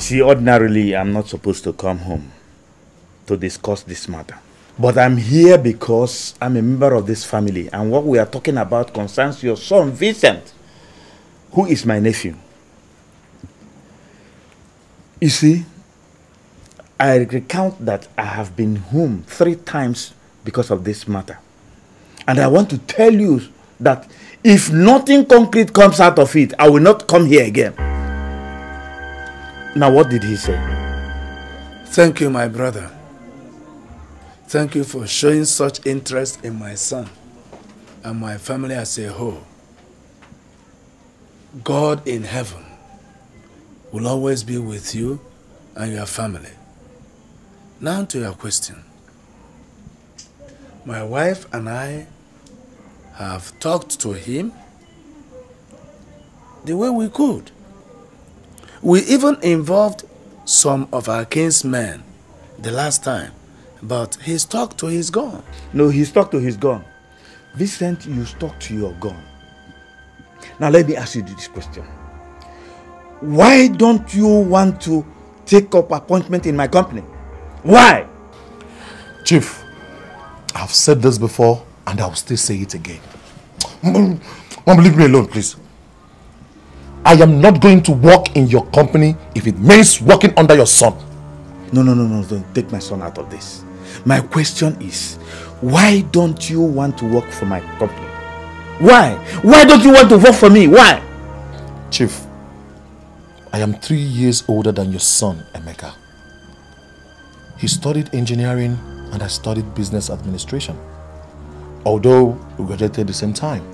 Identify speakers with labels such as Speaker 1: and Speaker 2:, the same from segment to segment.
Speaker 1: You see, ordinarily, I'm not supposed to come home to discuss this matter. But I'm here because I'm a member of this family, and what we are talking about concerns your son, Vincent, who is my nephew. You see, I recount that I have been home 3 times because of this matter. And I want to tell you that if nothing concrete comes out of it, I will not come here again. Now, what did he say?
Speaker 2: Thank you, my brother. Thank you for showing such interest in my son and my family as a whole. God in heaven will always be with you and your family. Now to your question. My wife and I have talked to him the way we could. We even involved some of our kinsmen the last time, but he's stuck to his gun.
Speaker 1: No, he's stuck to his gun. Vincent, you stuck to your gun. Now let me ask you this question. Why don't you want to take up appointment in my company? Why?
Speaker 3: Chief, I've said this before and I'll still say it again. Mom, leave me alone, please. I am not going to work in your company if it means working under your son.
Speaker 1: No, don't take my son out of this. My question is, why don't you want to work for my company? Why? Why don't you want to work for me? Why?
Speaker 3: Chief, I am 3 years older than your son, Emeka. He studied engineering and I studied business administration. Although we graduated at the same time.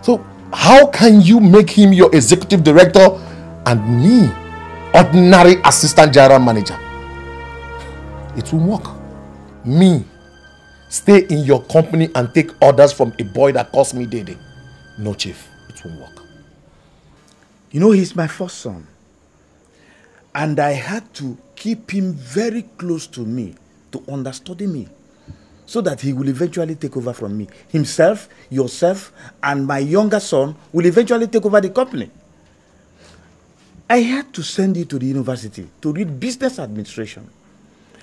Speaker 3: So, how can you make him your executive director and me ordinary assistant general manager? It will work. Me, stay in your company and take orders from a boy that calls me Dede. No, Chief, it won't work.
Speaker 1: You know, he's my first son. And I had to keep him very close to me to understudy me, so that he will eventually take over from me. Himself, yourself, and my younger son will eventually take over the company. I had to send you to the university to read business administration.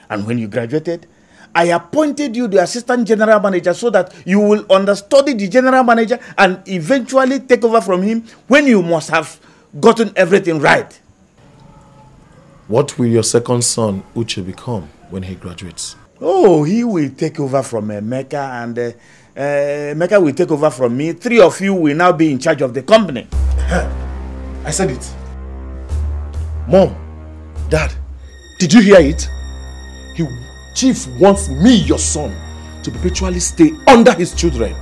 Speaker 1: And when you graduated, I appointed you the assistant general manager so that you will understudy the general manager and eventually take over from him when you must have gotten everything right.
Speaker 3: What will your second son, Uche, become when he graduates?
Speaker 1: Oh, he will take over from Emeka, and Emeka will take over from me. 3 of you will now be in charge of the company.
Speaker 3: I said it. Mom, Dad, did you hear it? Chief wants me, your son, to perpetually stay under his children.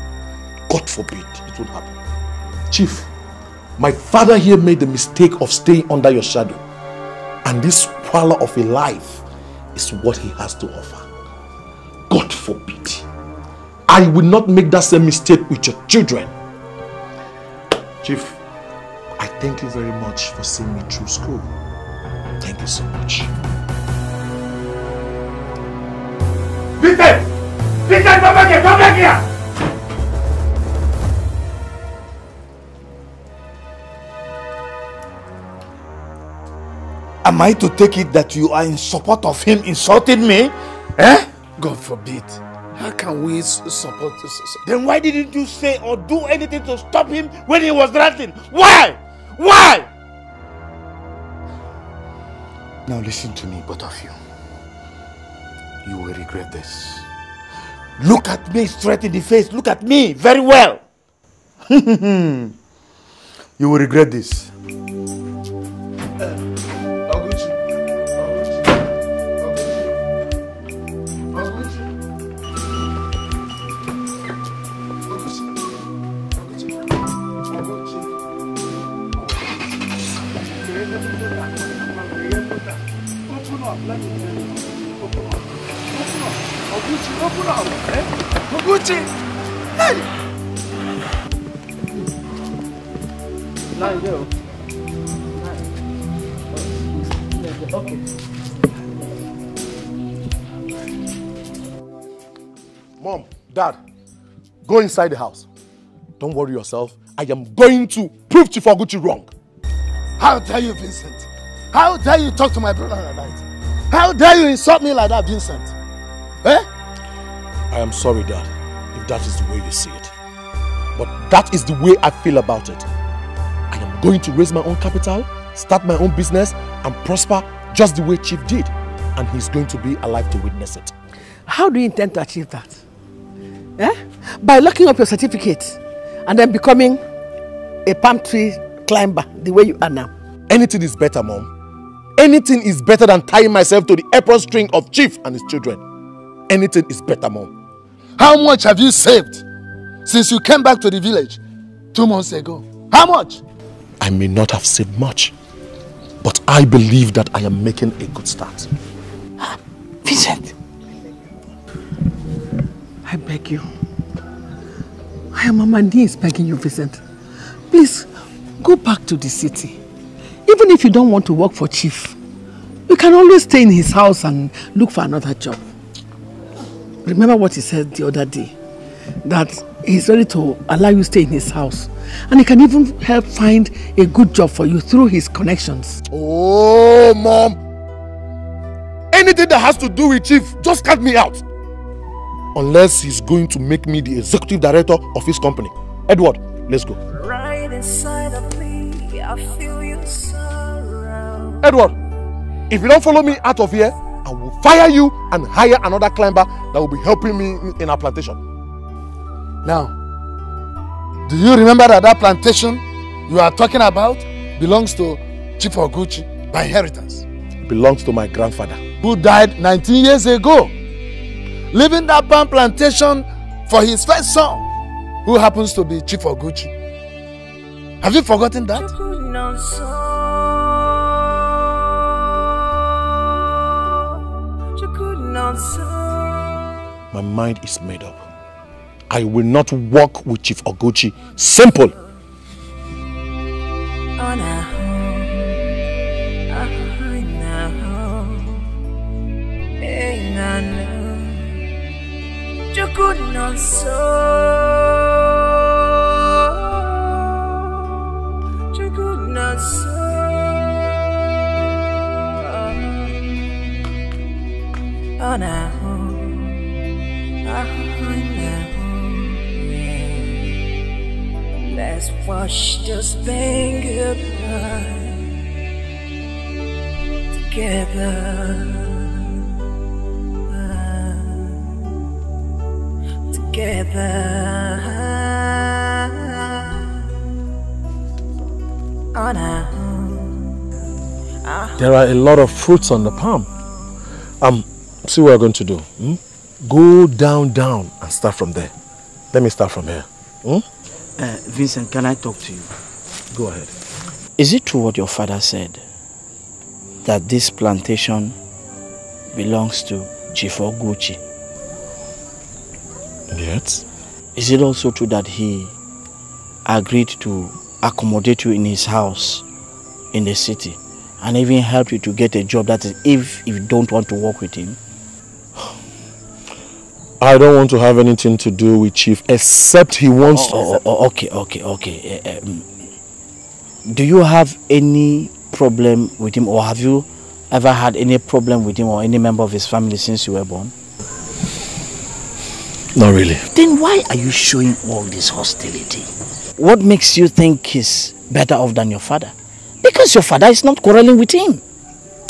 Speaker 3: God forbid it would happen. Chief, my father here made the mistake of staying under your shadow. And this squalor of a life is what he has to offer. God forbid. I will not make that same mistake with your children. Chief, I thank you very much for seeing me through school. Thank you so much.
Speaker 1: Vincent! Vincent, come back here! Come back here! Am I to take it that you are in support of him insulting me? Eh?
Speaker 2: God forbid. How can we support this?
Speaker 1: Then why didn't you say or do anything to stop him when he was ranting? Why? Why? Now listen to me, both of you. You will regret this. Look at me straight in the face. Look at me very well. You will regret this.
Speaker 2: Open up, eh? Oguchi! Hey! Now you go. Okay.
Speaker 3: Mom, Dad, go inside the house. Don't worry yourself. I am going to prove Chief Oguchi wrong.
Speaker 2: How dare you, Vincent? How dare you talk to my brother like that? How dare you insult me like that, Vincent? Eh?
Speaker 3: I am sorry, Dad, if that is the way you see it. But that is the way I feel about it. I am going to raise my own capital, start my own business, and prosper just the way Chief did. And he's going to be alive to witness it.
Speaker 4: How do you intend to achieve that? Eh? By locking up your certificate and then becoming a palm tree climber the way you are now.
Speaker 3: Anything is better, Mom. Anything is better than tying myself to the apron string of Chief and his children. Anything is better, Mom.
Speaker 2: How much have you saved since you came back to the village 2 months ago? How much?
Speaker 3: I may not have saved much, but I believe that I am making a good start.
Speaker 4: Vincent, I beg you. I am on my knees begging you, Vincent. Please, go back to the city. Even if you don't want to work for Chief, you can always stay in his house and look for another job. Remember what he said the other day, that he's ready to allow you to stay in his house. And he can even help find a good job for you through his connections.
Speaker 3: Oh, Mom. Anything that has to do with Chief, just cut me out. Unless he's going to make me the executive director of his company. Edward, let's go.
Speaker 5: Right inside of me, I feel you surround.
Speaker 3: Edward, if you don't follow me out of here, I will fire you and hire another climber that will be helping me in our plantation.
Speaker 2: Now, do you remember that plantation you are talking about belongs to Chief Oguchi by inheritance?
Speaker 3: It belongs to my grandfather,
Speaker 2: who died 19 years ago, leaving that palm plantation for his first son, who happens to be Chief Oguchi. Have you forgotten that?
Speaker 3: My mind is made up. I will not work with Chief Oguchi. Simple.
Speaker 5: Let's watch this thing goodbye together.
Speaker 3: There are a lot of fruits on the palm. See what we're going to do. Go down and start from there. Let me start from here.
Speaker 6: Vincent, can I talk to you?
Speaker 3: Go ahead.
Speaker 6: Is it true what your father said? That this plantation belongs to Chief Oguchi?
Speaker 3: Yes.
Speaker 6: Is it also true that he agreed to accommodate you in his house in the city and even help you to get a job, that is if you don't want to work with him?
Speaker 3: I don't want to have anything to do with Chief except he wants to...
Speaker 6: Okay. Do you have any problem with him, or have you ever had any problem with him or any member of his family since you were born?
Speaker 3: Not really.
Speaker 6: Then why are you showing all this hostility? What makes you think he's better off than your father? Because your father is not quarreling with him.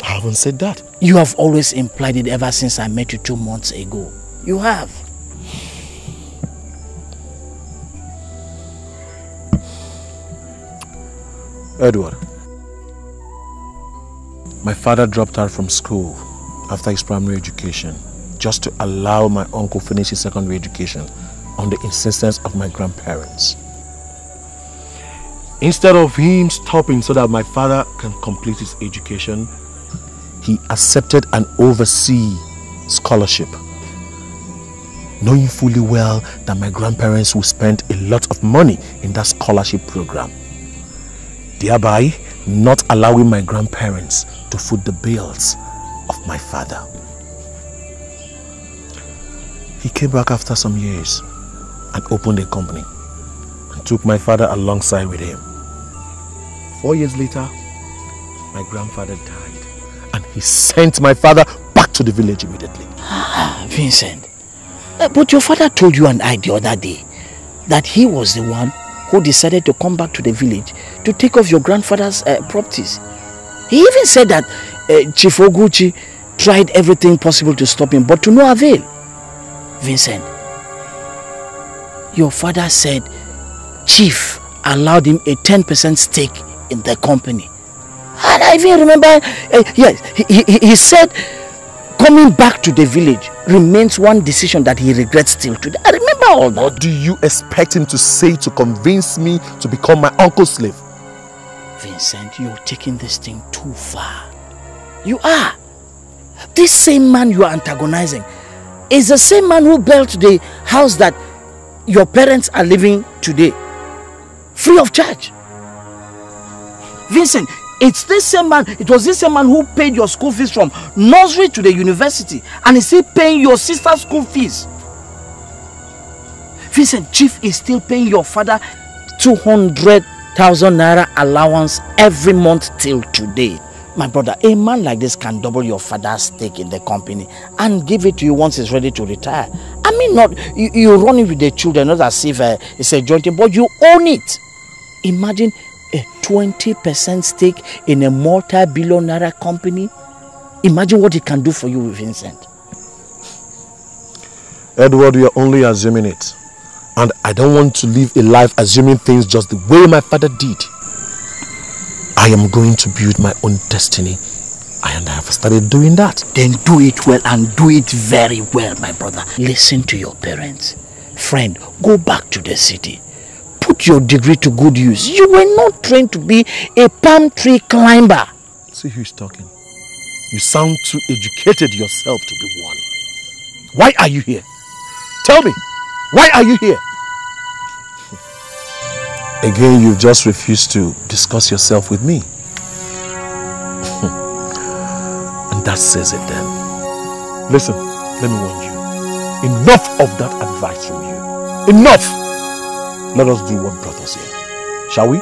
Speaker 3: I haven't said that.
Speaker 6: You have always implied it ever since I met you 2 months ago. You have.
Speaker 3: Edward, my father dropped out from school after his primary education just to allow my uncle finish his secondary education on the insistence of my grandparents. Instead of him stopping so that my father can complete his education, he accepted an overseas scholarship, knowing fully well that my grandparents will spend a lot of money in that scholarship program, thereby not allowing my grandparents to foot the bills of my father. He came back after some years and opened a company and took my father alongside with him. 4 years later, my grandfather died and he sent my father back to the village immediately.
Speaker 6: Vincent, but your father told you and I the other day that he was the one who decided to come back to the village to take off your grandfather's properties. He even said that Chief Oguchi tried everything possible to stop him, but to no avail. Vincent, your father said Chief allowed him a 10% stake in the company. And I even remember, yes, he said coming back to the village remains one decision that he regrets still today. I remember all that.
Speaker 3: What do you expect him to say to convince me to become my uncle's slave?
Speaker 6: Vincent, you're taking this thing too far. You are. This same man you are antagonizing is the same man who built the house that your parents are living today, free of charge. Vincent, it's this same man, it was this same man who paid your school fees from nursery to the university, and is still paying your sister's school fees. Vincent, Chief is still paying your father 200,000 naira allowance every month till today. My brother, a man like this can double your father's stake in the company and give it to you once he's ready to retire. I mean, not you run it with the children, not as if it's a joint thing, but you own it. Imagine a 20% stake in a multi-billion naira company. Imagine what it can do for you, Vincent.
Speaker 3: Edward, you're only assuming it. And I don't want to live a life assuming things just the way my father did. I am going to build my own destiny. And I have started doing that.
Speaker 6: Then do it well, and do it very well, my brother. Listen to your parents. Friend, go back to the city. Put your degree to good use. You were not trained to be a palm tree climber.
Speaker 3: See who's talking. You sound too educated yourself to be one. Why are you here? Tell me, why are you here? Again, you've just refused to discuss yourself with me. And that says it then. Listen, let me warn you. Enough of that advice from you. Enough! Let us do what brought us here. Shall we?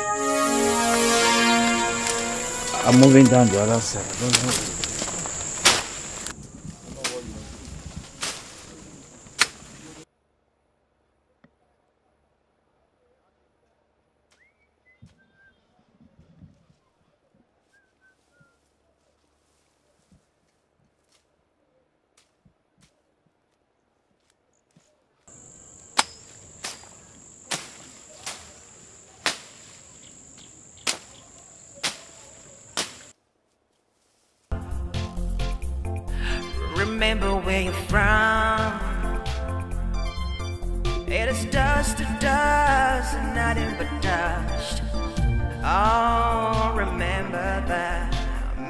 Speaker 6: I'm moving down the other side. Don't know.
Speaker 5: Remember where you're from. It is dust to dust and nothing but dust. Oh, remember that,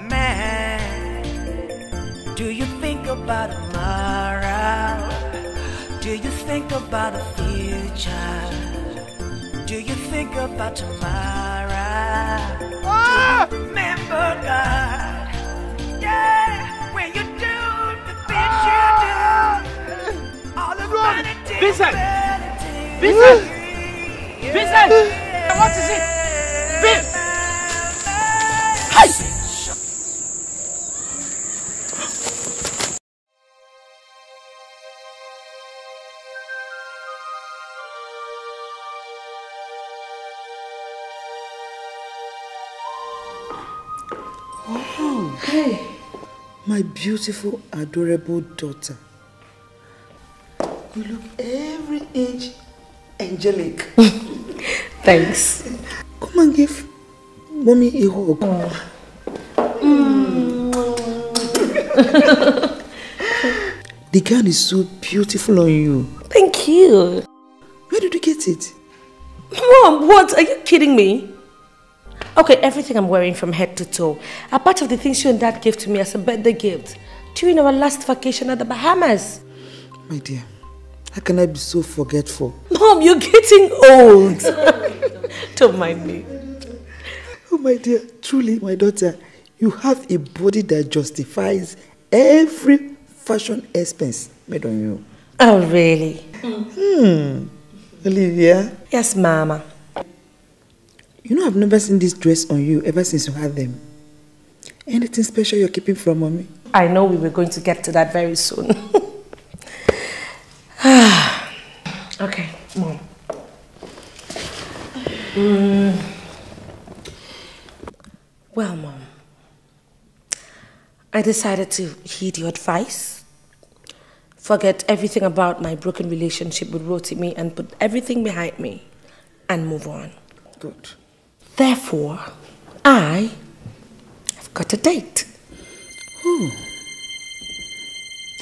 Speaker 5: man. Do you think about tomorrow? Do you think about the future? Do you think about tomorrow?
Speaker 2: Ah!
Speaker 5: Do you remember God? Yeah, when you do the things you do, all the vanity,
Speaker 4: Vincent!
Speaker 5: vanity.
Speaker 4: Vincent! Vincent! What is it? Vince! Hey!
Speaker 1: Oh, hey, my beautiful, adorable daughter. You look every inch angelic.
Speaker 7: Thanks.
Speaker 1: Come and give mommy a hug. The gown is so beautiful on you.
Speaker 7: Thank you.
Speaker 1: Where did you get it?
Speaker 7: Mom, what? Are you kidding me? Okay, everything I'm wearing from head to toe are part of the things you and Dad gave to me as a birthday gift during our last vacation at the Bahamas.
Speaker 1: My dear, how can I be so forgetful?
Speaker 7: Mom, you're getting old. Don't mind me.
Speaker 1: Oh my dear, truly my daughter, you have a body that justifies every fashion expense made on you.
Speaker 7: Oh, really?
Speaker 1: Olivia?
Speaker 7: Yes, Mama.
Speaker 1: You know, I've never seen this dress on you ever since you had them.
Speaker 8: Anything special you're keeping from mommy?
Speaker 7: I know we were going to get to that very soon. Okay, Mom. Well, Mom, I decided to heed your advice. Forget everything about my broken relationship with Rotimi and put everything behind me and move on.
Speaker 8: Good.
Speaker 7: Therefore, I have got a date.
Speaker 8: Oh,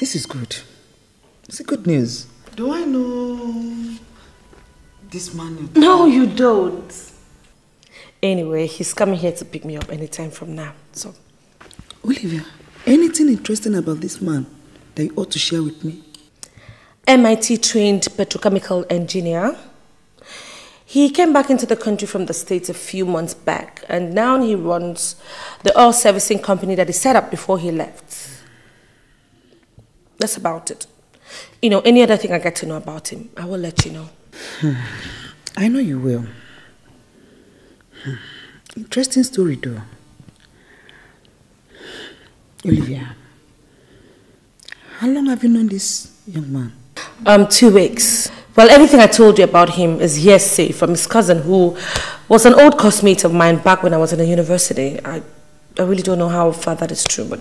Speaker 8: this is good. It's a good news. Do I know this man?
Speaker 7: No, you don't. Anyway, he's coming here to pick me up anytime from now. So,
Speaker 8: Olivia, anything interesting about this man that you ought to share with me?
Speaker 7: MIT trained petrochemical engineer. He came back into the country from the States a few months back, and now he runs the oil servicing company that he set up before he left. That's about it. You know, any other thing I get to know about him, I will let you know.
Speaker 8: I know you will. Interesting story though. Olivia, how long have you known this young man?
Speaker 7: 2 weeks. Well, everything I told you about him is hearsay from his cousin, who was an old classmate of mine back when I was in the university. I really don't know how far that is true, but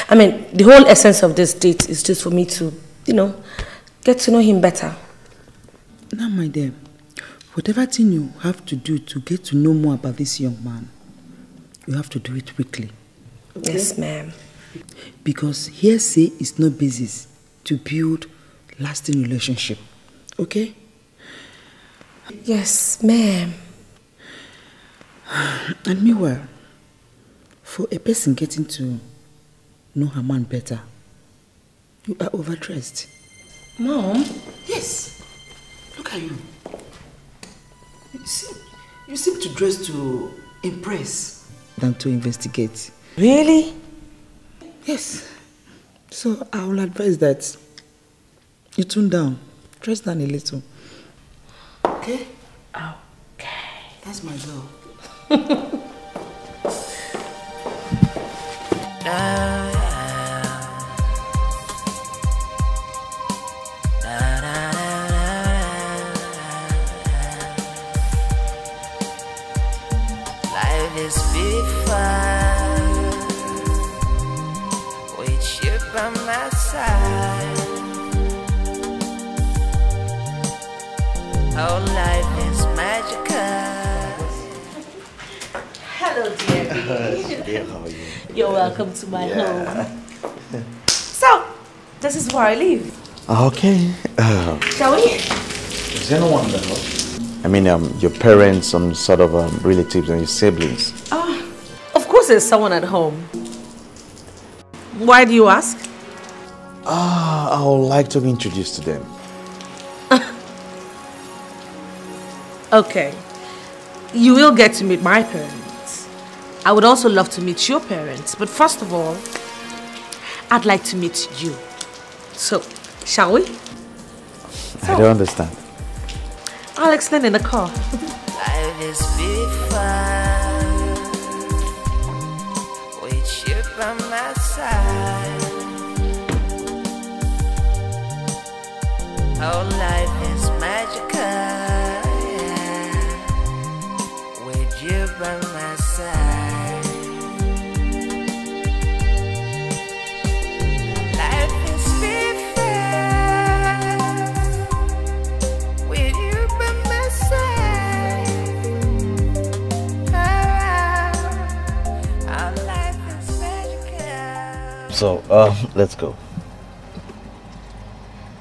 Speaker 7: I mean, the whole essence of this date is just for me to, you know, get to know him better.
Speaker 8: Now, my dear, whatever thing you have to do to get to know more about this young man, you have to do it quickly.
Speaker 7: Okay? Yes, ma'am.
Speaker 8: Because hearsay is no basis to build lasting relationship. Okay?
Speaker 7: Yes, ma'am.
Speaker 8: And meanwhile, for a person getting to know her man better, you are overdressed.
Speaker 7: Mom?
Speaker 8: Yes. Look at you. You seem to dress to impress than to investigate.
Speaker 7: Really?
Speaker 8: Yes. So I will advise that you tune down. Dress down a little. Okay?
Speaker 7: Okay.
Speaker 8: That's my girl.
Speaker 5: Life is fun with you by my side. Oh, life is magical.
Speaker 7: Hello, dear.
Speaker 1: Dear, how are you?
Speaker 7: You're welcome to my home. So, this is where I live.
Speaker 1: Okay.
Speaker 7: Shall we?
Speaker 1: Is anyone in the house? I mean, your parents, some sort of relatives and your siblings.
Speaker 7: Of course there's someone at home. Why do you ask?
Speaker 1: I would like to be introduced to them.
Speaker 7: Okay. You will get to meet my parents. I would also love to meet your parents. But first of all, I'd like to meet you. So, shall we?
Speaker 1: I don't understand.
Speaker 7: I'll explain in the car.
Speaker 5: Life is fun with you by my side. Oh, life is magical. With you by my side. Life is fun with you by my side. Our life is magical.
Speaker 1: So, let's go.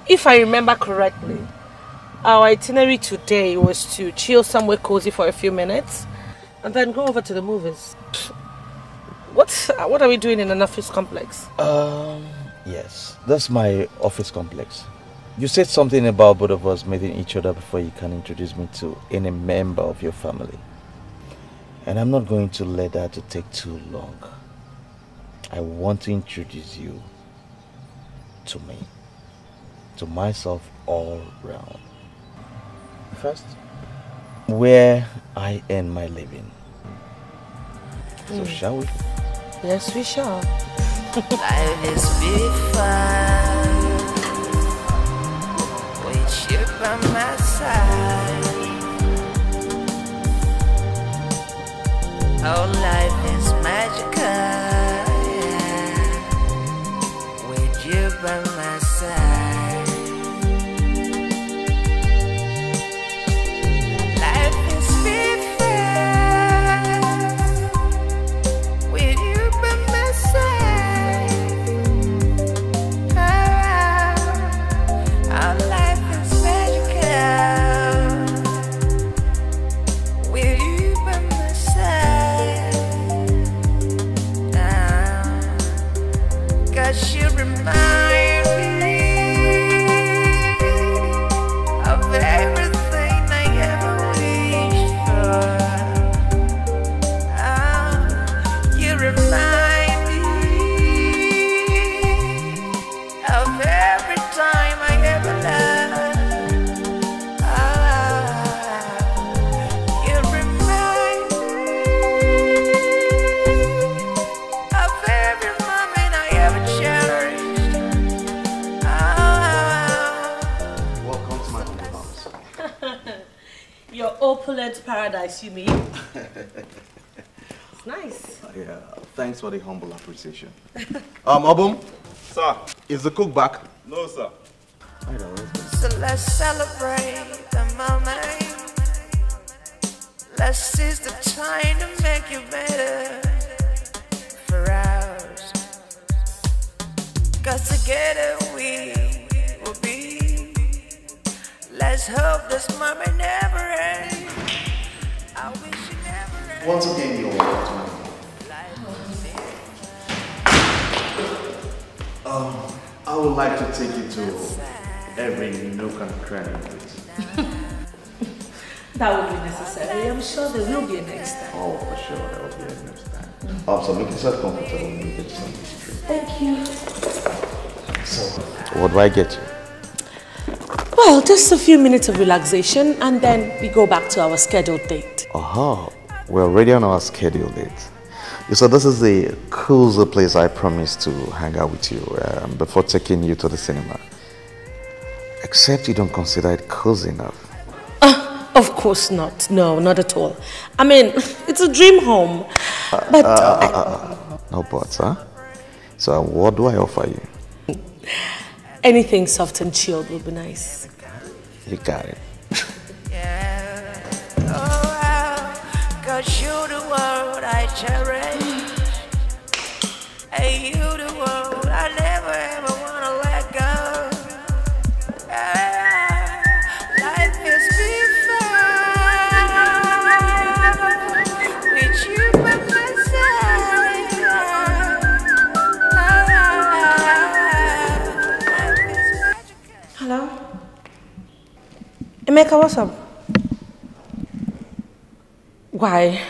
Speaker 7: If I remember correctly, our itinerary today was to chill somewhere cozy for a few minutes and then go over to the movies. What are we doing in an office complex?
Speaker 1: Yes, that's my office complex. You said something about both of us meeting each other before you can introduce me to any member of your family. And I'm not going to let that to take too long. I want to introduce you to me, to myself all round. First, where I earn my living. So shall we?
Speaker 7: Yes, we shall.
Speaker 5: Life is big fun with you by my side. Oh, life is magical, yeah, with you by my side. Life is big fun with you by my side. Our life is magical with you by my side. 'Cause you remind me of everything I ever wished for. You remind me of every time I ever loved. You remind me of every moment I ever cherished.
Speaker 3: Welcome to my humble house.
Speaker 7: Your opulent paradise, you mean? It's nice.
Speaker 3: Yeah, thanks for the humble appreciation. Obum? Sir. Is the cook back? No, sir.
Speaker 5: So let's celebrate the moment. Let's seize the time to make you better for us. 'Cause together we will be. Let's hope this moment never ends. I wish it never ends.
Speaker 3: Once again, you're welcome. I would like to take you to every nook and cranny of it.
Speaker 7: That would be necessary. I'm sure there will be a next time.
Speaker 3: Oh, for sure, there will be a next time. So make yourself comfortable when you get to some street.
Speaker 7: Thank you.
Speaker 3: So, what do I get you?
Speaker 7: Well, just a few minutes of relaxation and then we go back to our scheduled date.
Speaker 3: We're already on our schedule date. So this is the coolest place I promised to hang out with you before taking you to the cinema. Except you don't consider it cozy enough.
Speaker 7: Of course not. No, not at all. I mean, it's a dream home. But
Speaker 3: No buts, huh? So what do I offer you?
Speaker 7: anything soft and chilled will be nice.
Speaker 3: You got it.
Speaker 5: Yeah. Oh, wow. 'Cause you the world I cherish. Hey, you the world I never ever wanna let go. Life is before with you by my side. Life is magical.
Speaker 7: Hello? Emeka, what's up? Why?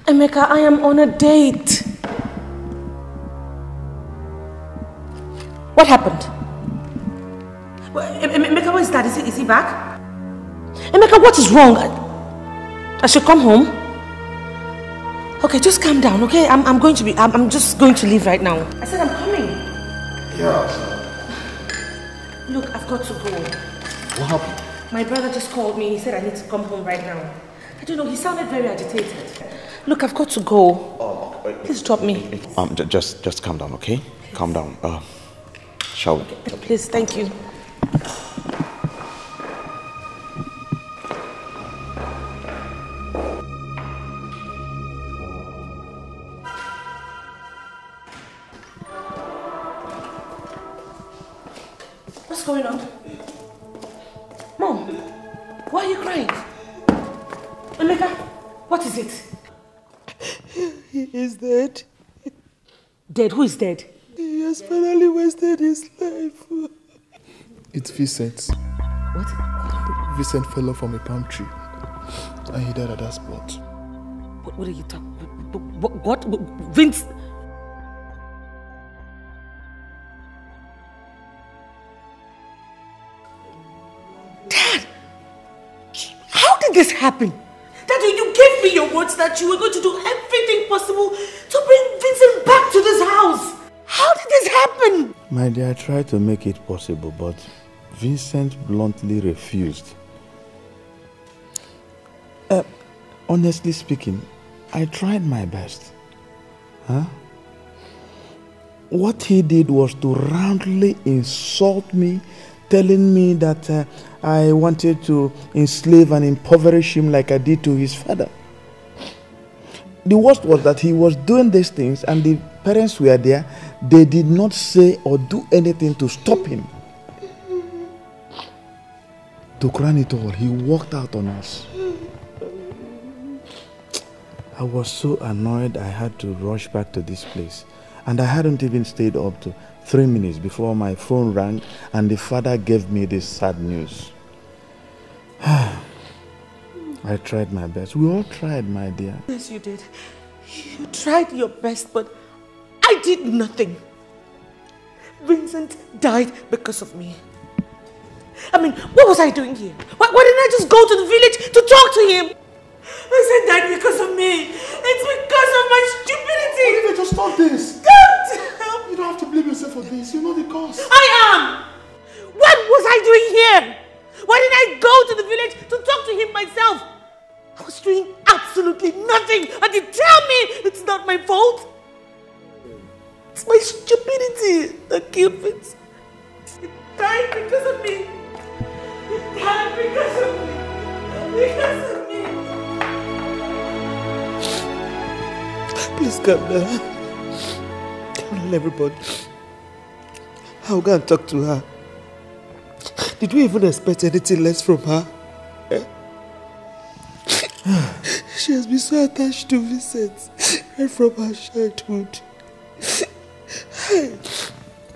Speaker 7: Emeka, I am on a date. What happened? Emeka, what is that? Is he back? Emeka, what is wrong? I should come home? Okay, just calm down, okay? I'm just going to leave right now. I said I'm coming.
Speaker 3: Yeah.
Speaker 7: Look, I've got to go.
Speaker 3: What happened?
Speaker 7: My brother just called me. He said I need to come home right now. I don't know, he sounded very agitated. Look, I've got to go. Please drop me.
Speaker 3: Just calm down, okay? Calm down. Shall we?
Speaker 7: Please, thank you. What's going on? Mom, why are you crying? Emeka, what is it?
Speaker 2: He is dead.
Speaker 7: Dead? Who is dead?
Speaker 2: He has finally wasted his life. It's Vincent.
Speaker 7: What?
Speaker 2: Vincent fell off from a palm tree and he died at that spot.
Speaker 7: What are you talking? What? Vince? Dad! How did this happen? Dad, you gave me your words that you were going to do everything possible to bring Vincent back to this house. How did this happen?
Speaker 1: My dear, I tried to make it possible, but Vincent bluntly refused. Honestly speaking, I tried my best. Huh? What he did was to roundly insult me, telling me that I wanted to enslave and impoverish him like I did to his father. The worst was that he was doing these things and the parents were there. They did not say or do anything to stop him. To crown it all, he walked out on us. I was so annoyed I had to rush back to this place. And I hadn't even stayed up to 3 minutes before my phone rang and the father gave me this sad news. I tried my best. We all tried, my dear.
Speaker 7: Yes, you did. You tried your best, but I did nothing. Vincent died because of me. I mean, what was I doing here? Why didn't I just go to the village to talk to him? Vincent died because of me. It's because of my stupidity.
Speaker 3: Olivia, just stop this.
Speaker 7: Don't!
Speaker 3: You don't have to blame yourself for this. You know the cause.
Speaker 7: I am! What was I doing here? Why didn't I go to the village to talk to him myself? I was doing absolutely nothing, and you tell me it's not my fault? It's my stupidity that killed Vince. He died because of me. He died because of me. Because of me. Please calm down. Tell everybody. I'll go and talk to her. Did we even expect anything less from her? She has been so attached to Vincent right from her childhood.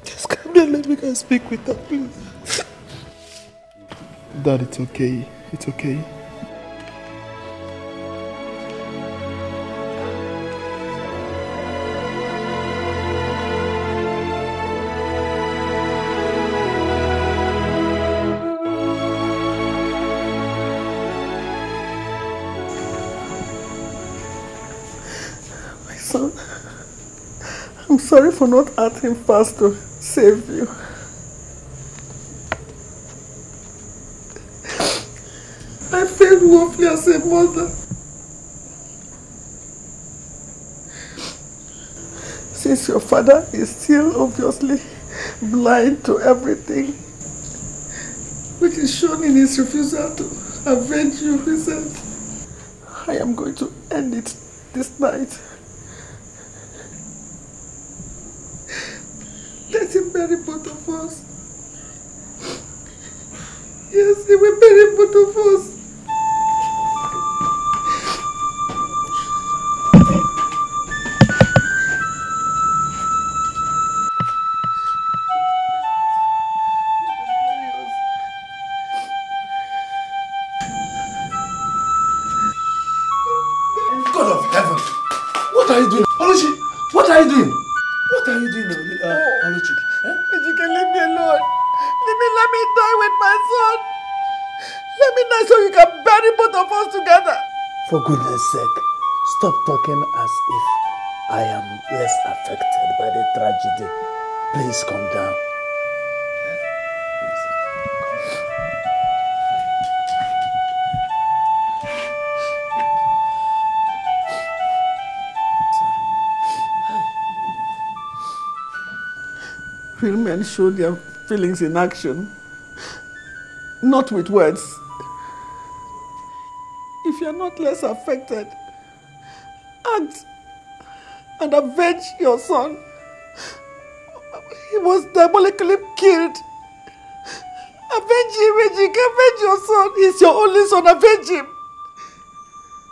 Speaker 7: Just come down, let me go and speak with her, please.
Speaker 3: Dad, it's okay. It's okay.
Speaker 4: I'm sorry for not acting fast to save you. I failed woefully as a mother. Since your father is still obviously blind to everything, which is shown in his refusal to avenge you, he said, I am going to end it this night. Let him bury both of us. Yes, he will bury both of us.
Speaker 3: God of heaven! What are you doing? Oluchi, what are you doing? What are you doing, Oluchi?
Speaker 4: You can leave me alone. Let me die with my son. Let me die so you can bury both of us together.
Speaker 1: For goodness sake, stop talking as if I am less affected by the tragedy. Please calm down.
Speaker 4: Real men show their feelings in action, not with words. If you're not less affected, act and avenge your son. He was diabolically killed. Avenge him, Reggie. Avenge your son. He's your only son. Avenge him.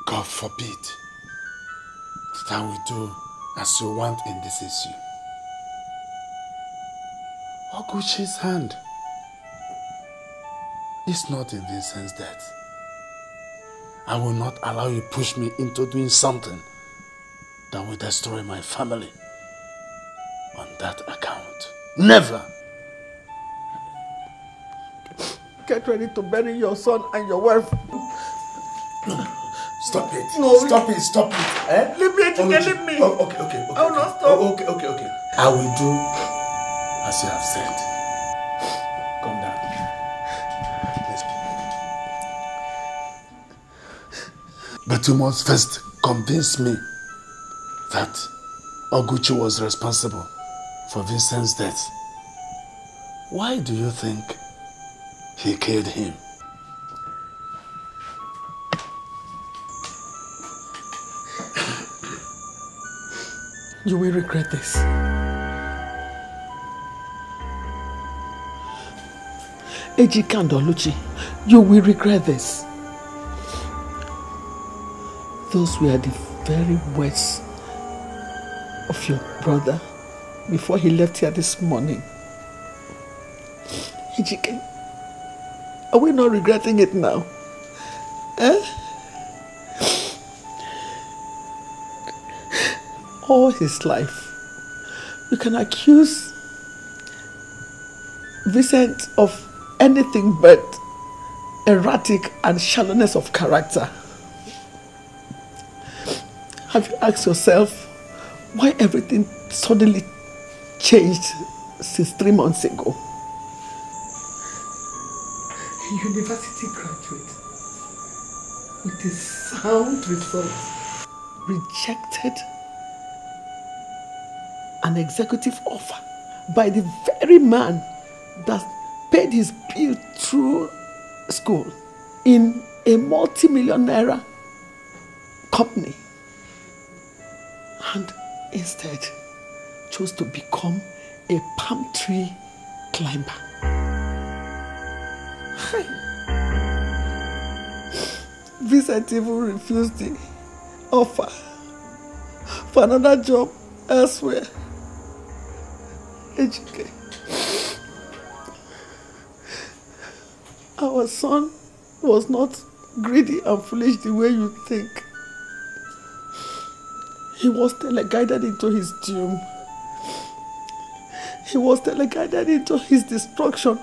Speaker 2: God forbid that I will do as you want in this issue. Oguchi's hand is not in Vincent's death. I will not allow you push me into doing something that will destroy my family on that account. Never!
Speaker 4: Get ready to bury your son and your wife.
Speaker 2: Stop it.
Speaker 3: No.
Speaker 2: Stop it. Stop it. Eh?
Speaker 3: Leave me, Ejike, leave me.
Speaker 2: Oh, okay.
Speaker 3: I will not stop.
Speaker 2: Oh, okay. I will do as you have said. Come down. Please. But you must first convince me that Oguchi was responsible for Vincent's death. Why do you think he killed him?
Speaker 4: You will regret this. Ejike and Oluchi, you will regret this. Those were the very words of your brother before he left here this morning. Ejike, are we not regretting it now? Eh? All his life, you can accuse Vincent of anything but erratic and shallowness of character. Have you asked yourself why everything suddenly changed since 3 months ago? A university graduate with a sound result rejected an executive offer by the very man that paid his bill through school in a multi-million naira company, and instead chose to become a palm tree climber. Vincent even refused the offer for another job elsewhere. Ejike, our son was not greedy and foolish the way you think. He was teleguided into his doom. He was teleguided into his destruction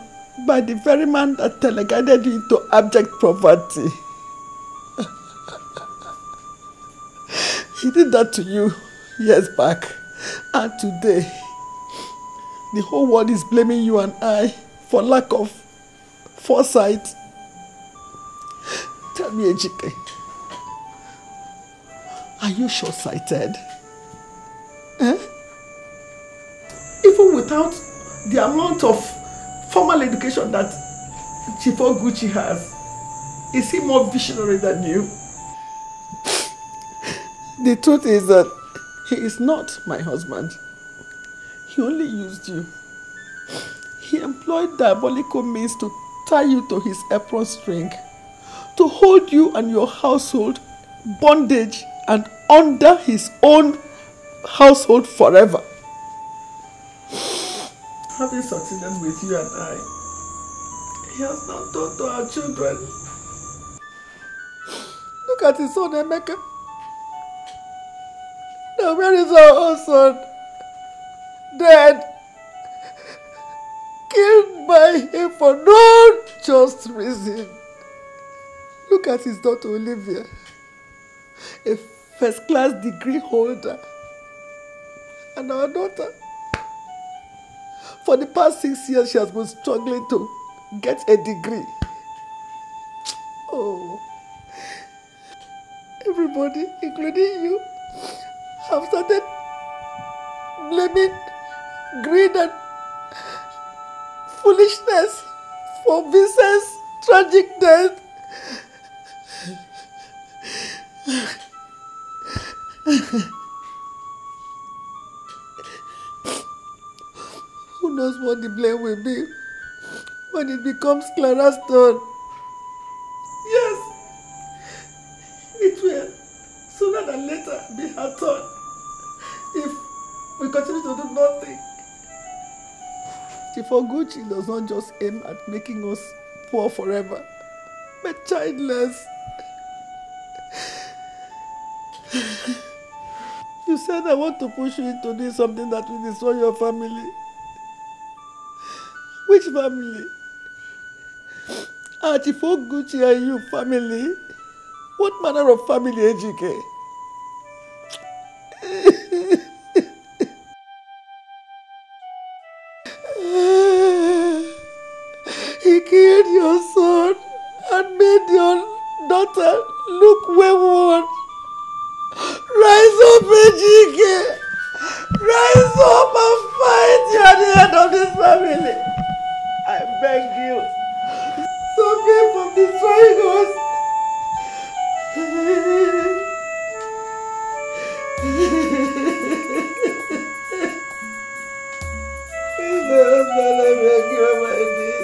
Speaker 4: by the very man that teleguided you into abject poverty. He did that to you years back, and today the whole world is blaming you and I for lack of foresight. Tell me, Ejike, are you short-sighted? Eh? Even without the amount of formal education that Chief Oguchi has, is he more visionary than you? The truth is that he is not my husband. He only used you. He employed diabolical means to tie you to his apron string, to hold you and your household bondage and under his own household forever. Having succeeded with you and I, he has now done to our children. Look at his son, Emeka. Now where is our own son? Dead. Killed by him for no just reason. Look at his daughter Olivia, a first-class degree holder. And our daughter, for the past 6 years, she has been struggling to get a degree. Oh, everybody, including you, have started blaming greed and foolishness for Vincent's tragic death. Who knows what the blame will be when it becomes Clara's turn? Yes, it will sooner than later be her turn if we continue to do nothing. Chief Oguchi does not just aim at making us poor forever, but childless. You said I want to push you into doing something that will destroy your family. Which family? Chief Oguchi and you family.
Speaker 3: What manner of family, Ejike? He killed your son and made your daughter look wayward. Rise up, Ejike! Rise up and fight! You are the head of this family. I beg you. Stop me from destroying us. I beg you, my dear.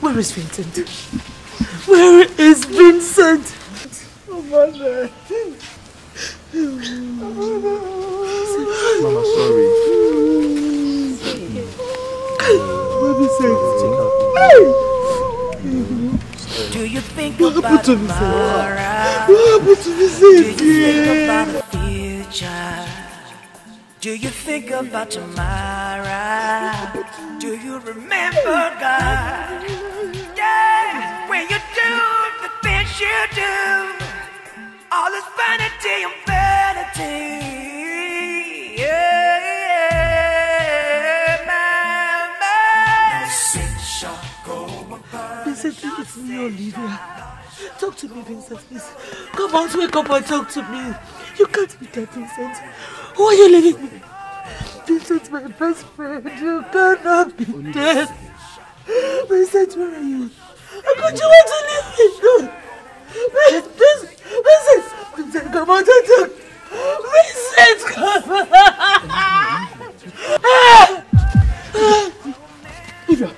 Speaker 4: Where is Vincent? Where is Vincent?
Speaker 3: Oh, Mother.
Speaker 1: Mama, sorry.
Speaker 3: Where is Vincent?
Speaker 5: Do you think
Speaker 3: What happened
Speaker 5: about
Speaker 3: to Vincent?
Speaker 5: tomorrow?
Speaker 3: What happened to Vincent?
Speaker 5: Do you think about the future? Do you think about tomorrow? Do you remember God? Yeah, when you do the things you do, all is vanity and vanity.
Speaker 4: Vincent, leave it to me, Olivia. Talk to me, Vincent, please. Come on, wake up and talk to me. You can't be dead, Vincent. Why are you leaving me? Vincent's my best friend. You cannot be dead. Vincent, where are you? How could you want to leave me? No. Vincent, come on, talk. Vincent, come on.
Speaker 3: Olivia.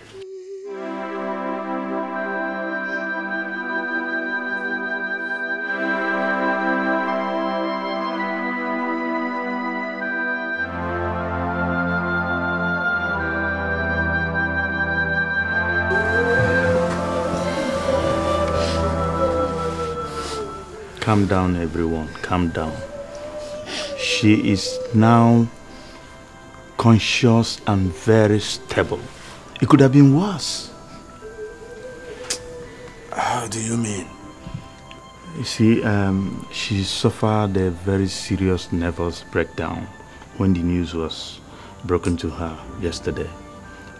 Speaker 1: Calm down, everyone. Calm down. She is now conscious and very stable. It could have been worse.
Speaker 2: How do you mean?
Speaker 1: You see, she suffered a very serious nervous breakdown when the news was broken to her yesterday.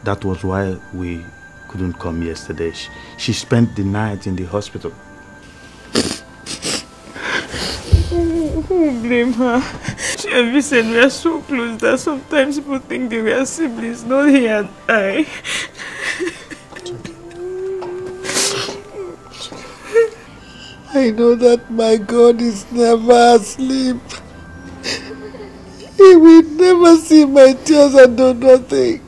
Speaker 1: That was why we couldn't come yesterday. She spent the night in the hospital.
Speaker 9: Who blame her? She and Vincent were so close that sometimes people think they were siblings, not he and I.
Speaker 3: I know that my God is never asleep. He will never see my tears and do nothing.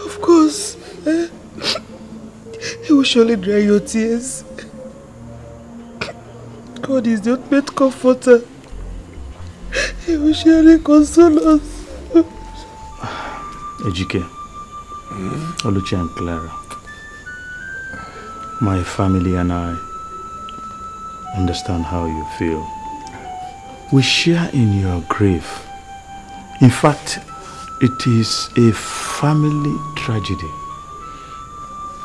Speaker 3: Of course, He will surely dry your tears. God is the ultimate comforter. He will surely console us.
Speaker 1: Ejike, Oluchi and Clara, my family and I understand how you feel. We share in your grief. In fact, it is a family tragedy.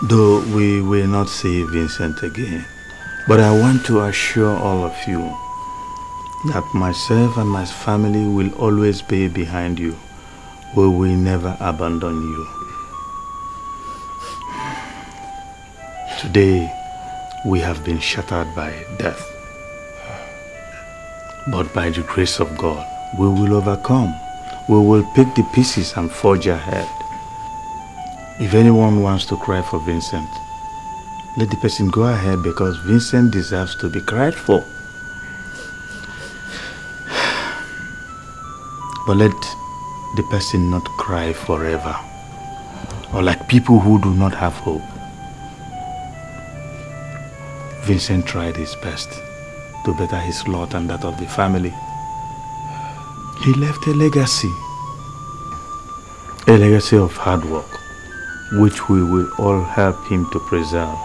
Speaker 1: Though we will not see Vincent again, but I want to assure all of you that myself and my family will always be behind you. We will never abandon you. Today, we have been shattered by death. But by the grace of God, we will overcome. We will pick the pieces and forge ahead. If anyone wants to cry for Vincent, let the person go ahead, because Vincent deserves to be cried for. But let the person not cry forever, or like people who do not have hope. Vincent tried his best to better his lot and that of the family. He left a legacy of hard work, which we will all help him to preserve.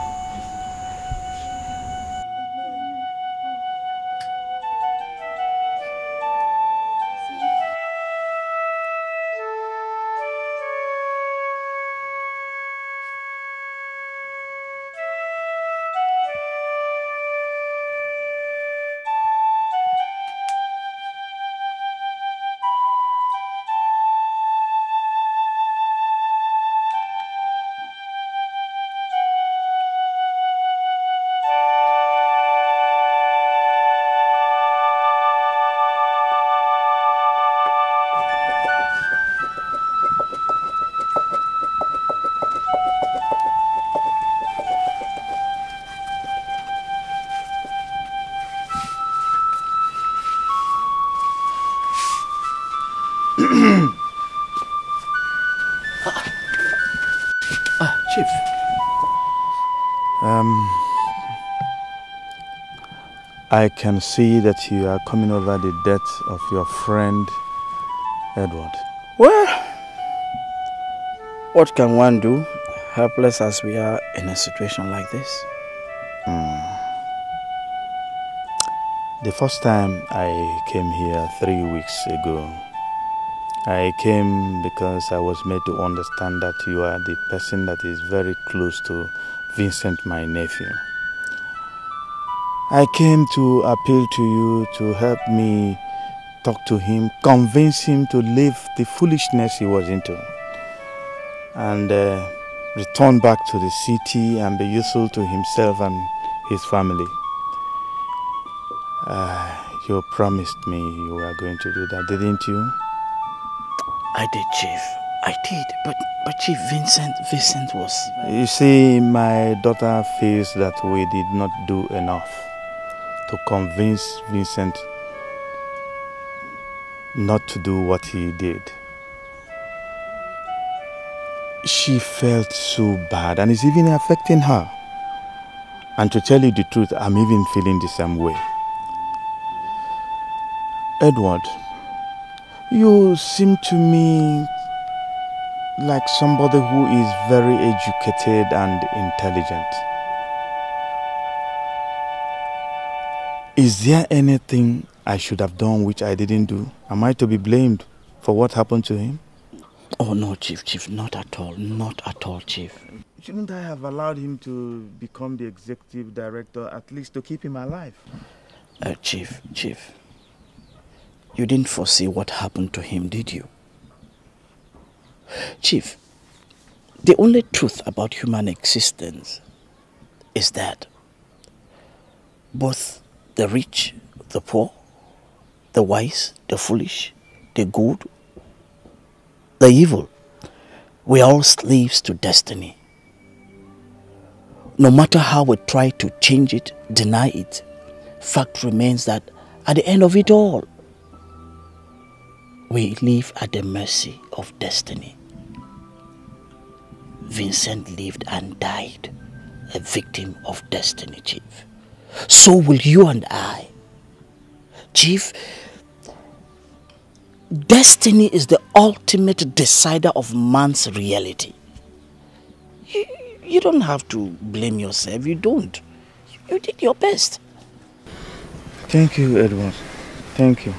Speaker 6: Chief.
Speaker 1: I can see that you are coming over the death of your friend, Edward.
Speaker 6: Well, what can one do, helpless as we are in a situation like this?
Speaker 1: The first time I came here 3 weeks ago, I came because I was made to understand that you are the person that is very close to Vincent, my nephew. I came to appeal to you to help me talk to him, convince him to leave the foolishness he was into and return back to the city and be useful to himself and his family. You promised me you were going to do that, didn't you?
Speaker 6: I did, Chief. I did. But Chief, Vincent was...
Speaker 1: You see, my daughter feels that we did not do enough to convince Vincent not to do what he did. She felt so bad and it's even affecting her. And to tell you the truth, I'm even feeling the same way. Edward, you seem to me like somebody who is very educated and intelligent. Is there anything I should have done which I didn't do? Am I to be blamed for what happened to him?
Speaker 6: Oh no, Chief, not at all, Chief.
Speaker 1: Shouldn't I have allowed him to become the executive director, at least to keep him alive?
Speaker 6: Chief, you didn't foresee what happened to him, did you? Chief, the only truth about human existence is that both the rich, the poor, the wise, the foolish, the good, the evil, we are all slaves to destiny. No matter how we try to change it, deny it, fact remains that at the end of it all, we live at the mercy of destiny. Vincent lived and died a victim of destiny, Chief. So will you and I. Chief, destiny is the ultimate decider of man's reality. You don't have to blame yourself. You don't. You did your best.
Speaker 1: Thank you, Edward. Thank you.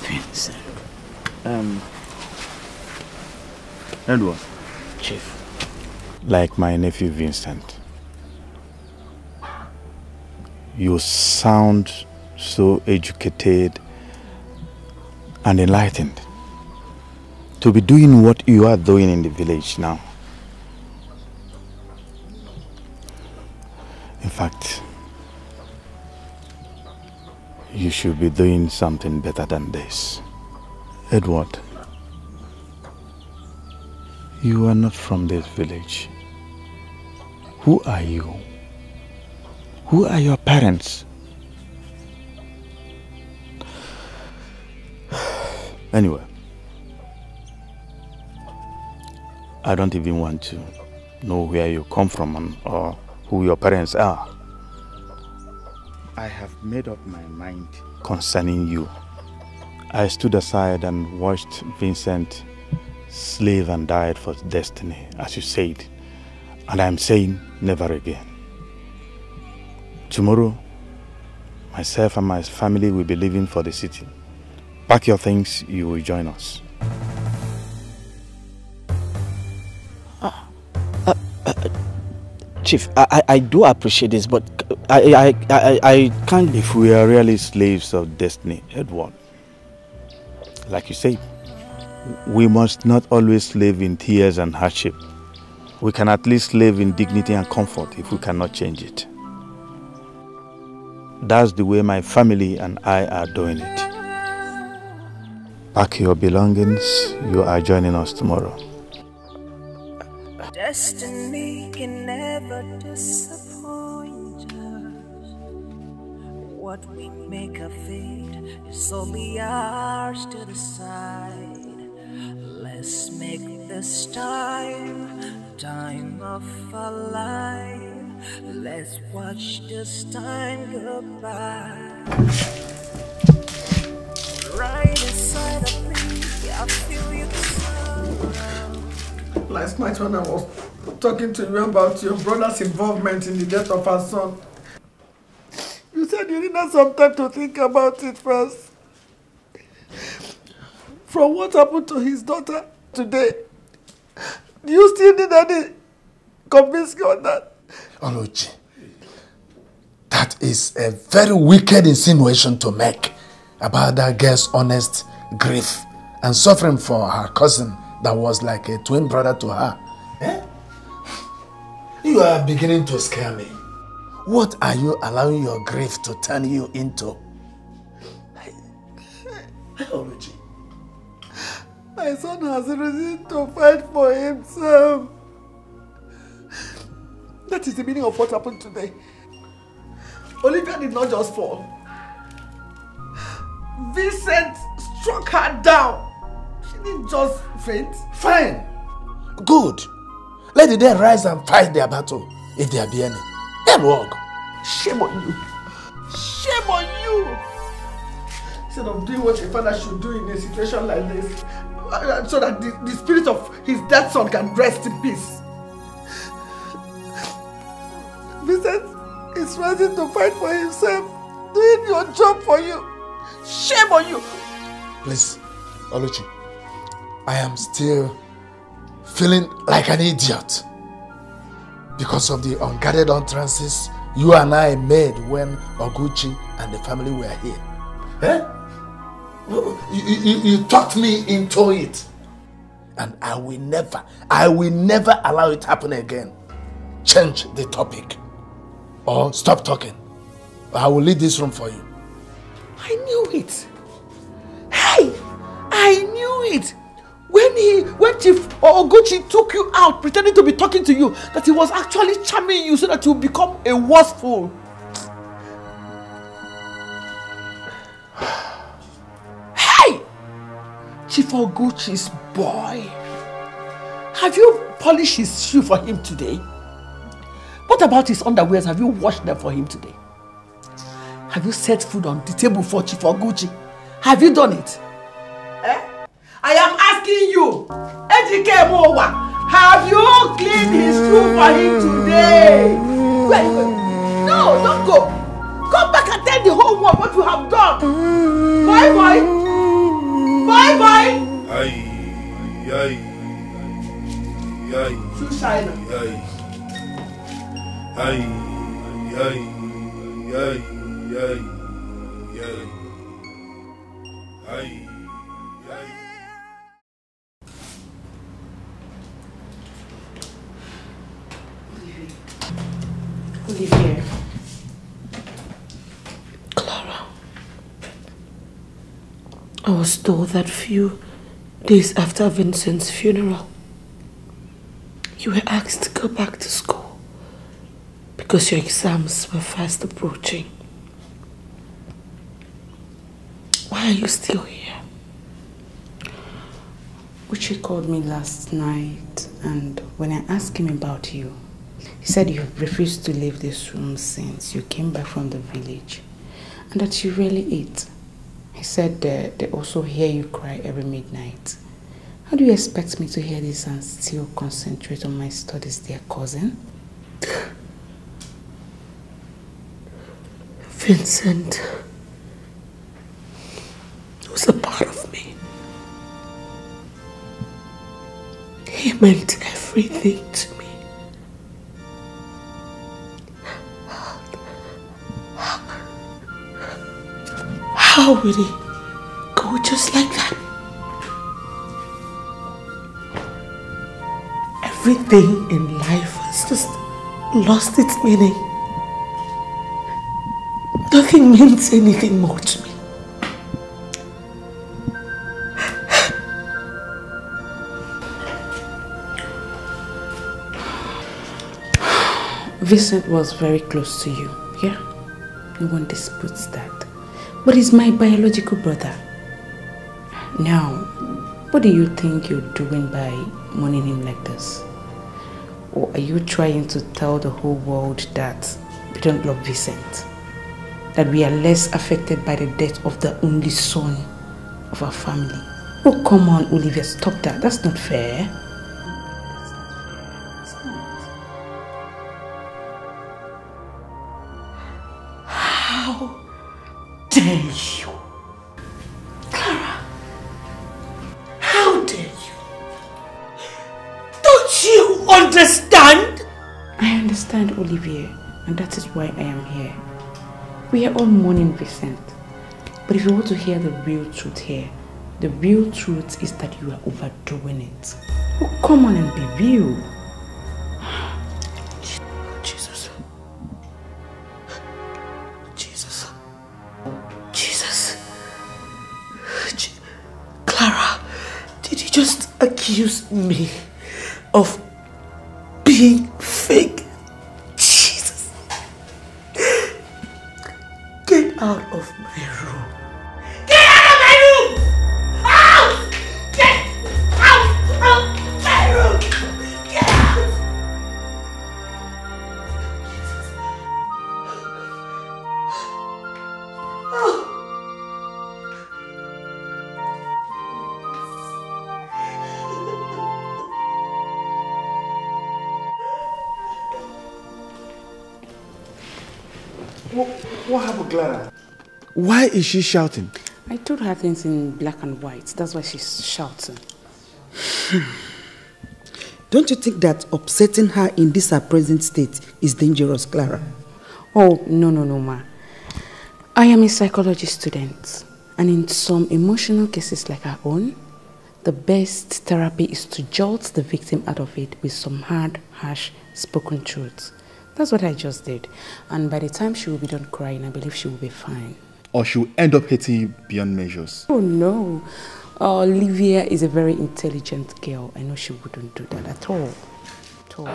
Speaker 6: Vincent.
Speaker 1: Edward.
Speaker 6: Chief.
Speaker 1: Like my nephew Vincent, you sound so educated and enlightened to be doing what you are doing in the village now. In fact, you should be doing something better than this. Edward, you are not from this village. Who are you? Who are your parents? Anyway, I don't even want to know where you come from or who your parents are. I have made up my mind concerning you. I stood aside and watched Vincent slave and died for destiny, as you said. And I'm saying never again. Tomorrow, myself and my family will be leaving for the city. Pack your things, you will join us.
Speaker 6: Chief, I do appreciate this, but I can't...
Speaker 1: If we are really slaves of destiny, Edward, like you said, we must not always live in tears and hardship. We can at least live in dignity and comfort if we cannot change it. That's the way my family and I are doing it. Pack your belongings, you are joining us tomorrow.
Speaker 5: Destiny can never disappoint us. What we make of it is only ours to decide. Let's make this time of our life. Let's watch this time go by. Right inside of me, I feel you sorrow.
Speaker 4: Last night when I was talking to you about your brother's involvement in the death of her son, you said you needed some time to think about it first. From what happened to his daughter today, do you still need any convincing on that?
Speaker 2: Oluchi, that is a very wicked insinuation to make about that girl's honest grief and suffering for her cousin that was like a twin brother to her. Eh? You are beginning to scare me. What are you allowing your grief to turn you into? Oluchi,
Speaker 4: my son has risen to fight for himself. That is the meaning of what happened today. Olivia did not just fall. Vincent struck her down. She didn't just faint.
Speaker 2: Fine. Good. Let the dead rise and fight their battle, if there be any. Then walk.
Speaker 4: Shame on you. Shame on you. Instead of doing what a father should do in a situation like this, so that the spirit of his dead son can rest in peace. Vincent is ready to fight for himself, doing your job for you. Shame on you.
Speaker 2: Please, Oluchi, I am still feeling like an idiot because of the unguarded utterances you and I made when Oguchi and the family were here. Eh? You talked me into it. And I will never allow it to happen again. Change the topic. Or stop talking. I will leave this room for you.
Speaker 4: I knew it. Hey, I knew it. When Chief Oguchi took you out pretending to be talking to you, that he was actually charming you so that you become a worse fool. Hey! Chief Oguchi's boy. Have you polished his shoe for him today? What about his underwears? Have you washed them for him today? Have you set food on the table for Chief Oguchi? Have you done it? Eh? I am asking you, Ejike Mowa, have you cleaned his shoe for him today? Where are you going? No, don't go. Come back and tell the whole world what you have done. Bye bye. Bye bye.
Speaker 10: Aye, aye, aye.
Speaker 4: Shoe shiner.
Speaker 10: Aye, aye, aye, aye, aye, aye, aye.
Speaker 7: Olivier. Clara. I was told that few days after Vincent's funeral, you were asked to go back to school because your exams were fast approaching. Why are you still here?
Speaker 8: Uche called me last night, and when I asked him about you, he said you have refused to leave this room since you came back from the village, and that you rarely eat. He said they also hear you cry every midnight. How do you expect me to hear this and still concentrate on my studies, dear cousin?
Speaker 4: Vincent was a part of me. He meant everything to me. How would he go just like that? Everything in life has just lost its meaning. Nothing means anything more to me.
Speaker 8: Vincent was very close to you, yeah? No one disputes that. But he's my biological brother. Now, what do you think you're doing by mourning him like this? Or are you trying to tell the whole world that we don't love Vincent? That we are less affected by the death of the only son of our family? Oh, come on, Olivia, stop that. That's not fair.
Speaker 4: How dare you? Clara, how dare you? Don't you understand?
Speaker 8: I understand, Olivier, and that is why I am here. We are all mourning Vincent. But if you want to hear the real truth here, the real truth is that you are overdoing it. Oh, come on and be real.
Speaker 4: Jesus. Jesus. Jesus. Clara, did you just accuse me of being fake? Jesus. Get out of my room. Get out of my room! Out! Get out of my room! Get out! Oh.
Speaker 1: What happened, Clara? Why is she shouting?
Speaker 8: I told her things in black and white. That's why she's shouting.
Speaker 11: Don't you think that upsetting her in this her present state is dangerous, Clara?
Speaker 8: Oh, no, ma. I am a psychology student. And in some emotional cases like our own, the best therapy is to jolt the victim out of it with some hard, harsh, spoken truths. That's what I just did. And by the time she will be done crying, I believe she will be fine.
Speaker 3: Or she will end up hating you beyond measures.
Speaker 8: Oh, no. Olivia is a very intelligent girl. I know she wouldn't do that at all. At all.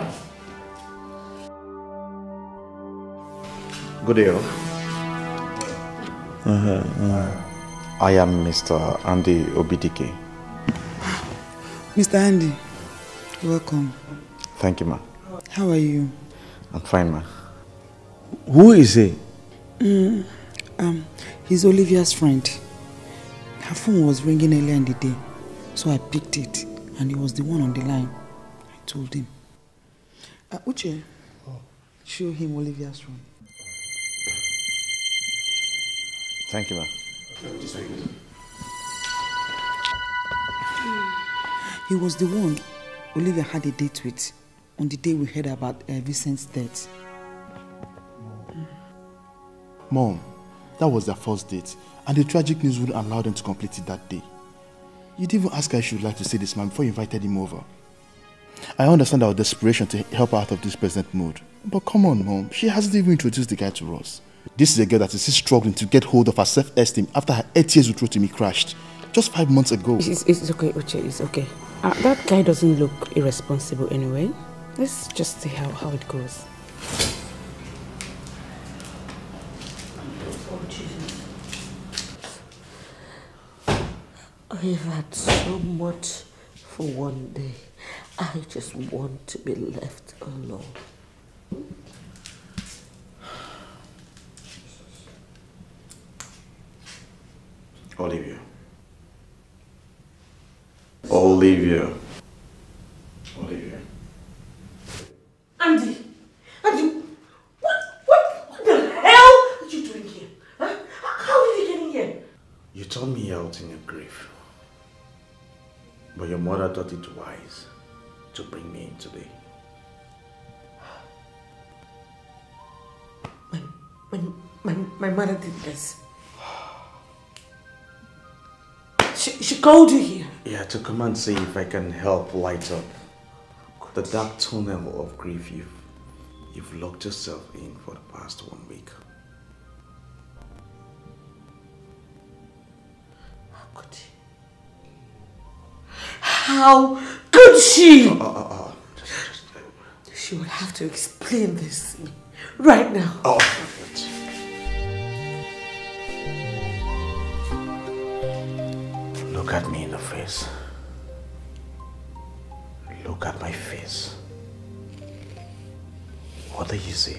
Speaker 12: Good day, all. I am Mr. Andy Obidike.
Speaker 11: Mr. Andy, welcome.
Speaker 12: Thank you, ma.
Speaker 11: How are you?
Speaker 12: I'm fine, ma.
Speaker 1: Who is he?
Speaker 11: He's Olivia's friend. Her phone was ringing earlier in the day, so I picked it, and he was the one on the line. I told him. Uche, show him Olivia's room.
Speaker 12: Thank you, ma.
Speaker 11: He was the one Olivia had a date with on the day we heard about Vincent's death.
Speaker 3: Mom, that was their first date, and the tragic news wouldn't allow them to complete it that day. You didn't even ask her if she would like to see this man before you invited him over. I understand our desperation to help her out of this present mood. But come on, Mom, she hasn't even introduced the guy to us. This is a girl that is still struggling to get hold of her self-esteem after her 8 years with Rotimi crashed. Just 5 months ago.
Speaker 8: It's okay, Uche, it's okay. That guy doesn't look irresponsible anyway. Let's just see how it goes.
Speaker 4: I have had so much
Speaker 7: For one day, I just want to be left alone.
Speaker 12: Olivia. Olivia. Olivia.
Speaker 7: Andy, what the hell are you doing here? Huh? How are you getting here?
Speaker 12: You turned me out in your grief. But your mother thought it wise to bring me in today.
Speaker 7: My mother did this. She called you here.
Speaker 12: Yeah, to come and see if I can help light up the dark tunnel of grief you've locked yourself in for the past 1 week.
Speaker 7: How could she? She would have to explain this to me right now.
Speaker 12: Look at me in the face. Look at my face. What do you see?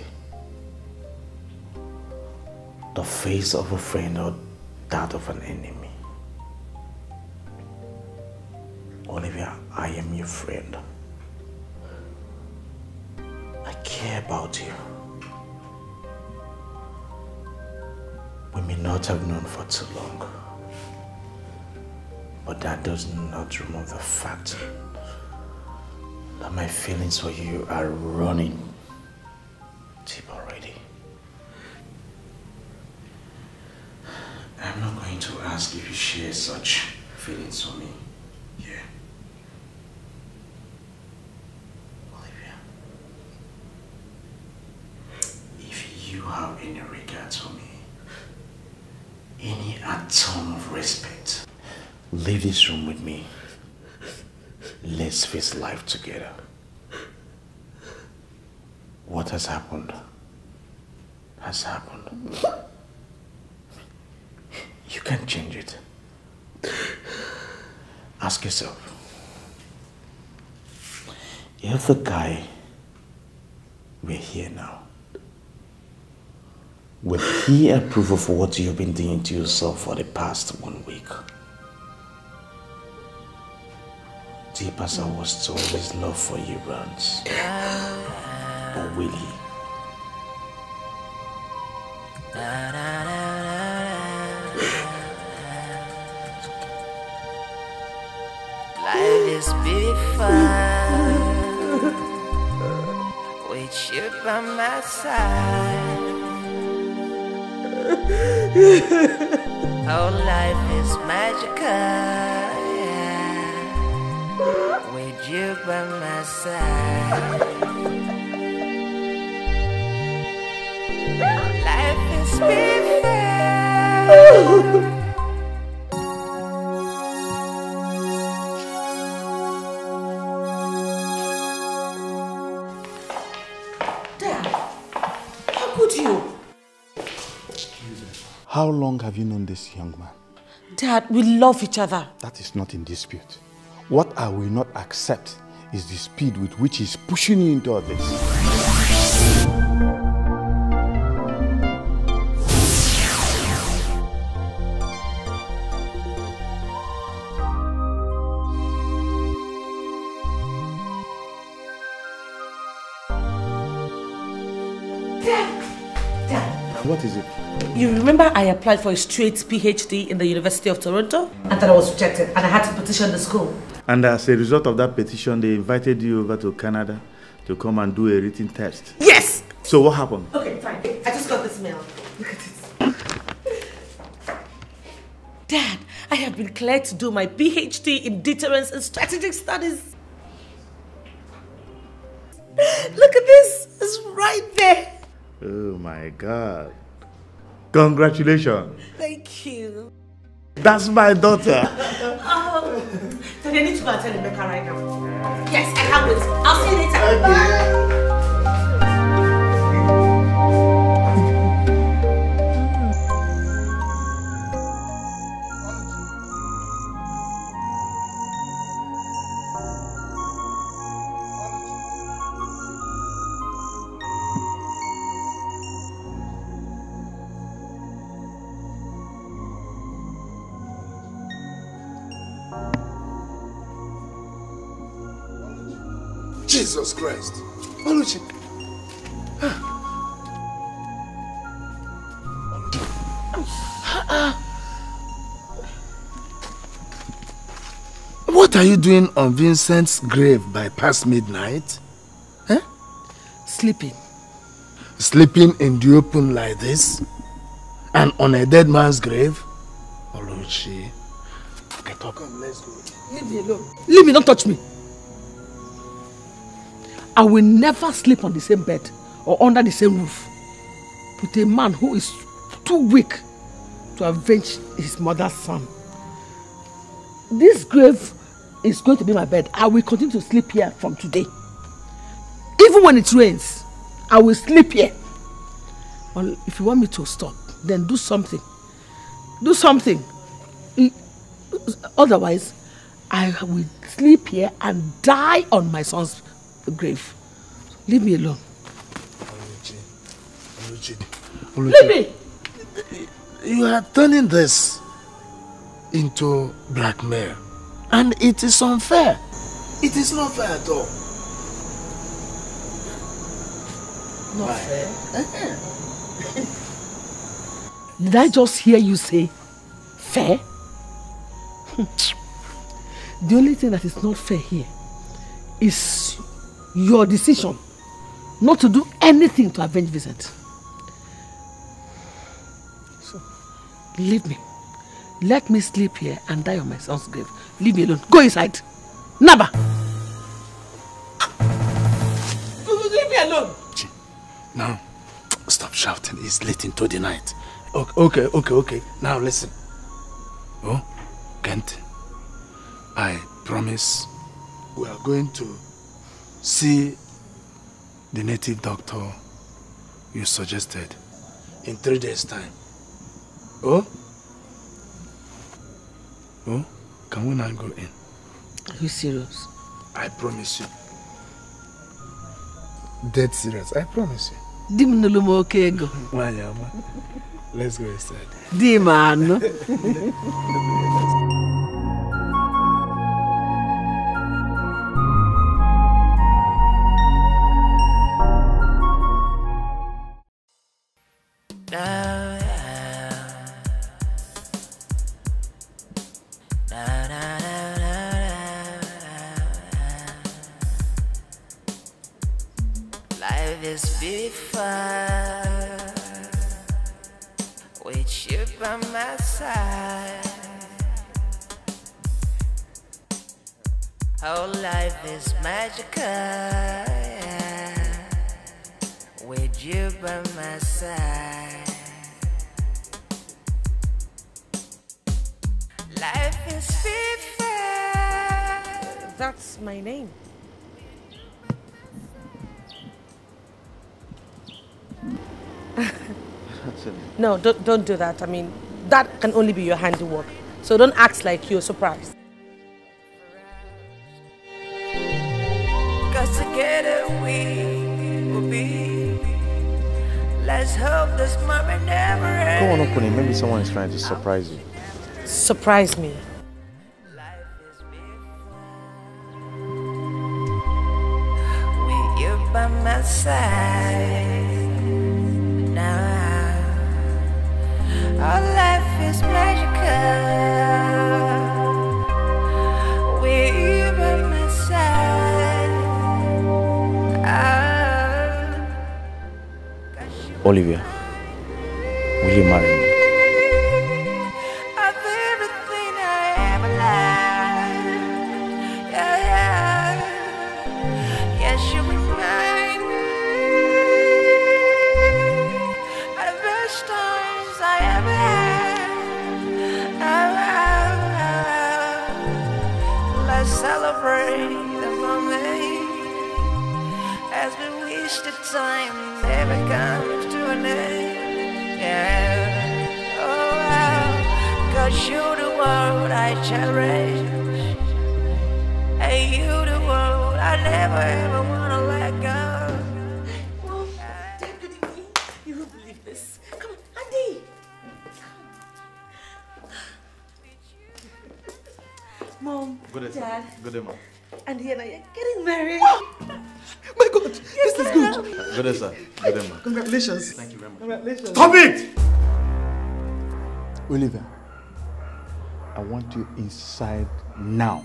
Speaker 12: The face of a friend or that of an enemy? Olivia, I am your friend. I care about you. We may not have known for too long, but that does not remove the fact that my feelings for you are running deep already. I'm not going to ask if you share such feelings for me. Yeah. Olivia, if you have any regard for me, any atom of respect, leave this room with me. Let's face life together. What has happened has happened. You can't change it. Ask yourself, if the guy were here now, would he approve of what you've been doing to yourself for the past 1 week? Deep as I was told, his love for you runs. But will he?
Speaker 5: Life is fun with you by my side. Oh, life is magical, yeah, with you by my side. Life is fun.
Speaker 1: How long have you known this young man?
Speaker 7: Dad, we love each other.
Speaker 1: That is not in dispute. What I will not accept is the speed with which he's pushing you into all this. What is it?
Speaker 7: You remember I applied for a straight PhD in the University of Toronto? And then I was rejected and I had to petition the school.
Speaker 1: And as a result of that petition, they invited you over to Canada to come and do a written test.
Speaker 7: Yes!
Speaker 1: So what happened?
Speaker 7: Okay, fine. I just got this mail. Look at it. Dad, I have been cleared to do my PhD in deterrence and strategic studies. Look at this. It's right there.
Speaker 1: Oh my God. Congratulations.
Speaker 7: Thank you.
Speaker 1: That's my daughter.
Speaker 7: Oh, so they need to go and tell Rebecca right now. Yes, I can't wait. I'll see you later. Bye.
Speaker 2: Jesus Christ. Oluchi. What are you doing on Vincent's grave by past midnight? Eh?
Speaker 4: Sleeping.
Speaker 2: Sleeping in the open like this? And on a dead man's grave? Oluchi. Get up. Come, let's go.
Speaker 4: Leave me alone. Leave me, don't touch me. I will never sleep on the same bed or under the same roof with a man who is too weak to avenge his mother's son. This grave is going to be my bed. I will continue to sleep here from today. Even when it rains, I will sleep here. Well, if you want me to stop, then do something. Do something. Otherwise, I will sleep here and die on my son's grave. Leave me alone. Leave me!
Speaker 2: You are turning this into blackmail. And it is unfair. It is not fair at all.
Speaker 4: Not fair? Did I just hear you say fair? The only thing that is not fair here is your decision not to do anything to avenge Vincent. So, leave me. Let me sleep here and die on my son's grave. Leave me alone. Go inside. Never. Leave me alone.
Speaker 2: Now, stop shouting. It's late into the night. Okay. Now listen. Oh, Kent. I promise we are going to see the native doctor you suggested in 3 days' time. Oh? Oh? Can we now go in?
Speaker 4: Are you serious?
Speaker 2: I promise you. Dead serious. I promise you.
Speaker 4: Dimnulumo okego.
Speaker 2: Let's go inside.
Speaker 4: Dimano.
Speaker 5: Life is beautiful with you by my side. Oh, life is magical, yeah, with you by my side. Life is beautiful.
Speaker 7: That's my name. No, don't do that. I mean, that can only be your handiwork. So don't act like you're surprised.
Speaker 5: Cause together we will be. Let's hope this moment never ends.
Speaker 6: Go on, open it. Maybe someone is trying to surprise you.
Speaker 7: Surprise me.
Speaker 5: With you by my side. Now our life is magical. With you by my side.
Speaker 6: Olivia, will you marry me?
Speaker 5: Of everything I ever liked. Yeah. Yes, you be mine. Are the best times I ever had. Let's celebrate the moment as we wish the time never comes to an end. Yeah. Oh, wow. 'Cause you're the world I cherish. Hey, you the world I never ever wanna let go.
Speaker 7: Mom, Dad, good evening. You won't believe this. Come on, Andy. Mom,
Speaker 6: Good day,
Speaker 7: Dad,
Speaker 6: Good day, Mom.
Speaker 7: Andy and I are getting married.
Speaker 3: good. This is good.
Speaker 6: Good day, sir. Good day, ma.
Speaker 3: Congratulations.
Speaker 6: Thank you very much.
Speaker 3: Congratulations.
Speaker 1: Stop it! Oliver, I want you inside now.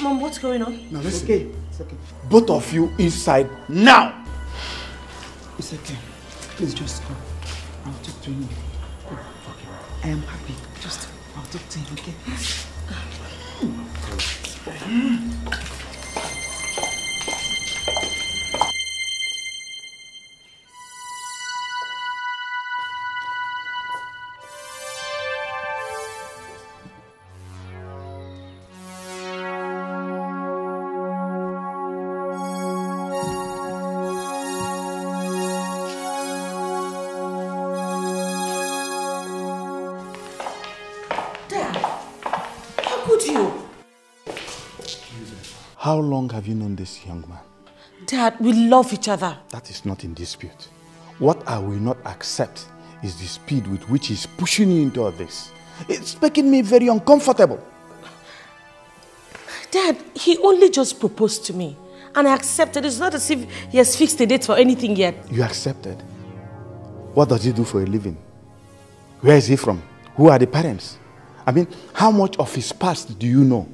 Speaker 7: Mom, what's going on?
Speaker 3: No, listen.
Speaker 1: Okay. It's okay. Both of you inside now.
Speaker 11: It's okay. Please just come. I'll talk to him. Okay. I am happy. Just, I'll talk to him, okay?
Speaker 1: How long have you known this young man?
Speaker 7: Dad, we love each other.
Speaker 1: That is not in dispute. What I will not accept is the speed with which he's pushing you into all this. It's making me very uncomfortable.
Speaker 7: Dad, he only just proposed to me. And I accepted. It's not as if he has fixed a date for anything yet.
Speaker 1: You accepted? What does he do for a living? Where is he from? Who are the parents? I mean, how much of his past do you know?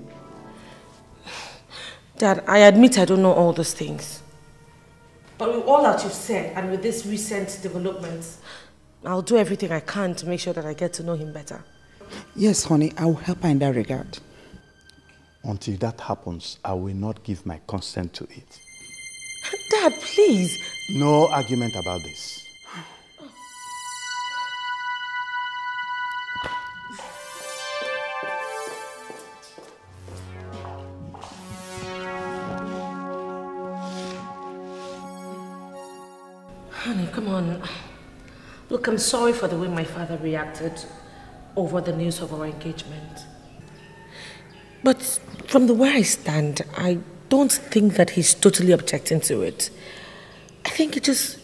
Speaker 7: Dad, I admit I don't know all those things. But with all that you've said and with this recent developments, I'll do everything I can to make sure that I get to know him better.
Speaker 11: Yes, honey, I will help her in that regard.
Speaker 1: Until that happens, I will not give my consent to it.
Speaker 7: Dad, please.
Speaker 1: No argument about this.
Speaker 7: Honey, come on. Look, I'm sorry for the way my father reacted over the news of our engagement. But from the way I stand, I don't think that he's totally objecting to it. I think he just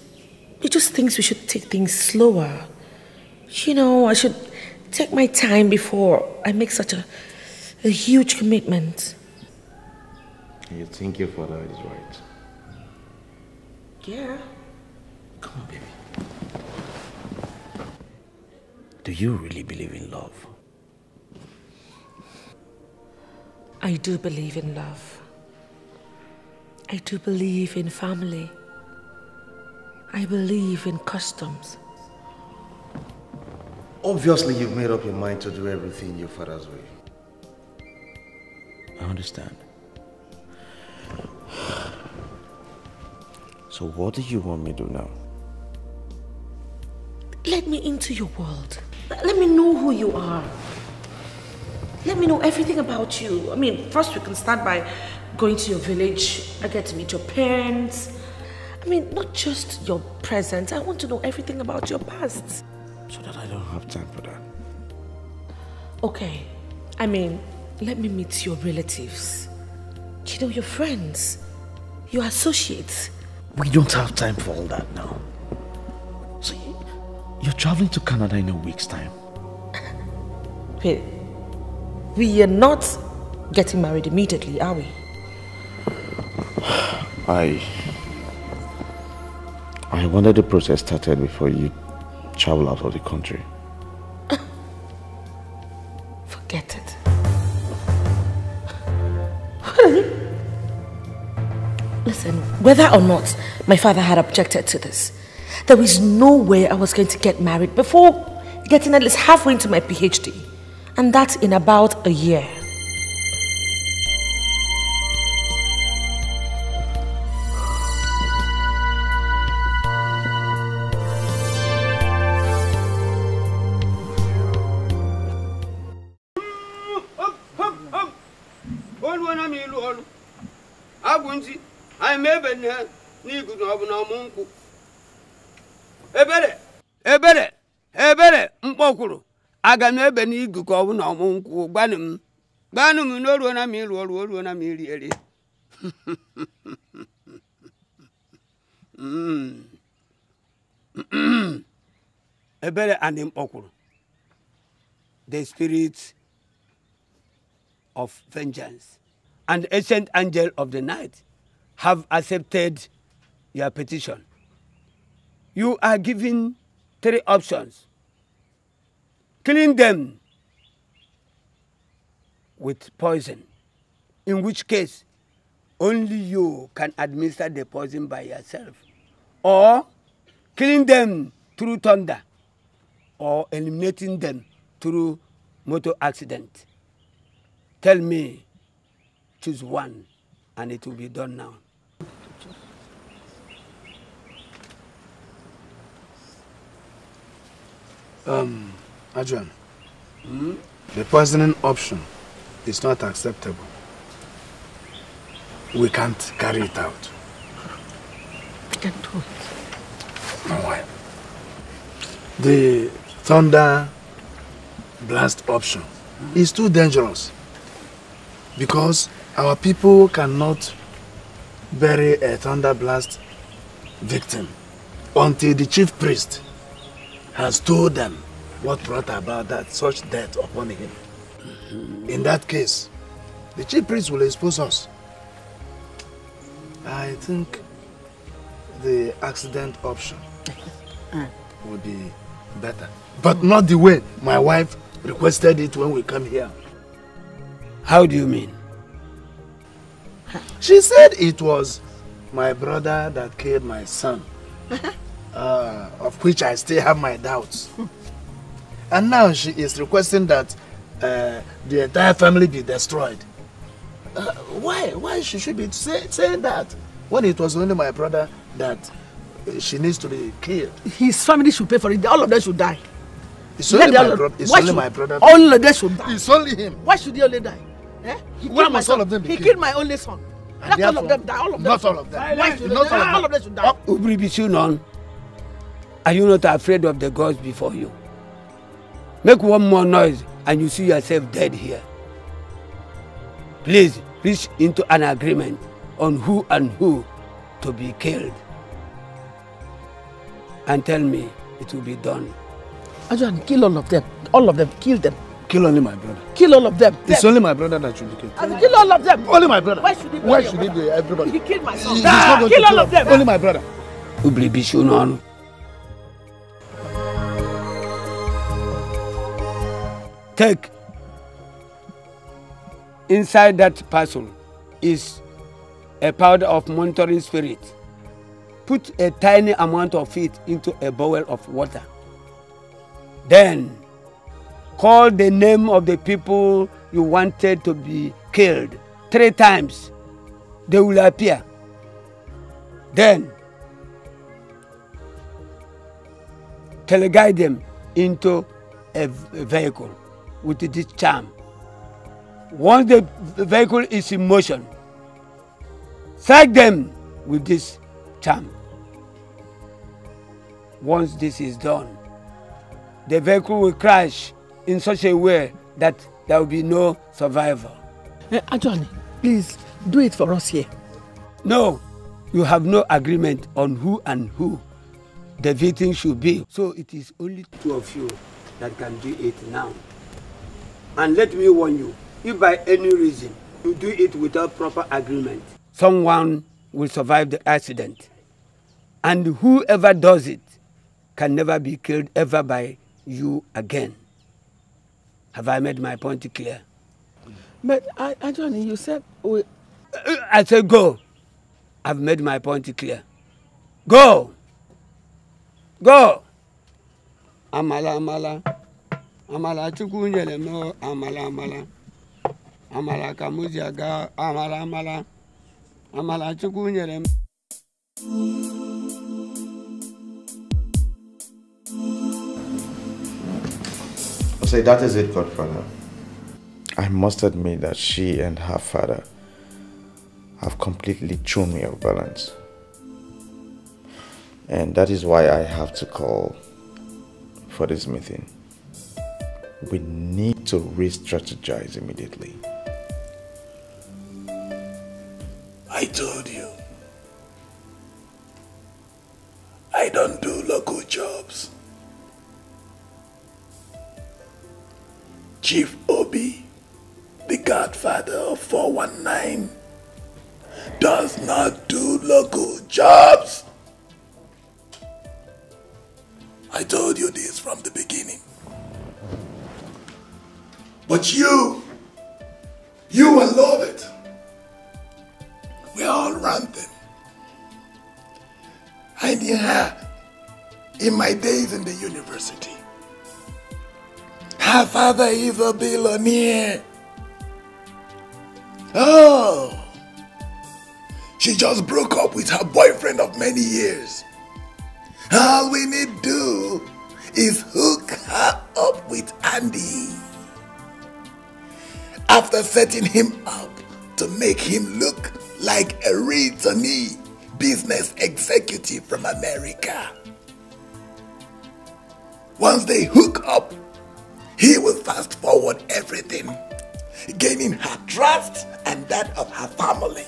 Speaker 7: thinks we should take things slower. You know, I should take my time before I make such a huge commitment.
Speaker 6: You think your father is right?
Speaker 7: Yeah.
Speaker 6: Come on, baby. Do you really believe in love?
Speaker 7: I do believe in love. I do believe in family. I believe in customs.
Speaker 13: Obviously, you've made up your mind to do everything your father's way.
Speaker 6: I understand. So what do you want me to do now?
Speaker 7: Let me into your world. Let me know who you are. Let me know everything about you. I mean, first we can start by going to your village. I get to meet your parents. I mean, not just your present. I want to know everything about your past.
Speaker 6: So that I don't have time for that.
Speaker 7: Okay. I mean, let me meet your relatives. You know, your friends. Your associates.
Speaker 6: We don't have time for all that now. So you're traveling to Canada in a week's time.
Speaker 7: Wait. We are not getting married immediately, are we?
Speaker 6: I wanted the process started before you travel out of the country.
Speaker 7: Forget it. Listen, whether or not my father had objected to this, there is no way I was going to get married before getting at least halfway into my PhD. And that's in about a year.
Speaker 14: Ebere, mkpọkwuru. Aga m ebe n'igu ka ọ bụ na ọmụ nkwụ gbanụ m n'oruo na m ịrụ ọrụ oruo na m iri eri. Ebere and mkpọkwuru, the spirit of vengeance and ancient angel of the night have accepted your petition. You are given 3 options. Killing them with poison, in which case only you can administer the poison by yourself, or killing them through thunder, or eliminating them through motor accident. Tell me, choose one, and it will be done now.
Speaker 2: Adrian, the poisoning option is not acceptable. We can't carry it out.
Speaker 4: We can do it.
Speaker 2: No way. The thunder blast option is too dangerous because our people cannot bury a thunder blast victim until the chief priest has told them what brought about that such death upon him. In that case, the chief priest will expose us. I think the accident option would be better. But not the way my wife requested it when we come here.
Speaker 14: How do you mean?
Speaker 2: She said it was my brother that killed my son, of which I still have my doubts. And now she is requesting that the entire family be destroyed. Why she should be saying that when it was only my brother that she needs to be killed?
Speaker 4: His family should pay for it. All of them should die.
Speaker 2: It's only my brother.
Speaker 4: All of them should die.
Speaker 2: It's only him.
Speaker 4: Why should he only die? Eh?
Speaker 2: Why must all of them be
Speaker 4: killed? He killed my only son. Not all of them die. All of them.
Speaker 2: Not all of them.
Speaker 4: Why should all of them should die?
Speaker 14: Ubribisunon, are you not afraid of the gods before you? Make one more noise and you see yourself dead here. Please reach into an agreement on who and who to be killed. And tell me it will be done.
Speaker 4: Adrian, kill all of them. All of them. Kill them.
Speaker 2: Kill only my brother.
Speaker 4: Kill all of them.
Speaker 2: It's only my brother that should be killed.
Speaker 4: Kill all of them.
Speaker 2: Only my brother.
Speaker 4: Why should he be?
Speaker 2: Why should he be everybody?
Speaker 4: He killed my son.
Speaker 2: Kill all of them. Only my brother.
Speaker 14: Ubribisunon. Take. Inside that parcel is a powder of monitoring spirit. Put a tiny amount of it into a bowl of water. Then call the name of the people you wanted to be killed 3 times. They will appear. Then teleguide them into a vehicle with this charm. Once the vehicle is in motion, strike them with this charm. Once this is done, the vehicle will crash in such a way that there will be no survivor.
Speaker 4: Adrian, please do it for us here.
Speaker 14: No, you have no agreement on who and who the victim should be. So it is only 2 of you that can do it now. And let me warn you, if by any reason you do it without proper agreement, someone will survive the accident. And whoever does it can never be killed ever by you again. Have I made my point clear?
Speaker 4: But Adrian, you said...
Speaker 14: I said go. I've made my point clear. Go. Go. Amala, amala. Amala, chukunyele no. Amala, amala. Amala, kamujaga. Amala, amala. Amala, chukunyele.
Speaker 13: Say that is it, Godfather.
Speaker 6: I must admit that she and her father have completely thrown me off balance. And that is why I have to call for this meeting. We need to re-strategize immediately.
Speaker 10: I told you, I don't do local jobs. Chief Obi, the godfather of 419, does not do local jobs. I told you this from the beginning. But you and Lovett, we're all rampant. I knew her in my days in the university. Her father is a billionaire. Oh, she just broke up with her boyfriend of many years. All we need to do is hook her up with Andy. After setting him up to make him look like a returnee business executive from America. Once they hook up, he will fast forward everything, gaining her trust and that of her family.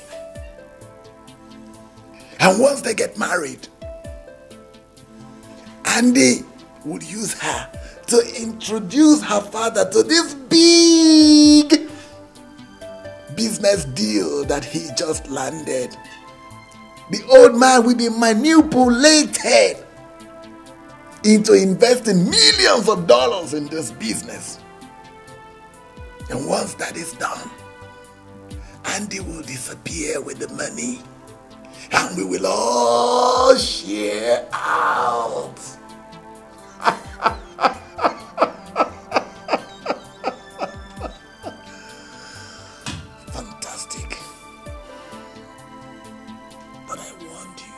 Speaker 10: And once they get married, Andy would use her to introduce her father to this big business deal that he just landed. The old man will be manipulated into investing millions of dollars in this business. And once that is done, Andy will disappear with the money and we will all share out. Fantastic. But I warned you.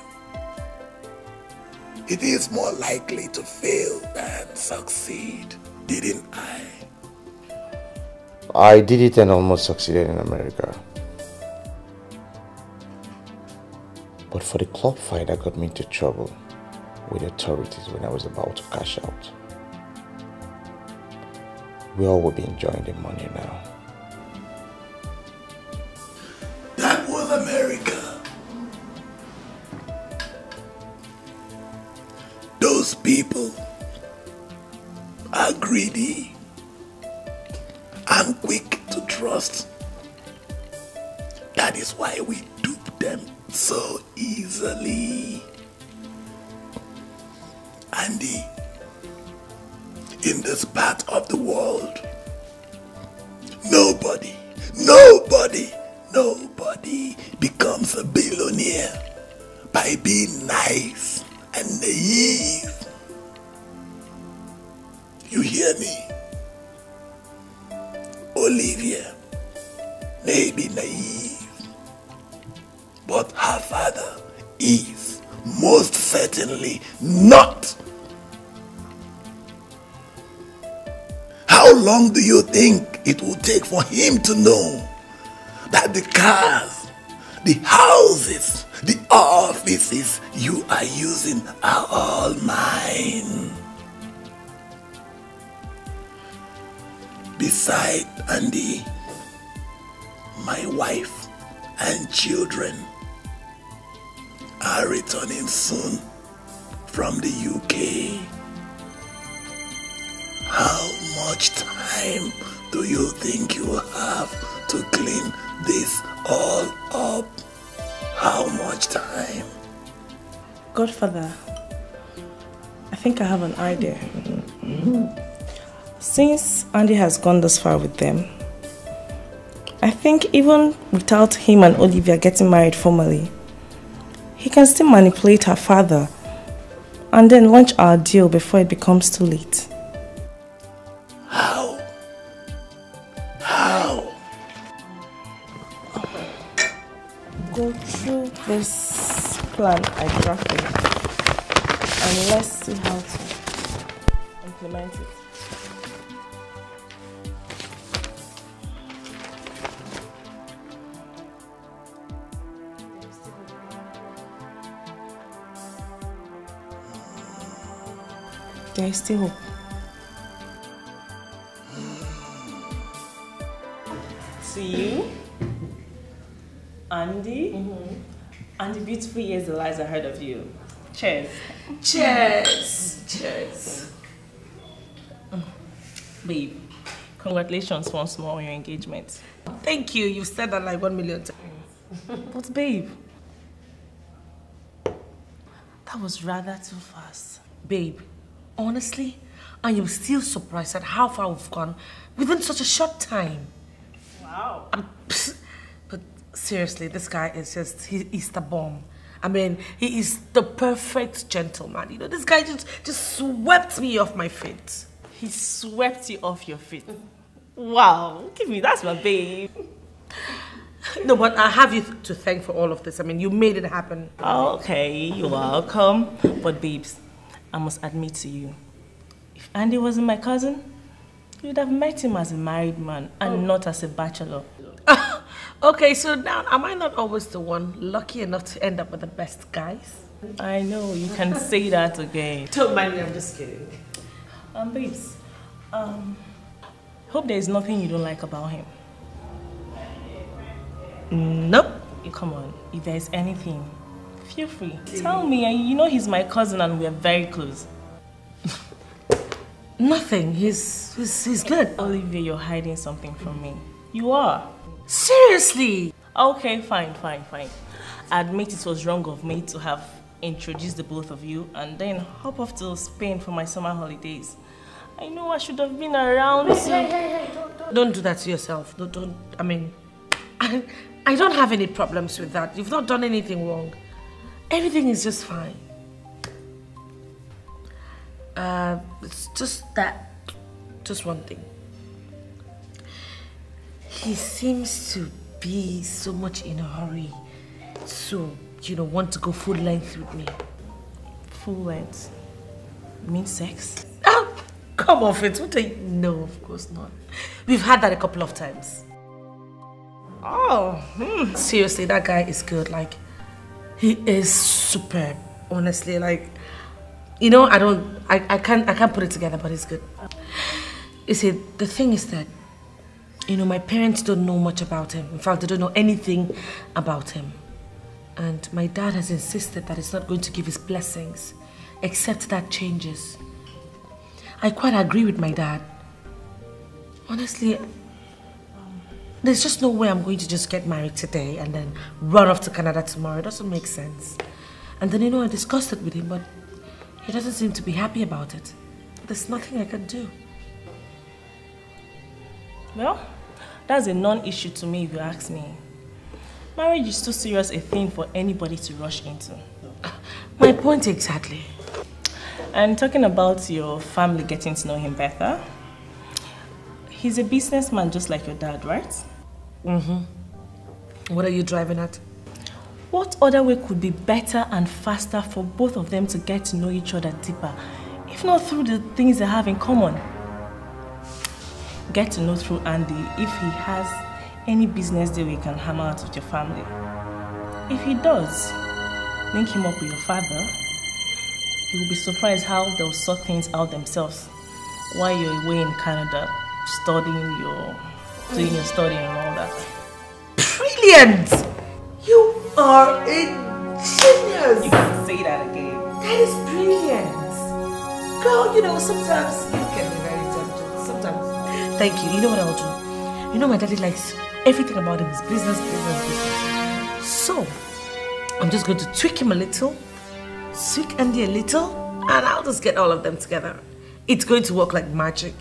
Speaker 10: It is more likely to fail than succeed, didn't I?
Speaker 13: I did it and almost succeeded in America. But for the club fight that got me into trouble with authorities when I was about to cash out, we all will be enjoying the money now.
Speaker 10: That was America. Those people are greedy and quick to trust. That is why we dupe them so easily. Andy, in this part of the world, nobody becomes a billionaire by being nice and naive. You hear me? Olivia may be naive, but her father is most certainly not. How long do you think it will take for him to know that the cars, the houses, the offices you are using are all mine? Besides, Andy, my wife and children are returning soon from the UK. How much time do you think you have to clean this all up? How much time?
Speaker 7: Godfather, I think I have an idea. Since Andy has gone this far with them, I think even without him and Olivia getting married formally, he can still manipulate her father and then launch our deal before it becomes too late.
Speaker 10: How? How?
Speaker 7: Go through this plan I drafted and let's see how to implement it. There is still hope. To you, Andy, and the beautiful years that lies ahead of you. Cheers.
Speaker 8: Cheers. Cheers.
Speaker 7: Babe, congratulations once more on your engagement.
Speaker 8: Thank you. You've said that like 1 million times.
Speaker 9: But babe, that was rather too fast.
Speaker 7: Babe, honestly, I am still surprised at how far we've gone within such a short time.
Speaker 9: Wow.
Speaker 7: But seriously, this guy is he's the bomb. I mean, he is the perfect gentleman. You know, this guy just swept me off my feet.
Speaker 9: He swept you off your feet. Wow, give me, that's my babe.
Speaker 7: No, but I have you to thank for all of this. I mean, you made it happen.
Speaker 9: Okay, you're welcome. But babes, I must admit to you, if Andy wasn't my cousin, you'd have met him as a married man and not as a bachelor.
Speaker 7: Okay, so now, am I not always the one lucky enough to end up with the best guys?
Speaker 9: I know, you can say that again.
Speaker 7: Don't mind me, I'm just kidding.
Speaker 9: Babes, hope there's nothing you don't like about him.
Speaker 7: Nope.
Speaker 9: Come on, if there's anything, feel free. Tell me, you know he's my cousin and we're very close.
Speaker 7: Nothing, he's good.
Speaker 9: Olivia, you're hiding something from me. You are.
Speaker 7: Seriously?
Speaker 9: Okay, fine. I admit it was wrong of me to have introduced the both of you and then hop off to Spain for my summer holidays. I know I should have been around.
Speaker 7: Hey, don't do that to yourself. Don't. I mean, I don't have any problems with that. You've not done anything wrong. Everything is just fine. It's just one thing. He seems to be so much in a hurry to, want to go full length with me.
Speaker 9: Full length? You mean sex?
Speaker 7: Oh, come off it. No, of course not. We've had that a couple of times.
Speaker 9: Oh,
Speaker 7: Seriously, that guy is good. Like, he is superb. Honestly, like, I can't put it together, but he's good. You see, the thing is that, my parents don't know much about him. In fact, they don't know anything about him. And my dad has insisted that he's not going to give his blessings, except that changes. I quite agree with my dad. Honestly, there's just no way I'm going to just get married today and then run off to Canada tomorrow. It doesn't make sense. And then, I discussed it with him, but he doesn't seem to be happy about it. There's nothing I can do.
Speaker 9: Well, that's a non-issue to me if you ask me. Marriage is too serious a thing for anybody to rush into.
Speaker 7: My point exactly.
Speaker 9: And talking about your family getting to know him better, he's a businessman just like your dad, right?
Speaker 7: Mm-hmm. What are you driving at?
Speaker 9: What other way could be better and faster for both of them to get to know each other deeper, if not through the things they have in common? Get to know through Andy if he has any business deal we can hammer out with your family. If he does, link him up with your father. You will be surprised how they'll sort things out themselves while you're away in Canada doing your study and all that.
Speaker 7: Brilliant! You are a genius!
Speaker 9: You can say that again.
Speaker 7: That is brilliant! Girl, sometimes you can be very tempted. Sometimes. Thank you. You know what I'll do? My daddy likes everything about him is business. So, I'm just going to tweak him a little, tweak Andy a little, and I'll just get all of them together. It's going to work like magic.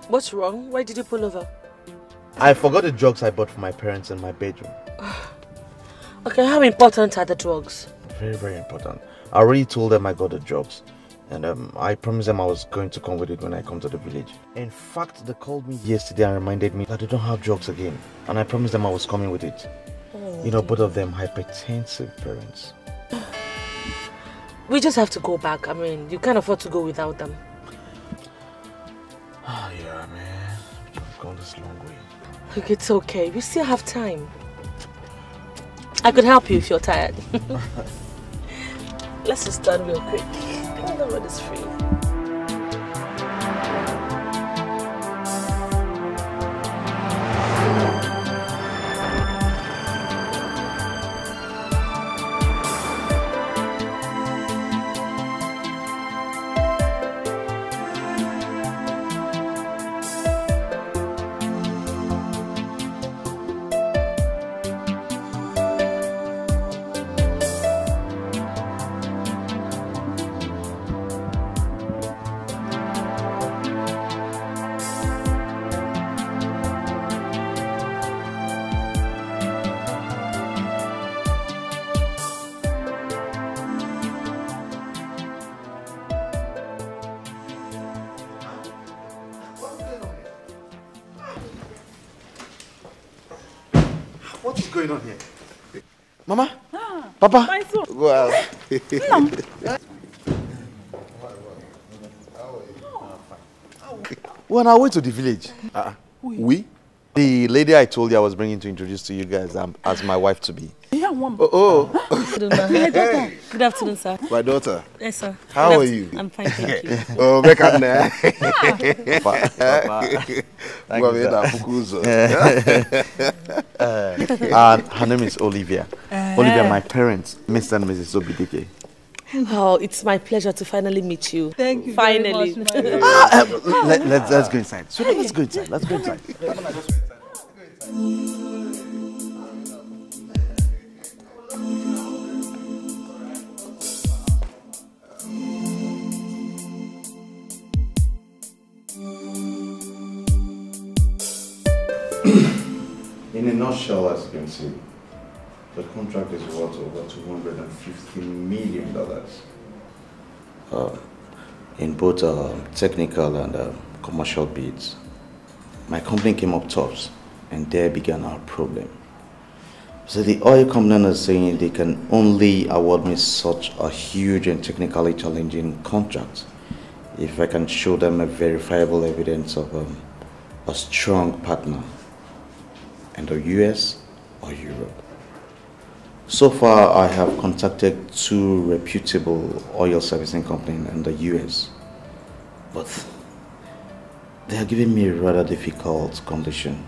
Speaker 7: What's wrong? Why did you pull over?
Speaker 13: I forgot the drugs I bought for my parents in my bedroom.
Speaker 7: Okay, how important are the drugs?
Speaker 13: Very, very important. I already told them I got the drugs. And I promised them I was going to come with it when I come to the village. In fact, they called me yesterday and reminded me that they don't have drugs again. And I promised them I was coming with it.
Speaker 7: Oh,
Speaker 13: you know, both of them hypertensive parents.
Speaker 7: We just have to go back. I mean, you can't afford to go without them.
Speaker 13: Oh, yeah, man. We've gone this long way.
Speaker 7: Look, it's okay. We still have time. I could help you if you're tired. Let's just done real quick. The road is free.
Speaker 13: What is going on here? Mama? Papa? Well, we're on our way to the village. We? The lady I told you I was bringing to introduce to you guys as my wife to be.
Speaker 15: Yeah, one.
Speaker 13: Oh.
Speaker 7: Good afternoon, sir.
Speaker 13: My daughter.
Speaker 7: Yes, sir.
Speaker 13: How are you?
Speaker 7: I'm fine, thank you.
Speaker 13: Oh, make up there. Her name is Olivia. Olivia, my parents, Mr. and Mrs. Obidike.
Speaker 7: Oh, it's my pleasure to finally meet you.
Speaker 15: Thank you.
Speaker 7: Finally.
Speaker 15: Very much,
Speaker 13: let's go inside. So let's go inside. Let's go inside. In a nutshell, as you can see, the contract is worth over $250 million. In both technical and commercial bids. My company came up tops, and there began our problem. So the oil company is saying they can only award me such a huge and technically challenging contract if I can show them a verifiable evidence of a strong partner in the US or Europe. So far, I have contacted 2 reputable oil servicing companies in the US, but they are giving me a rather difficult condition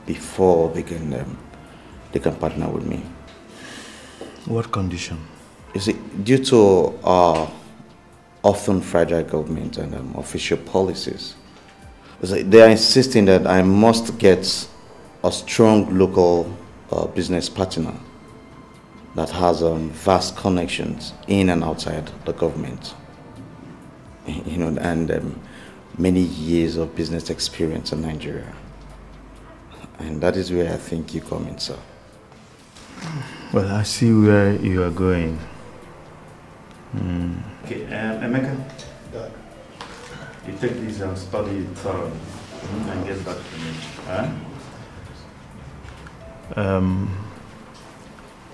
Speaker 13: before they can partner with me.
Speaker 1: What condition?
Speaker 13: You see, due to our often fragile government and official policies, they are insisting that I must get a strong local business partner that has vast connections in and outside the government, you know, and many years of business experience in Nigeria. And that is where I think you come in, sir.
Speaker 1: Well, I see where you are going. Okay, Emeka, you take this and study it thoroughly and get back to me.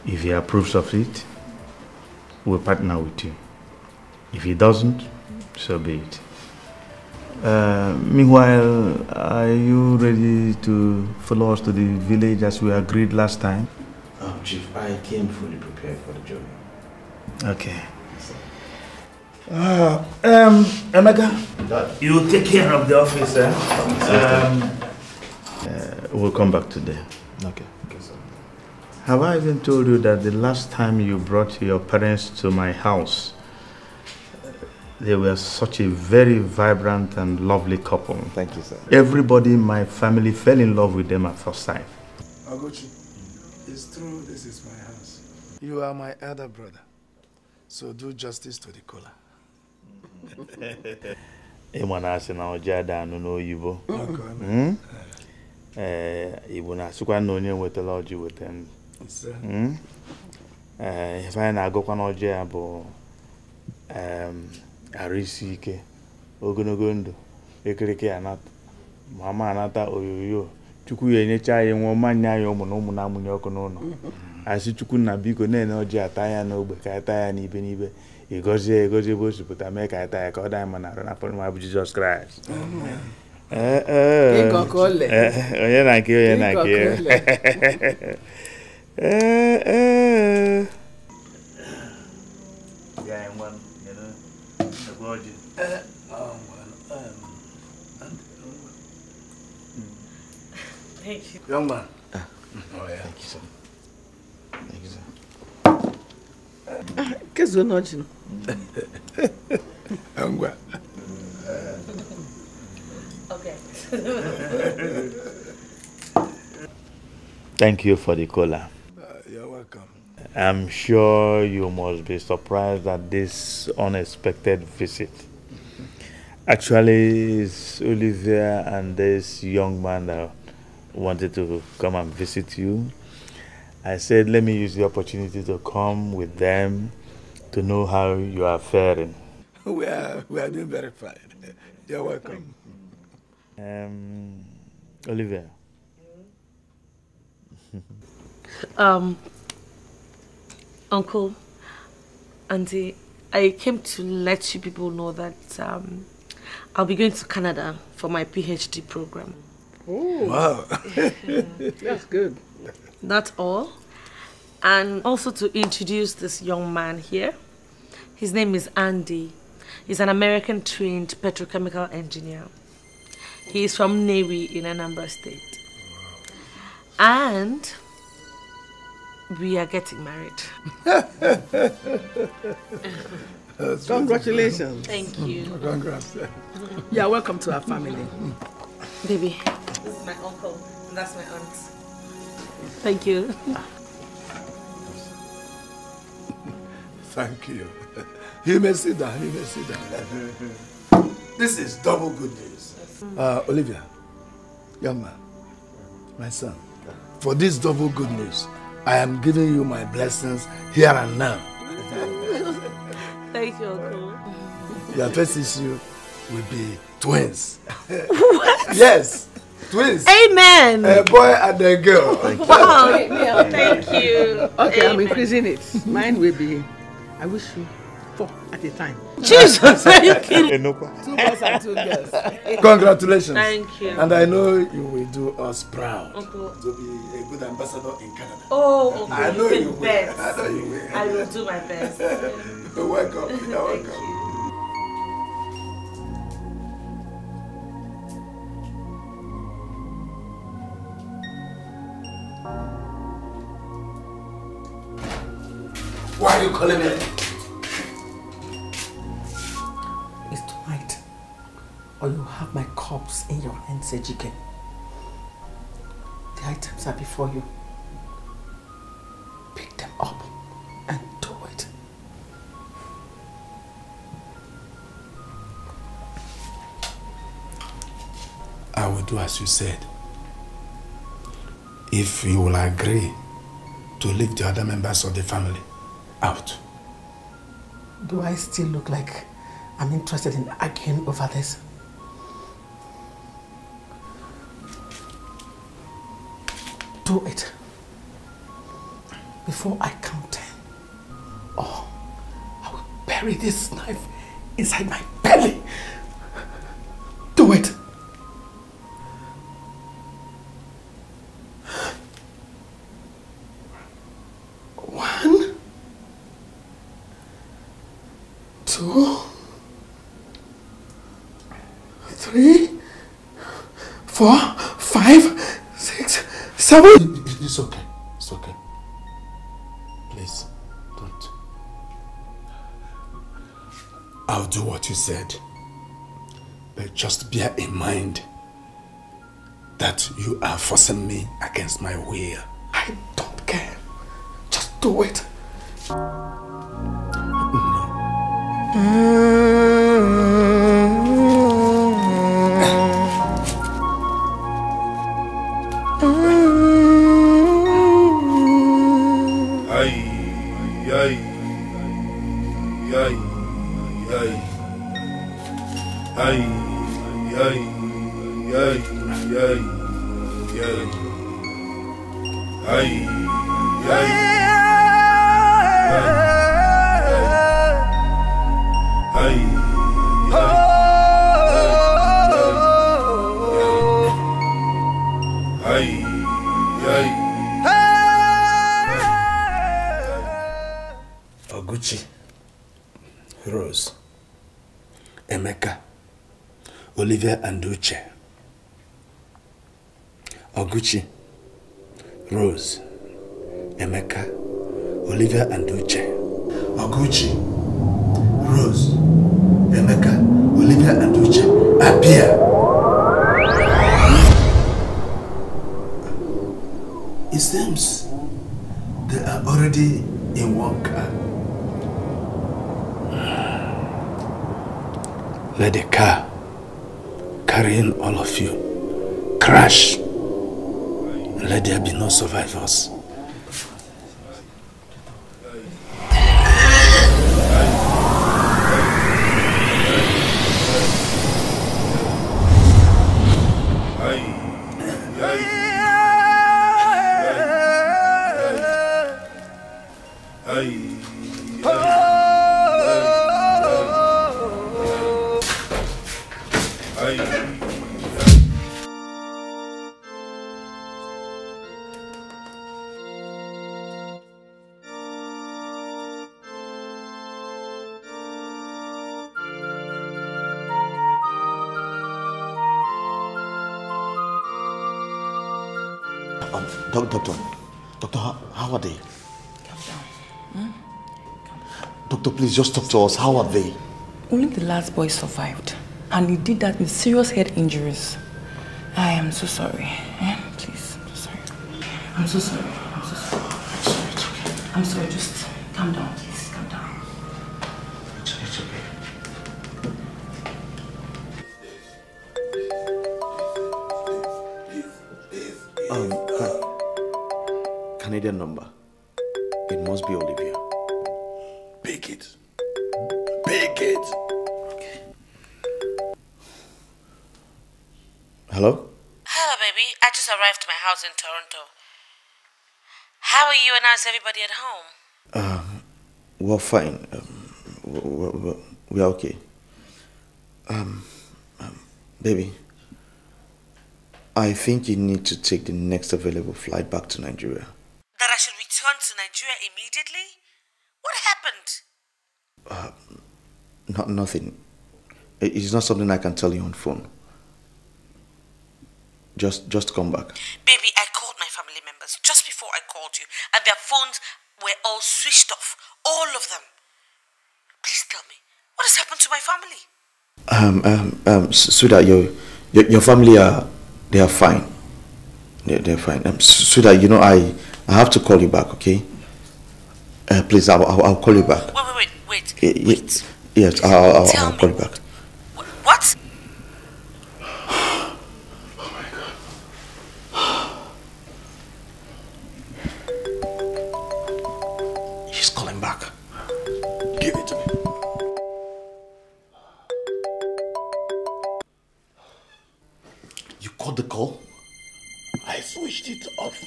Speaker 1: If he approves of it, we'll partner with you. If he doesn't, so be it. Meanwhile, are you ready to follow us to the village as we agreed last time?
Speaker 13: Chief, I came fully prepared for the journey.
Speaker 1: Okay. Emeka, you take care of the office, we'll come back today.
Speaker 13: Okay.
Speaker 1: Have I even told you that the last time you brought your parents to my house, they were such a very vibrant and lovely couple?
Speaker 13: Thank you, sir.
Speaker 1: Everybody in my family fell in love with them at first sight.
Speaker 10: Ogochi, it's true this is my house. You are my elder brother, so do justice to the caller.
Speaker 1: ịma na asị na ọjị ada anụ n'oyibo Igbo na-asịkwa na onye wetara ọjị weta ndụ ife anyị na-agụkwa n'ọjị ya bụ arụ isi ike ogologo ndụ ekirike anata ma ma anata oyoyo Chukwu ya enyecha anyị nwa mmanya ya ụmụ na ụmụ na-amụnye ọkụ n'ụlọ asị Chukwu na biko na-ene ọjị ata ya n'ogbe ka ata ya n'ibe n'ibe ịgọzie ebe o sipụta mee ka ata ya ka ọ daa ma na-arụ na fọrọ bụ Jizọs Kraịst onye na nke
Speaker 2: Thank you. Young man.
Speaker 3: Oh, yeah. Thank you, sir. Thank
Speaker 1: you, sir. Thank you for the cola.
Speaker 2: You're welcome.
Speaker 1: I'm sure you must be surprised at this unexpected visit. Actually, it's Olivia and this young man that wanted to come and visit you. I said, let me use the opportunity to come with them to know how you are faring.
Speaker 2: We are doing very fine. You're welcome.
Speaker 1: Olivia.
Speaker 7: Uncle, Auntie, I came to let you people know that I'll be going to Canada for my PhD program.
Speaker 2: Oh, wow.
Speaker 4: That's good.
Speaker 7: That's all. And also to introduce this young man here. His name is Andy. He's an American-trained petrochemical engineer. He is from Nollywood in Anambra State. And we are getting married.
Speaker 4: Congratulations.
Speaker 7: Thank you.
Speaker 2: Congrats.
Speaker 4: You are welcome to our family.
Speaker 7: Baby, this is my uncle, and that's my aunt. Thank you.
Speaker 2: Thank you. You may sit down. You may sit down. This is double good news. Olivia, young man, my son, for this double good news, I am giving you my blessings here and now.
Speaker 7: Thank you, Uncle.
Speaker 2: Your first issue will be twins. What? Yes, twins.
Speaker 7: Amen.
Speaker 2: A boy and a girl.
Speaker 7: Wow. Thank you.
Speaker 4: Okay,
Speaker 7: Amen.
Speaker 4: I'm increasing it. Mine will be, I wish you 4 at a time.
Speaker 7: Jesus, are you kidding?
Speaker 4: 2 boys and 2 girls.
Speaker 2: Congratulations.
Speaker 7: Thank you.
Speaker 2: And I know you will do us proud
Speaker 7: Uncle.
Speaker 2: to be a good ambassador in Canada.
Speaker 7: Oh, Uncle,
Speaker 2: I know you will.
Speaker 7: best.
Speaker 2: I know you will.
Speaker 7: I will do my best.
Speaker 2: You're welcome. You're welcome.
Speaker 7: Thank you.
Speaker 2: Why are you calling me?
Speaker 11: It's tonight, or you have my corpse in your hands, Ejike. The items are before you. Pick them up and do it.
Speaker 2: I will do as you said. If you will agree to leave the other members of the family out.
Speaker 11: Do I still look like I'm interested in arguing over this? Do it before I count 10, or I will bury this knife inside my belly. Do it. 1, 2, 3, 4, 5, 6, 7.
Speaker 2: It's okay. It's okay. Please, don't. I'll do what you said. But just bear in mind that you are forcing me against my will.
Speaker 11: I don't care. Just do it.
Speaker 2: No. Oguchi, Rose, Emeka, Olivia and Uche. Oguchi, Rose, Emeka, Olivia and Uche. Oguchi, Rose, Emeka, Olivia and Uche. Appear. It seems they are already in one car. Let the car carrying all of you crash. Let there be no survivors.
Speaker 13: Doctor, how are they? Calm down. Doctor, please just talk to us. How are they?
Speaker 8: Only the last boy survived, and he did that with serious head injuries. I am so sorry. Please, I'm so sorry. I'm so sorry. I'm so sorry.
Speaker 13: It's okay.
Speaker 8: I'm sorry. Just calm down, please. Calm down.
Speaker 13: It's okay. Canadian number. It must be Olivia.
Speaker 10: Pick it. Pick it.
Speaker 13: Okay. Hello?
Speaker 7: Hello, baby. I just arrived to my house in Toronto. How are you and how's everybody at home?
Speaker 13: We're fine. We're okay. Baby, I think you need to take the next available flight back to Nigeria.
Speaker 7: That I should return to Nigeria immediately? What happened?
Speaker 13: Nothing. It's not something I can tell you on phone. Just come back.
Speaker 7: Baby, I called my family members just before I called you, and their phones were all switched off. All of them. Please tell me, what has happened to my family?
Speaker 13: Sweetheart, your family they are fine. They're fine. Sweetheart, you know I have to call you back, okay? Please, I'll call you back.
Speaker 7: Wait.
Speaker 13: Yes, I'll call you back.
Speaker 7: What?
Speaker 13: He's calling back. Give it to me. You caught the call?
Speaker 10: I switched it off.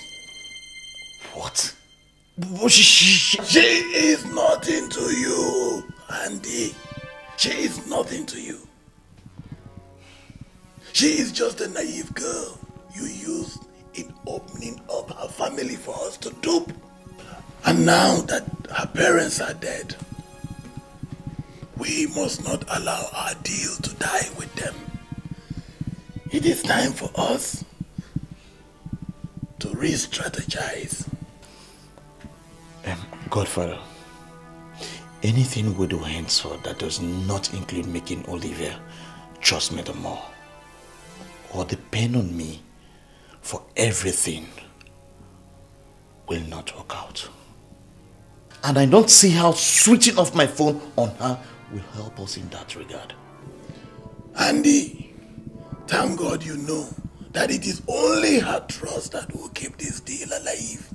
Speaker 13: What?
Speaker 10: She is nothing to you, Andy. She is nothing to you. She is just a naive girl you used in opening up her family for us to dupe. And now that her parents are dead, we must not allow our deal to die with them. It is time for us to re-strategize.
Speaker 13: Godfather, anything we do henceforth that does not include making Olivia trust me the more, or depend on me for everything, will not work out. And I don't see how switching off my phone on her will help us in that regard.
Speaker 10: Andy, thank God you know that it is only her trust that will keep this deal alive.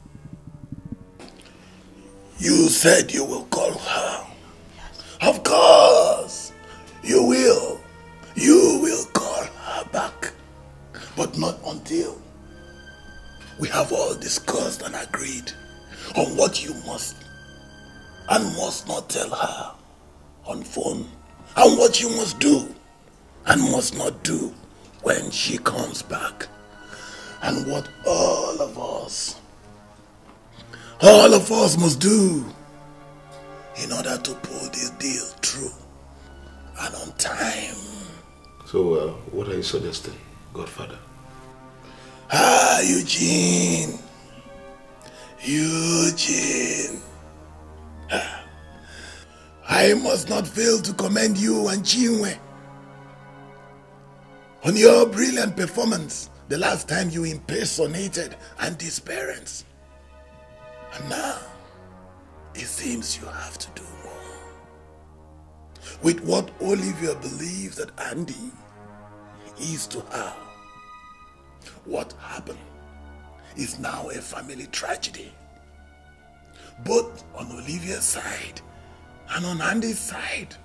Speaker 10: You said you will call her. Yes. Of course, you will. You will call her But not until we have all discussed and agreed on what you must and must not tell her on phone, and what you must do and must not do when she comes back, and what all of us must do in order to pull this deal through and on time.
Speaker 2: So, what are you suggesting, Godfather?
Speaker 10: Eugene. I must not fail to commend you and Chinwe on your brilliant performance the last time you impersonated Andy's parents. And now, it seems you have to do more. With what Olivia believes that Andy is to her, what happened is now a family tragedy. Both on Olivia's side and on Andy's side.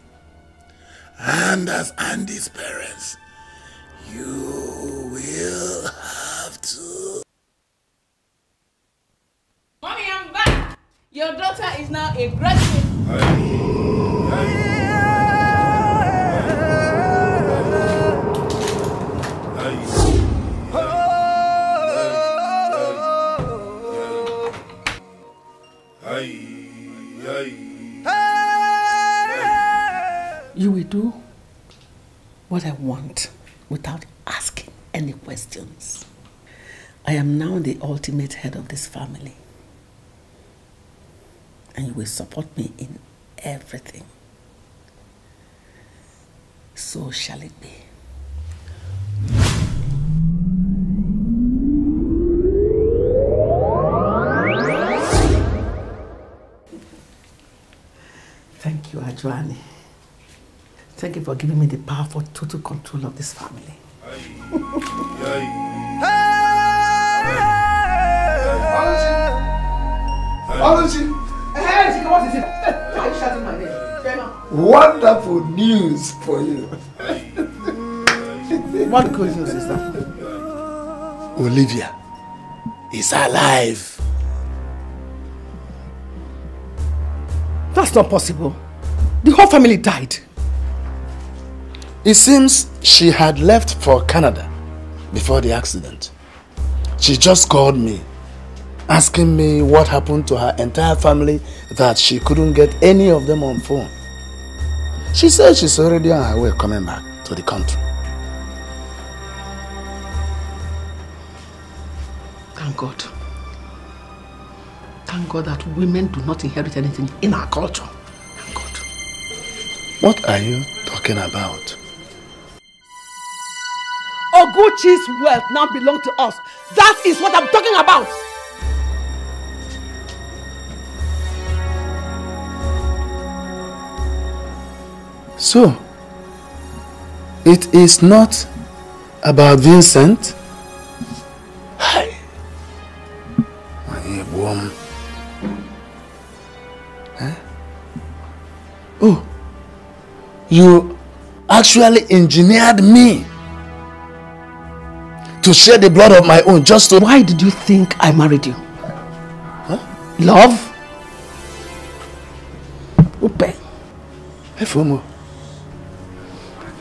Speaker 10: And as Andy's parents, you will have to...
Speaker 16: Mommy, I'm back! Your daughter is now a graduate.
Speaker 4: You will do what I want without asking any questions. I am now the ultimate head of this family. And you will support me in everything. So shall it be. Thank you, Ajwani. Thank you for giving me the power for total control of this family.
Speaker 11: What is it? Why are you shouting my name?
Speaker 10: Wonderful news for you.
Speaker 4: What good news is that?
Speaker 10: Olivia is alive.
Speaker 4: That's not possible. The whole family died.
Speaker 2: It seems she had left for Canada before the accident. She just called me, asking me what happened to her entire family, that she couldn't get any of them on phone. She said she's already on her way coming back to the country.
Speaker 4: Thank God. Thank God that women do not inherit anything in our culture. Thank God.
Speaker 2: What are you talking about?
Speaker 4: Oguchi's wealth now belongs to us. That is what I'm talking about.
Speaker 2: So, it is not about Vincent? Hi. My woman. Huh? Oh, you actually engineered me to shed the blood of my own just to...
Speaker 4: Why did you think I married you?
Speaker 2: Huh?
Speaker 4: Love? Upe.
Speaker 2: Efomo.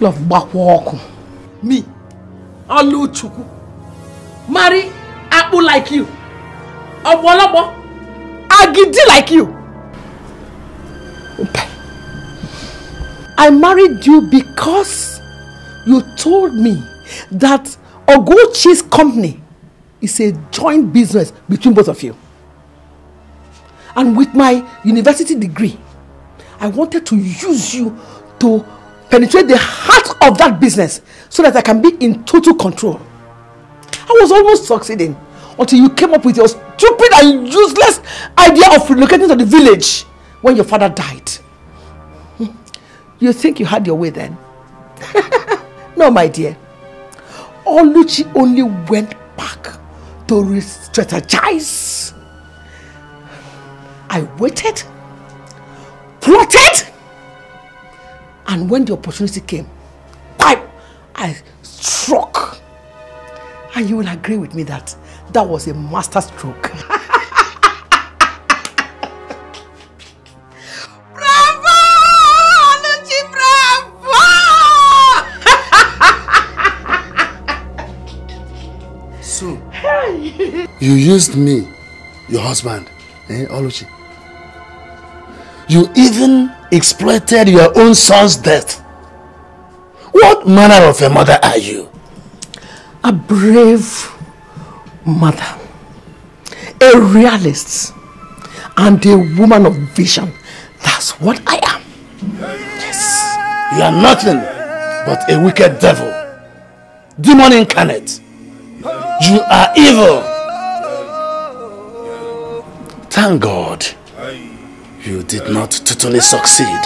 Speaker 4: Love bakwoku. Me, Oluchukwu, marry Apu like you, Obolobo, Agidi like you. I married you because you told me that Oguchi's company is a joint business between both of you. And with my university degree, I wanted to use you to penetrate the heart of that business so that I can be in total control. I was almost succeeding until you came up with your stupid and useless idea of relocating to the village when your father died. You think you had your way then? No, my dear. Oluchi only went back to re-strategize. I waited, plotted, and when the opportunity came, I struck. And you will agree with me that that was a master stroke.
Speaker 16: Bravo! Oluchi, bravo!
Speaker 2: So, you used me, your husband, Oluchi. You even exploited your own son's death. What manner of a mother are you?
Speaker 4: A brave mother, a realist, and a woman of vision. That's what I am.
Speaker 2: Yes. You are nothing but a wicked devil. Demon incarnate. You are evil. Thank God you did not totally succeed.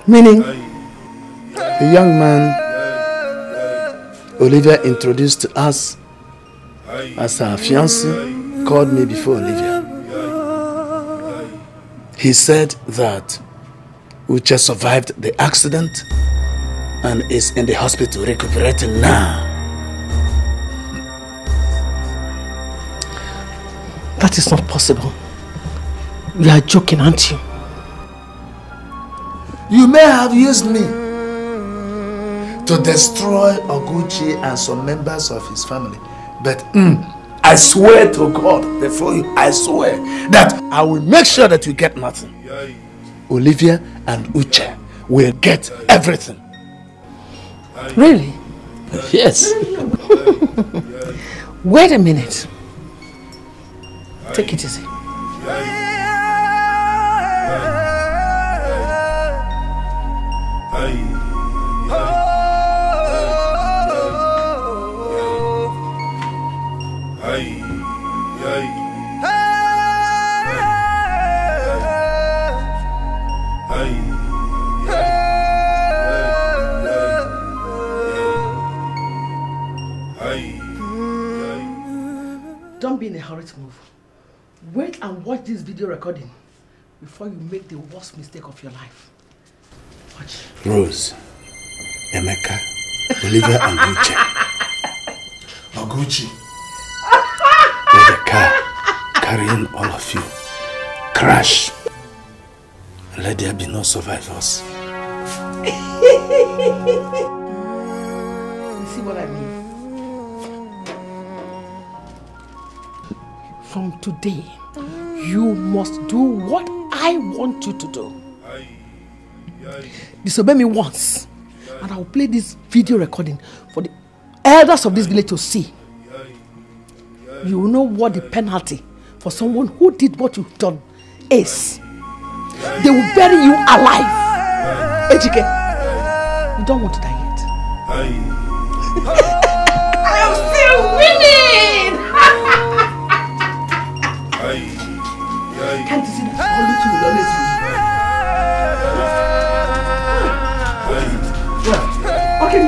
Speaker 4: Meaning?
Speaker 2: A young man Olivia introduced to us as her fiancé called me before Olivia. He said that Uche survived the accident and is in the hospital recuperating now.
Speaker 4: That is not possible. You are joking, aren't you?
Speaker 2: You may have used me to destroy Oguchi and some members of his family. But I swear to God before you, I swear that I will make sure that you get nothing. Olivia and Uche will get everything.
Speaker 4: Really?
Speaker 2: Yes.
Speaker 4: Wait a minute. Take it easy. Don't be in a hurry to move. Wait and watch this video recording before you make the worst mistake of your life. Watch.
Speaker 2: Rose, Emeka, Olivia and Uche. Oguchi, let the car carrying all of you crash. Let there be no survivors.
Speaker 4: You see what I mean? From today, you must do what I want you to do. Disobey me once, and I will play this video recording for the elders of this village to see. You will know what the penalty for someone who did what you've done is. They will bury you alive. Ejike, you don't want to die yet.
Speaker 16: I'm still winning!
Speaker 4: Can't you see that Oluchi will always win?
Speaker 2: Okay,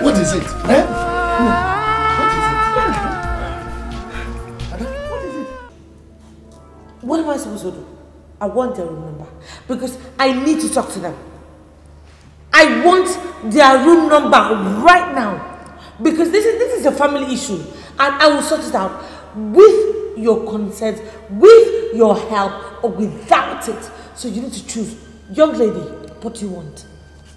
Speaker 2: what is it?
Speaker 7: What am I supposed to do? I want their room number because I need to talk to them. I want their room number right now because this is a family issue and I will sort it out with your consent, with your help or without it. So you need to choose. Young lady, what do you want?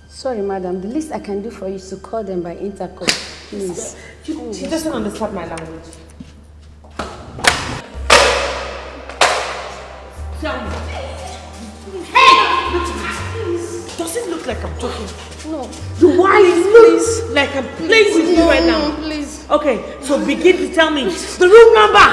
Speaker 17: Sorry, madam. The least I can do for you is to call them by intercom, please.
Speaker 7: She doesn't understand my language. Tell me. Hey! Look at me. Does it look like I'm joking?
Speaker 17: No.
Speaker 7: Why please? Like I'm playing with you right now?
Speaker 17: Please.
Speaker 7: Okay, so begin to tell me the room number.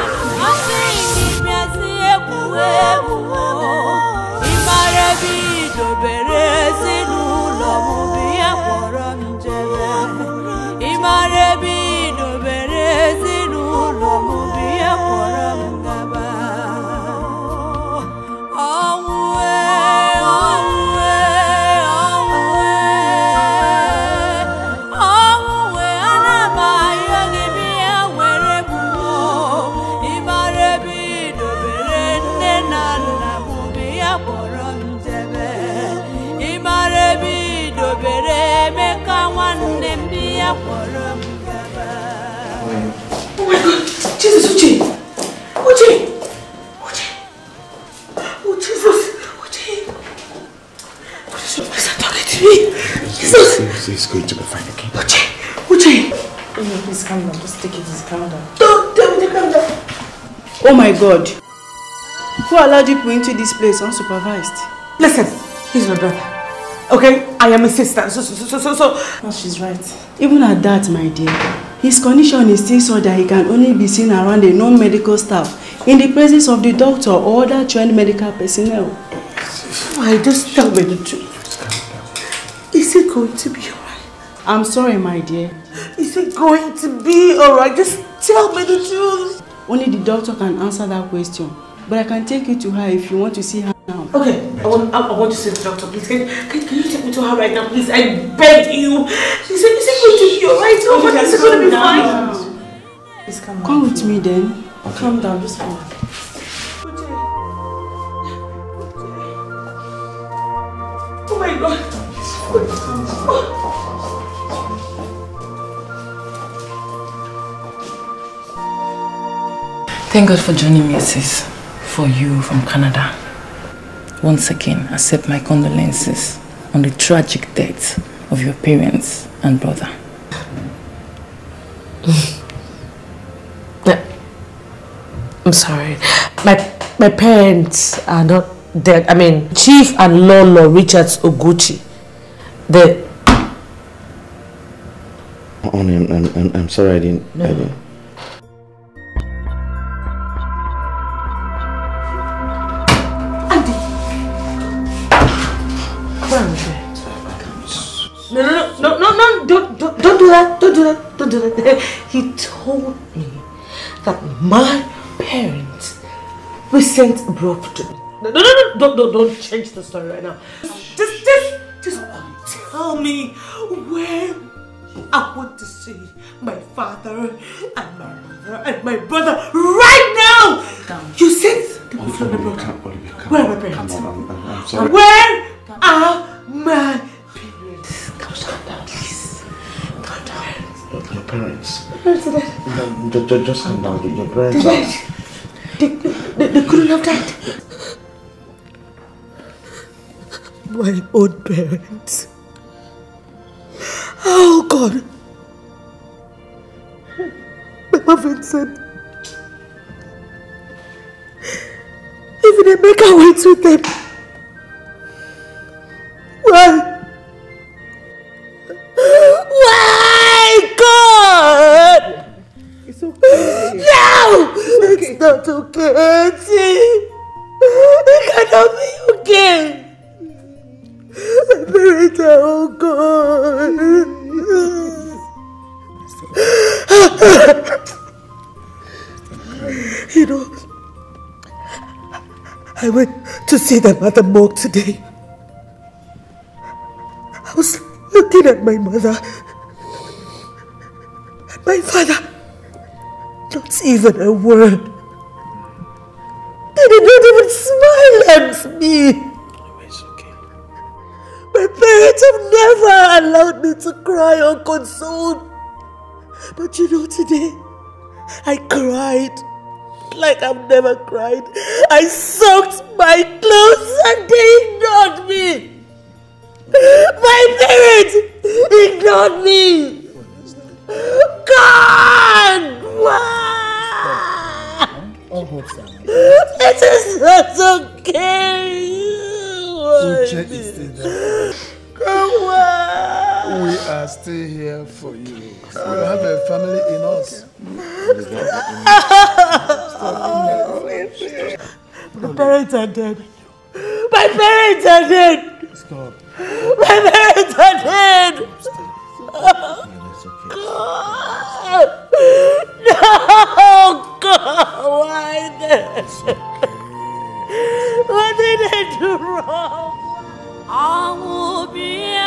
Speaker 8: Oh my God! Jesus, Uche! Uche! Oh Jesus! Uche! Why is that talking to me? Jesus!
Speaker 3: It's going to be fine, okay?
Speaker 8: Uche!
Speaker 9: Please calm down. Just take it easy. Calm down.
Speaker 8: Don't tell me to calm down. Oh my God! Who allowed you into this place unsupervised?
Speaker 4: Listen, he's my brother. Okay? I am his sister. So.
Speaker 9: No, she's right.
Speaker 8: Even at that, my dear, his condition is still so that he can only be seen around a non-medical staff in the presence of the doctor or other trained medical personnel.
Speaker 4: Why? Just tell me the truth. Is it going to be alright?
Speaker 8: I'm sorry, my dear.
Speaker 4: Is it going to be alright? Just tell me the truth.
Speaker 8: Only the doctor can answer that question. But I can take you to her if you want to see her now.
Speaker 4: Okay, I want to see the doctor, please. Can you take me to her right now, please? I beg you. Is it going to be alright? Oh, but is it going to be fine?
Speaker 9: Please calm down.
Speaker 8: Come with me then.
Speaker 9: Okay. Calm down, just calm.
Speaker 4: Oh my God.
Speaker 9: Thank God for joining me, sis. For you from Canada. Once again, accept my condolences on the tragic death of your parents and brother.
Speaker 7: I'm sorry. My parents are not dead. I mean, Chief and Lolo Richards Oguchi.
Speaker 13: I'm sorry, I didn't.
Speaker 7: No, don't do that. Don't do that. He told me that my parents recently broke to me. No, don't change the story right now. Just tell me where I want to see my father and my mother and my brother right now. You said
Speaker 3: Olivia,
Speaker 7: where are my parents?
Speaker 3: I'm sorry.
Speaker 7: Where are my parents? Calm down, please. Calm down.
Speaker 3: Your parents.
Speaker 13: Just calm down. Your parents
Speaker 7: They couldn't have died. My own parents. Oh God. Mama Vincent. Even they make our way with them. Why? Why, God?
Speaker 4: It's okay.
Speaker 7: No! It's not okay, Auntie. It cannot be okay. My parents are all gone. You know, I went to see them at the morgue today. I was looking at my mother and my father. Not even a word. They did not even smile at me.
Speaker 3: It's okay.
Speaker 7: My parents have never allowed me to cry or console. But you know, today, I cried like I've never cried. I soaked my clothes and they ignored me. My parents ignored me. God! Why?
Speaker 3: All hopes are.
Speaker 7: It is not okay.
Speaker 3: Uche is still there.
Speaker 7: Come on.
Speaker 3: We are still here for you. We have a family in us.
Speaker 7: My parents are dead. My parents are dead.
Speaker 3: Stop.
Speaker 7: My parents are dead. God. No, God, why this? What did I do wrong? I will be a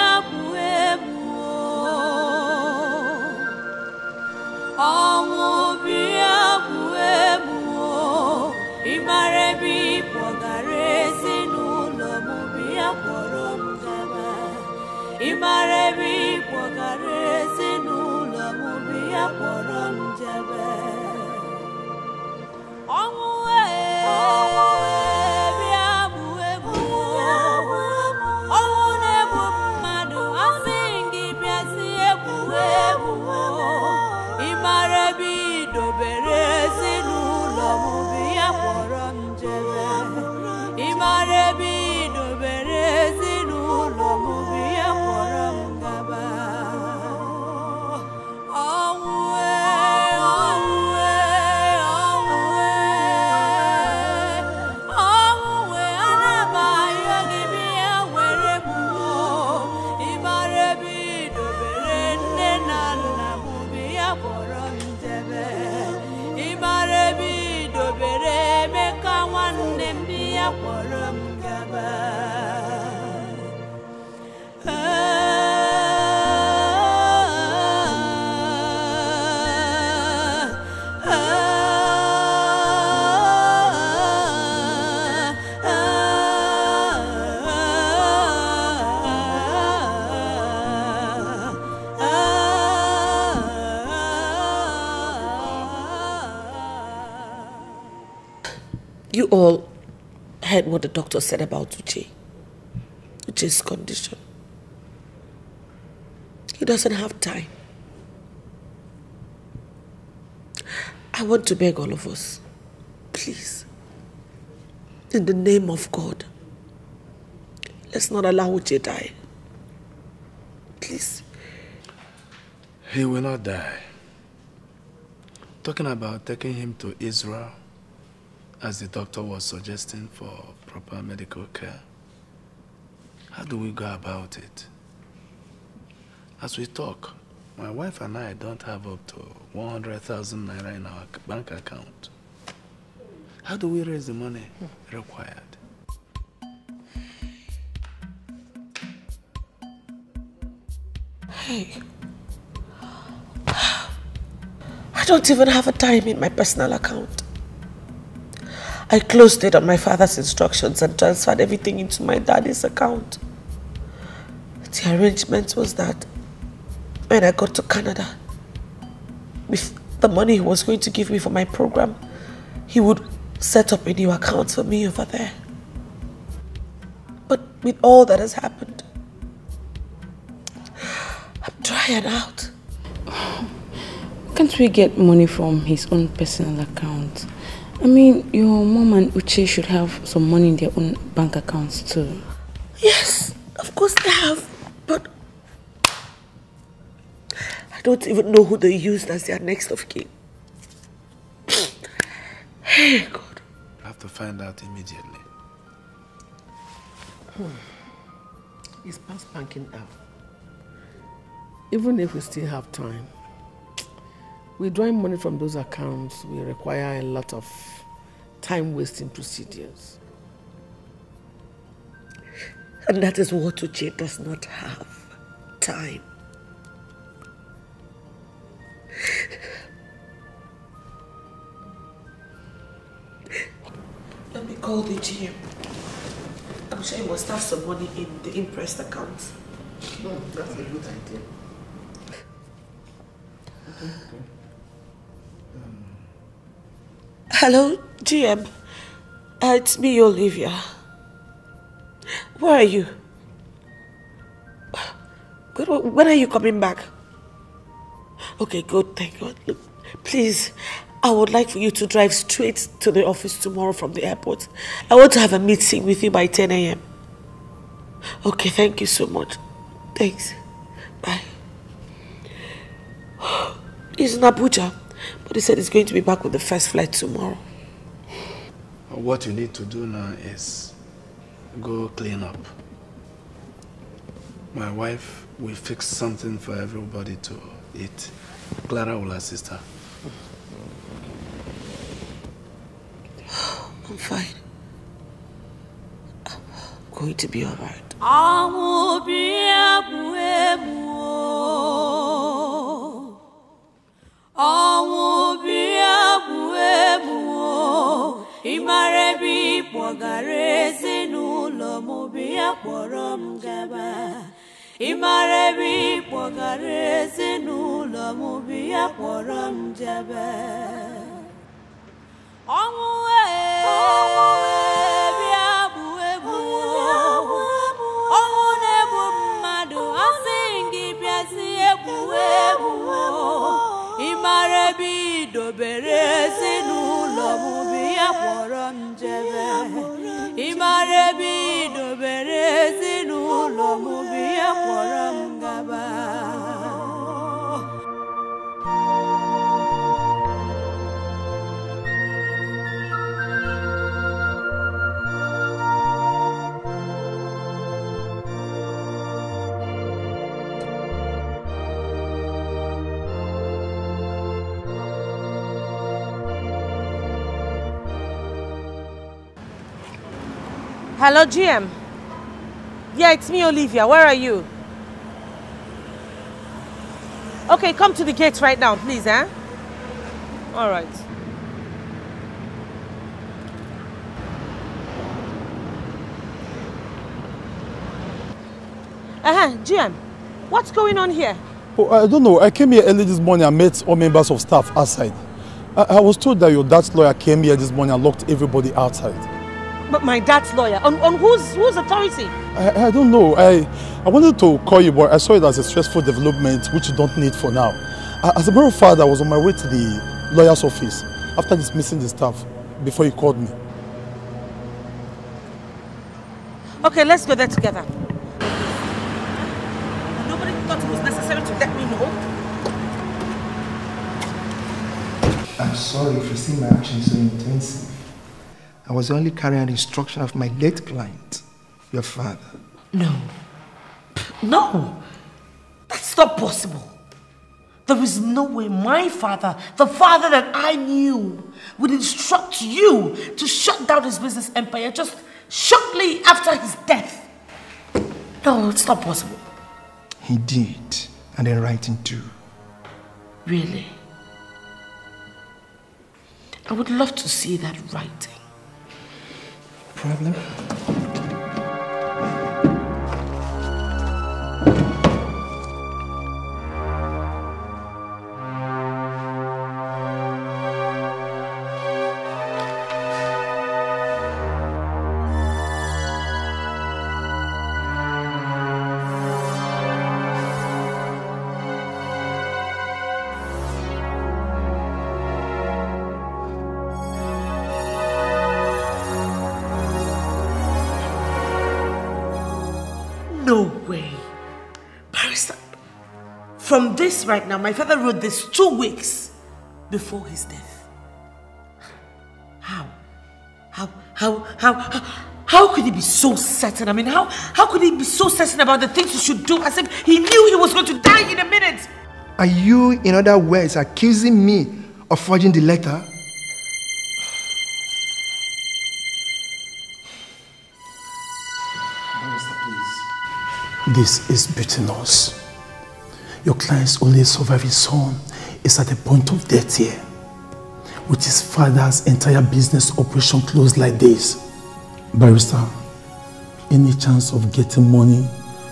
Speaker 5: kpọrọ m gaba.
Speaker 7: You all heard what the doctor said about Uche's condition. He doesn't have time. I want to beg all of us, please, in the name of God, let's not allow Uche die. Please.
Speaker 2: He will not die. Talking about taking him to Israel, as the doctor was suggesting, for proper medical care. How do we go about it? As we talk, my wife and I don't have up to 100,000 naira in our bank account. How do we raise the money required?
Speaker 7: Hey, I don't even have a dime in my personal account. I closed it on my father's instructions and transferred everything into my daddy's account. The arrangement was that when I got to Canada, with the money he was going to give me for my program, he would set up a new account for me over there. But with all that has happened, I'm drying out.
Speaker 8: Can't we get money from his own personal account? I mean, your mom and Uche should have some money in their own bank accounts too.
Speaker 7: Yes, of course they have, but I don't even know who they used as their next of kin. Hey, God.
Speaker 2: I have to find out immediately.
Speaker 4: It's past banking hour. Even if we still have time, withdrawing money from those accounts will require a lot of time-wasting procedures.
Speaker 7: And that is what Uche does not have. Time. Let me call the GM. I'm sure he must have some money in the impressed account.
Speaker 4: That's a good idea. Okay.
Speaker 7: Hello, GM. It's me, Olivia. Where are you? When are you coming back? Okay, good, thank God. Look, please, I would like for you to drive straight to the office tomorrow from the airport. I want to have a meeting with you by 10 a.m. Okay, thank you so much. Thanks. Bye. He's in Abuja, but he said he's going to be back with the first flight tomorrow.
Speaker 2: What you need to do now is go clean up. My wife will fix something for everybody to eat. Clara will assist her.
Speaker 7: I'm fine. I'm going to be all right.
Speaker 5: Imarebi pogareze nulo mobia porom gaba. Imarebi pogareze nulo mobia porom jaba. Onwe bia buebu. Onwe bu madu asingi biasi ebuebu. Imarebi dobereze nulo mobia porom jaba. Imarebi dobereze nulo mobia porom gaba.
Speaker 7: Hello, GM. Yeah, it's me, Olivia. Where are you? Okay, come to the gate right now, please, eh? All right. GM, what's going on here?
Speaker 3: Oh, I don't know. I came here early this morning and met all members of staff outside. I was told that your dad's lawyer came here this morning and locked everybody outside.
Speaker 7: But my dad's lawyer? On whose authority?
Speaker 3: I don't know. I wanted to call you, but I saw it as a stressful development which you don't need for now. As a matter of fact, I was on my way to the lawyer's office after dismissing the staff before you called me.
Speaker 7: Okay, let's go there together. Nobody thought it was necessary to let me know.
Speaker 18: I'm sorry if you see my actions so intensive. I was only carrying the instruction of my late client, your father.
Speaker 19: No. No. That's not possible. There is no way my father, the father that I knew, would instruct you to shut down his business empire just shortly after his death. No, it's not possible.
Speaker 18: He did, and in writing too.
Speaker 19: Really? I would love to see that writing.
Speaker 18: Problem?
Speaker 19: No way. Barrister, from this right now, my father wrote this 2 weeks before his death. How? How could he be so certain? I mean, how could he be so certain about the things he should do as if he knew he was going to die in a minute?
Speaker 18: Are you, in other words, accusing me of forging the letter?
Speaker 2: This is beating us. Your client's only surviving son is at the point of death here, with his father's entire business operation closed like this. Barrister, any chance of getting money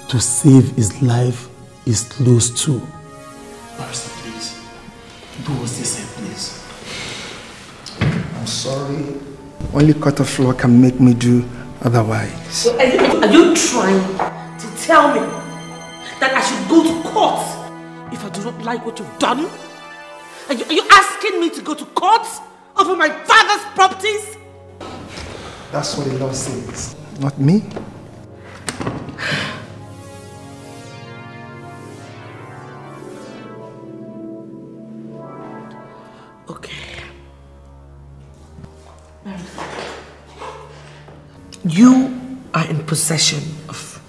Speaker 2: to save his life is close too. Barrister, please, do us this help, please.
Speaker 18: I'm sorry. Only court of law can make me do otherwise.
Speaker 19: So are you trying to tell me that I should go to court if I do not like what you've done? Are you asking me to go to court over my father's properties?
Speaker 18: That's what the law says, not me.
Speaker 19: Okay. You are in possession of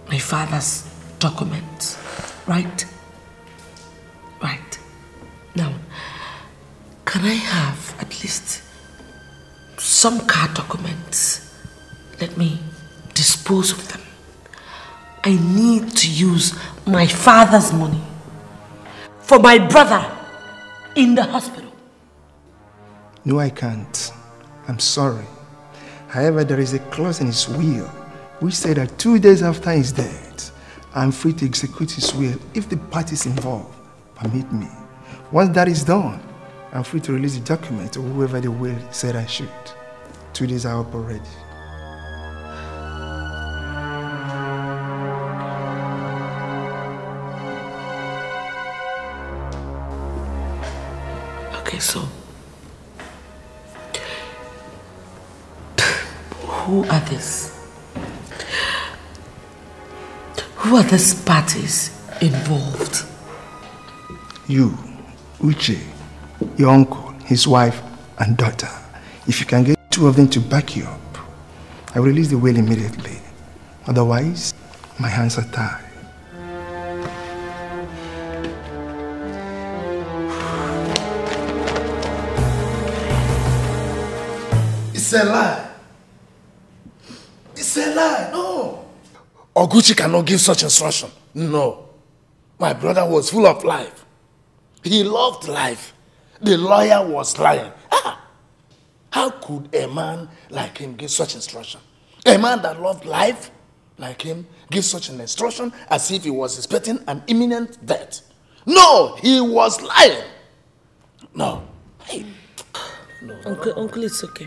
Speaker 19: my father's documents, right? Right. Now, can I have at least some car documents? Let me dispose of them. I need to use my father's money for my brother in the hospital.
Speaker 18: No, I can't. I'm sorry. However, there is a clause in his will which said that 2 days after his death, I'm free to execute his will if the parties involved permit me. Once that is done, I'm free to release the document to whoever the will said I should. 2 days are up already.
Speaker 19: Okay, so who are these? Who are these parties involved?
Speaker 18: You, Uche, your uncle, his wife, and daughter. If you can get 2 of them to back you up, I will release the will immediately. Otherwise, my hands are tied.
Speaker 10: It's a lie.
Speaker 2: Oguchi cannot give such instruction. No. My brother was full of life. He loved life. The lawyer was lying. How could a man like him give such instruction? A man that loved life like him give such an instruction as if he was expecting an imminent death? No, he was lying. No. Hey. No.
Speaker 7: Uncle, it's okay.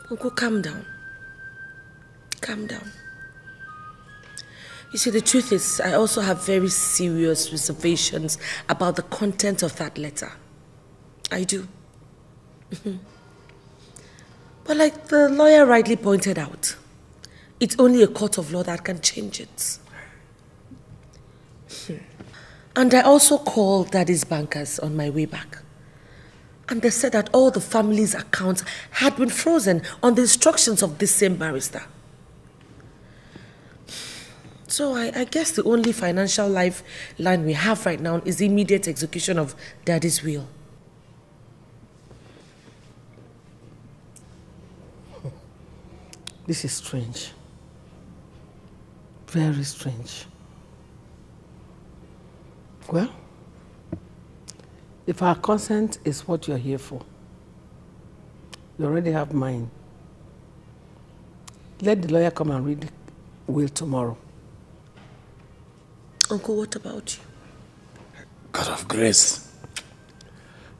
Speaker 7: Uncle, calm down. Calm down. You see, the truth is, I also have very serious reservations about the content of that letter. I do. But like the lawyer rightly pointed out, it's only a court of law that can change it. And I also called Daddy's bankers on my way back. And they said that all the family's accounts had been frozen on the instructions of this same barrister. So I guess the only financial lifeline we have right now is the immediate execution of Daddy's will.
Speaker 4: This is strange. Very strange. Well, if our consent is what you're here for, you already have mine. Let the lawyer come and read the will tomorrow.
Speaker 7: Uncle, what about you?
Speaker 2: God of grace.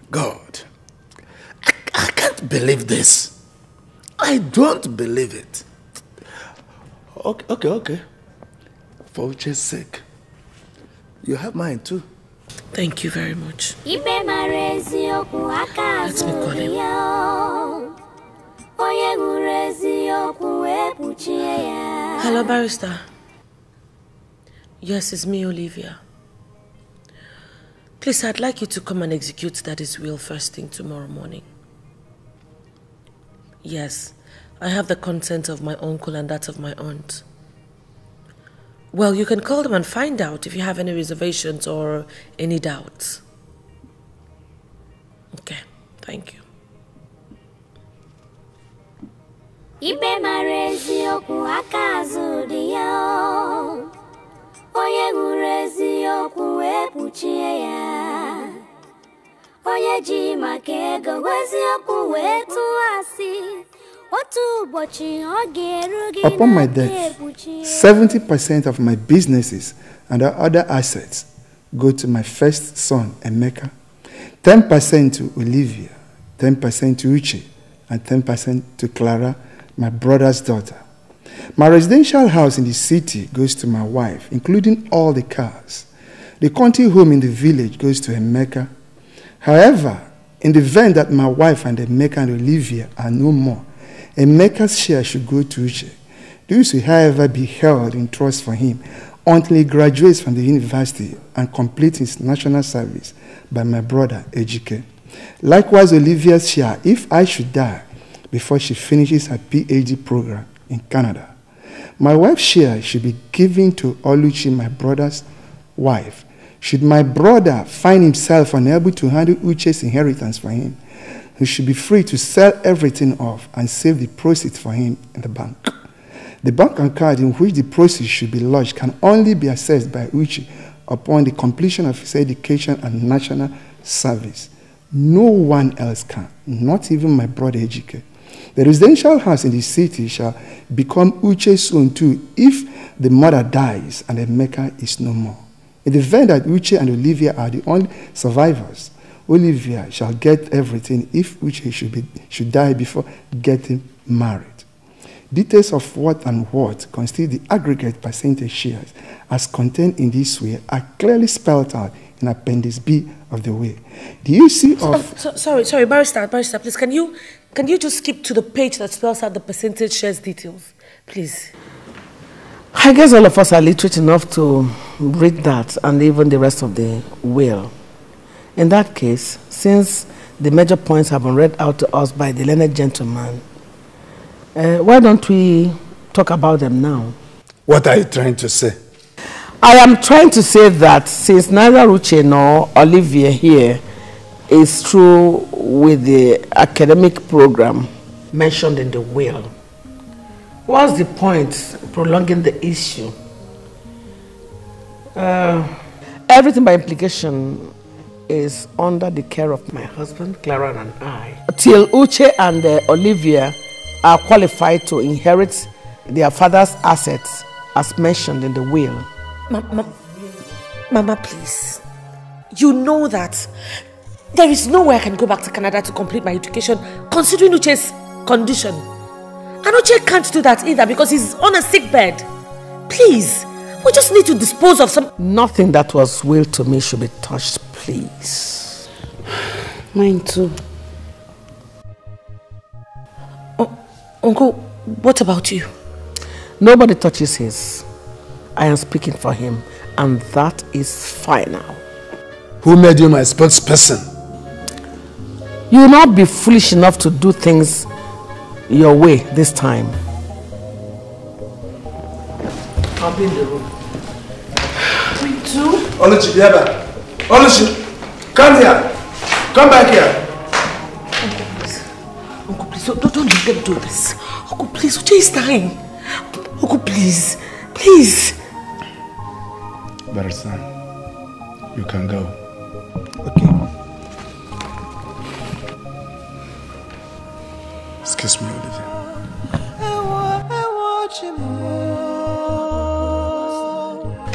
Speaker 2: God. I can't believe this. I don't believe it. Okay. For Uche's sake. You have mine too.
Speaker 7: Thank you very much. Let me call him. Hello, barrister. Yes, it's me, Olivia. Please, I'd like you to come and execute Daddy's will first thing tomorrow morning. Yes, I have the consent of my uncle and that of my aunt. Well, you can call them and find out if you have any reservations or any doubts. Okay, thank you.
Speaker 18: Upon my death, 70% of my businesses and other assets go to my first son, Emeka, 10% to Olivia, 10% to Uche, and 10% to Clara, my brother's daughter. My residential house in the city goes to my wife, including all the cars. The country home in the village goes to Emeka. However, in the event that my wife and Emeka and Olivia are no more, Emeka's share should go to Uche. These will, however, be held in trust for him until he graduates from the university and completes his national service by my brother, Ejike. Likewise, Olivia's share, if I should die before she finishes her PhD program in Canada. My wife's share should be given to Oluchi, my brother's wife. Should my brother find himself unable to handle Uche's inheritance for him, he should be free to sell everything off and save the proceeds for him in the bank. The bank account in which the proceeds should be lodged can only be accessed by Uche upon the completion of his education and national service. No one else can, not even my brother Ejike. The residential house in the city shall become Uche's own too if the mother dies and Emeka is no more. In the event that Uche and Olivia are the only survivors, Olivia shall get everything if Uche should die before getting married. Details of what and what constitute the aggregate percentage shares as contained in this will are clearly spelled out in Appendix B of the will. The issue of...
Speaker 7: Sorry, Barrister, please, can you just skip to the page that spells out the percentage shares details, please?
Speaker 4: I guess all of us are literate enough to read that and even the rest of the will. In that case, since the major points have been read out to us by the learned gentleman, why don't we talk about them now?
Speaker 2: What are you trying to say?
Speaker 4: I am trying to say that since neither Uche nor Olivia here is through with the academic program mentioned in the will, what's the point prolonging the issue Everything by implication is under the care of my husband, Clara, and I. Till Uche and Olivia are qualified to inherit their father's assets as mentioned in the will.
Speaker 7: Mama, please. You know that there is no way I can go back to Canada to complete my education considering Uche's condition. And Uche can't do that either because he's on a sick bed. Please, we just need to dispose of some...
Speaker 4: Nothing that was willed to me should be touched, please.
Speaker 8: Mine too.
Speaker 7: Uncle, what about you?
Speaker 4: Nobody touches his. I am speaking for him, and that is final.
Speaker 2: Who made you my spokesperson?
Speaker 4: You will not be foolish enough to do things your way this time. I'll be in the room.
Speaker 19: Me too?
Speaker 3: Oluchi, be back. Oluchi, come here. Come back here.
Speaker 7: Uncle, please, don't let them do this. Uncle, please, Uche is dying. Uncle, please, please.
Speaker 1: Barrister, you can go.
Speaker 3: Okay.
Speaker 2: Excuse me, Olivia.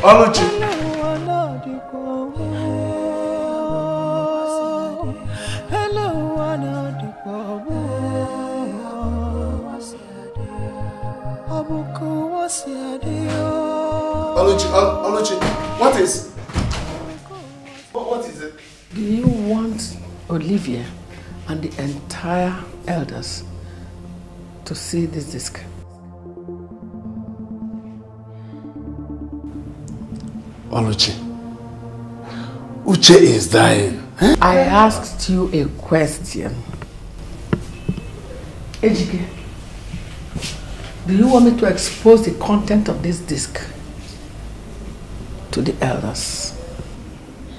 Speaker 3: Oluchi. Oluchi, what is? What is it?
Speaker 4: Do you want Olivia and the entire elders to see this disc?
Speaker 2: Oluchi, Uche is dying. Huh?
Speaker 4: I asked you a question. Ejike, do you want me to expose the content of this disc to the elders?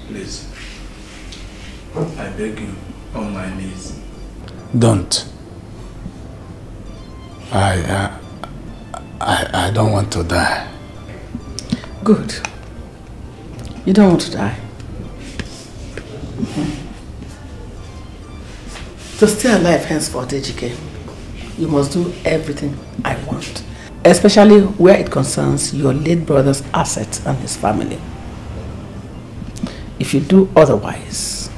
Speaker 2: Please, I beg you on my knees. Don't. I don't want to die.
Speaker 4: Good. You don't want to die. To stay alive henceforth, Ejike, you must do everything I want, especially where it concerns your late brother's assets and his family. If you do otherwise,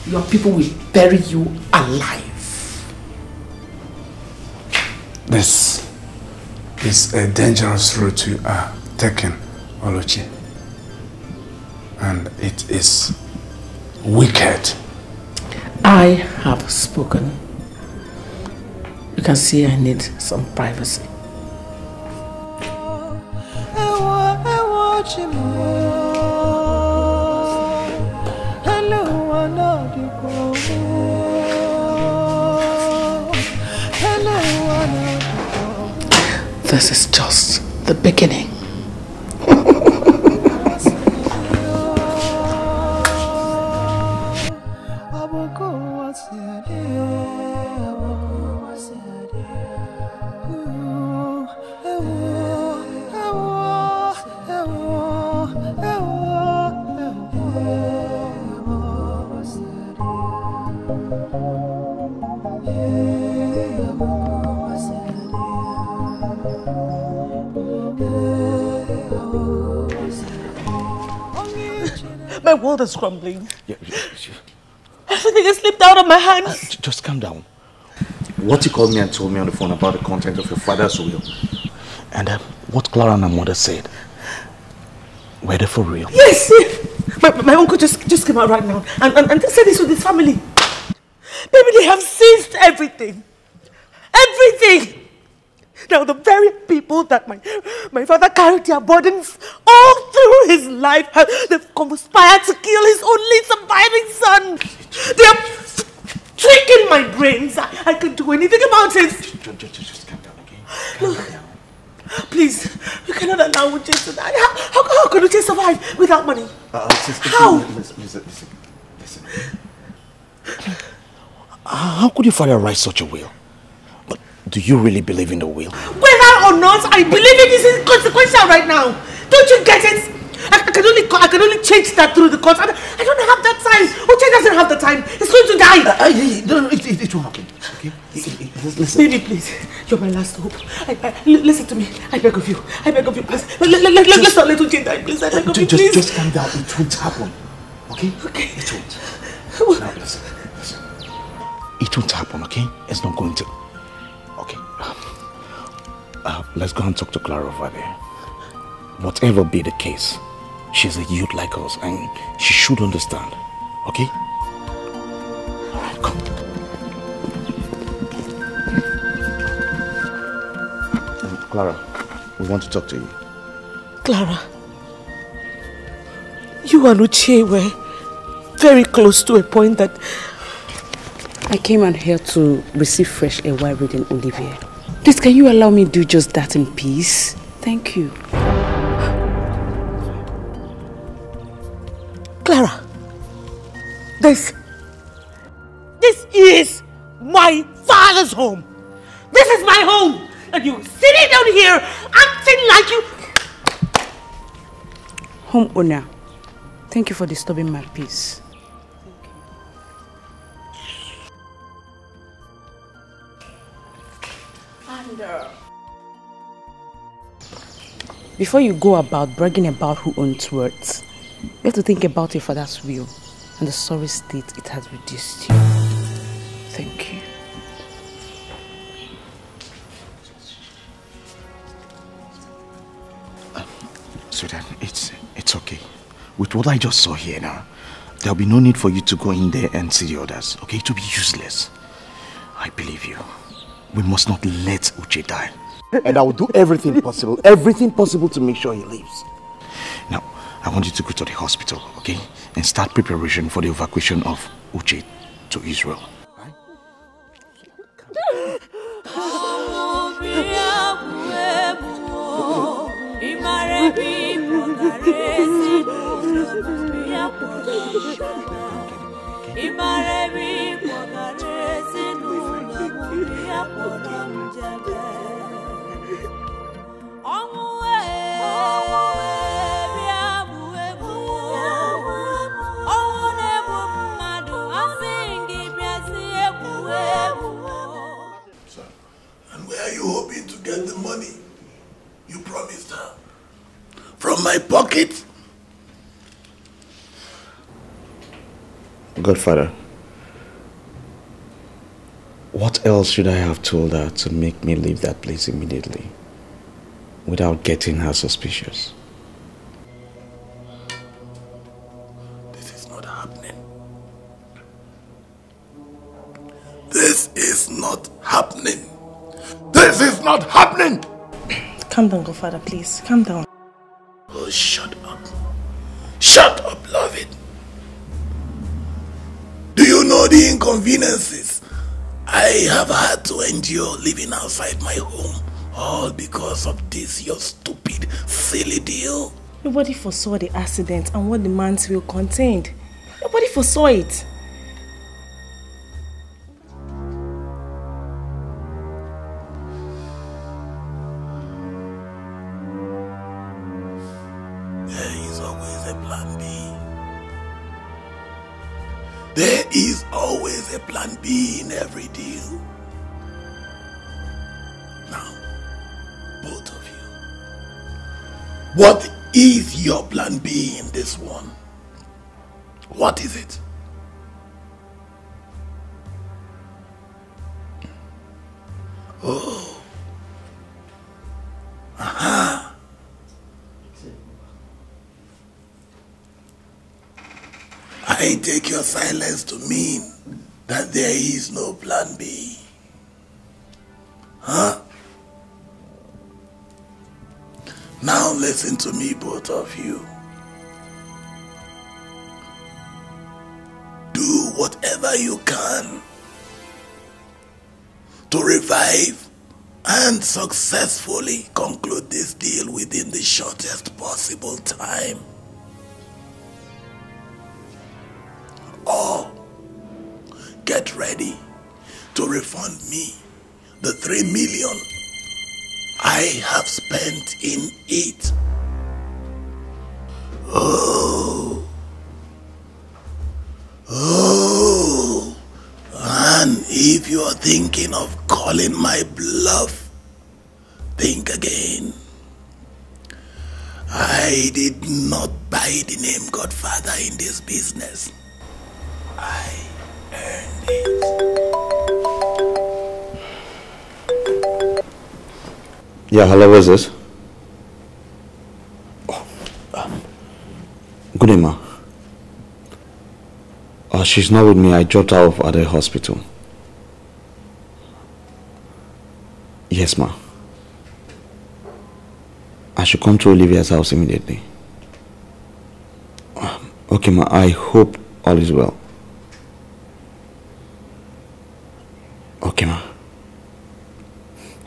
Speaker 4: your people will bury you alive.
Speaker 2: This is a dangerous route you are taking, Oluchi. And it is wicked.
Speaker 4: I have spoken. You can see I need some privacy. This is just the beginning.
Speaker 7: My world is crumbling. Everything has slipped out of my hands.
Speaker 13: Just calm down. What you called me and told me on the phone about the content of your father's will, and what Clara and her mother said, were they for real?
Speaker 7: Yes! My uncle just came out right now and they said this with his family. Baby, they have seized everything. Everything! Now the very people that my father carried their burdens all through his life, they've conspired to kill his only surviving son. They are tricking my brains. I can do anything about it.
Speaker 13: Just calm down, okay?
Speaker 7: Look, please, you cannot allow Uche to die. How can Uche survive without money? How?
Speaker 13: Listen. How could your father write such a will? But do you really believe in the will?
Speaker 7: Without
Speaker 19: or not, I believe it is inconsequential right now. Don't you get it? I can only change that through the court. I don't have that time. Uche doesn't have the time. He's going to die.
Speaker 3: No, it won't happen. Okay? Listen.
Speaker 19: Baby, please. You're my last hope. Listen to me. I beg of you. Please. Let's not let Uche die, please. I beg of you, please.
Speaker 3: Just calm down. It won't happen. Okay?
Speaker 19: Okay.
Speaker 3: It won't. Now listen. It won't happen, okay? It's not going to. Okay. Let's go and talk to Clara over there. Whatever be the case, she's a youth like us and she should understand. Okay? Alright, come. Clara, we want to talk to you.
Speaker 19: Clara, you and Uche were very close to a point that...
Speaker 8: I came out here to receive fresh air while reading Olivier. Please, can you allow me to do just that in peace? Thank you.
Speaker 19: Clara, this is my father's home. This is my home. And you sitting down here acting like you...
Speaker 8: Home owner, thank you for disturbing my peace. Before you go about bragging about who owns words, you have to think about your father's will and the sorry state it has reduced you. Thank you.
Speaker 3: Sweetheart, it's okay. With what I just saw here now, there'll be no need for you to go in there and see the others. Okay, it will be useless. I believe you. We must not let Uche die. And I will do everything possible to make sure he lives. Now, I want you to go to the hospital, okay? And start preparation for the evacuation of Uche to Israel.
Speaker 10: And where are you hoping to get the money you promised her? From my pocket?
Speaker 13: Godfather, what else should I have told her to make me leave that place immediately without getting her suspicious?
Speaker 10: This is not happening. This is not happening. This is not happening!
Speaker 9: Calm down, Godfather, please. Calm down.
Speaker 10: Oh, shut up. Shut up, love it. Do you know the inconveniences I have had to endure living outside my home? All because of this, your stupid, silly deal.
Speaker 9: Nobody foresaw the accident and what the man's will contained. Nobody foresaw it.
Speaker 10: There is always a plan B in every deal. Now, both of you, what is your plan B in this one? What is it? Oh. Aha. I take your silence to mean that there is no plan B. Huh? Now listen to me, both of you. Do whatever you can to revive and successfully conclude this deal within the shortest possible time. Or get ready to refund me the 3 million I have spent in it. Oh. And if you are thinking of calling my bluff, think again. I did not buy the name Godfather in this business. I earned it.
Speaker 13: Yeah, hello, what's this? Good day, ma. She's not with me. I dropped her off at the hospital. Yes, ma. I should come to Olivia's house immediately. Okay, ma. I hope all is well. Okay, ma.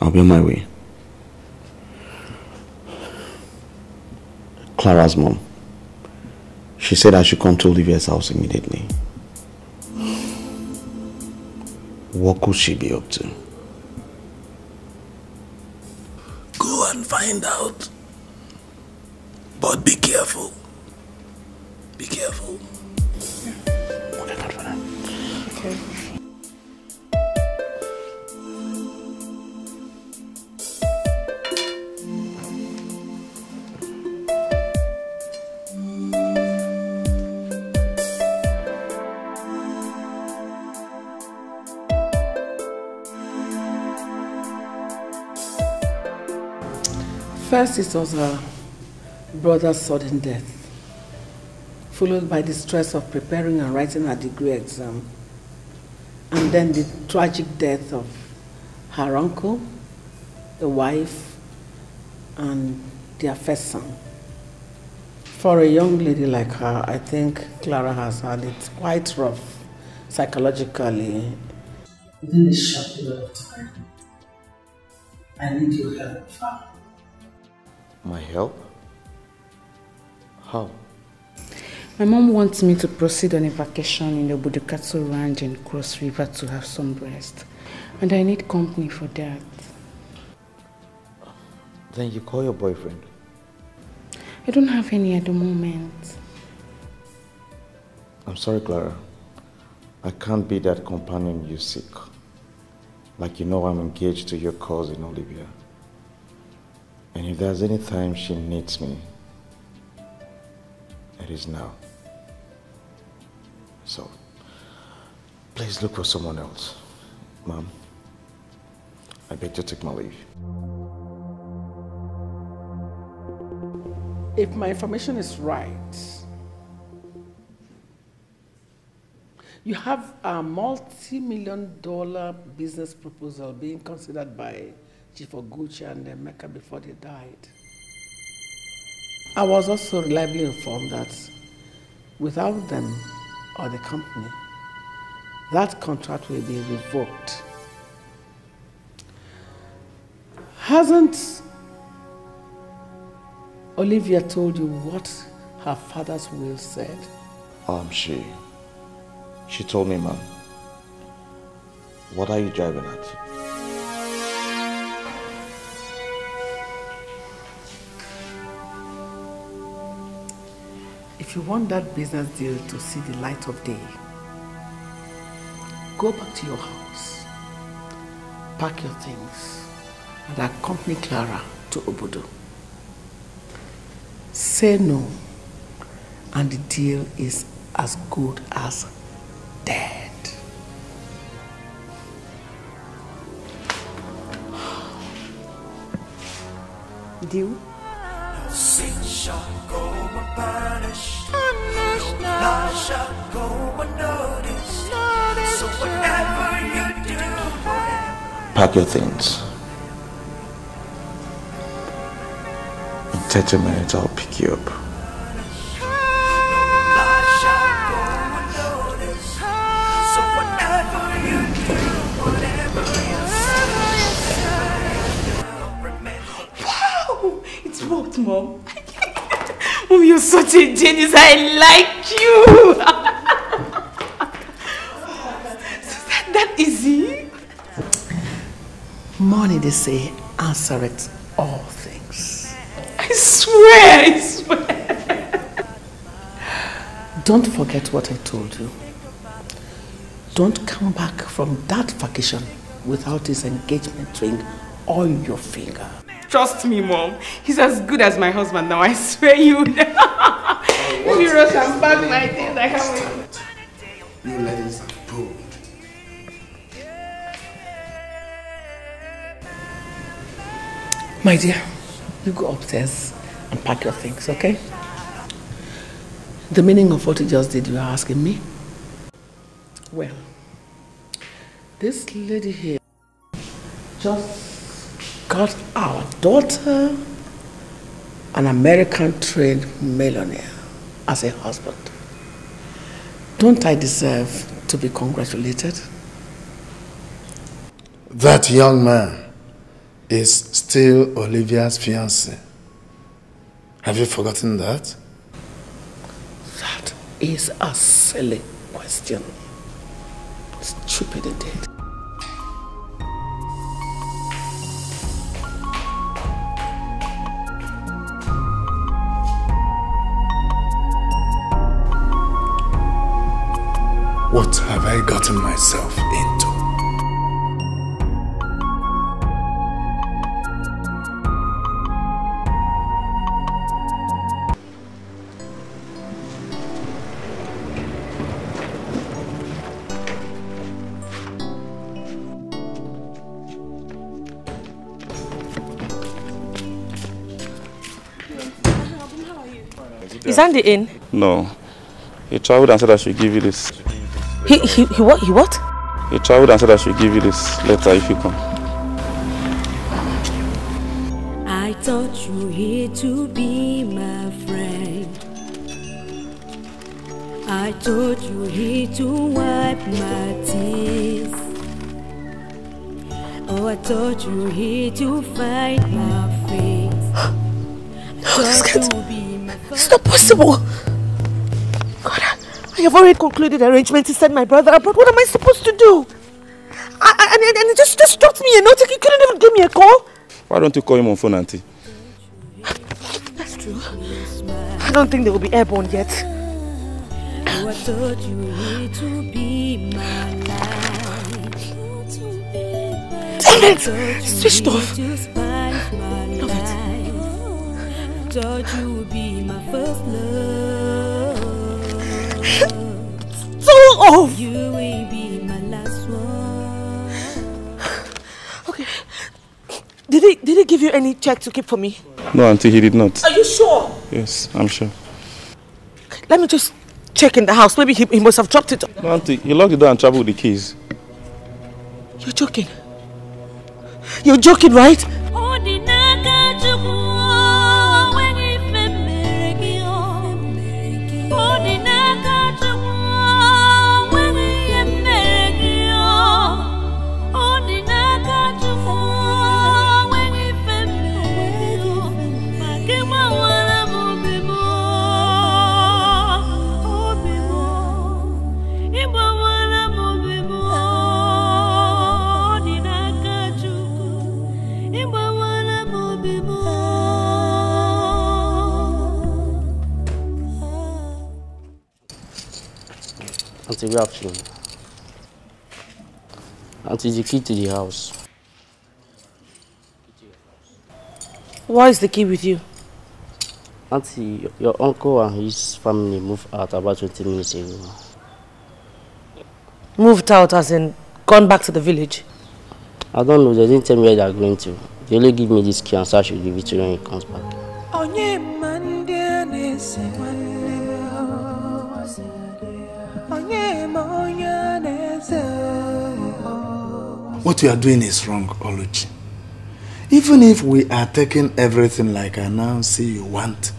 Speaker 13: I'll be on my way. Clara's mom. She said I should come to Olivia's house immediately. What could she be up to?
Speaker 10: Go and find out. But be careful. Be careful.
Speaker 7: Okay.
Speaker 4: First, it was her brother's sudden death, followed by the stress of preparing and writing her degree exam, and then the tragic death of her uncle, the wife, and their first son. For a young lady like her, I think Clara has had it quite rough psychologically. Within a short period of time, I need your help, Father.
Speaker 13: My help? How?
Speaker 8: My mom wants me to proceed on a vacation in the Budukatsu Ranch in Cross River to have some rest. And I need company for that.
Speaker 13: Then you call your boyfriend.
Speaker 8: I don't have any at the moment.
Speaker 13: I'm sorry, Clara. I can't be that companion you seek. Like, you know, I'm engaged to your cousin, Olivia. And if there's any time she needs me, it is now. So, please look for someone else. Mom, I beg to take my leave.
Speaker 4: If my information is right, you have a multi-million-dollar business proposal being considered by Chief Oguchi and Emeka before they died. I was also reliably informed that without them or the company, that contract will be revoked. Hasn't Olivia told you what her father's will said?
Speaker 13: She told me, Mom. What are you driving at?
Speaker 4: If you want that business deal to see the light of day, go back to your house, pack your things, and accompany Clara to Obodo. Say no, and the deal is as good as dead. Deal?
Speaker 5: Sin shall go unpunished. No lie shall go unnoticed. So whatever you do,
Speaker 13: Pack your things. In 30 minutes, I'll pick you up.
Speaker 8: What, Mom? Mom, you're such a genius. I like you. That easy?
Speaker 4: Money, they say, answer it all things. I swear. Don't forget what I told you. Don't come back from that vacation without this engagement ring on your finger.
Speaker 16: Trust me, Mom. He's as good as my husband now. I swear you. Let me rush and pack my things. I can't wait.
Speaker 10: You ladies are bold.
Speaker 4: My dear, you go upstairs and pack your things, okay? The meaning of what you just did, you are asking me? Well, this lady here just got our daughter an American-trained millionaire as a husband. Don't I deserve to be congratulated?
Speaker 10: That young man is still Olivia's fiancé. Have you forgotten that?
Speaker 4: That is a silly question. Stupid indeed.
Speaker 10: What have I gotten myself into?
Speaker 7: Is Andy in?
Speaker 20: No. He traveled and said I should give you this.
Speaker 7: He what? He what?
Speaker 20: He traveled and said I should give you this letter if you come.
Speaker 21: I thought you were here to be my friend. I thought you were here to wipe my tears. Oh, I thought you were here to fight my face.
Speaker 7: It's not possible. God, I have already concluded arrangements to send my brother abroad. What am I supposed to do? And he just dropped me a note. He couldn't even give me a call.
Speaker 20: Why don't you call him on phone, Auntie?
Speaker 7: That's true. I don't think they will be airborne yet.
Speaker 21: Oh, I thought you were here to be my life.
Speaker 7: Damn it! Switched off.
Speaker 21: Love it. I thought you would be my first love.
Speaker 7: So off.
Speaker 21: You will be my last one.
Speaker 7: Okay. Did he give you any check to keep for me?
Speaker 20: No, Auntie, he did not.
Speaker 7: Are you sure?
Speaker 20: Yes, I'm sure.
Speaker 7: Let me just check in the house. Maybe he must have dropped it.
Speaker 20: No, Auntie, he locked the door and traveled with the keys.
Speaker 7: You're joking. You're joking, right?
Speaker 22: Auntie, good afternoon. Auntie, the key to the house.
Speaker 7: Why is the key with you?
Speaker 22: Auntie, your uncle and his family moved out about 20 minutes ago.
Speaker 7: Moved out as in gone back to the village?
Speaker 22: I don't know, they didn't tell me where they are going to. They only give me this key and so I should give it to you when he comes back.
Speaker 10: What you are doing is wrong, Oluchi. Even if we are taking everything like I now see you want,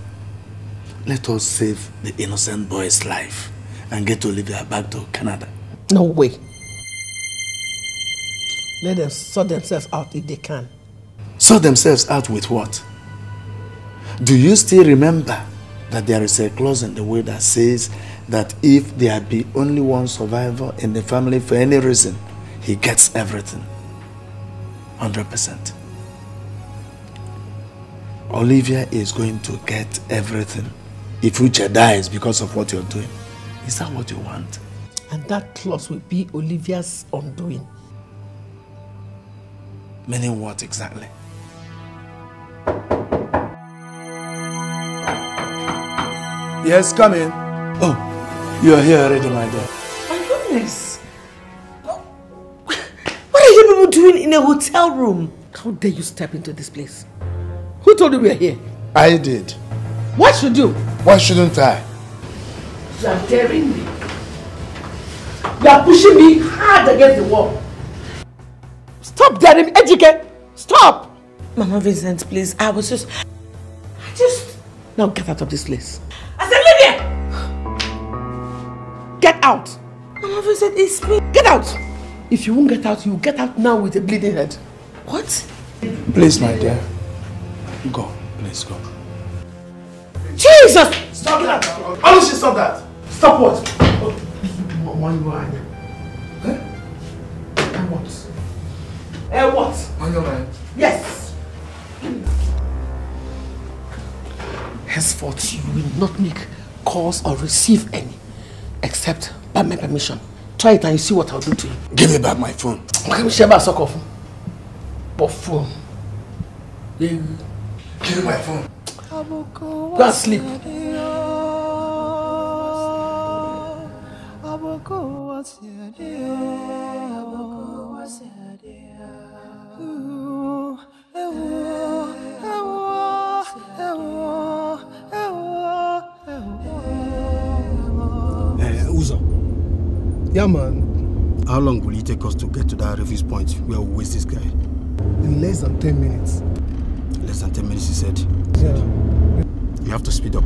Speaker 10: let us save the innocent boy's life and get Olivia back to Canada.
Speaker 4: No way. Let them sort themselves out if they can.
Speaker 10: Sort themselves out with what? Do you still remember that there is a clause in the will that says that if there be only one survivor in the family for any reason, he gets everything? 100%. Olivia is going to get everything if Uche dies because of what you're doing. Is that what you want?
Speaker 19: And that clause will be Olivia's undoing.
Speaker 10: Meaning what exactly? Yes, come in. Oh, you're here already, my dear.
Speaker 19: My goodness. What are you people doing in a hotel room? How dare you step into this place? Who told you we are here?
Speaker 10: I did.
Speaker 19: What should you?
Speaker 10: Why shouldn't I?
Speaker 19: You are daring me. You are pushing me hard against the wall. Stop daring me, Ejike! Stop!
Speaker 7: Mama Vincent, please. I just...
Speaker 19: Now get out of this place. I said leave here! Get out!
Speaker 7: Mama Vincent, it's me.
Speaker 19: Get out! If you won't get out, you get out now with a bleeding head.
Speaker 7: What?
Speaker 10: Please, my dear. Go. Please go.
Speaker 19: Jesus!
Speaker 3: Stop that! Honestly, stop that! Stop what?
Speaker 19: One line. And what? What?
Speaker 3: On your mind.
Speaker 19: Yes! Henceforth, you will not make calls or receive any, except by my permission. Try it and you see what I'll do to you.
Speaker 10: Give me back my phone.
Speaker 19: Give me Sheba Sokofu. But phone.
Speaker 10: Give me my phone.
Speaker 19: Go and sleep.
Speaker 12: Uzo. Yeah, man. How long will it take us to get to that refuse point where we'll waste this guy?
Speaker 18: In less than 10 minutes.
Speaker 12: Less than 10 minutes, he said.
Speaker 18: Yeah.
Speaker 12: You have to speed up.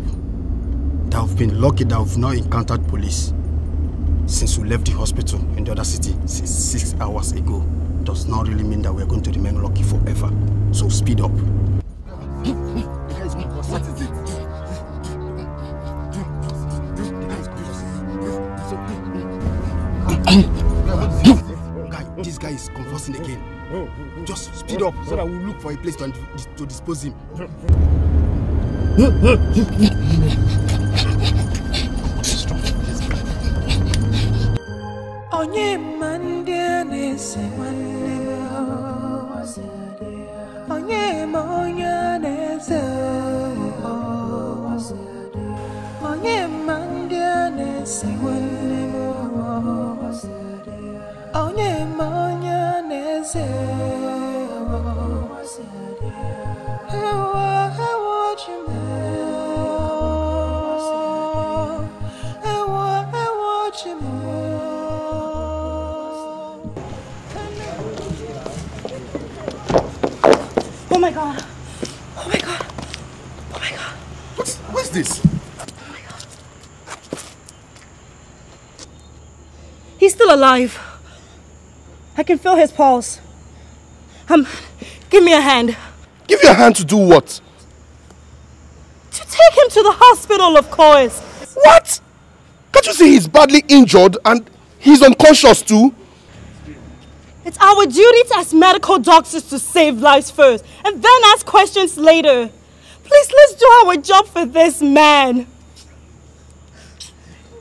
Speaker 12: That I've been lucky that I've not encountered police since we left the hospital in the other city 6 hours ago. Does not really mean that we're going to remain lucky forever. So speed up. This guy is conversing again. Just speed up so that we'll look for a place to dispose him.
Speaker 5: Onye mandia nese Onye monya nese Onye mandia nese Onye monya nese
Speaker 14: Oh my god. Oh my god. Oh my god.
Speaker 3: What's this?
Speaker 14: Oh my god. He's still alive. I can feel his pulse. Give me a hand.
Speaker 3: Give you a hand to do what?
Speaker 14: To take him to the hospital, of course.
Speaker 3: What? Can't you see he's badly injured and he's unconscious too?
Speaker 14: It's our duty as medical doctors to save lives first and then ask questions later. Please, let's do our job for this man.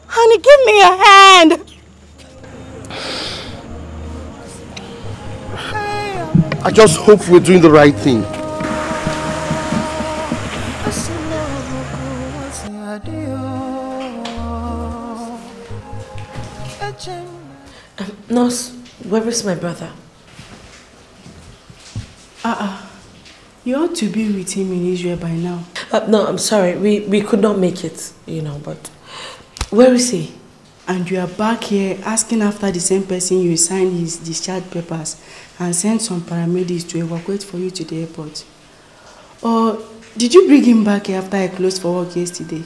Speaker 14: Honey, give me a hand.
Speaker 3: I just hope we're doing the right thing.
Speaker 7: Nurse, where is my brother?
Speaker 8: You ought to be with him in Israel by now.
Speaker 7: No, I'm sorry. We could not make it, but where is he?
Speaker 8: And you are back here asking after the same person you signed his discharge papers and sent some paramedics to evacuate for you to the airport. Or did you bring him back here after I closed for work yesterday?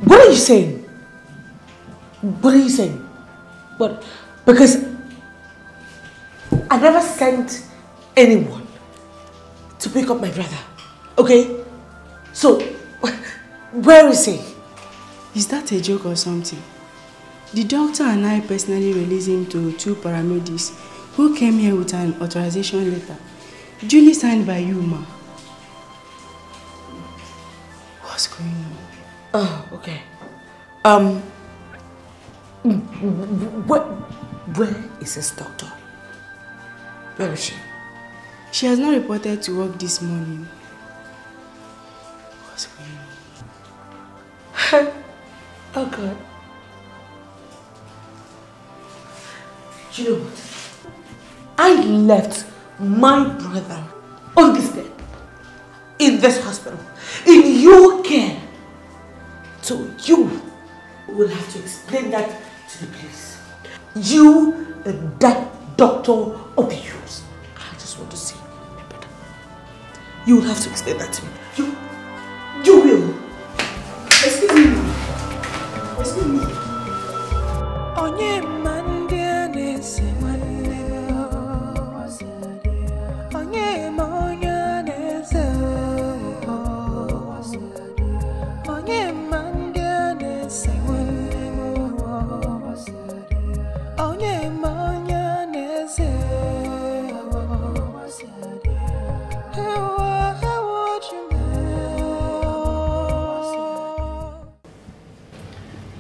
Speaker 7: What are you saying? What are you saying? What? Because I never sent anyone to pick up my brother. Okay? So, where is he?
Speaker 8: Is that a joke or something? The doctor and I personally released him to 2 paramedics who came here with an authorization letter, duly signed by you, ma. What's going on?
Speaker 19: Oh, okay. Where is this doctor? Where is she?
Speaker 8: She has not reported to work this morning. What's going on?
Speaker 19: Oh, God. You know what? I left my brother on this bed, in this hospital, in your care. So you will have to explain that to the police. You and that doctor of yours. I just want to see my brother. You will have to explain that to me. You will. Excuse me. Excuse me.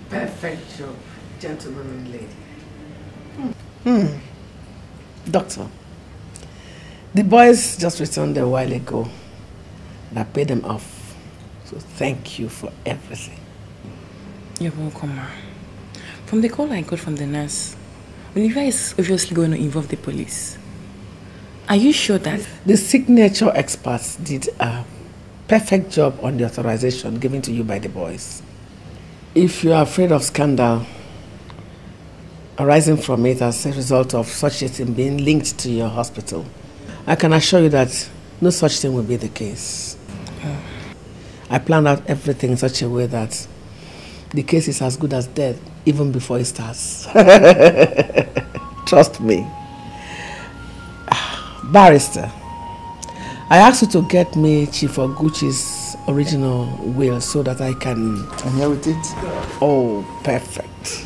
Speaker 4: Perfect job, gentleman and lady. Doctor, the boys just returned a while ago and I paid them off. So thank you for everything.
Speaker 16: You're welcome, ma. From the call I got from the nurse, Olivia is obviously going to involve the police. Are you sure that?
Speaker 4: The signature experts did a perfect job on the authorization given to you by the boys. If you are afraid of scandal arising from it as a result of such a thing being linked to your hospital, I can assure you that no such thing will be the case. I planned out everything in such a way that the case is as good as dead even before it starts. Trust me. Barrister, I asked you to get me Chief Oguchi's original will so that I can inherit it. Oh, perfect.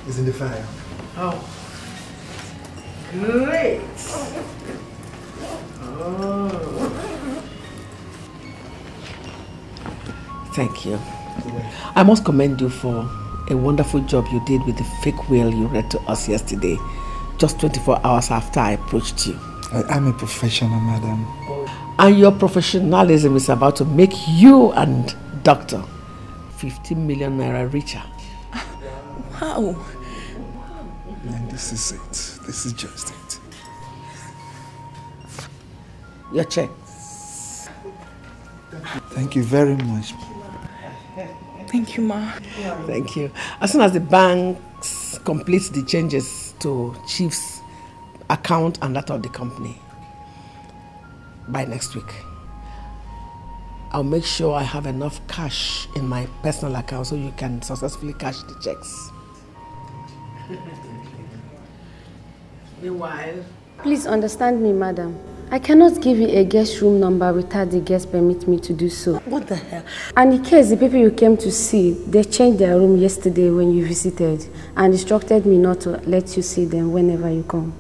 Speaker 18: It's in the file.
Speaker 4: Oh, great. Oh. Thank you. I must commend you for a wonderful job you did with the fake will you read to us yesterday, just 24 hours after I approached you.
Speaker 18: I'm a professional, madam.
Speaker 4: And your professionalism is about to make you and Doctor 15 million naira richer.
Speaker 16: Wow.
Speaker 18: And this is it. This is just it.
Speaker 4: Your check.
Speaker 18: Thank you very much.
Speaker 16: Thank you, ma.
Speaker 4: Thank you. As soon as the banks complete the changes to Chief's account and that of the company, by next week, I'll make sure I have enough cash in my personal account so you can successfully cash the checks. Meanwhile,
Speaker 17: Please understand me, madam. I cannot give you a guest room number without the guest permit me to do so.
Speaker 19: What the hell?
Speaker 17: And in case the people you came to see, they changed their room yesterday when you visited and instructed me not to let you see them whenever you come.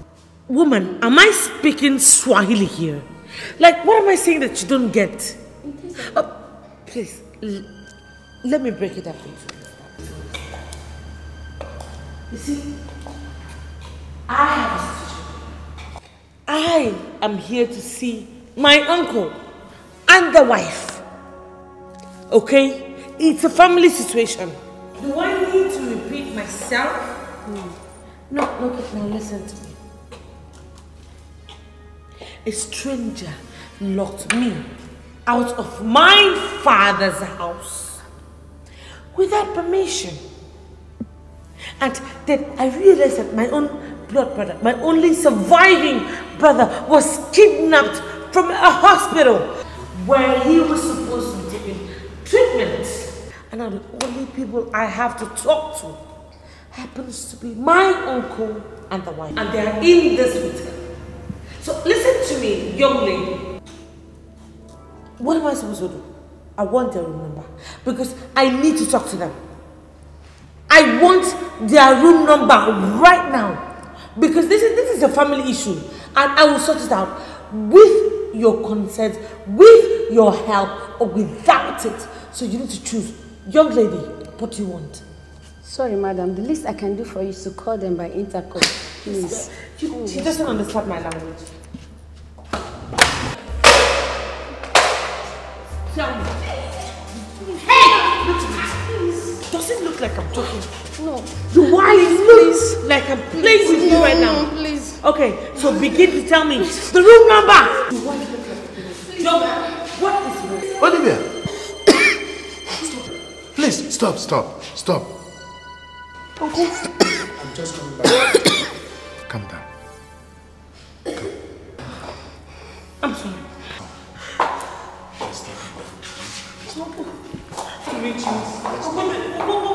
Speaker 19: Woman, am I speaking Swahili here? Like, what am I saying that you don't get? Please, let me break it up for you. You see, I have a situation. I am here to see my uncle and the wife. Okay? It's a family situation. Do I need to repeat myself? No, now listen to me. A stranger locked me out of my father's house without permission. And then I realized that my own blood brother, my only surviving brother, was kidnapped from a hospital where he was supposed to be taking treatment. And now the only people I have to talk to happens to be my uncle and the wife. And they are in this hotel. So listen to me, young lady. What am I supposed to do? I want their room number because I need to talk to them. I want their room number right now. Because this is a family issue. And I will sort it out with your consent, with your help, or without it. So you need to choose. Young lady, what do you want?
Speaker 17: Sorry, madam. The least I can do for you is to call them by intercom. Please.
Speaker 19: She doesn't understand my language. Tell me. Hey! Look at me. Does it look like I'm joking?
Speaker 17: No.
Speaker 19: Why it looks like I'm playing with you right now?
Speaker 17: Please.
Speaker 19: Okay, so begin to tell me the room number. Why it look like John, what is it?
Speaker 3: Olivia! Please, stop.
Speaker 19: Uncle.
Speaker 3: I'm just coming back. Calm down.
Speaker 19: I'm sorry.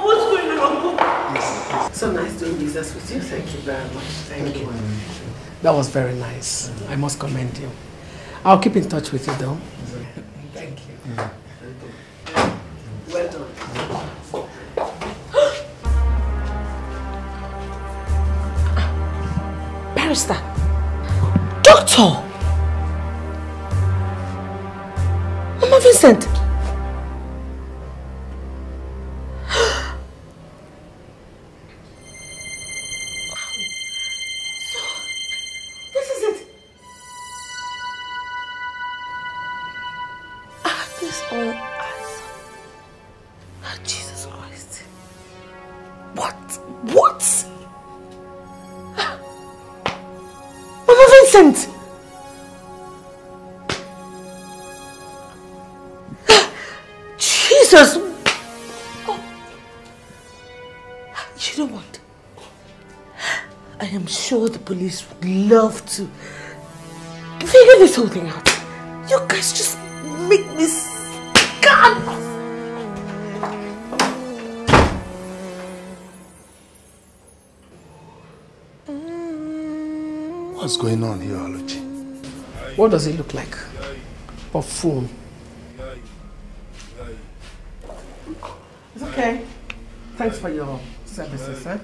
Speaker 19: What's going on, Uncle?
Speaker 4: So nice doing business with you. Thank you very much. Thank you. That was very nice. I must commend you. I'll keep in touch with you though. Thank you. Well done.
Speaker 19: Barrister. Doctor. Mama Vincent. Vincent! Jesus! Oh. You know what? I am sure the police would love to figure this whole thing out. You guys just make me scared.
Speaker 3: What's going on here, Oluchi?
Speaker 4: What does it look like? Buffoon. It's okay. Thanks for your services, eh?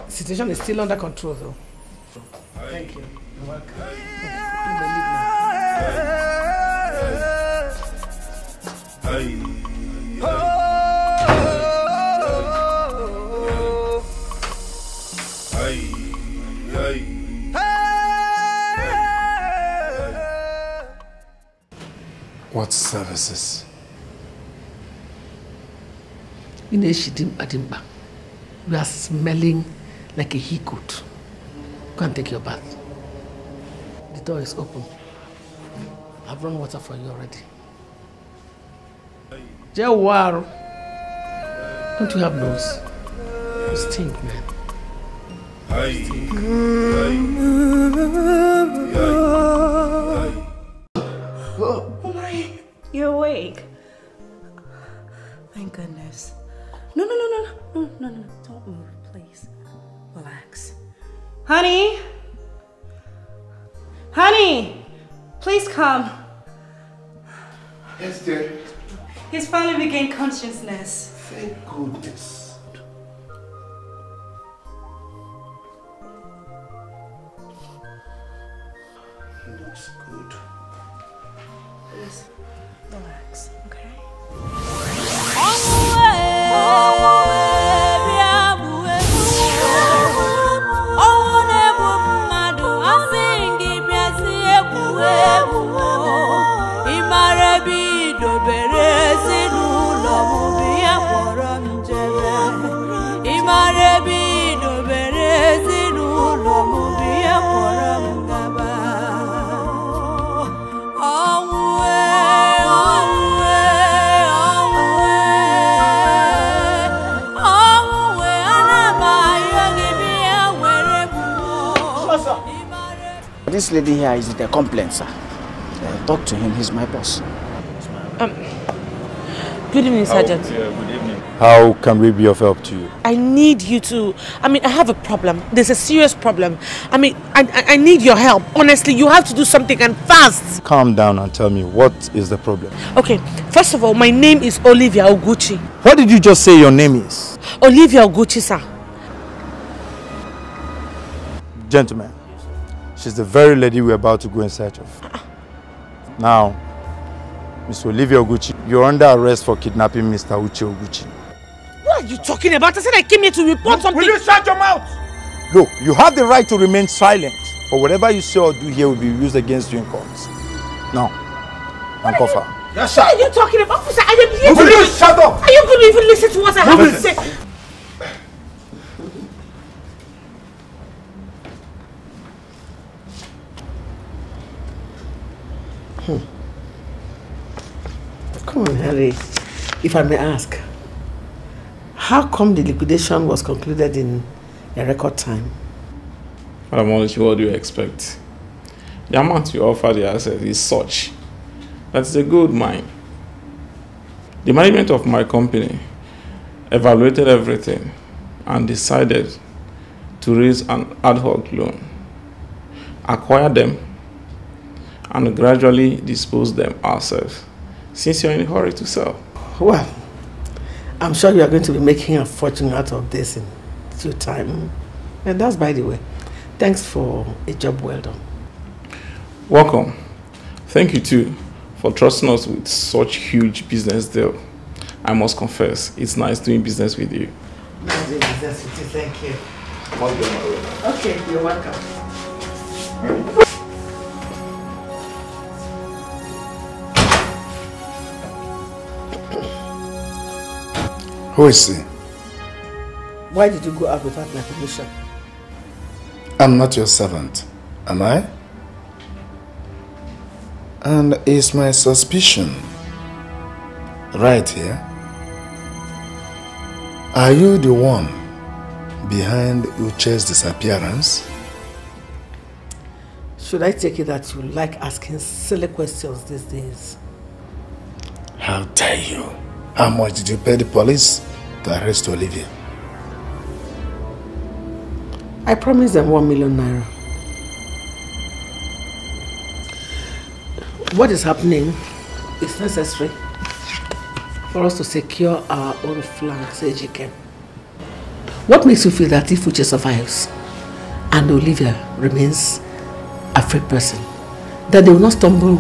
Speaker 4: The situation is still under control, though. Thank you. You're welcome.
Speaker 3: What services?
Speaker 4: We are smelling like a he-goat. Go and take your bath. The door is open. I've run water for you already. Jawar! Don't you have nose? You stink, man. You stink.
Speaker 14: Oh my, you're awake. Thank goodness. No, don't move, please. Relax. Honey? Honey! Please come.
Speaker 18: Yes, dear.
Speaker 14: He's finally regained consciousness.
Speaker 18: Thank goodness. He looks good.
Speaker 14: Please, relax, okay?
Speaker 6: This lady here is the complaint, sir. Talk to him, he's my boss.
Speaker 7: Good evening, Sergeant.
Speaker 20: Yeah, good evening.
Speaker 1: How can we be of help to you?
Speaker 19: I need you to... I have a problem. There's a serious problem. I need your help. Honestly, you have to do something and fast.
Speaker 1: Calm down and tell me, what is the problem?
Speaker 19: Okay, first of all, my name is Olivia Oguchi.
Speaker 1: What did you just say your name is?
Speaker 19: Olivia Oguchi, sir.
Speaker 1: Gentlemen, she's the very lady we're about to go in search of. Now, Miss Olivia Oguchi, you're under arrest for kidnapping Mr. Uche Oguchi.
Speaker 19: What are you talking about? I said I came here to report something.
Speaker 1: Will you shut your mouth? Look, you have the right to remain silent. But whatever you say or do here will be used against you in court. Now, handcuff her.
Speaker 19: Yes, sir. What are you talking about? Officer, I am here.
Speaker 1: Will you shut up?
Speaker 19: Are you going to even listen to what I have to say?
Speaker 4: Come on, Harry. If I may ask, how come the liquidation was concluded in a record time?
Speaker 20: Madam Oluchi, what do you expect? The amount we offer the asset is such that it's a gold mine. The management of my company evaluated everything and decided to raise an ad hoc loan, acquire them, and gradually dispose them ourselves, since you're in a hurry to sell.
Speaker 4: Well, I'm sure you are going to be making a fortune out of this in due time. And that's by the way. Thanks for a job well done.
Speaker 20: Welcome. Thank you too for trusting us with such huge business deal. I must confess, it's nice doing business with you.
Speaker 4: Nice doing business with you, thank you. Okay, you're welcome.
Speaker 10: Who is he?
Speaker 4: Why did you go out without my permission?
Speaker 10: I'm not your servant, am I? And is my suspicion right here? Are you the one behind Uche's disappearance?
Speaker 4: Should I take it that you like asking silly questions these days?
Speaker 10: How dare you? How much did you pay the police to arrest Olivia?
Speaker 4: I promised them 1 million naira. What is happening is necessary for us to secure our own flanks, Ejike. What makes you feel that if Uche survives and Olivia remains a free person, that they will not stumble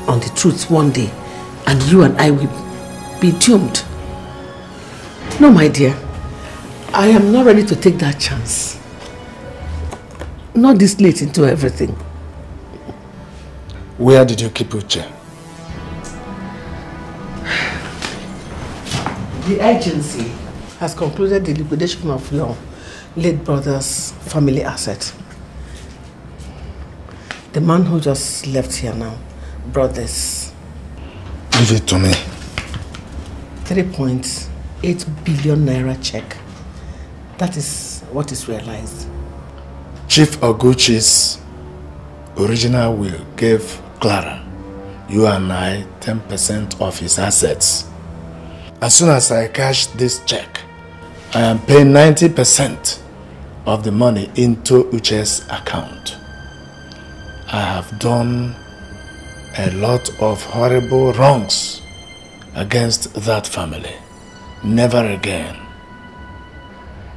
Speaker 4: on the truth one day and you and I will be doomed? No, my dear. I am not ready to take that chance. Not this late into everything.
Speaker 10: Where did you keep Uche?
Speaker 4: The agency has concluded the liquidation of your late brother's family asset. The man who just left here now brought this.
Speaker 10: Give it to me.
Speaker 4: 3.8 billion naira check. That is what is realized.
Speaker 10: Chief Oguchi's original will gave Clara, you and I, 10% of his assets. As soon as I cash this check, I am paying 90% of the money into Uche's account. I have done a lot of horrible wrongs against that family. Never again.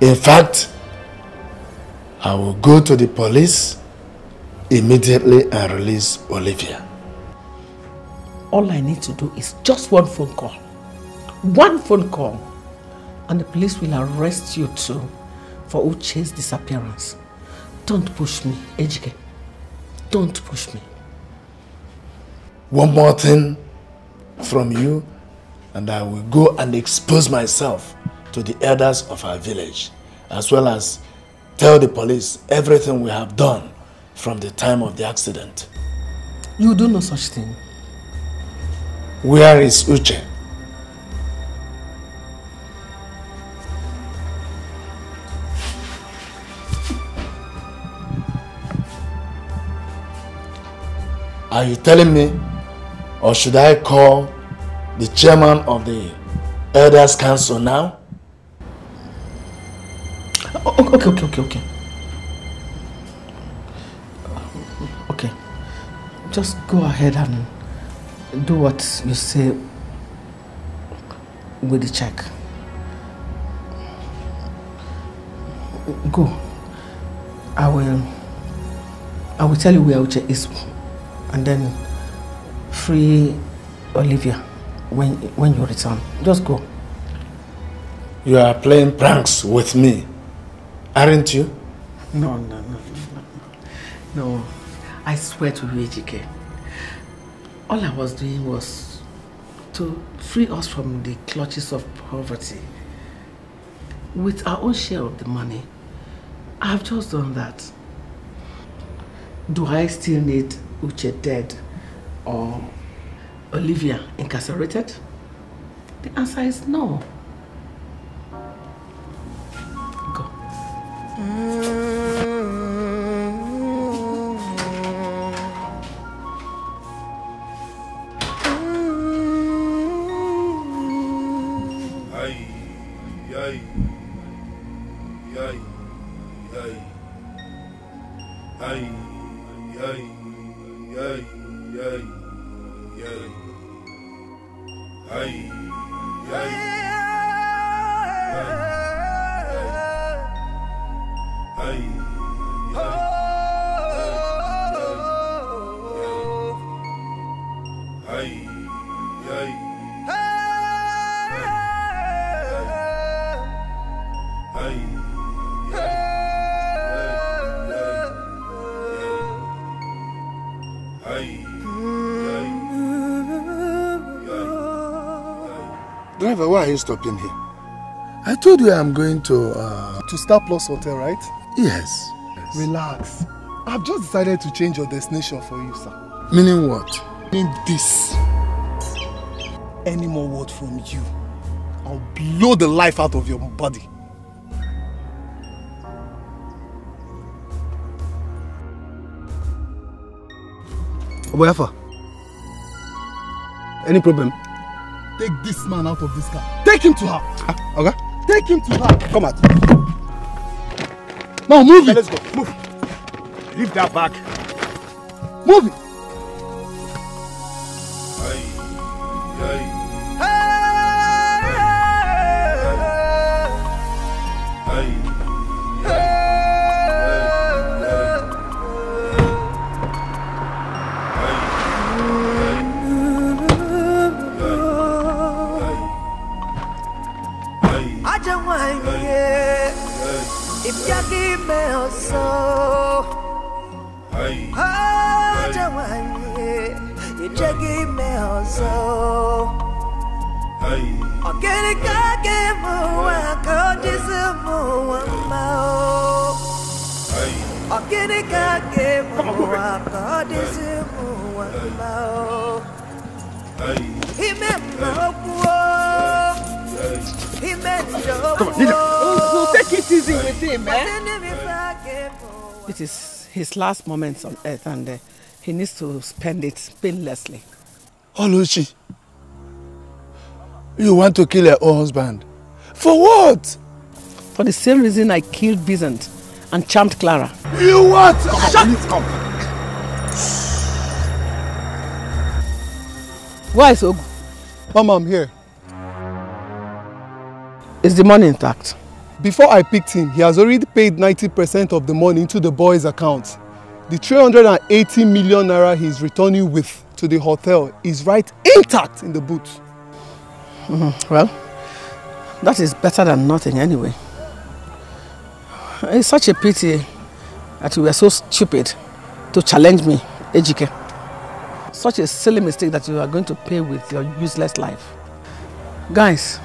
Speaker 10: In fact, I will go to the police immediately and release Olivia.
Speaker 4: All I need to do is just one phone call. One phone call. And the police will arrest you too for Uche's disappearance. Don't push me, Ejike. Don't push me.
Speaker 10: One more thing from you and I will go and expose myself to the elders of our village, as well as tell the police everything we have done from the time of the accident.
Speaker 4: You do no such thing.
Speaker 10: Where is Uche? Are you telling me, or should I call the chairman of the Elders Council now?
Speaker 4: Okay. Okay. Just go ahead and do what you say with the check. Go. I will tell you where Uche is, and then free Olivia when you return. Just go.
Speaker 2: You are playing pranks with me, aren't you?
Speaker 4: No. I swear to you, Ejike. All I was doing was to free us from the clutches of poverty. With our own share of the money, I have just done that. Do I still need Uche dead or Olivia incarcerated? The answer is no. Go.
Speaker 10: Driver, why are you stopping here? I told you I'm going to
Speaker 3: Star Plus Hotel, right?
Speaker 10: Yes.
Speaker 3: Relax. I've just decided to change your destination for you, sir.
Speaker 10: Meaning what?
Speaker 3: Meaning this. Any more word from you, I'll blow the life out of your body.
Speaker 12: Oboyafa, any problem?
Speaker 3: Take this man out of this car. Take him to her.
Speaker 12: Okay.
Speaker 3: Take him to her.
Speaker 12: Come out.
Speaker 3: Now move it.
Speaker 12: Let's go. Move. Leave that bag.
Speaker 3: Move it.
Speaker 5: If you give me a soul, you just give me a soul. I'm getting more, I can't just move. I'm getting more, I can't just move. He meant my
Speaker 4: Come on, Nina. Take it easy with him, man. It is his last moments on earth, and he needs to spend it painlessly.
Speaker 10: Oluchi, you want to kill your own husband? For what?
Speaker 4: For the same reason I killed Vincent and charmed Clara.
Speaker 10: You what?
Speaker 4: Come. Why is Ogu?
Speaker 3: Mama, I'm here.
Speaker 4: Is the money intact?
Speaker 3: Before I picked him, he has already paid 90% of the money into the boy's account. The 380 million naira he's returning with to the hotel is right intact in the boot.
Speaker 4: Well, that is better than nothing anyway. It's such a pity that you were so stupid to challenge me, Ejike. Such a silly mistake that you are going to pay with your useless life. Guys,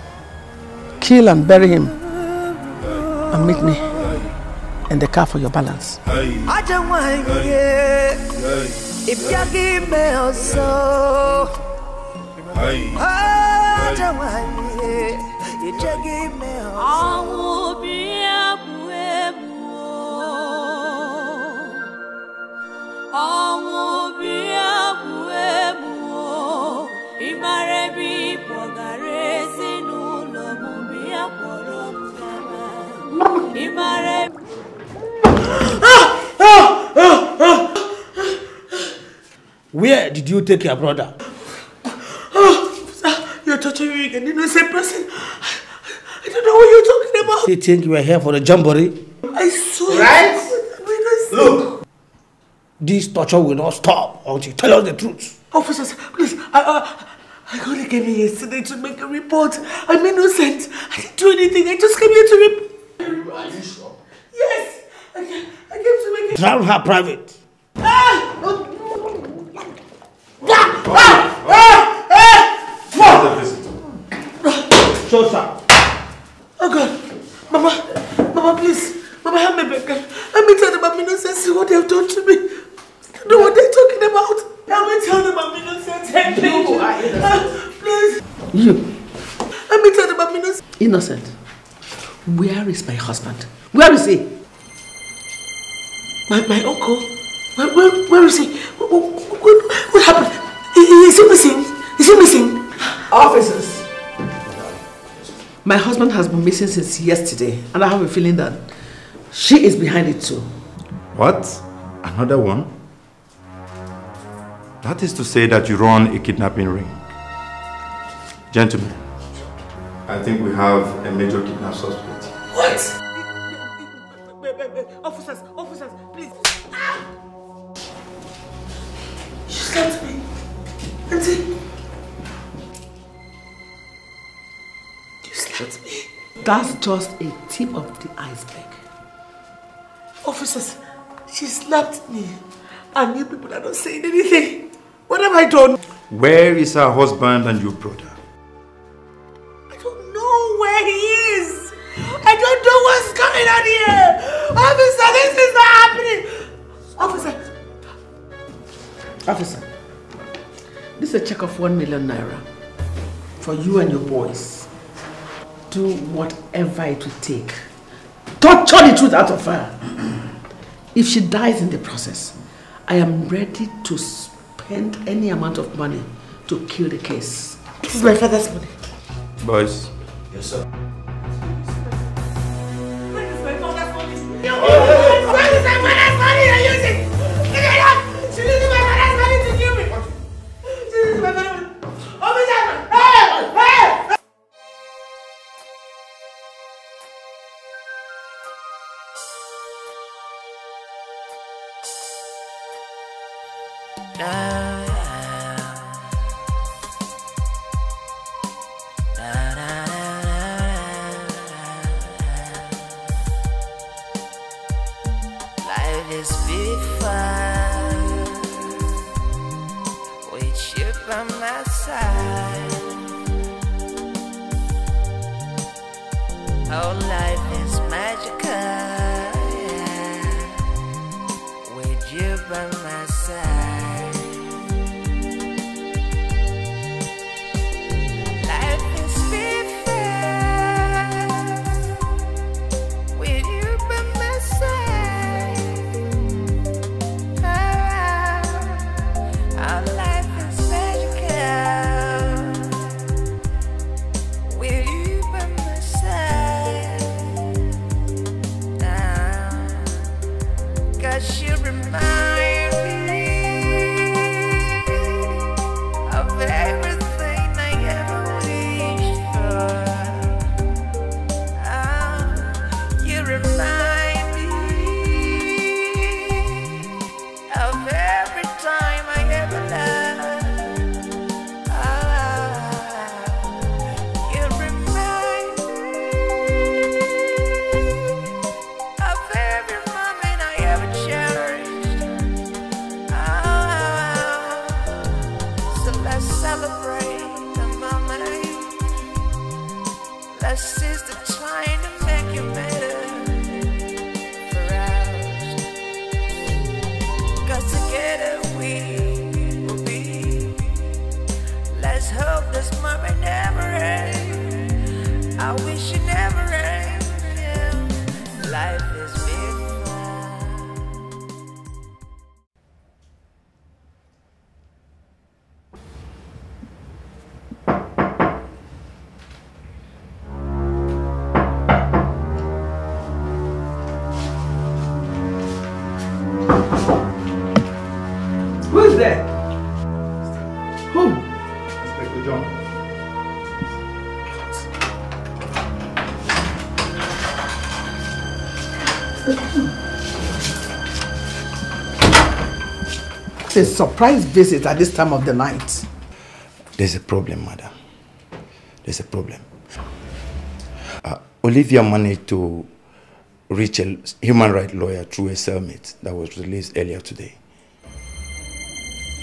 Speaker 4: kill and bury him and meet me in the car for your balance.
Speaker 5: I just want if you give me a soul, I just want you just give me a soul.
Speaker 21: Imare
Speaker 19: Where did you take your brother? Oh, sir, you're torturing an innocent person. I don't know what you're talking about. You think you were here for a jamboree? I swear.
Speaker 10: Right?
Speaker 19: Look, this torture will not stop until you tell us the truth. Officers, please, I only came here yesterday to make a report. I'm innocent. I didn't do anything. I just came here to report.
Speaker 10: Are you sure?
Speaker 19: Yes, I came to make it. Drown her private. Sure, sir. Oh God, Mama, please, Mama, help me back. Let me tell them I'm innocent. See what they've done to me. I know what they're talking about. Help me tell them I'm innocent. Please.
Speaker 4: You.
Speaker 19: Let me tell them I'm innocent.
Speaker 4: Innocent. Where is my husband? Where is he?
Speaker 19: My uncle? Where is he? What happened? Is he missing? Is he missing?
Speaker 4: Officers. My husband has been missing since yesterday, and I have a feeling that she is behind it too.
Speaker 11: What? Another one? That is to say that you run a kidnapping ring. Gentlemen, I think we have a major kidnap suspect.
Speaker 19: What? Officers, please. You slapped me. Auntie. You slapped me.
Speaker 4: That's just a tip of the iceberg.
Speaker 19: Officers, she slapped me. And you people are not saying anything. What have I done?
Speaker 11: Where is her husband and your brother?
Speaker 19: I don't know where he is. I don't know what's going on here. Officer, this is not happening.
Speaker 4: Officer, this is a check of 1 million naira for you and your boys. Do whatever it will take. Torture the truth out of her. If she dies in the process, I am ready to spend any amount of money to kill the case.
Speaker 19: This is my father's money.
Speaker 11: Boys.
Speaker 10: Yes, sir.
Speaker 19: Where is my father's money? Where is my father's money you're using? She's using my father's money to kill me. She's using my father's money. Officer! Hey!
Speaker 5: Life is fun with you by my side. Oh, life is magical, yeah, with you by my side. Life is fun with you by my side. Our life is magical with you by my side. 'Cause you remind me of everything I ever wished for. You remind me of every time I ever loved. You remind me of every moment I ever cherished. So let's celebrate the moment. Let's seize the time to make it better for us. 'Cause together we will be. Let's hope this moment never ends. I wish it never ends. Yeah. Life is beautiful.
Speaker 4: Who's there? a surprise visit at this time of the night?
Speaker 1: There's a problem, madam. There's a problem. Olivia managed to reach a human rights lawyer through a cellmate that was released earlier today.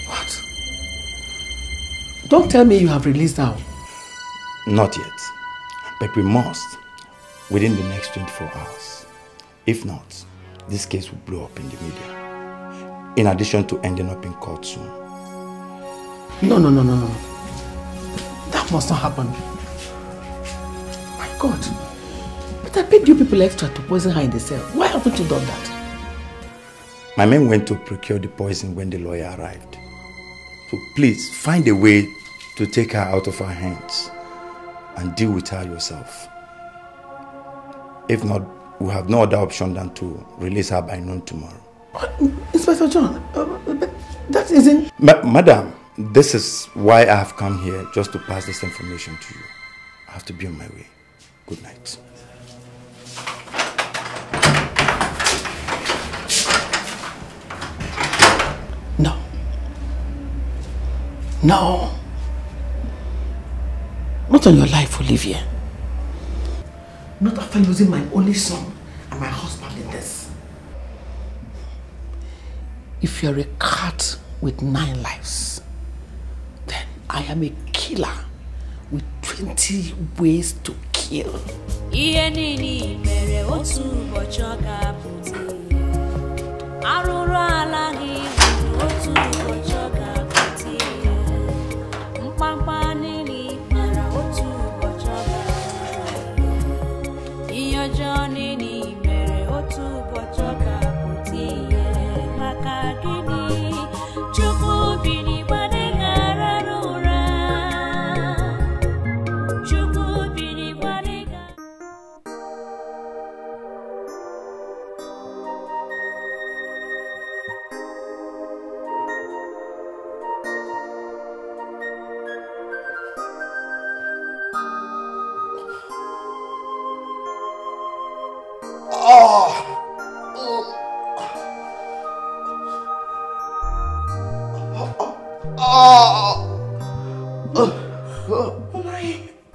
Speaker 4: What? Don't tell me you have released her.
Speaker 1: Not yet. But we must, within the next 24 hours. If not, this case will blow up in the media. In addition to ending up in court soon.
Speaker 4: No. That must not happen. My God. But I paid you people extra to poison her in the cell. Why haven't you done that?
Speaker 1: My men went to procure the poison when the lawyer arrived. So please, find a way to take her out of our hands and deal with her yourself. If not, we have no other option than to release her by noon tomorrow.
Speaker 4: Inspector John, that isn't...
Speaker 1: Madam, this is why I have come here, just to pass this information to you. I have to be on my way. Good night.
Speaker 4: No. Not on your life, Olivia. Not after losing my only son and my husband in this. If you're a cat with 9 lives, then I am a killer with 20 ways to kill.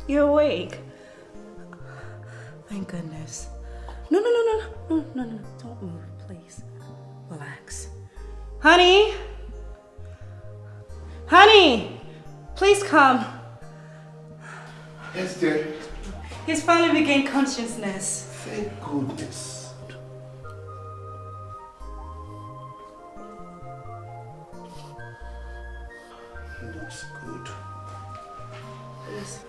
Speaker 8: You're awake. Thank goodness. No. Don't move, please. Relax. Honey? Honey! Please come.
Speaker 18: Yes, dear.
Speaker 8: He's finally regained consciousness.
Speaker 18: Thank goodness. Looks good.
Speaker 8: Please,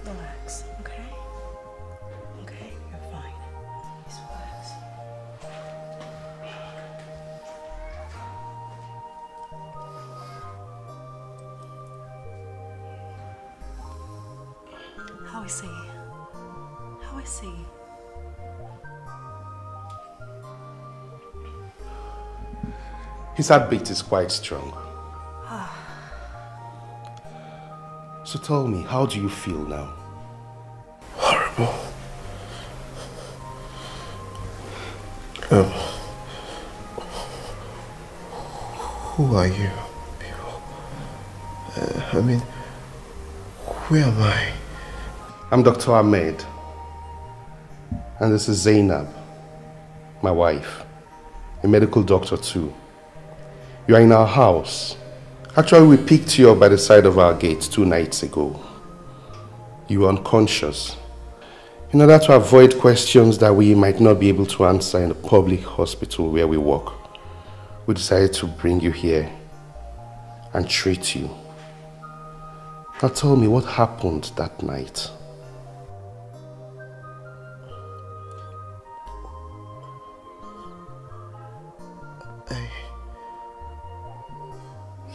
Speaker 8: relax, okay? Okay, you're fine. Just relax. How is he? How is he?
Speaker 3: His heartbeat is quite strong. So tell me, how do you feel now?
Speaker 18: Horrible. Who are you people? I mean, where am I?
Speaker 3: I'm Dr. Ahmed. And this is Zainab, my wife, a medical doctor too. You are in our house. Actually, we picked you up by the side of our gate 2 nights ago. You were unconscious. In order to avoid questions that we might not be able to answer in the public hospital where we work, we decided to bring you here and treat you. Now tell me what happened that night.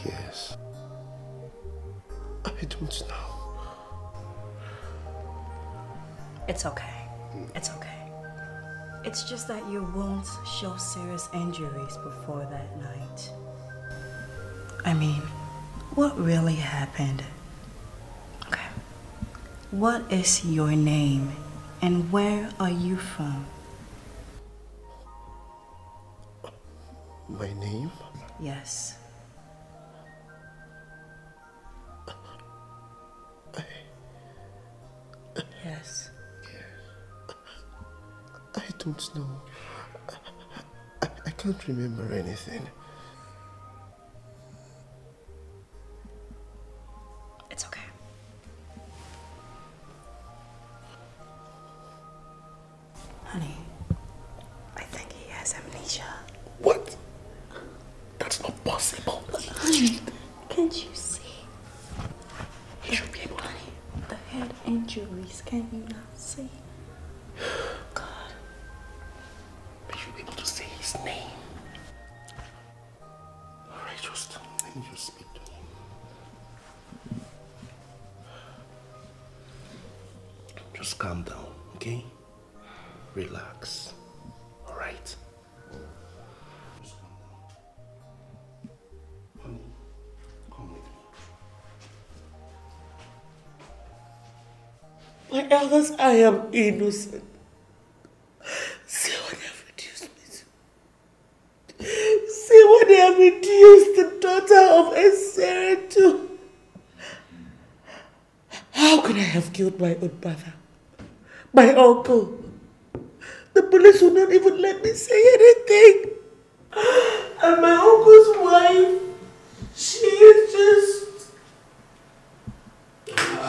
Speaker 3: Yes. I don't know.
Speaker 8: It's okay. It's okay. It's just that your wounds show serious injuries before that night. I mean, what really happened? Okay. What is your name and where are you from?
Speaker 18: My name?
Speaker 8: Yes.
Speaker 16: Yes.
Speaker 18: I don't know. I can't remember anything.
Speaker 9: It's okay. Honey, I think he has amnesia.
Speaker 18: What? That's not possible.
Speaker 9: Honey, can't you see? He should be able to. The head injuries, can you not see? God.
Speaker 18: He should be able to say his name. Alright, just let me just speak to him. Just calm down, okay? Relax. Alright? Just calm down. Honey, come with me.
Speaker 19: My elders, I am innocent. See what they have reduced me to. See what they have reduced the daughter of Esere to. How could I have killed my own brother? My uncle? The police would not even let me say anything. And my uncle's wife, she is just...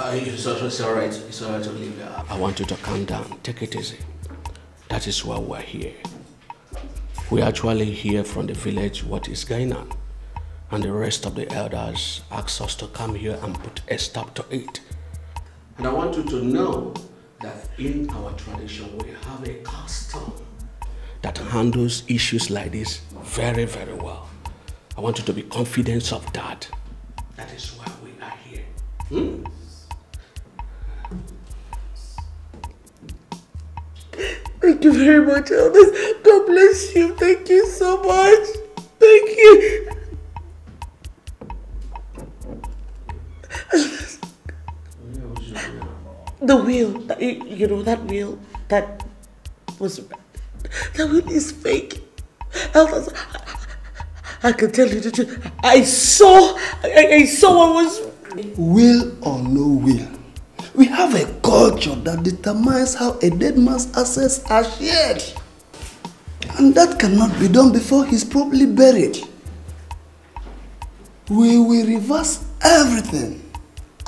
Speaker 12: It's all right. It's all right, Olivia. I want you to calm down. Take it easy. That is why we're here. We actually hear from the village what is going on. And the rest of the elders asked us to come here and put a stop to it. And I want you to know that in our tradition, we have a custom that handles issues like this very, very well. I want you to be confident of that. That is why we are here.
Speaker 19: Thank you very much, elders. God bless you. Thank you so much. Thank you. The wheel, you know, that wheel, that wheel is fake. Elders, I can tell you the truth. I saw what was...
Speaker 10: Will or no will, we have a culture that determines how a dead man's assets are shared. And that cannot be done before he's properly buried. We will reverse everything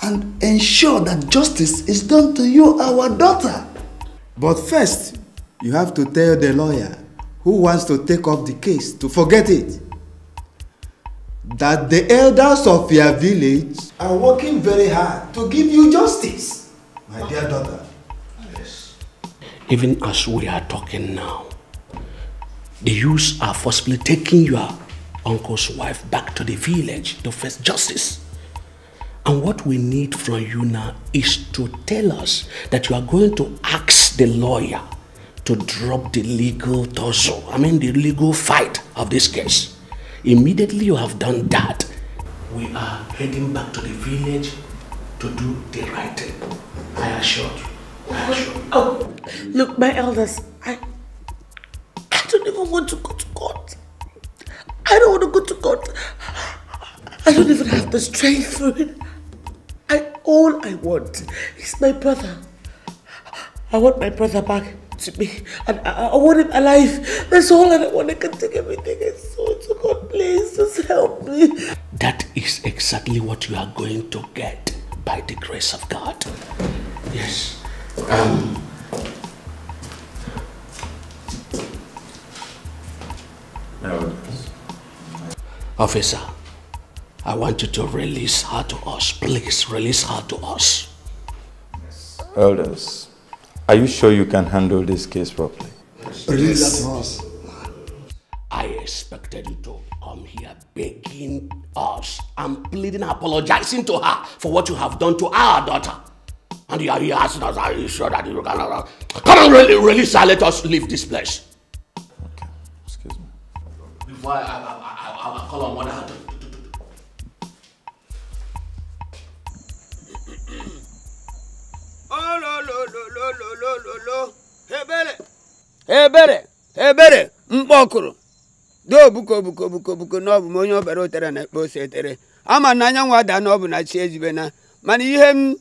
Speaker 10: and ensure that justice is done to you, our daughter.
Speaker 1: But first, you have to tell the lawyer who wants to take up the case to forget it, that the elders of your village are working very hard to give you justice, my dear daughter.
Speaker 12: Yes. Even as we are talking now, the youths are forcibly taking your uncle's wife back to the village to face justice. And what we need from you now is to tell us that you are going to ask the lawyer to drop the legal tussle, the legal fight of this case. Immediately you have done that, we are heading back to the village to do the right thing. I assure you.
Speaker 19: Oh, look, my elders, I don't even want to go to court. I don't want to go to court. I don't even have the strength for it. All I want is my brother. I want my brother back to me. And I want him alive. That's all I want. I can take everything I saw. So God, please, just help me.
Speaker 12: That is exactly what you are going to get by the grace of God. Yes. Officer, I want you to release her to us. Please, release her to us.
Speaker 11: Elders, are you sure you can handle this case properly?
Speaker 10: Release her to us.
Speaker 12: I expected you to come here begging us and pleading, apologizing to her for what you have done to our daughter. And you are here asking us, are you sure that you can... Come on, release her, let us leave this place.
Speaker 11: Okay, excuse me.
Speaker 12: Before I call on mother.
Speaker 15: Ebere, mkpọkụrụ. Do buko n'ọbụ m onye obere otere na ekpe ose etere. Ama na anya nwa da n'ọbụ na chi ejibe na. Mana ihe m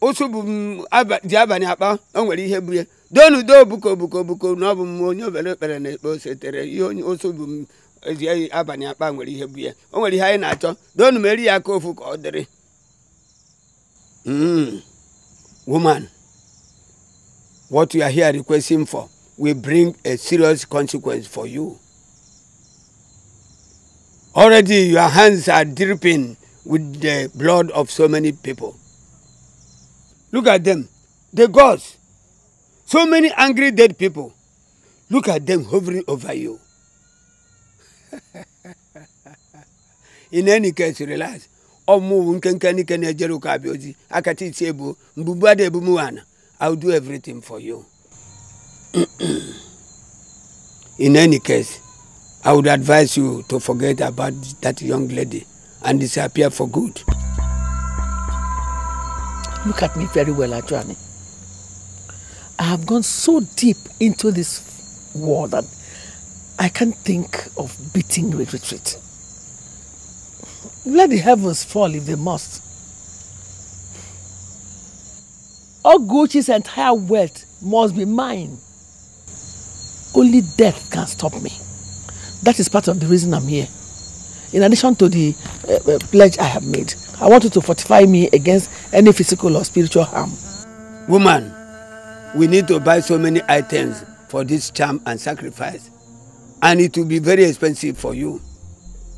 Speaker 15: Osubum Diabani Apa, only here. Don't do buko no monyo better than it. You also boom Abani Apa, only here. Only high nato. Don't marry a cofu order. Woman, what you are here requesting for will bring a serious consequence for you. Already your hands are dripping with the blood of so many people. Look at them, the gods. So many angry dead people. Look at them hovering over you. In any case, relax. I'll do everything for you. In any case, I would advise you to forget about that young lady and disappear for good.
Speaker 4: Look at me very well, Ajani. I have gone so deep into this war that I can't think of beating retreat. Let the heavens fall if they must. Oguchi's entire wealth must be mine. Only death can stop me. That is part of the reason I'm here. In addition to the pledge I have made, I want you to fortify me against any physical or spiritual harm.
Speaker 15: Woman, we need to buy so many items for this charm and sacrifice. And it will be very expensive for you.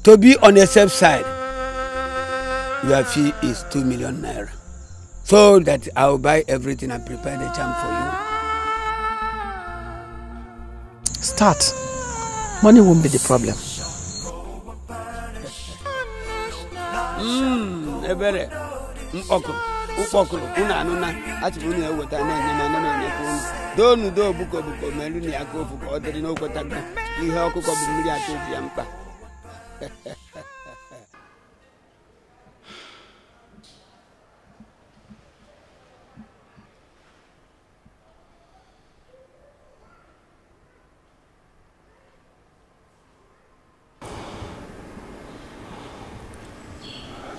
Speaker 15: To be on the safe side, your fee is 2 million naira. So that I will buy everything and prepare the charm for you.
Speaker 4: Start. Money won't be the problem.
Speaker 15: Ebere. Upokulu. Una anuna. Atibuni eweta na enyema na enyekwu. Donu do buko melu ni akofu ko odiri no kwetaga. Ihe okuko bu mmiri atobi ya mkpa.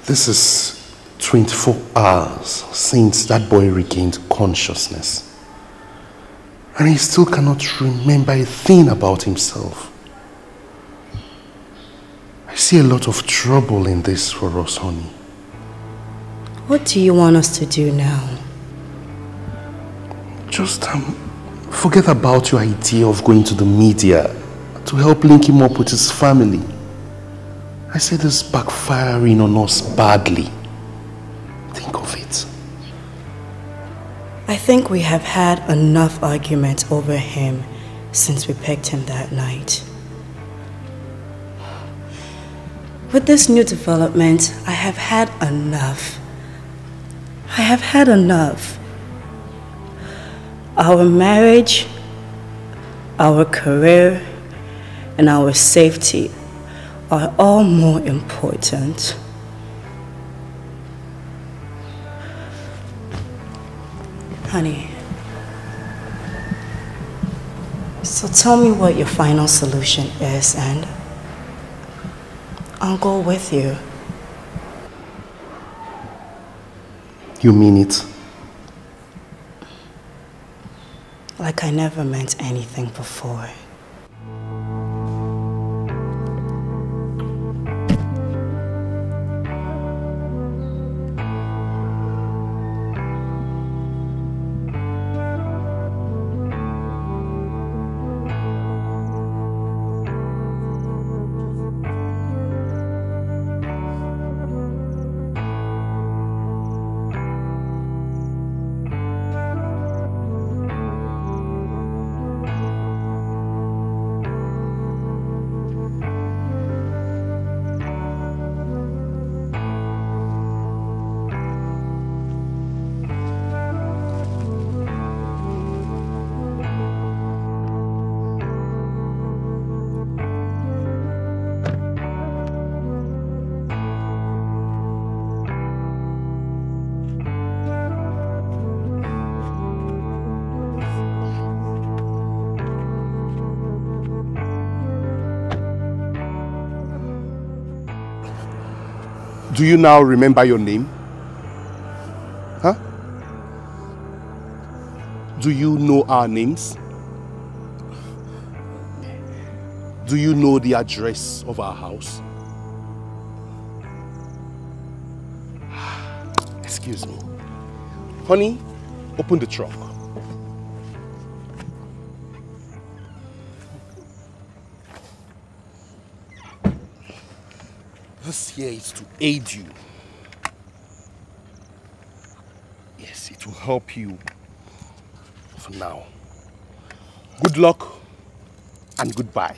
Speaker 3: This is 24 hours since that boy regained consciousness. And he still cannot remember a thing about himself. I see a lot of trouble in this for us, honey.
Speaker 13: What do you want us to do now?
Speaker 3: Just forget about your idea of going to the media to help link him up with his family. I see this backfiring on us badly. Think of it.
Speaker 13: I think we have had enough argument over him since we picked him that night. With this new development, I have had enough. I have had enough. Our marriage, our career, and our safety are all more important. Honey, so tell me what your final solution is and I'll go with you.
Speaker 3: You mean it?
Speaker 13: Like I never meant anything before.
Speaker 3: Do you now remember your name? Huh? Do you know our names? Do you know the address of our house? Excuse me. Honey, open the trunk. This here is to aid you. Yes, it will help you for now. Good luck and goodbye.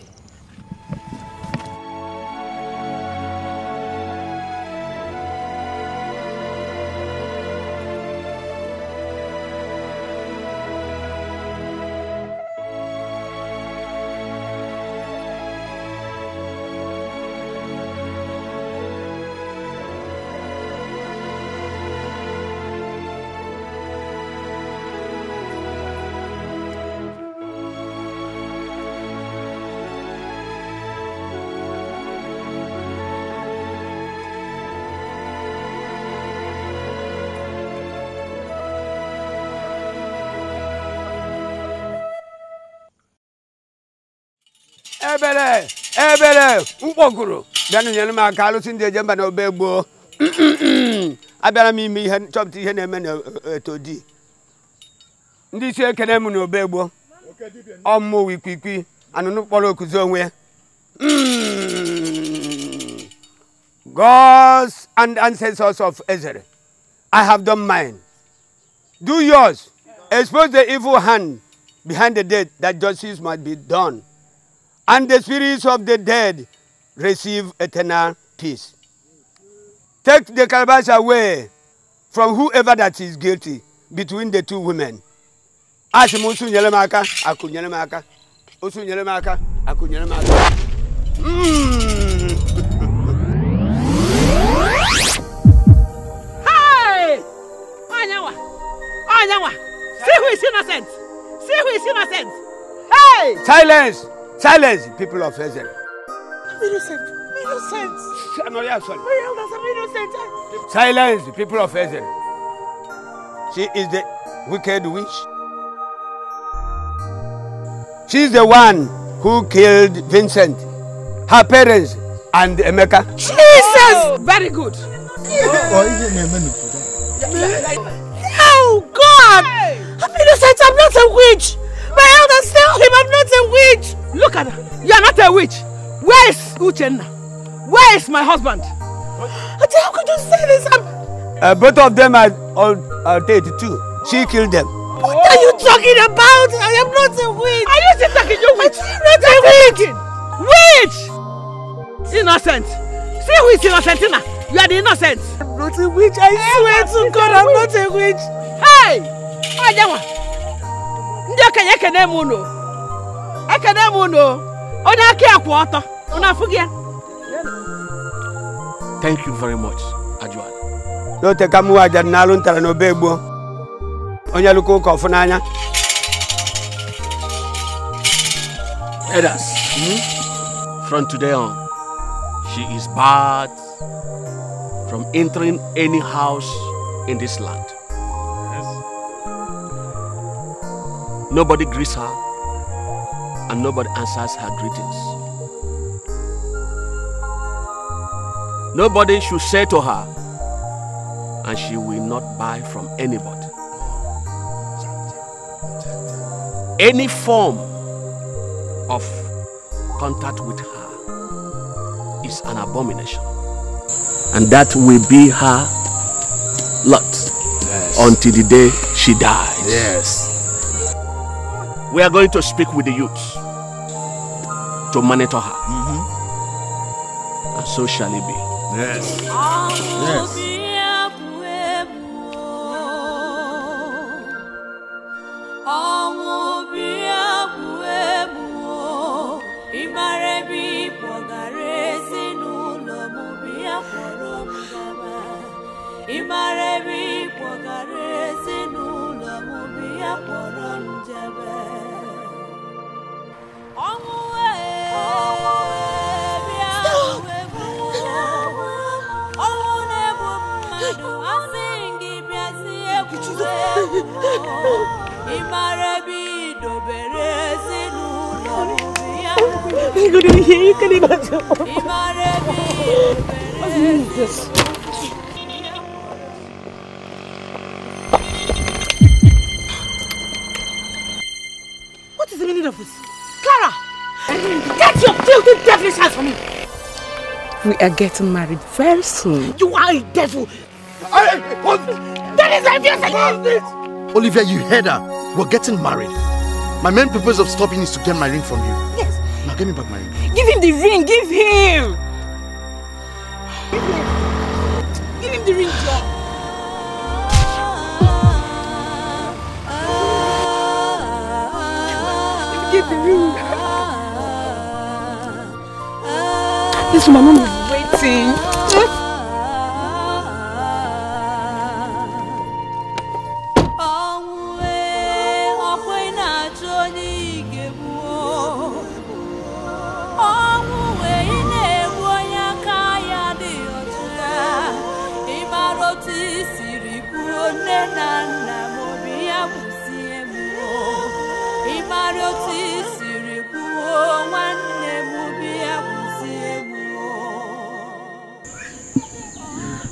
Speaker 15: Ebele, Mpokuru. Danu nyane ma kalu sinde jemba na obegbo. Abịara m ime ihe chọpụta ihe na-eme na etodi. Ndị isi ekene m na obegbo. Ọmụ wikwikwi anụnụ kpọrọ okuzi onwe. Gods and ancestors of Ezra, I have done mine. Do yours. Expose the evil hand behind the dead, that justice might be done. And the spirits of the dead receive eternal peace. Take the calabash away from whoever that is guilty between the two women. Asimusu nyelemaka, aku nyelemaka. Usu nyelemaka, aku nyelemaka.
Speaker 4: Hey! Anyawa! See who is innocent! See who is innocent! Hey!
Speaker 15: Silence! Silence, people of Ezra.
Speaker 4: I'm innocent.
Speaker 15: No, yeah, sorry.
Speaker 4: My elders, I'm innocent.
Speaker 15: Silence, people of Ezra. She is the wicked witch. She is the one who killed Vincent, her parents, and Emeka.
Speaker 4: Jesus! Very good. Oh, God! I'm innocent. I'm not a witch. My elders tell him I'm not a witch. Look at her. You are not a witch. Where is Uchenna? Where is my husband? How could you say this?
Speaker 15: Both of them are dead too. She killed them.
Speaker 4: What are you talking about? I am not a witch. Are you still talking? You witch? I'm not a witch. Witch! Innocent. See who is innocent now? You are the innocent. I'm not a witch. I swear to God, I'm not a witch. Hey! Ajawa. Ndioke yekene muno. Ekene muno. Ona ke akwoto. Una fugia.
Speaker 3: Thank you very much, Ajuan.
Speaker 15: No te kamu aja nalu ntara no begbo. Onya luko ko funanya.
Speaker 3: Elders, from today on, she is barred from entering any house in this land. Yes. Nobody greets her, and nobody answers her greetings. Nobody should say to her, and she will not buy from anybody. Any form of contact with her is an abomination. And that will be her lot until the day she dies.
Speaker 10: Yes.
Speaker 3: We are going to speak with the youth to monitor her. And so shall it be.
Speaker 10: Yes.
Speaker 21: Yes.
Speaker 19: You couldn't hear, you couldn't imagine. What is this? What is the meaning of this? Clara! Get your filthy devilish hands from me!
Speaker 8: We are getting married very soon.
Speaker 19: You are a devil! That is abuse!
Speaker 3: Olivia, you heard her. We're getting married. My main purpose of stopping is to get my ring from you.
Speaker 19: Yes.
Speaker 3: Now give me back my ring.
Speaker 19: Give him the ring, give him! Give him the ring, John. Give the ring. This woman is waiting.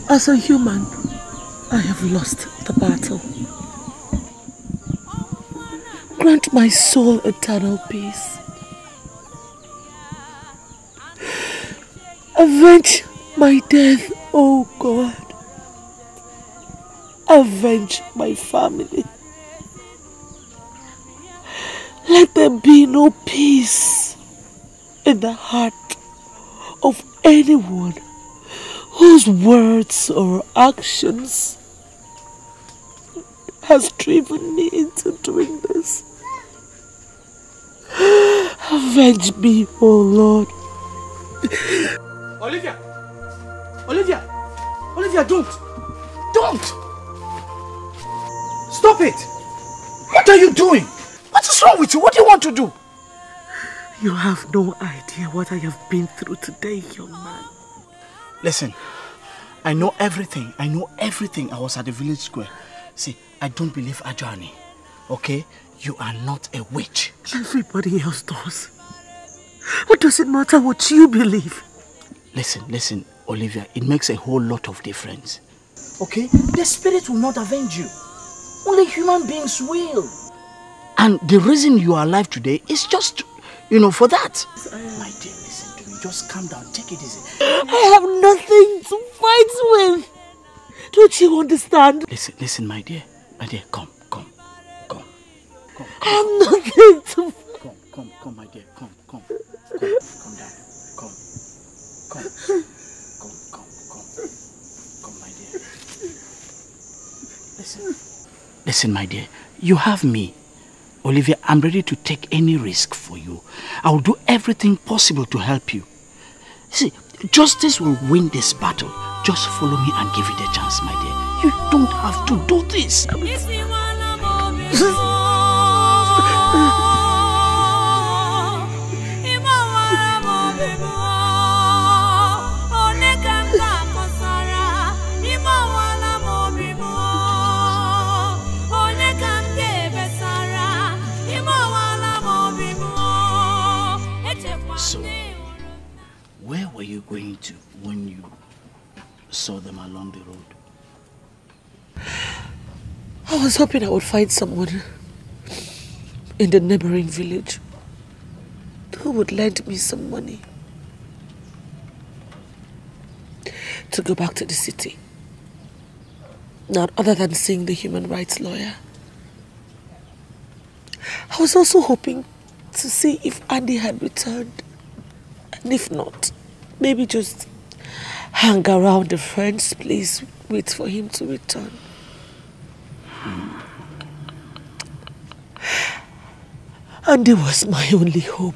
Speaker 4: As a human, I have lost the battle. Grant my soul eternal peace. Avenge my death, O God. Avenge my family. Let there be no peace in the heart of anyone whose words or actions has driven me into doing this. Avenge me, O Lord.
Speaker 3: Olivia! Olivia! Olivia, don't! Don't! Stop it! What are you doing? What is wrong with you? What do you want to do?
Speaker 4: You have no idea what I have been through today, young man.
Speaker 1: Listen, I know everything. I know everything. I was at the village square. See, I don't believe Ajani. Okay? You are not a witch.
Speaker 4: Everybody else does. What does it matter what you believe?
Speaker 1: Listen, Olivia. It makes a whole lot of difference. Okay? The spirit will not avenge you. Only human beings will. And the reason you are alive today is just, for that. My dear, listen to me. Just calm down. Take it easy.
Speaker 4: I have nothing to fight with. Don't you understand?
Speaker 1: Listen, my dear. My dear, come.
Speaker 4: I have nothing to...
Speaker 1: Come, my dear. Come down. Come, my dear. Listen, my dear. You have me. Olivia, I'm ready to take any risk for you. I will do everything possible to help you. See, justice will win this battle. Just follow me and give it a chance, my dear. You don't have to do this. So, where were you going to when you saw them along the road?
Speaker 4: I was hoping I would find someone in the neighboring village who would lend me some money to go back to the city. Not other than seeing the human rights lawyer. I was also hoping to see if Andy had returned. And if not, maybe just hang around a friend's place, wait for him to return. Andy was my only hope.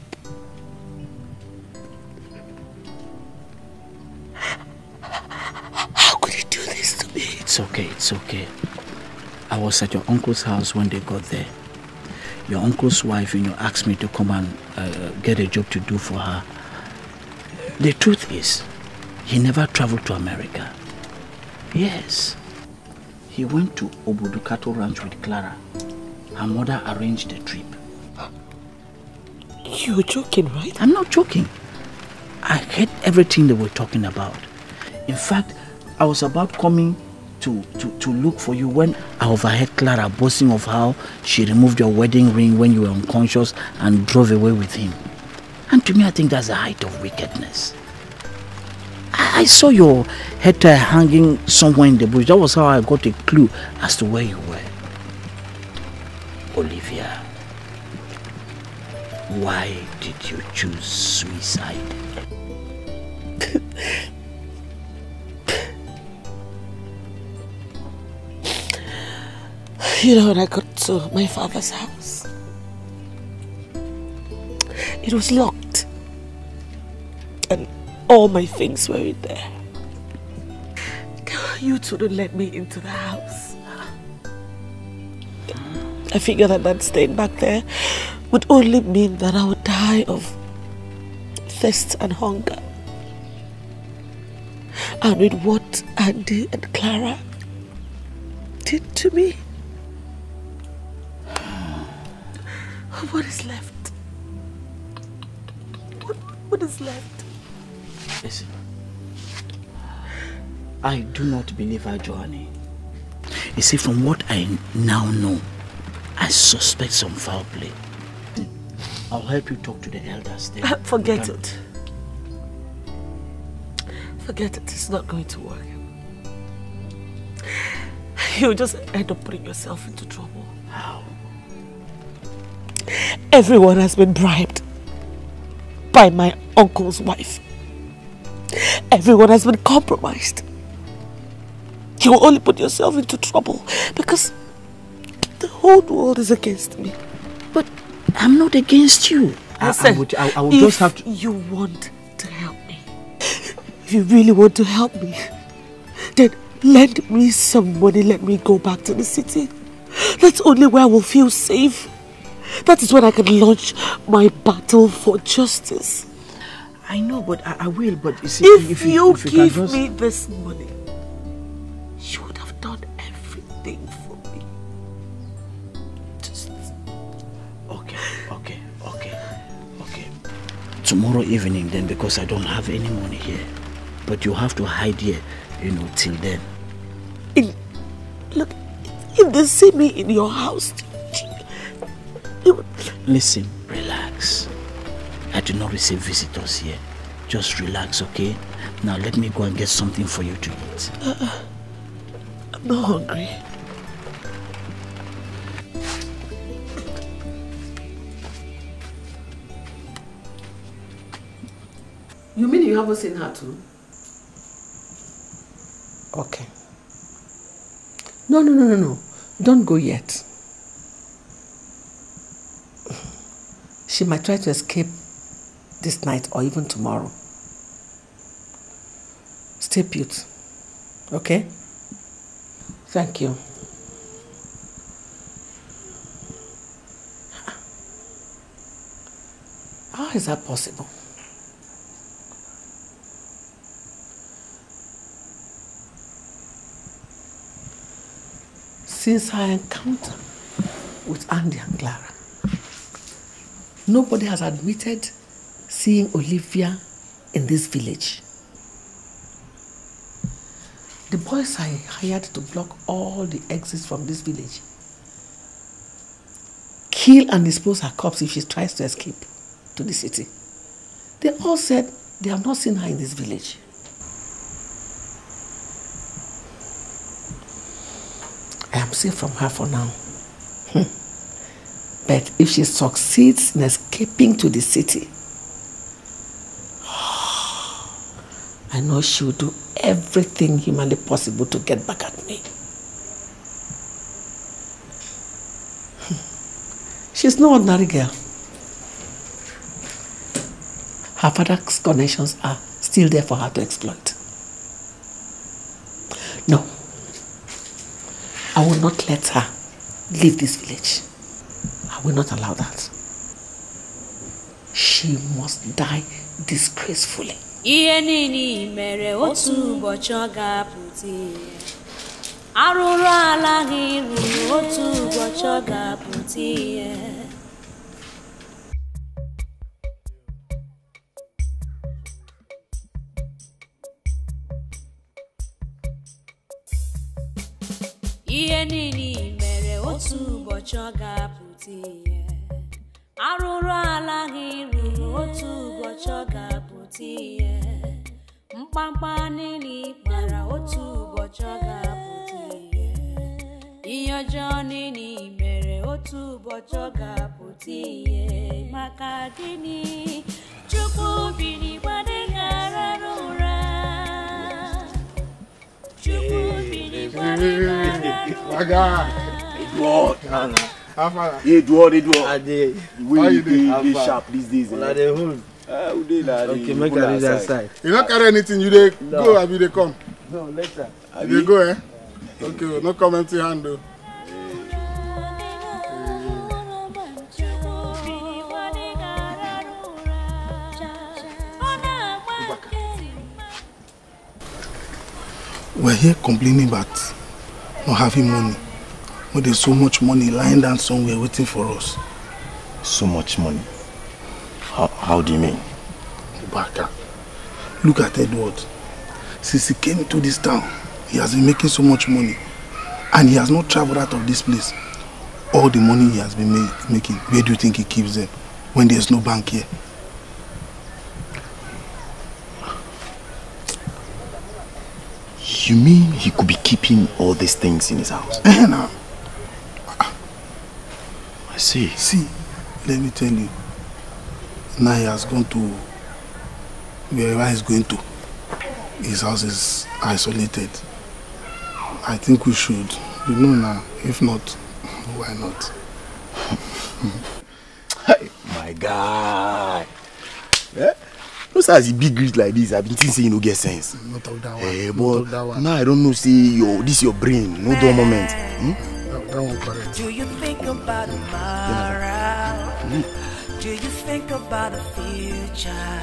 Speaker 4: How could he do this to me?
Speaker 1: It's okay. I was at your uncle's house when they got there. Your uncle's wife, asked me to come and get a job to do for her. The truth is, he never traveled to America. Yes. He went to Obudu Cattle Ranch with Clara.
Speaker 6: her mother arranged the trip.
Speaker 19: You're joking, right?
Speaker 6: I'm not joking. I heard everything they were talking about. In fact, I was about coming to look for you when I overheard Clara boasting of how she removed your wedding ring when you were unconscious and drove away with him. And to me, I think that's the height of wickedness. I saw your head tie hanging somewhere in the bush. That was how I got a clue as to where you were. Olivia, why did you choose suicide?
Speaker 19: You know, when I got to my father's house, it was locked. And all my things were in there. You two didn't let me into the house. I figured that staying back there would only mean that I would die of thirst and hunger. And with what Andy and Clara did to me, what is left? What is left?
Speaker 6: Listen, I do not believe her, Johnny. You see, from what I now know, I suspect some foul play. I'll help you talk to the elders there.
Speaker 19: Forget it. Forget it. It's not going to work. You'll just end up putting yourself into trouble.
Speaker 6: How?
Speaker 19: Everyone has been bribed by my uncle's wife. Everyone has been compromised. You will only put yourself into trouble because the whole world is against me.
Speaker 6: But I'm not against you. I would just have to...
Speaker 19: If you want to help me, if you really want to help me, then lend me some money, let me go back to the city. That's only where I will feel safe. That is when I can launch my battle for justice.
Speaker 6: I know, but I will, but you see...
Speaker 19: If you give me this money, you would have done everything for me. Just...
Speaker 6: Okay. Tomorrow evening then, because I don't have any money here. But you have to hide here, till then.
Speaker 19: Look, if they see me in your house...
Speaker 6: Listen, relax. I do not receive visitors here. Just relax, okay? Now let me go and get something for you to eat.
Speaker 19: I'm not hungry.
Speaker 4: You mean you haven't seen her too? Okay. No. Don't go yet. She might try to escape this night or even tomorrow. Stay put. Okay? Thank you. How is that possible? Since our encounter with Andy and Clara, nobody has admitted seeing Olivia in this village. The boys I hired to block all the exits from this village, kill and dispose her corpse if she tries to escape to the city. They all said they have not seen her in this village. I am safe from her for now. But if she succeeds in escaping to the city, I know she will do everything humanly possible to get back at me. She's no ordinary girl. Her father's connections are still there for her to exploit. No, I will not let her leave this village. I will not allow that. She must die disgracefully.
Speaker 21: Ihe niile mere otu ụbọchị ọ ga-apụta arụrụ ala gị ruru otu ụbọchị ọ ga-apụta ihe. Ihe niile mere otu ụbọchị ọ ga-apụta ihe. Arụrụ ala gị ruru otu ụbọchị ọ ga-apụta ihe. Mkpamkpa niile kpara otu ụbọchị ọ ga-apụta ihe. Ihe ọjọọ niile mere otu ụbọchị ọ ga-apụta ihe. Maka gịnị? Chukwu bi n'igwe adịghị arara ụra. Chukwu bi n'igwe adịghị arara ụra.
Speaker 3: Edward.
Speaker 17: How you doing?
Speaker 3: Sharp these days.
Speaker 17: Okay, make a read outside. You don't carry anything, you dey go, abi they come?
Speaker 3: No, later.
Speaker 17: You dey go, eh? Okay, no come empty hand though.
Speaker 18: We're here complaining about not having money. But there's so much money lying down somewhere waiting for us.
Speaker 3: So much money? How do you mean?
Speaker 18: Baka, look at Edward. Since he came to this town, he has been making so much money. And he has not traveled out of this place. All the money he has been making, where do you think he keeps them? When there's no bank here?
Speaker 3: You mean he could be keeping all these things in his house?
Speaker 18: Now.
Speaker 3: I see.
Speaker 18: See, let me tell you. Now he has gone to wherever he's going to. His house is isolated. I think we should. You know now. If not, why not?
Speaker 3: Hey, my guy. Yeah? No, sir, as he big great like this, I've been thinking you no get sense.
Speaker 18: Not talk that one.
Speaker 3: Hey, but now I don't know, see, this your brain. No dull moment.
Speaker 18: That one correct.
Speaker 5: Do you think about tomorrow? Do you think about the future?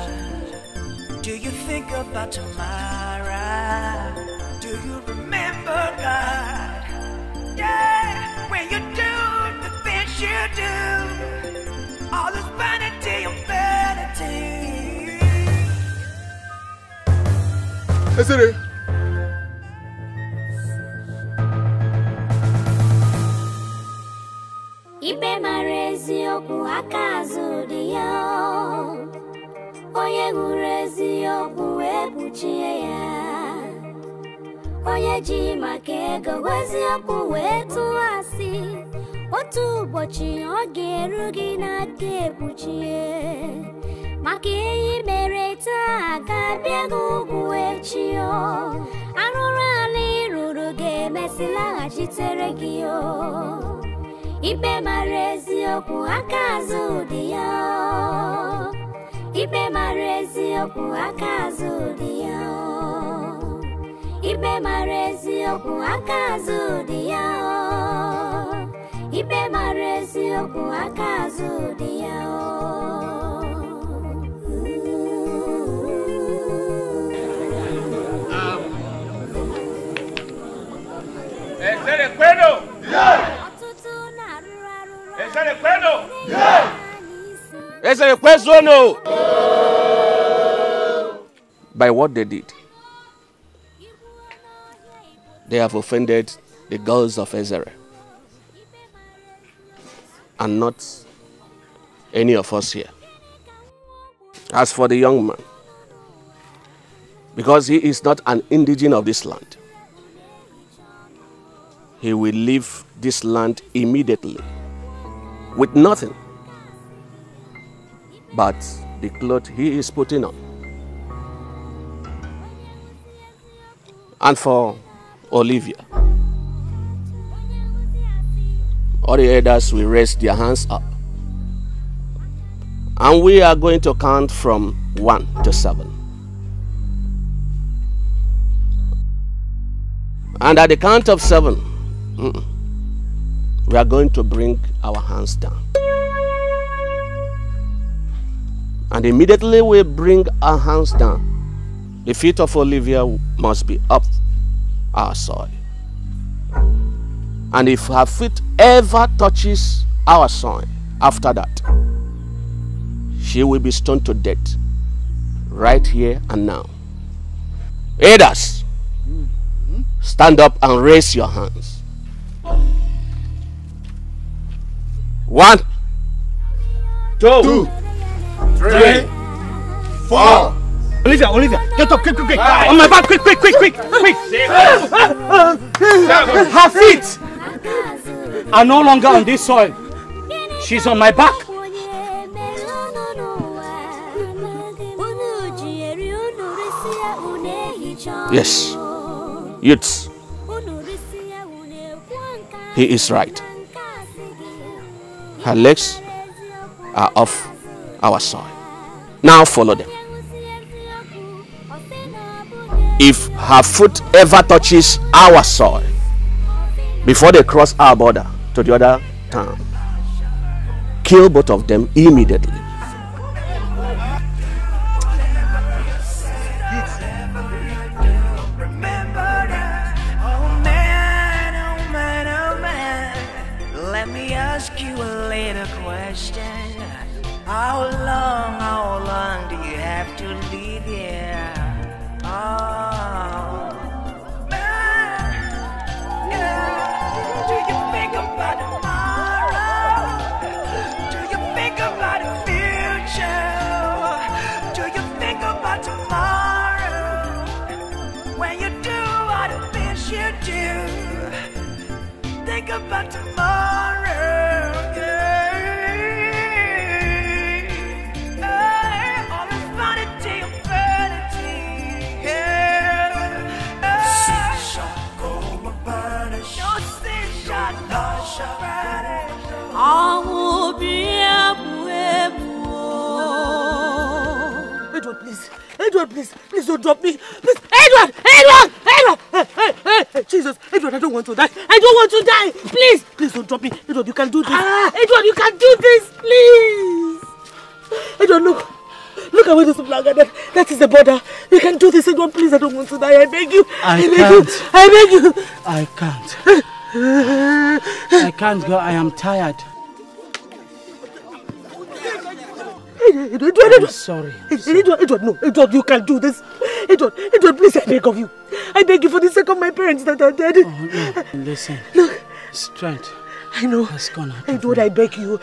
Speaker 5: Do you think about tomorrow? Do you remember God? Yeah, when you do the things you do, all this vanity and vanity.
Speaker 17: Is it?
Speaker 21: Ibe mara eziokwu aka azụ dị ya. Onye hụrụ eziokwu wee kpuchie ya. Onye ji maka ego eziokwu wee tụọ asị. Otu ụbọchị ọ ga-eru gị n'aka ekpuchie. Maka ihe mere taa ga-abịa n'ugwu echi o. Arụrụ ala ịrụrụ ga-emesi laghachitere gị o. Ibe mara eziokwu aka azụ dị ya. Ibe mara eziokwu aka azụ dị ya. Ibe mara eziokwu aka azụ dị ya. Ibe mara eziokwu aka azụ dị ya.
Speaker 22: ¿Es el recuerdo? ¿Es el recuerdo?
Speaker 23: ¿Es el recuerdo o no? By what they did, they have offended the girls of Ezra, and not any of us here. As for the young man, because he is not an indigene of this land, he will leave this land immediately with nothing but the cloth he is putting on. And for Olivia, all the elders will raise their hands up, and we are going to count from 1 to 7. And at the count of 7, we are going to bring our hands down. And immediately we bring our hands down, the feet of Olivia must be up our soil. And if her feet ever touches our son after that, she will be stoned to death right here and now. Elders, stand up and raise your hands. 1, 2, 3, 4.
Speaker 12: Olivia, get up, quick.
Speaker 23: On my back, quick.
Speaker 12: Her feet are no longer on this soil. She's on my back.
Speaker 23: Yes, youths, he is right. Her legs are off our soil. Now follow them. If her foot ever touches our soil before they cross our border to the other town, kill both of them immediately.
Speaker 5: Let me ask you a little question. How long do you have to live here? Do you think about tomorrow? Do you think about the future? Do you think about tomorrow? When you do all the things you do, think about tomorrow.
Speaker 19: Edward, please don't drop me. Please, Edward! Hey, Jesus, Edward, I don't want to die. Please don't drop me. Edward, you can do this. Edward, you can do this, please. Edward, look away this flag. That is the border. You can do this, Edward. Please, I don't want to die. I beg you. I beg you.
Speaker 12: I can't go. I am tired.
Speaker 19: Edward,
Speaker 12: I'm sorry.
Speaker 19: Edward, no. Edward, you can do this. Edward, please, I beg of you. I beg you for the sake of my parents that are dead.
Speaker 12: Oh, no. Listen.
Speaker 19: Look.
Speaker 12: Strength.
Speaker 19: I know.
Speaker 12: Has gone out.
Speaker 19: Edward, I beg you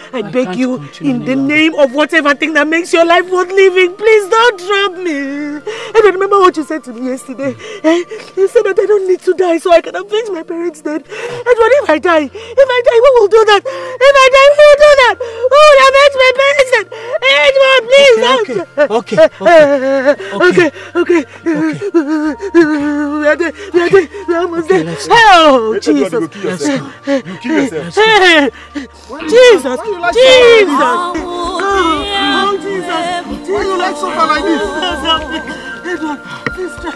Speaker 19: in the name of whatever thing that makes your life worth living, please don't drop me. Edward, remember what you said to me yesterday? You said that I don't need to die so I can avenge my parents' death. Edward, if I die, who will do that? If I die, who will do that? Who will avenge my parents' death? Edward, please don't. Okay. We are almost there. Oh, Jesus.
Speaker 3: You kill yourself.
Speaker 19: Jesus!
Speaker 3: Why you like suffer like this?
Speaker 19: Edward, please try.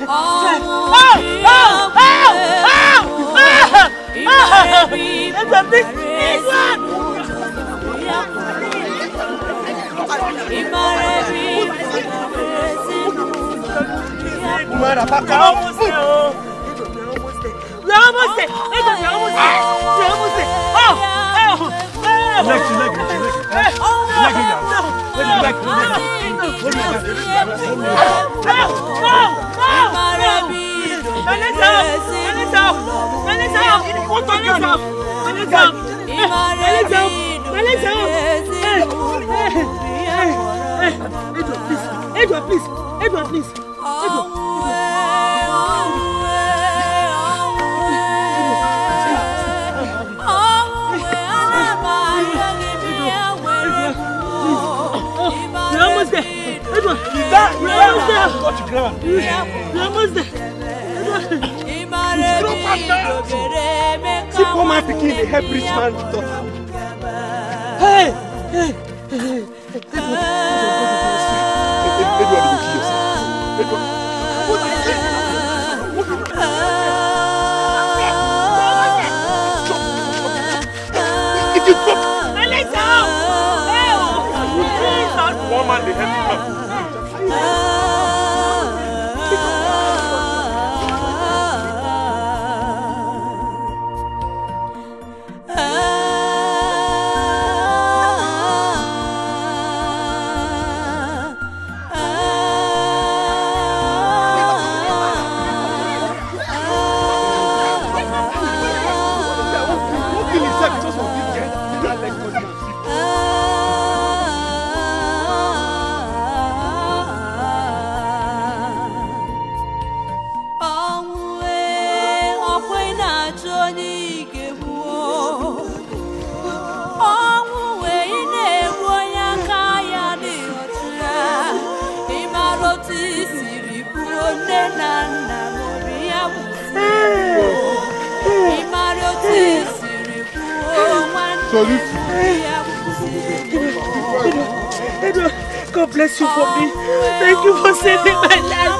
Speaker 19: Edward, please! We're almost there. Edward, please. We're almost there. Edward, we're almost there.
Speaker 3: See, poor man picking the help rich man to talk.
Speaker 19: Hey!
Speaker 3: Edward, you kill yourself. Edward. If you drop, one man they help him.
Speaker 17: So this...
Speaker 19: Edward, God bless you for me. Thank you for saving my life.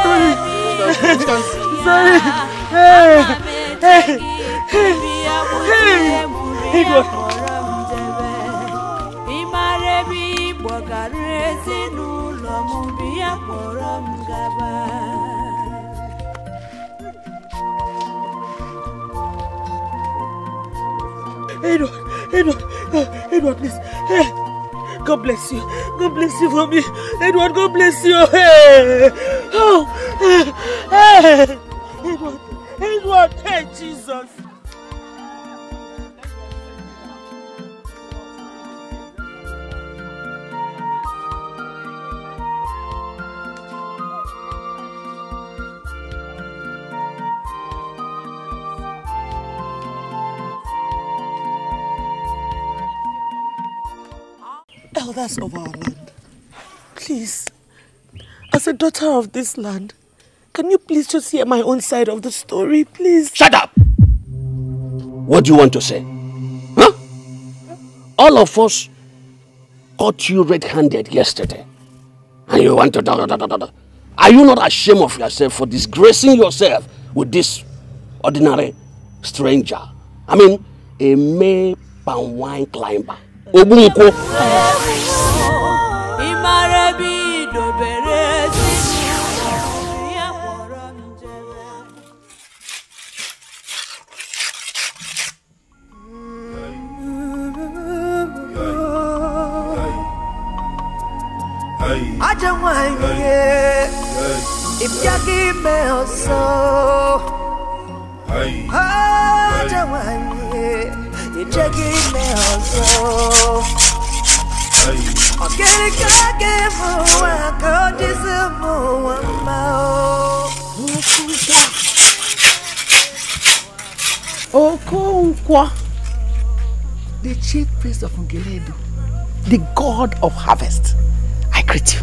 Speaker 19: Sorry. Edward. Edward, please. Hey. God bless you. God bless you for me. Edward, God bless you. Hey. Oh. Hey. Edward, hey, Jesus. Elders of our land, please, as a daughter of this land, can you please just hear my own side of the story, please?
Speaker 23: Shut up! What do you want to say? Huh? All of us caught you red-handed yesterday, and you want to talk. Are you not ashamed of yourself for disgracing yourself with this ordinary stranger? I mean, a mere palm wine climber. Obunko.
Speaker 5: I don't want if you give me a soul. I don't want if you give me a soul. I'll get it, I can't
Speaker 19: Okonkwa, the chief priest of Ngeledu, the god of harvest, I greet you.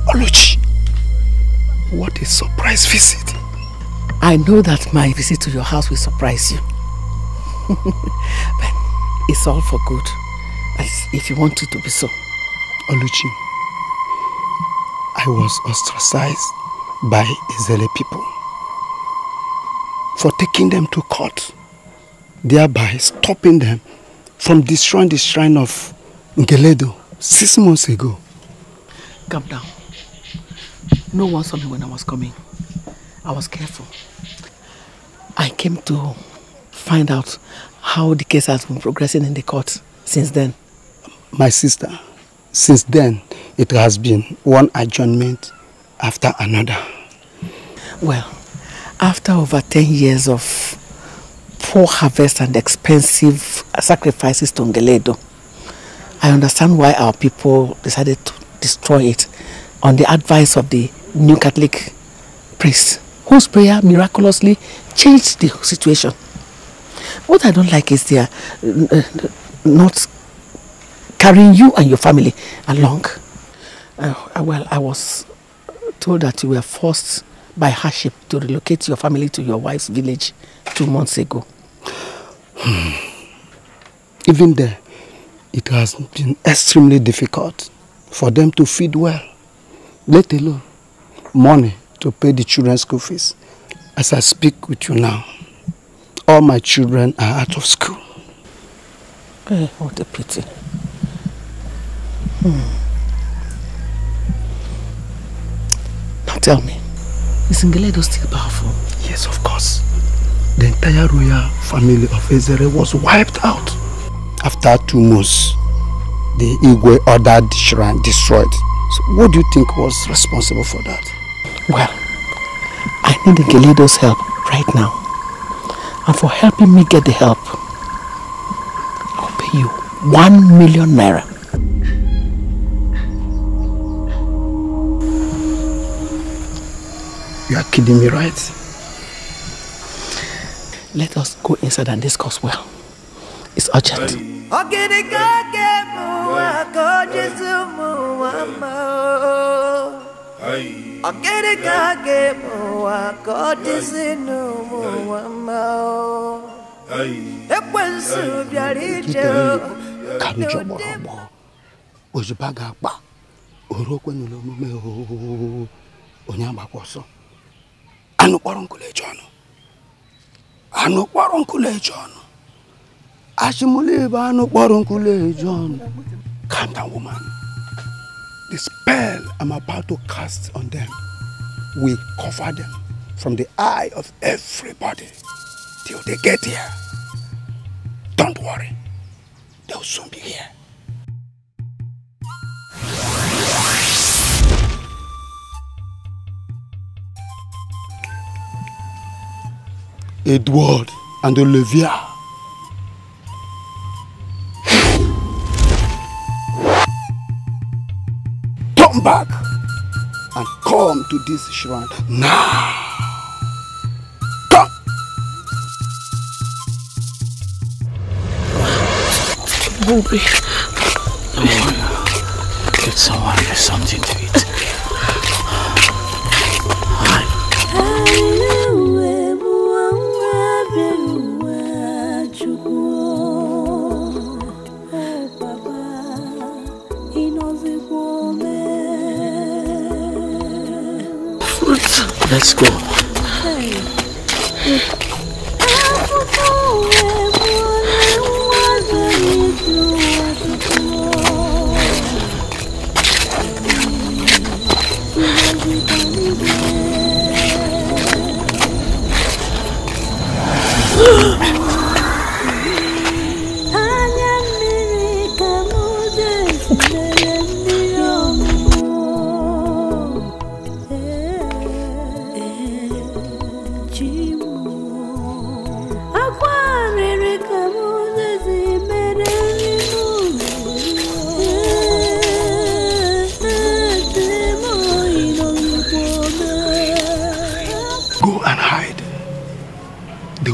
Speaker 18: Oluchi, what a surprise visit.
Speaker 19: I know that my visit to your house will surprise you. But it's all for good, as if you want it to be so.
Speaker 18: Oluchi, I was ostracized by Izele people for taking them to court, thereby stopping them from destroying the shrine of Ngeledu 6 months ago.
Speaker 19: Calm down. No one saw me when I was coming. I was careful. I came to find out how the case has been progressing in the court since then.
Speaker 18: My sister, since then, it has been one adjournment after another.
Speaker 19: Well, after over 10 years of poor harvest and expensive sacrifices to Ngeledu, I understand why our people decided to destroy it on the advice of the new Catholic priest, whose prayer miraculously changed the situation. What I don't like is they are not carrying you and your family along. Well, I was told that you were forced by hardship to relocate your family to your wife's village 2 months ago.
Speaker 18: Even there, it has been extremely difficult for them to feed well, let alone money to pay the children's school fees. As I speak with you now, all my children are out of school.
Speaker 19: What a pity. Now tell me, is Ngeledu still powerful?
Speaker 18: Yes, of course. The entire royal family of Ezere was wiped out. After 2 months, the Igwe ordered the shrine destroyed. So what do you think was responsible for that?
Speaker 19: Well, I need Ngeledu's help right now. And for helping me get the help, I'll pay you 1 million naira.
Speaker 18: You are kidding me, right?
Speaker 19: Let us go inside and discuss well. It's urgent.
Speaker 5: Hey. Ogerega moa God is in no more. Ekwensu biarijo.
Speaker 15: Karujo borobo. Ojibaga ba. Orokwe no mume onyamba kwaso. Anu kwaronkule jono. Anu kwaronkule jono. Ashimuleba anu kwaronkule jono. Calm down, woman. The spell I'm about to cast on them will cover them from the eye of everybody till they get here. Don't worry. They'll soon be here. Edward and Olivia. Turn back and come to this shrine now. Come.
Speaker 6: Moviie. Get someone get something to eat. Let's go.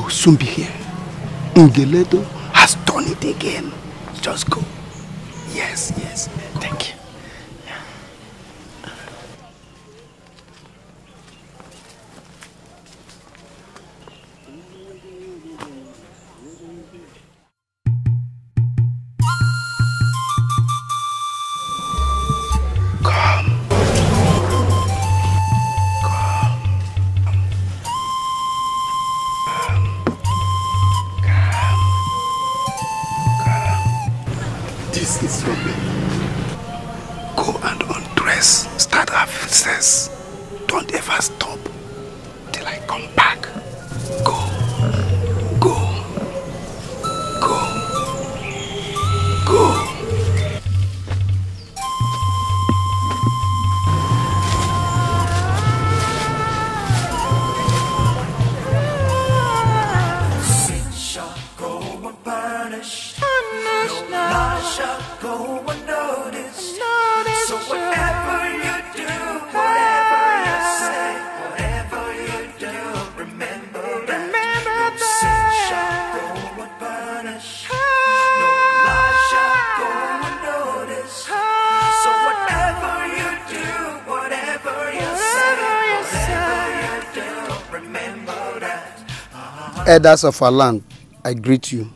Speaker 15: Soon be here. Ngeledo has done it again. Just go. Yes, yes. Thank you. Elders of our land, I greet you.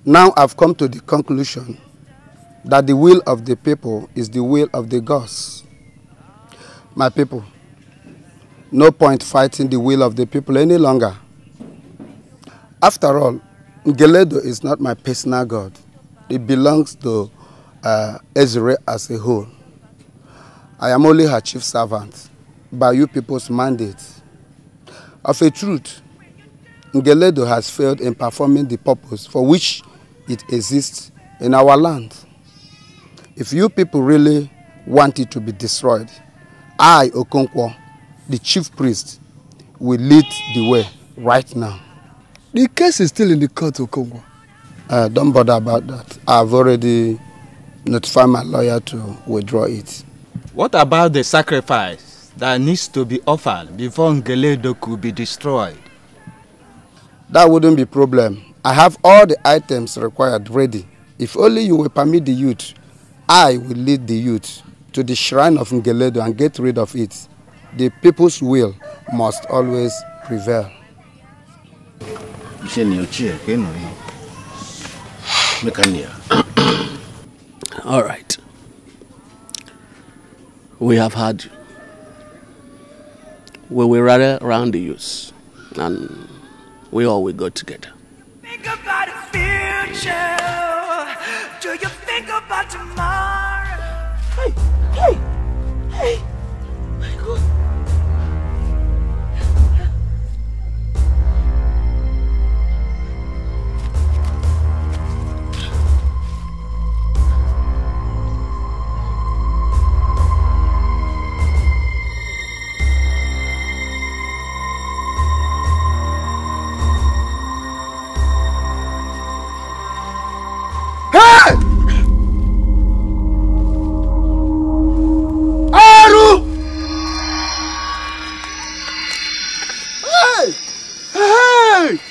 Speaker 15: Now I've come to the conclusion that the will of the people is the will of the gods. My people, no point fighting the will of the people any longer. After all, Ngeledo is not my personal god. It belongs to Israel as a whole. I am only her chief servant by you people's mandate. Of a truth, Ngeledo has failed in performing the purpose for which it exists in our land. If you people really want it to be destroyed, I, Okonkwo, the chief priest, will lead the way right now.
Speaker 3: The case is still in the court, Okonkwo.
Speaker 15: Don't bother about that. I've already notified my lawyer to withdraw it.
Speaker 7: What about the sacrifice that needs to be offered before Ngeledo could be destroyed?
Speaker 15: That wouldn't be a problem. I have all the items required ready. If only you will permit the youth, I will lead the youth
Speaker 12: to the shrine of Ngeledo and get rid of it, the people's will must always prevail.
Speaker 23: All right. We have heard you. We will rather round the youth, and we all will go together.
Speaker 5: Think about the future. Do you think about tomorrow? Hey! My God.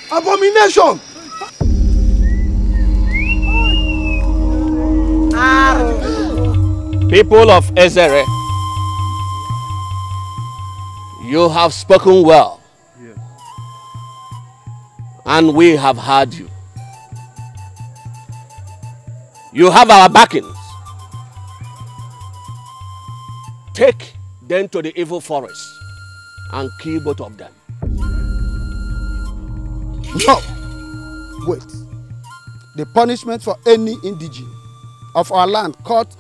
Speaker 3: Abomination!
Speaker 23: People of Ezere, you have spoken well, and we have heard you. You have our backings. Take them to the evil forest and kill both of them.
Speaker 12: No! Wait. The punishment for any indigene of our land caught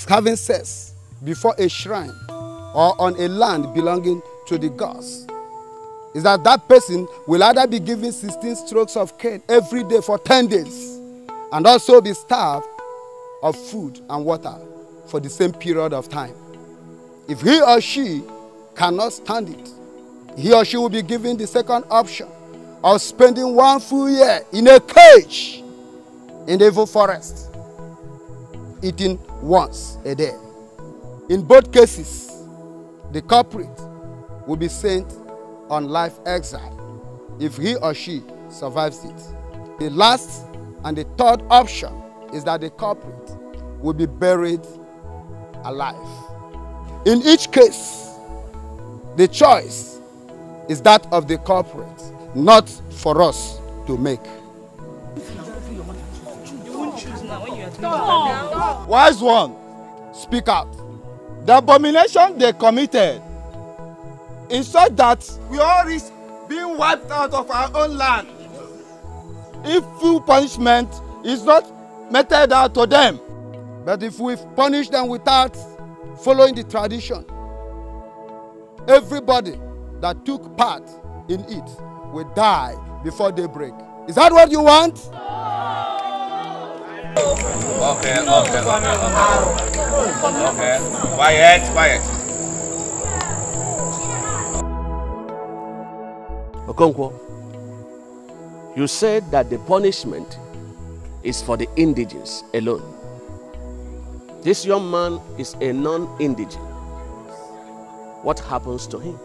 Speaker 12: having sex before a shrine or on a land belonging to the gods is that that person will either be given 16 strokes of cane every day for 10 days and also be starved of food and water for the same period of time. If he or she cannot stand it, he or she will be given the second option of spending 1 full year in a cage in the evil forest, eating once a day. In both cases, the culprit will be sent on life exile if he or she survives it. The last and the third option is that the culprit will be buried alive. In each case, the choice is that of the culprit, not for us to make.
Speaker 3: Wise one,
Speaker 12: speak out.
Speaker 3: The abomination they committed is such that we all risk being wiped out of our own land if full punishment is not meted out to them.
Speaker 12: But if we punish them without following the tradition, everybody that took part in it will die before daybreak. Is that what you want?
Speaker 22: Okay. Quiet.
Speaker 23: Okonkwo, you said that the punishment is for the indigenous alone. This young man is a non-indigene. What happens to him?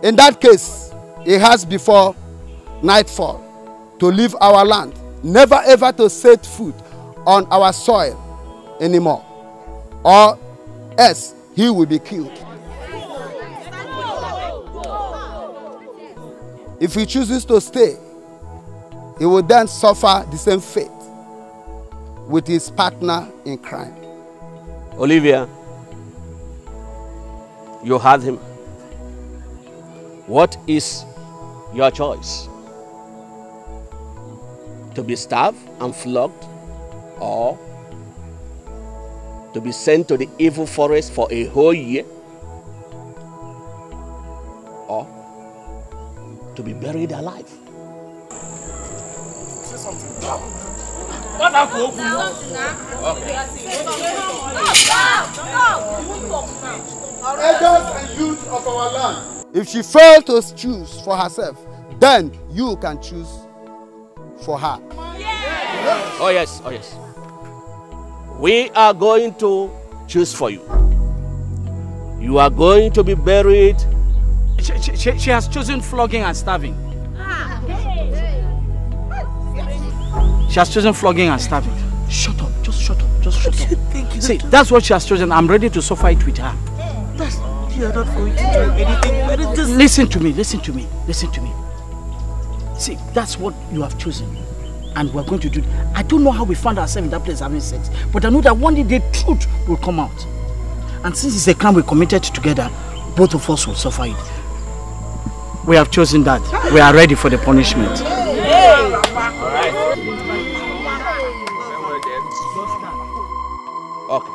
Speaker 12: In that case, he has before nightfall to leave our land, never ever to set foot on our soil anymore, or else he will be killed. If he chooses to stay, he will then suffer the same fate with his partner in crime.
Speaker 23: Olivia, you heard him. What is your choice? To be starved and flogged, or to be sent to the evil forest for a whole year, or to be buried alive?
Speaker 3: Say something.
Speaker 12: Elders and youth of our land. If she fails to choose for herself, then you can choose for her.
Speaker 23: Oh yes. We are going to choose for you. You are going to be buried.
Speaker 6: She has chosen flogging and starving. She has chosen flogging and starving. Shut up. Just shut up. Just shut up. See, that's what she has chosen. I'm ready to suffer it with her.
Speaker 19: You're not going to do anything.
Speaker 6: Listen to me. See, that's what you have chosen. And we're going to do it. I don't know how we found ourselves in that place having sex. But I know that one day the truth will come out. And since it's a crime we committed together, both of us will suffer it. We have chosen that. We are ready for the punishment.
Speaker 23: Okay.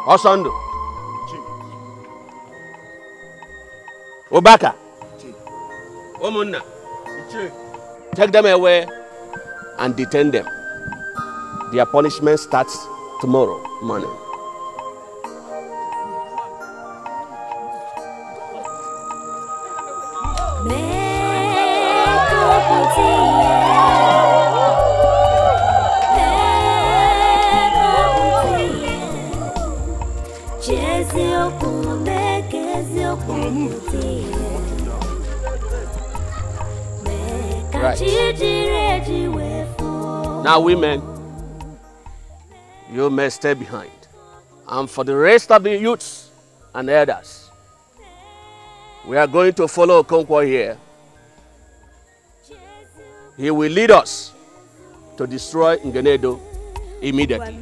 Speaker 23: Osando. Obaka. Omunna. Take them away and detain them. Their punishment starts tomorrow morning. Right. Now, women, you may stay behind. And for the rest of the youths and elders, we are going to follow Okonkwo here. He will lead us to destroy Ngenedo immediately.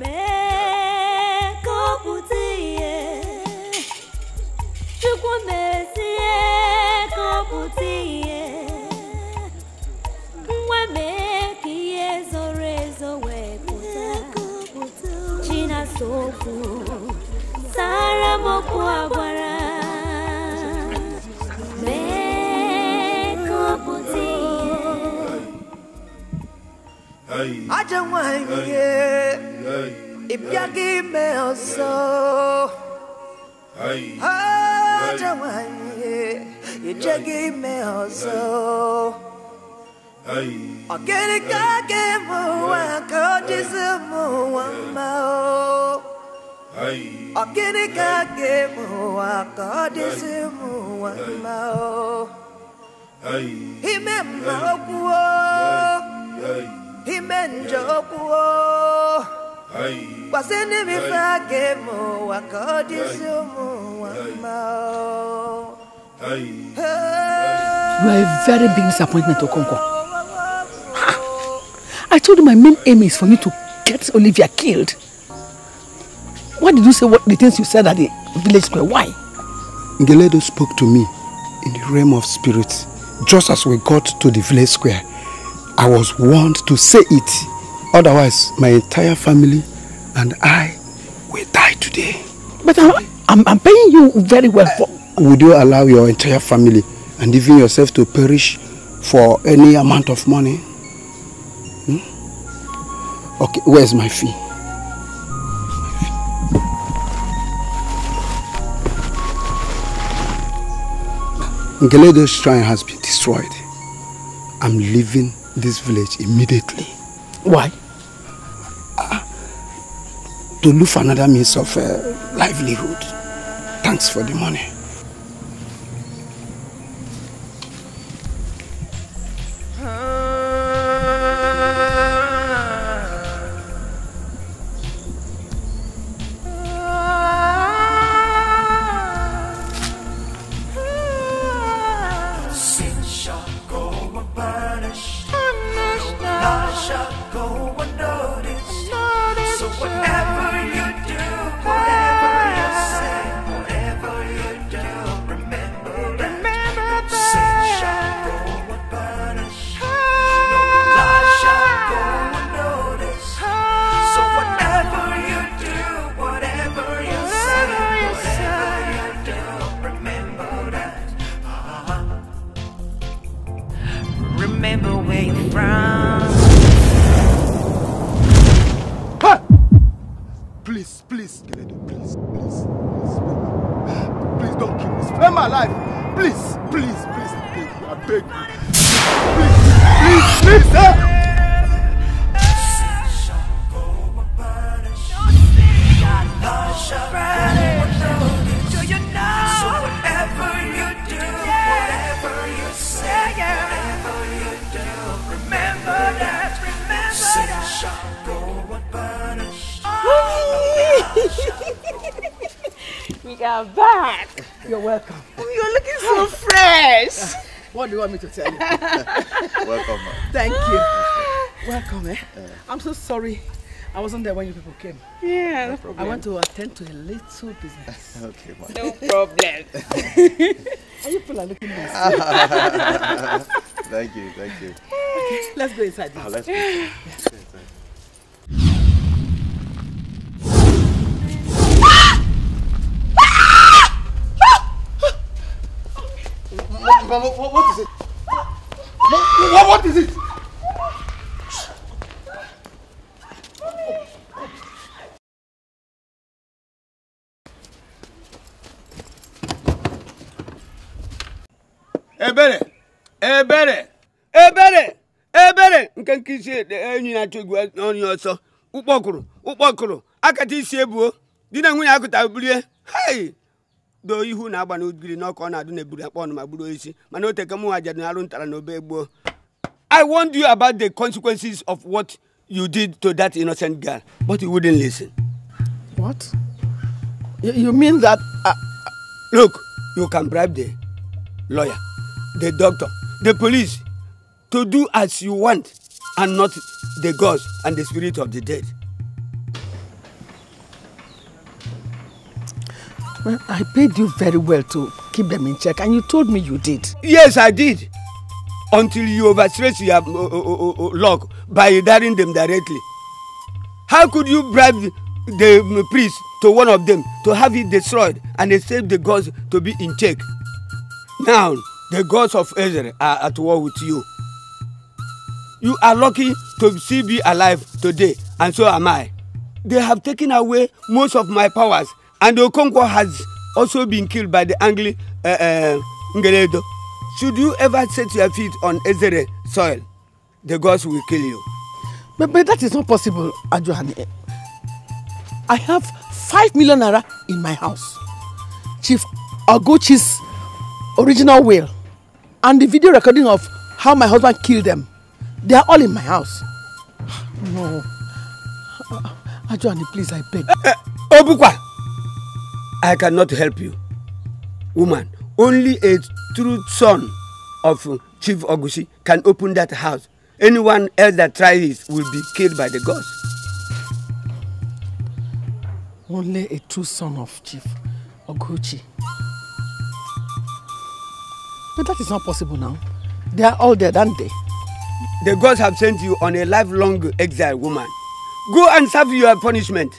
Speaker 5: Aja wangiye ibyagi meoso Aja wangiye ibyagi meoso Ogene kage muwa kojizu muwa mao Ogene kage muwa kojizu muwa mao Himemma okuo Himenjokuo Wasene mifage mo wakodisu mao.
Speaker 4: You are a very big disappointment, Okonkwo. I told you my main aim is for you to get Olivia killed. Why did you say what the things you said at the village square? Why?
Speaker 12: Ngeledo spoke to me in the realm of spirits. Just as we got to the village square, I was warned to say it. Otherwise, my entire family and I will die today.
Speaker 4: But I'm paying you very well for...
Speaker 12: Would you allow your entire family and even yourself to perish for any amount of money? Okay, where's my fee? Ngeledo's shrine has been destroyed. I'm leaving this village immediately.
Speaker 4: Why?
Speaker 12: To look for another means of livelihood. Thanks for the money.
Speaker 5: Remember that.
Speaker 4: You're back. You're welcome.
Speaker 2: You're looking so fresh.
Speaker 4: What do you want me to tell you?
Speaker 3: Welcome, man.
Speaker 4: Thank you. Welcome, eh? I'm so sorry. I wasn't there when you people came.
Speaker 2: Yeah, no problem.
Speaker 4: I went to attend to a little business.
Speaker 3: Okay, man.
Speaker 2: No problem.
Speaker 4: And you people are looking nice.
Speaker 3: Thank you, thank you.
Speaker 4: Okay, let's go inside.
Speaker 3: Let's go inside. Mama, what is it? What is it?
Speaker 15: Ebere nke nkisi enyi na chogwu onye ọsọ ukpokuru akata isi ebuo di na nwunye akụta bulie hey do ihu na agba na ogiri na ọkọ na adu na eburu akpọ ma gburu isi mana oteke mu aja na arụ ntara na obe egbo. I warned you about the consequences of what you did to that innocent girl, but you wouldn't listen.
Speaker 4: What? You mean that
Speaker 15: look, you can bribe the lawyer, the doctor, the police to do as you want and not the ghost and the spirit of the dead.
Speaker 4: Well, I paid you very well to keep them in check and you told me you did.
Speaker 15: Yes, I did. Until you overstretched your luck by daring them directly. How could you bribe the priest to one of them to have it destroyed and save the gods to be in check? Now, the gods of Israel are at war with you. You are lucky to still be alive today, and so am I. They have taken away most of my powers, and Okonkwo has also been killed by the angry Ngeledo. Should you ever set your feet on Israel soil, the gods will kill you.
Speaker 4: But that is not possible, Ajohane. I have 5 million naira in my house. Chief Oguchi's original will and the video recording of how my husband killed them. They are all in my house. No. Ajohane, please, I beg.
Speaker 15: Obukwa, I cannot help you. Woman, only a true son of Chief Oguchi can open that house. Anyone else that tries will be killed by the gods.
Speaker 4: Only a true son of Chief Oguchi. But that is not possible now. They are all dead, aren't they?
Speaker 15: The gods have sent you on a lifelong exile, woman. Go and serve your punishment.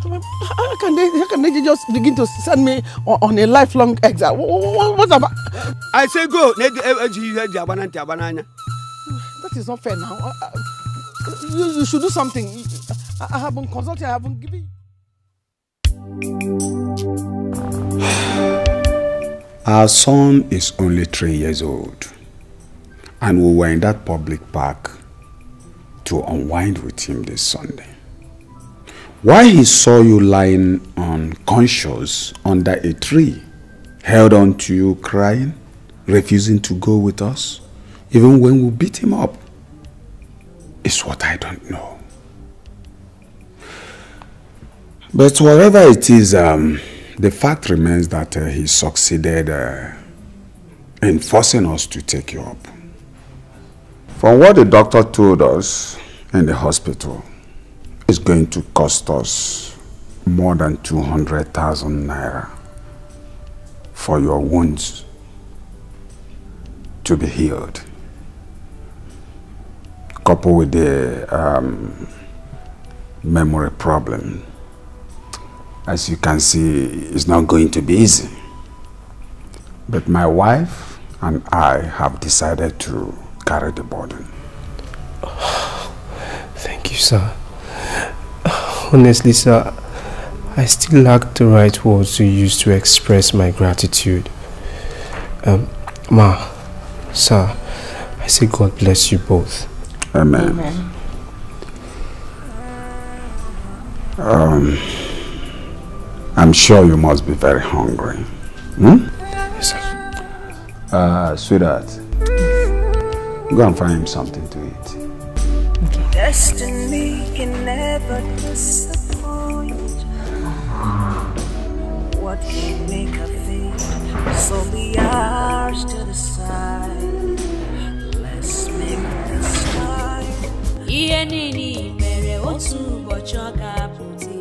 Speaker 4: How can they just begin to send me on a lifelong exile? What about?
Speaker 15: I say go. That
Speaker 4: is not fair now. You should do something. I haven't consulted, I haven't given.
Speaker 14: Our son is only 3 years old, and we were in that public park to unwind with him this Sunday. While he saw you lying unconscious under a tree, held on to you crying, refusing to go with us, even when we beat him up, is what I don't know. But whatever it is, the fact remains that he succeeded in forcing us to take you up. From what the doctor told us in the hospital, it's going to cost us more than 200,000 naira for your wounds to be healed. Coupled with the memory problem, as you can see, it's not going to be easy. But my wife and I have decided to carry the burden.
Speaker 20: Thank you, sir. Honestly, sir, I still lack the right words to use to express my gratitude. Ma, sir, I say God bless you both.
Speaker 14: Amen. Amen. I'm sure you must be very hungry.
Speaker 20: Yes, sir.
Speaker 14: Sweetheart, go and find him something to eat.
Speaker 5: Okay. Destiny can never disappoint.
Speaker 21: nini mere otu bochoka puti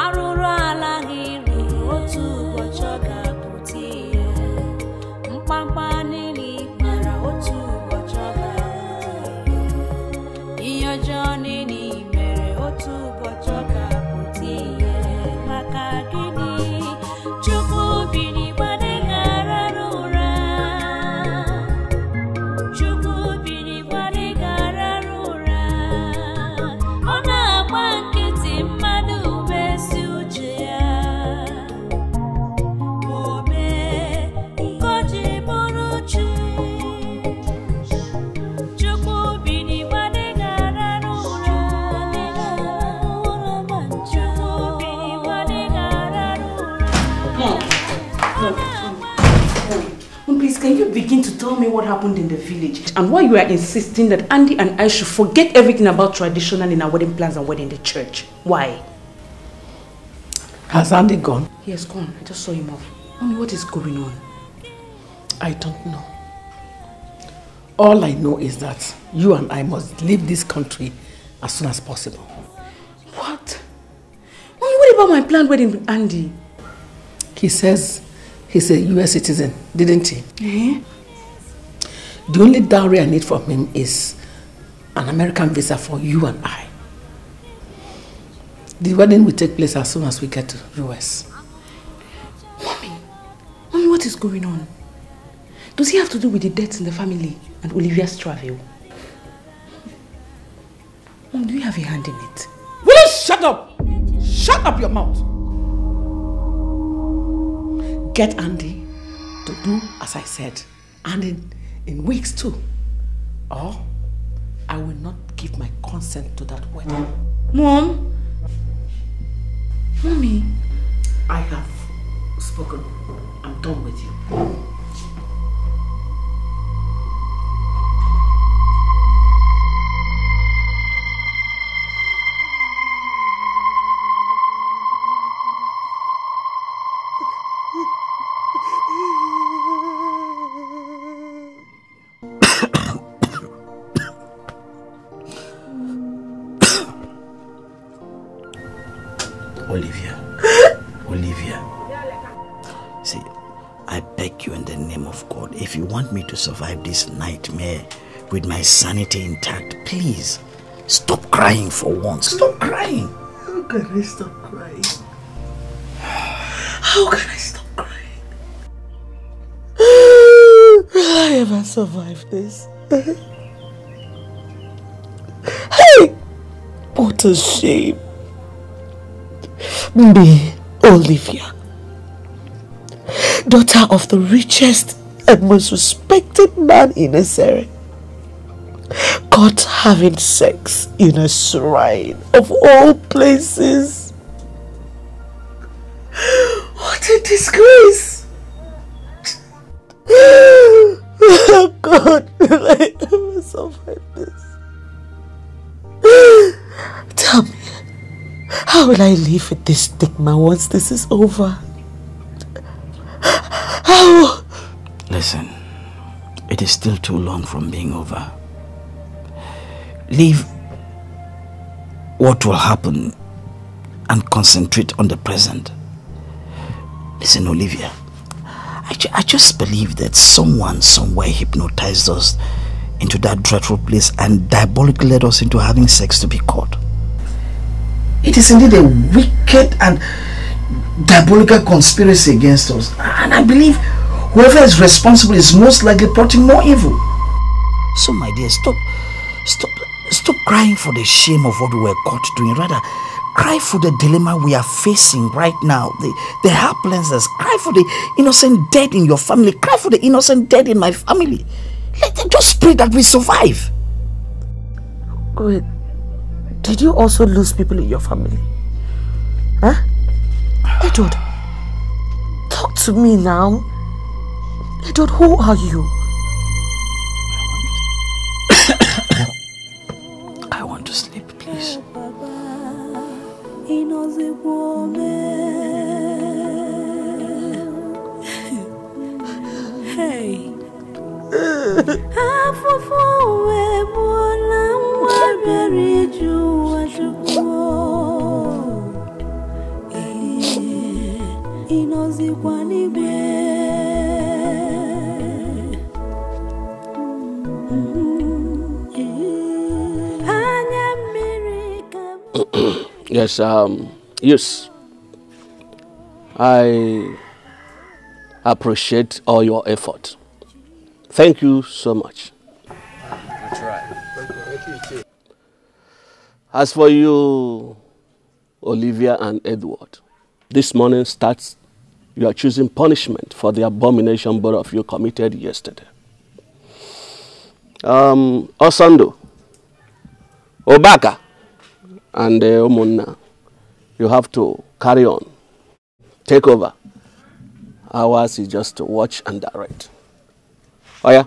Speaker 21: arụrụ ala hiri otu bochoka puti mkpamkpa nini mere otu bochoka puti iyojo nini mere otu bochoka puti maka gini chukwu bini gbade gararura chukwu bini gbade gararura ona agba nkịtị mmadụ besi uche ya ome ngoji bụrụ chi chukwu bini gbade gararura chukwu bini gbade gararura.
Speaker 8: Mom, please, can you begin to tell me what happened in the village and why you are insisting that Andy and I should forget everything about traditional in our wedding plans and wedding in the church? Why?
Speaker 4: Has Andy gone?
Speaker 8: He has gone. I just saw him off. Mommy, what is going on?
Speaker 4: I don't know. All I know is that you and I must leave this country as soon as possible.
Speaker 8: What? Mommy, what about my planned wedding with Andy?
Speaker 4: He says he's a US citizen, didn't he?
Speaker 8: Eh?
Speaker 4: The only dowry I need from him is an American visa for you and I. The wedding will take place as soon as we get to US.
Speaker 8: Mommy, what is going on? Does he have to do with the deaths in the family and Olivia's travel? Mom, do you have a hand in it?
Speaker 4: Will you shut up? Shut up your mouth. Get Andy to do as I said, and in weeks too. Or I will not give my consent to that wedding.
Speaker 8: Mom? Mommy?
Speaker 4: I have spoken. I'm done with you.
Speaker 6: Olivia. See, I beg you in the name of God, if you want me to survive this nightmare with my sanity intact, please stop crying for once. Stop crying.
Speaker 4: How can I stop crying? How can I stop crying? Will I ever survive this? Hey! What a shame. Me, Olivia, daughter of the richest and most respected man in Ezere, caught having sex in a shrine of all places. What a disgrace! Oh God, will I ever survive this? Tell me, how will I live with this stigma once this is over? How?
Speaker 6: Listen, it is still too long from being over. Leave what will happen and concentrate on the present. Listen, Olivia, I just believe that someone somewhere hypnotized us into that dreadful place and diabolically led us into having sex to be caught.
Speaker 1: It is indeed a wicked and diabolical conspiracy against us. And I believe whoever is responsible is most likely plotting more evil.
Speaker 6: So my dear, stop crying for the shame of what we were caught doing. Rather, cry for the dilemma we are facing right now. The helplessness. Cry for the innocent dead in your family. Cry for the innocent dead in my family. Let them just pray that we survive.
Speaker 4: Wait, did you also lose people in your family? Huh? Edward, talk to me now. Edward, who are you?
Speaker 6: I want to sleep, please.
Speaker 21: Hey.
Speaker 23: Yes, yes. I appreciate all your effort. Thank you so much.
Speaker 6: That's right.
Speaker 23: As for you, Olivia and Edward, this morning starts, you are choosing punishment for the abomination both of you committed yesterday. Osando, Obaka, and Omunna, you have to carry on. Take over. Ours is just to watch and direct. Oh yeah?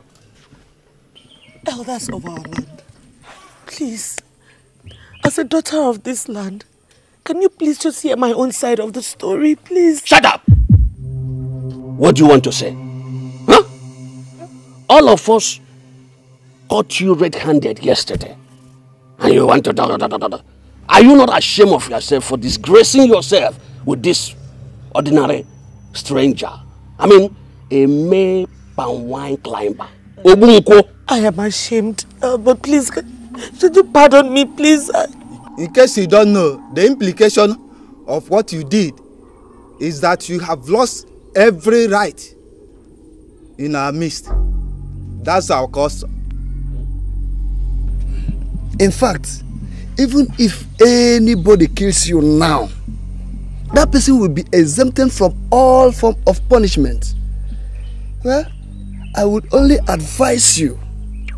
Speaker 19: Elders of our land, please, as a daughter of this land, can you please just hear my own side of the story, please?
Speaker 23: Shut up! What do you want to say? Huh? All of us caught you red-handed yesterday. And you want to... Are you not ashamed of yourself for disgracing yourself with this ordinary stranger? I mean, a mere palm wine climber.
Speaker 19: I am ashamed, but please, should you pardon me, please?
Speaker 12: In case you don't know, the implication of what you did is that you have lost every right in our midst. That's our custom.
Speaker 10: In fact, even if anybody kills you now, that person will be exempted from all form of punishment. Well, I would only advise you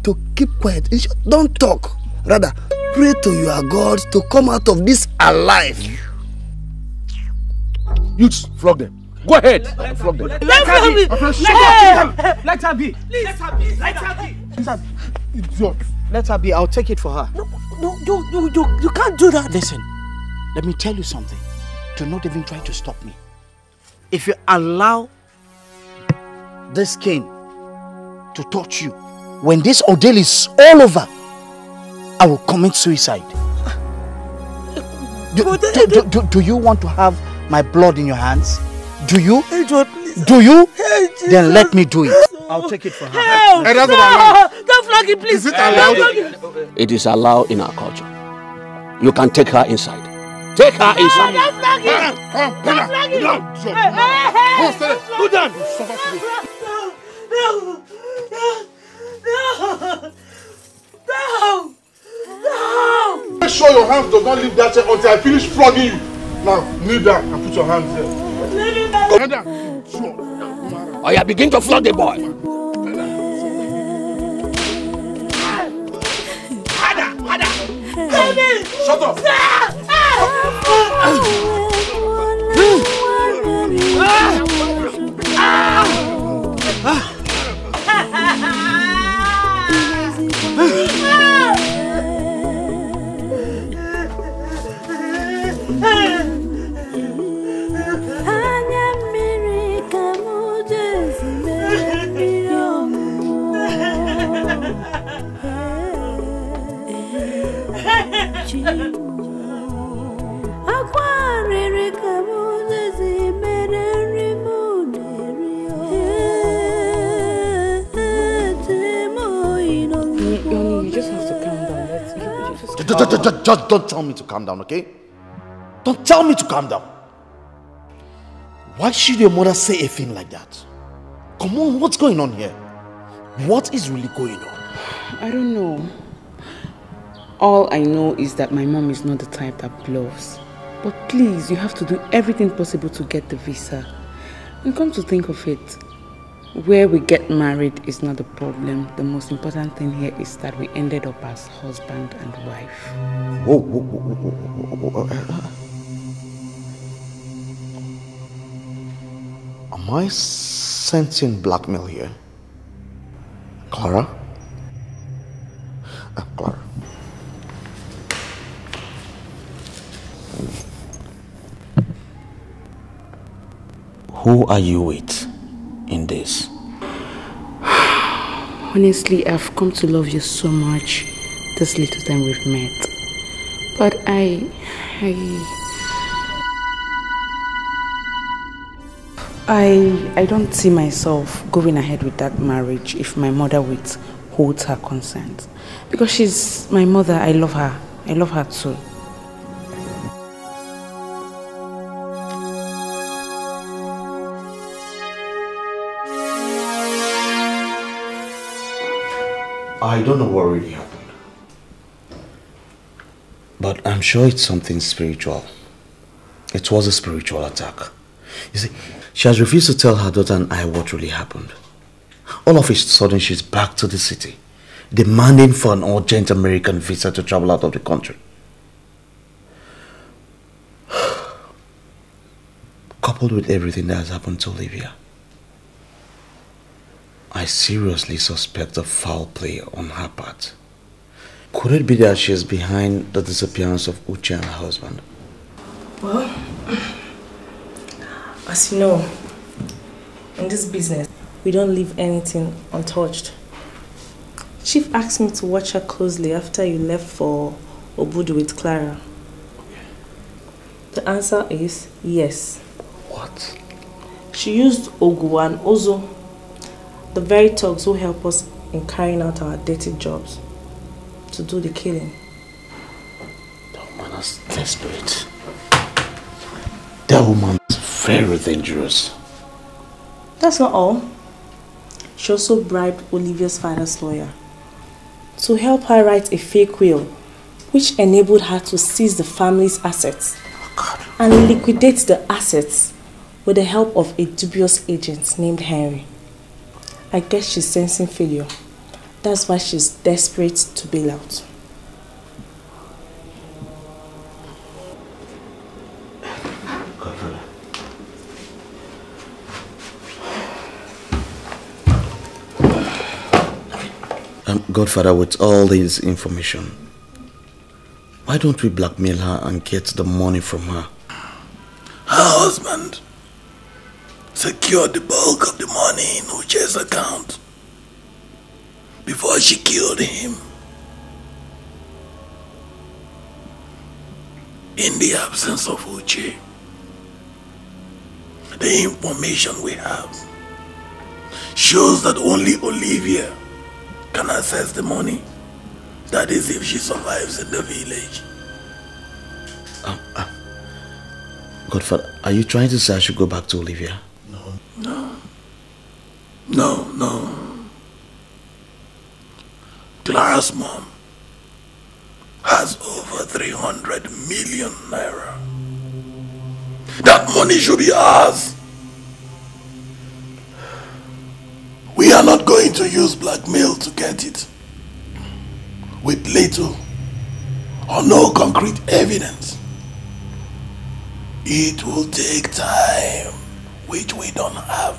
Speaker 10: to keep quiet. Don't talk. Rather, pray to your God to come out of this alive.
Speaker 3: Youths, flog them. Go ahead. Flog them.
Speaker 19: Let her be.
Speaker 6: Let her be.
Speaker 19: Let her be. Let her be.
Speaker 3: Idiot.
Speaker 6: Let her be. I'll take it for her.
Speaker 19: No, you can't do that.
Speaker 6: Listen, let me tell you something. Do not even try to stop me. If you allow this cane to touch you, when this ordeal is all over, I will commit suicide. Do you want to have my blood in your hands? Do you? Do you? Then let me do it. I'll take it for her.
Speaker 19: Help!
Speaker 3: Hey, that's allowed.
Speaker 19: Don't flog it, please.
Speaker 3: Is it allowed?
Speaker 23: It is allowed in our culture. You can take her inside. Take her inside.
Speaker 19: Don't flog it. Don't flog it.
Speaker 3: Go down.
Speaker 19: No.
Speaker 3: Make sure your hands do not leave that chair until I finish flogging you. Now, kneel down and put your hands there. Kneel down.
Speaker 23: Oh yeah, begin to flog the boy.
Speaker 3: Shut up.
Speaker 1: Just don't tell me to calm down, okay? Don't tell me to calm down. Why should your mother say a thing like that? Come on, what's going on here? What is really going on?
Speaker 8: I don't know. All I know is that my mom is not the type that bluffs. But please, you have to do everything possible to get the visa. And come to think of it, where we get married is not the problem. The most important thing here is that we ended up as husband and wife.
Speaker 1: Whoa. Am I sensing blackmail here? Clara? Clara. Who are you with in this?
Speaker 8: Honestly, I've come to love you so much this little time we've met. But I don't see myself going ahead with that marriage if my mother withholds her consent. Because she's my mother, I love her. I love her too.
Speaker 1: I don't know what really happened. But I'm sure it's something spiritual. It was a spiritual attack. You see, she has refused to tell her daughter and I what really happened. All of a sudden, she's back to the city, demanding for an urgent American visa to travel out of the country. Coupled with everything that has happened to Olivia, I seriously suspect a foul play on her part. Could it be that she is behind the disappearance of Uche and her husband?
Speaker 9: Well, as you know, in this business, we don't leave anything untouched. Chief asked me to watch her closely after you left for Obudu with Clara. The answer is yes.
Speaker 1: What?
Speaker 9: She used Ogu and Ozo, the very thugs who help us in carrying out our dirty jobs, to do the killing.
Speaker 1: That woman is desperate. That woman is very dangerous.
Speaker 9: That's not all. She also bribed Olivia's father's lawyer to help her write a fake will, which enabled her to seize the family's assets and liquidate the assets with the help of a dubious agent named Henry. I guess she's sensing failure. That's why she's desperate to bail out.
Speaker 1: Godfather, with all this information, why don't we blackmail her and get the money from her?
Speaker 10: Her husband secured the bulk of the money in Uche's account before she killed him. In the absence of Uche, the information we have shows that only Olivia can access the money. That is if she survives in the village.
Speaker 1: Godfather, are you trying to say I should go back to Olivia?
Speaker 10: No. Clara's mom has over 300 million naira. That money should be ours. We are not going to use blackmail to get it. With little or no concrete evidence. It will take time, which we don't have.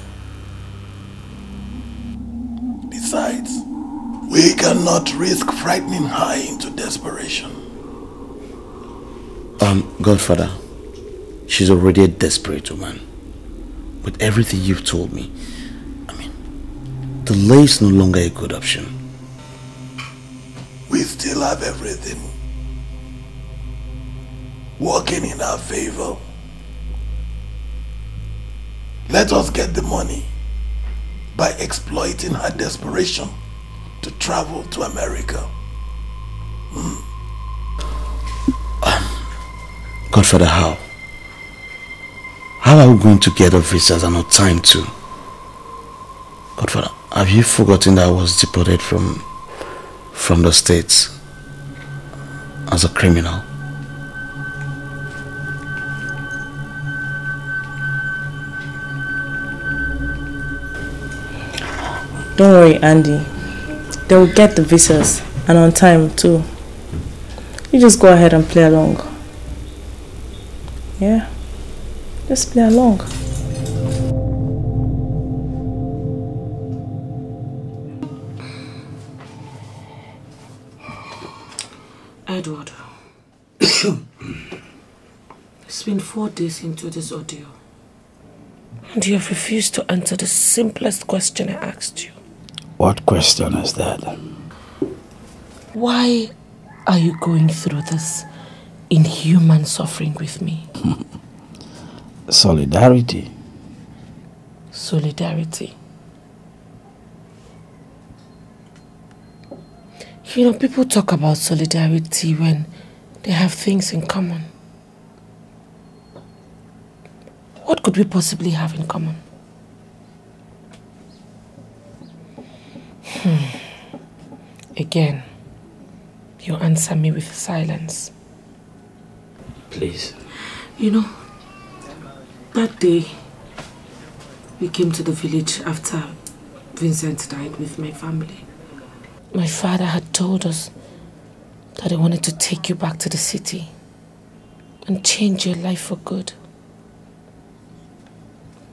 Speaker 10: Besides, we cannot risk frightening her into desperation.
Speaker 1: Godfather, she's already a desperate woman. With everything you've told me, delay is no longer a good option.
Speaker 10: We still have everything working in our favor. Let us get the money by exploiting her desperation to travel to America.
Speaker 1: Godfather, how? How are we going to get our visas and our time to? Godfather, have you forgotten that I was deported from the States as a criminal?
Speaker 9: Don't worry, Andy. They will get the visas, and on time too. You just go ahead and play along. Yeah, just play along.
Speaker 19: Edward, it's been 4 days into this ordeal, and you have refused to answer the simplest question I asked you.
Speaker 6: What question is that?
Speaker 19: Why are you going through this inhuman suffering with me?
Speaker 6: Solidarity.
Speaker 19: Solidarity. You know, people talk about solidarity when they have things in common. What could we possibly have in common?
Speaker 8: Again, you answer me with silence.
Speaker 6: Please.
Speaker 8: You know, that day we came to the village after Vincent died with my family. My father had told us that he wanted to take you back to the city and change your life for good.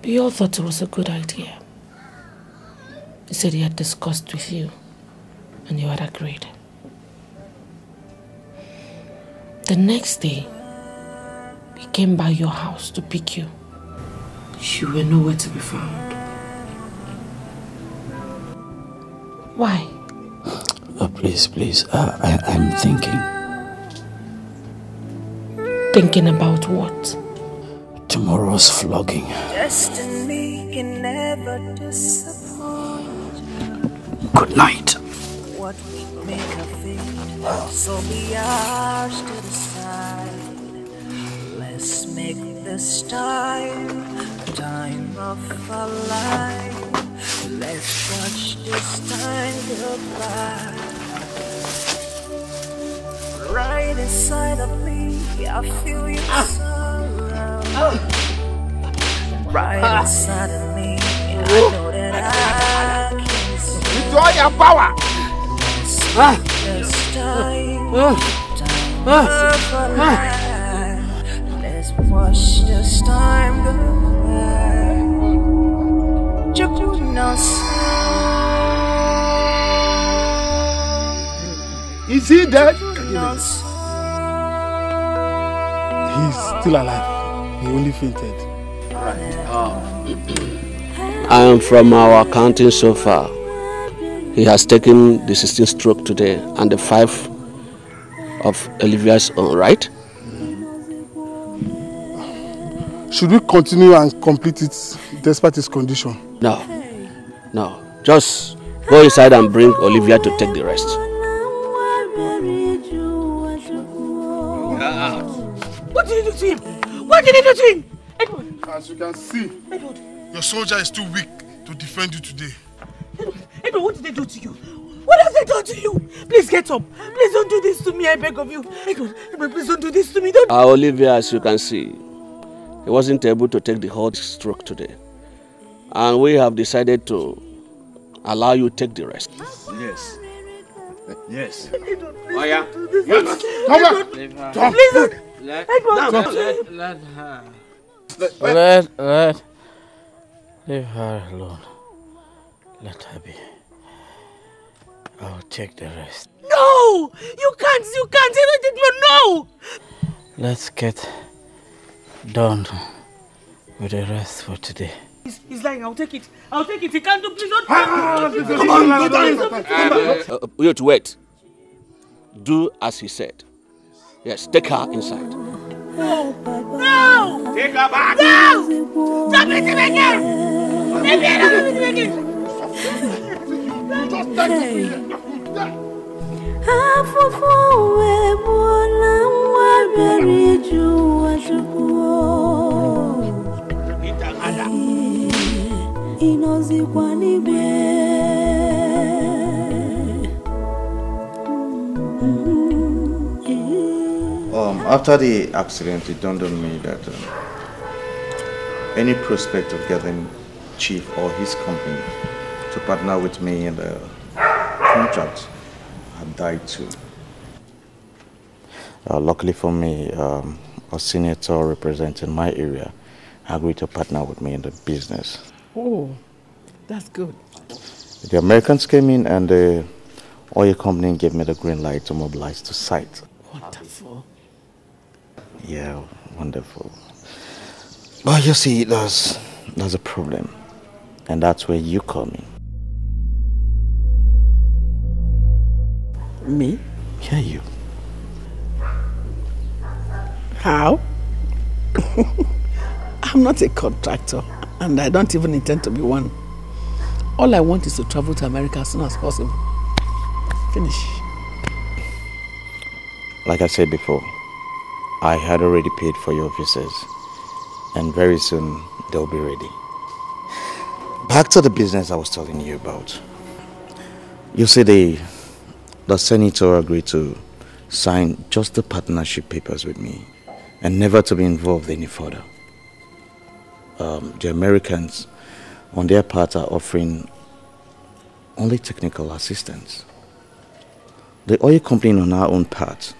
Speaker 8: We all thought it was a good idea. He said he had discussed with you and you had agreed. The next day, we came by your house to pick you. You were nowhere to be found. Why?
Speaker 6: Oh, please, I'm thinking.
Speaker 8: Thinking about what?
Speaker 6: Tomorrow's flogging.
Speaker 5: Destiny can never disappoint.
Speaker 6: Good night.
Speaker 5: What we make of it, so be ours to decide. Let's make this time of our life. Let's watch this time go by. Right inside of me, I feel you surround. Right inside of me, I know that I can see.
Speaker 17: With all your power.
Speaker 5: This time of our life. Let's watch this time go by.
Speaker 17: Is he dead? He's still alive. He only fainted.
Speaker 23: I am from our accounting so far. He has taken the 16th stroke today and the 5 of Olivia's own, right?
Speaker 17: Should we continue and complete it despite his condition?
Speaker 23: No. Just go inside and bring Olivia to take the rest.
Speaker 19: What did you do to him? What did you do to him? Edward.
Speaker 17: As you can see,
Speaker 19: Edward.
Speaker 17: Your soldier is too weak to defend you today.
Speaker 19: Edward, what did they do to you? What have they done to you? Please get up. Please don't do this to me, I beg of you. Edward, please don't do this to me. Don't.
Speaker 23: Olivia, as you can see, he wasn't able to take the whole stroke today. And we have decided to allow you to take the rest.
Speaker 1: Yes. Yes.
Speaker 19: Edward, please
Speaker 23: Oh, yeah.
Speaker 19: don't do this.
Speaker 23: Yes.
Speaker 19: Come on. Please don't.
Speaker 6: Let her. Leave her alone. Let her be. I'll take the rest.
Speaker 19: No! You can't! You did you know?
Speaker 6: Let's get done with the rest for today.
Speaker 19: He's lying. I'll take it. He can't do. Please don't.
Speaker 23: Come on, wait. Do as he said. Yes, take her inside.
Speaker 19: No! Take her back! No! Don't beat him again! Leave me alone, don't beat him again!
Speaker 17: Just take it.
Speaker 1: After the accident, it dawned on me that any prospect of getting Chief or his company to partner with me in the contract had died too. Luckily for me, a senator representing my area agreed to partner with me in the business.
Speaker 4: Oh, that's good.
Speaker 1: The Americans came in and the oil company gave me the green light to mobilize to site.
Speaker 4: Wonderful.
Speaker 1: Yeah, wonderful. But you see, there's a problem. And that's where you come in.
Speaker 4: Me?
Speaker 1: Yeah, you.
Speaker 4: How? I'm not a contractor, and I don't even intend to be one. All I want is to travel to America as soon as possible. Finish.
Speaker 1: Like I said before, I had already paid for your visas, and very soon they'll be ready. Back to the business I was telling you about. You see, the the senator agreed to sign just the partnership papers with me and never to be involved any further. The Americans, on their part, are offering only technical assistance. The oil company, on our own part,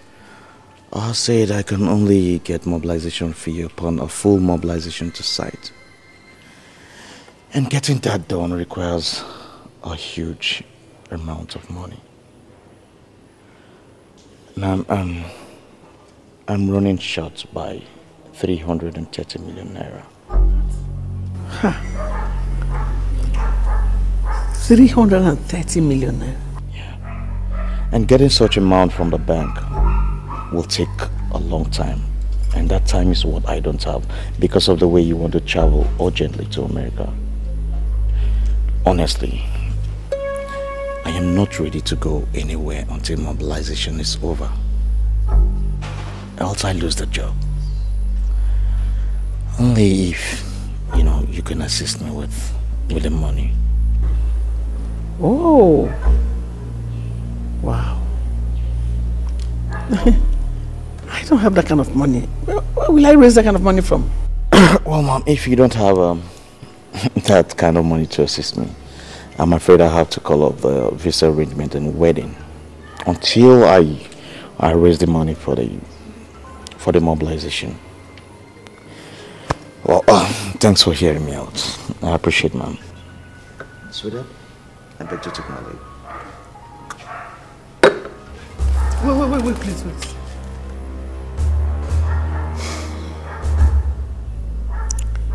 Speaker 1: said I can only get mobilization fee upon a full mobilization to site. And getting that done requires a huge amount of money. Now I'm running short by 330 million naira.
Speaker 19: 330 million naira?
Speaker 1: Yeah. And getting such amount from the bank will take a long time. And that time is what I don't have because of the way you want to travel urgently to America. Honestly, I am not ready to go anywhere until mobilization is over. Else I lose the job. Only if, you can assist me with the money.
Speaker 19: Oh. Wow. I don't have that kind of money. Where will I raise that kind of money from?
Speaker 1: Well, Mom, if you don't have that kind of money to assist me, I'm afraid I have to call up the visa arrangement and wedding until I raise the money for the mobilization. Well, thanks for hearing me out. I appreciate, Mom. Sweetheart, I beg to take my leave.
Speaker 19: Wait, please, wait.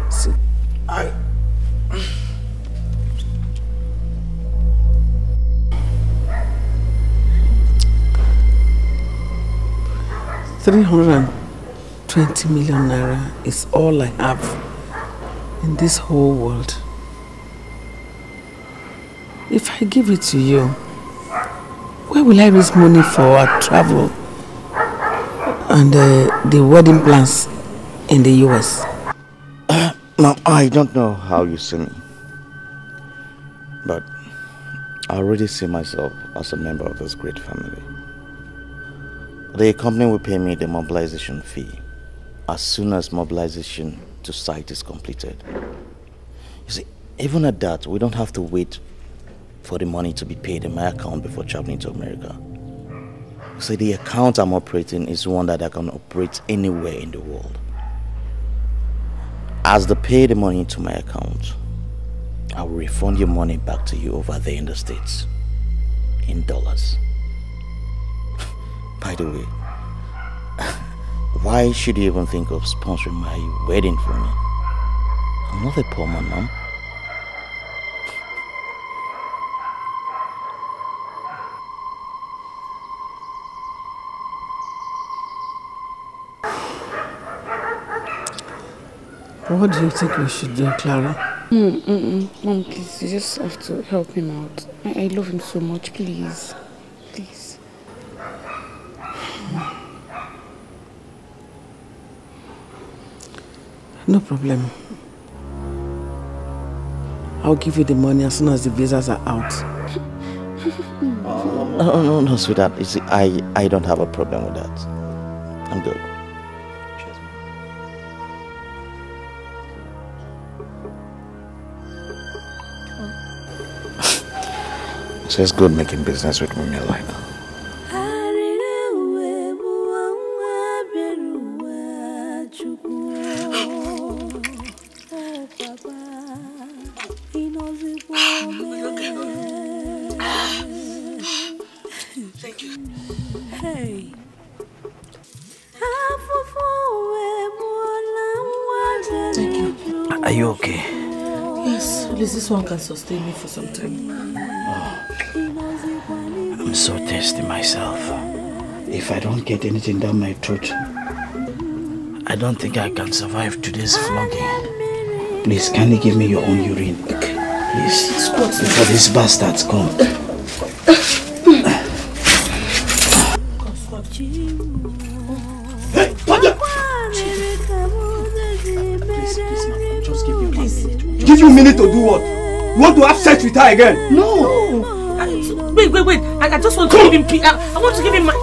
Speaker 19: See, 320 million naira is all I have in this whole world. If I give it to you, where will I raise money for our travel and the wedding plans in the US?
Speaker 1: Mom, I don't know how you see me, but I already see myself as a member of this great family. The company will pay me the mobilization fee as soon as mobilization to site is completed. You see, even at that, we don't have to wait for the money to be paid in my account before traveling to America. You see, the account I'm operating is one that I can operate anywhere in the world. As they pay the money into my account, I will refund your money back to you over there in the States in dollars. By the way, why should you even think of sponsoring my wedding for me? I'm not a poor man, Mom.
Speaker 19: What do you think we should do, Clara?
Speaker 8: Mom, please, you just have to help him out. I love him so much, please. Please.
Speaker 19: No problem. I'll give you the money as soon as the visas are out.
Speaker 1: No, sweetheart. You see, I don't have a problem with that. I'm good. So it's good making business with women like that.
Speaker 5: Thank you. Hey.
Speaker 19: Thank you.
Speaker 6: Are you okay?
Speaker 19: Yes, at least this one can sustain me for some time.
Speaker 6: I'm so thirsty myself. If I don't get anything down my throat, I don't think I can survive today's flogging. Please, kindly give me your own urine. Okay. Please, before these bastards come.
Speaker 3: Hey, Father!
Speaker 6: Please, ma'am, just give me a minute.
Speaker 3: Give you a minute to do what? You want to have sex with her again?
Speaker 19: No! Wait. I just want to give him peace. I want to give him my...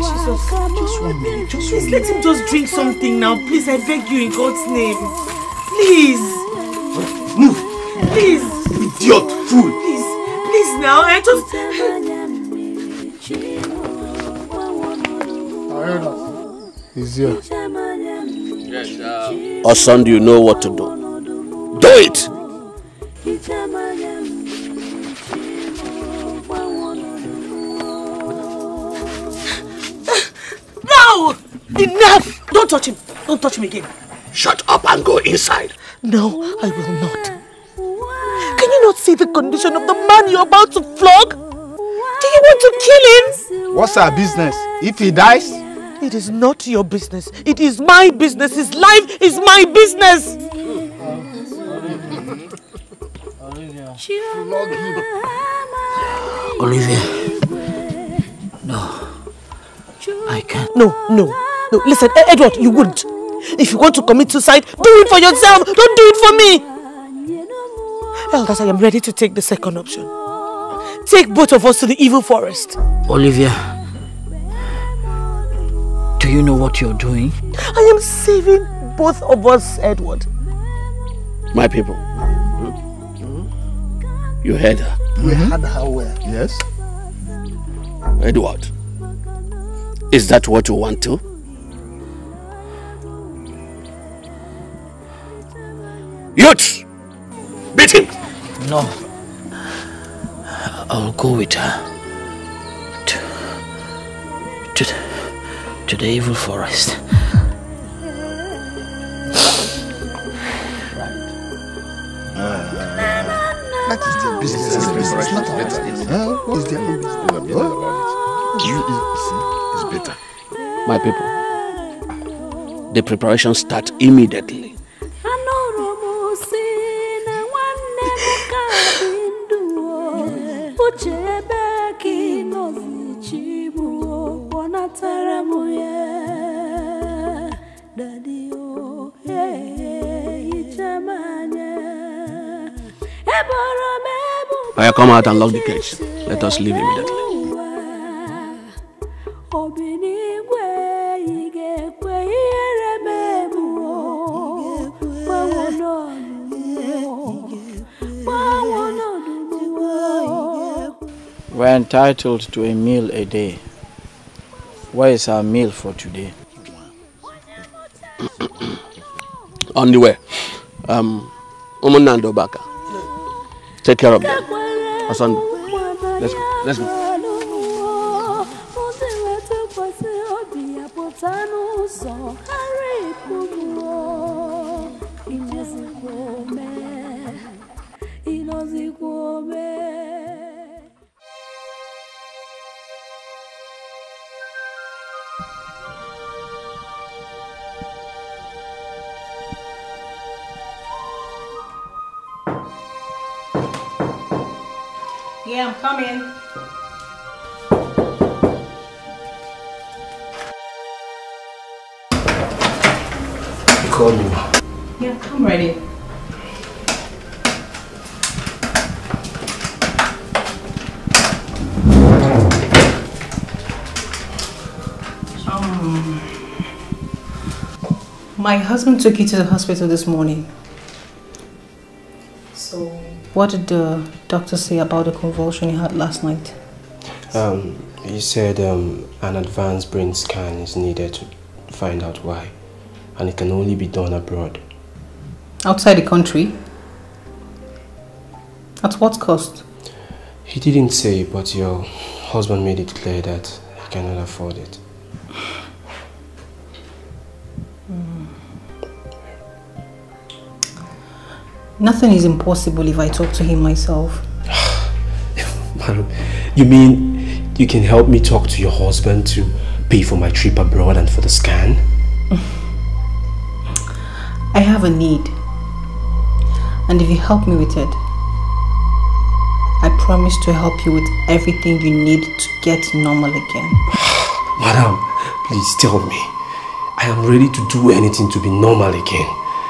Speaker 19: Jesus.
Speaker 1: Just 1 minute.
Speaker 19: Please let him just drink something now. Please, I beg you in God's name. Please.
Speaker 3: Move.
Speaker 19: Please.
Speaker 3: Idiot. Fool.
Speaker 19: Please now. I just...
Speaker 3: He's here.
Speaker 23: Yes, or son, do you know what to do? Do it!
Speaker 19: No! Enough! Don't touch him. Don't touch him again.
Speaker 23: Shut up and go inside.
Speaker 19: No, I will not. Can you not see the condition of the man you're about to flog? Do you want to kill him?
Speaker 1: What's our business? If he dies?
Speaker 19: It is not your business. It is my business. His life is my business.
Speaker 6: Olivia. No. I can't.
Speaker 19: No. Listen, Edward, you wouldn't. If you want to commit suicide, do it for yourself. Don't do it for me. Elders, I am ready to take the second option. Take both of us to the evil forest.
Speaker 6: Olivia. Do you know what you're doing?
Speaker 19: I am saving both of us, Edward.
Speaker 23: My people. You heard her.
Speaker 1: We heard her well.
Speaker 3: Yes.
Speaker 23: Edward. Is that what you want to? Youths! Beat him!
Speaker 6: No. I'll go with her. To the evil forest.
Speaker 1: That is their business. It's not our business. It's their own business.
Speaker 3: It's better.
Speaker 23: My people, the preparations start immediately. I come out and lock the cage. Let us leave immediately.
Speaker 6: We're entitled to a meal a day. Where is our meal for today?
Speaker 23: On the way. Umunando Baka. Take care of them. Asan, let's go.
Speaker 11: Yeah, I'm coming.
Speaker 20: Call me.
Speaker 11: Yeah, I'm ready. My husband took you to the hospital this morning. So, what did the doctor say about the convulsion you had last night?
Speaker 20: He said an advanced brain scan is needed to find out why. And it can only be done abroad.
Speaker 11: Outside the country? At what cost?
Speaker 20: He didn't say, but your husband made it clear that he cannot afford it.
Speaker 11: Nothing is impossible if I talk to him myself.
Speaker 20: Madam, you mean you can help me talk to your husband to pay for my trip abroad and for the scan?
Speaker 11: I have a need. And if you help me with it, I promise to help you with everything you need to get normal again.
Speaker 20: Madam, please tell me. I am ready to do anything to be normal again.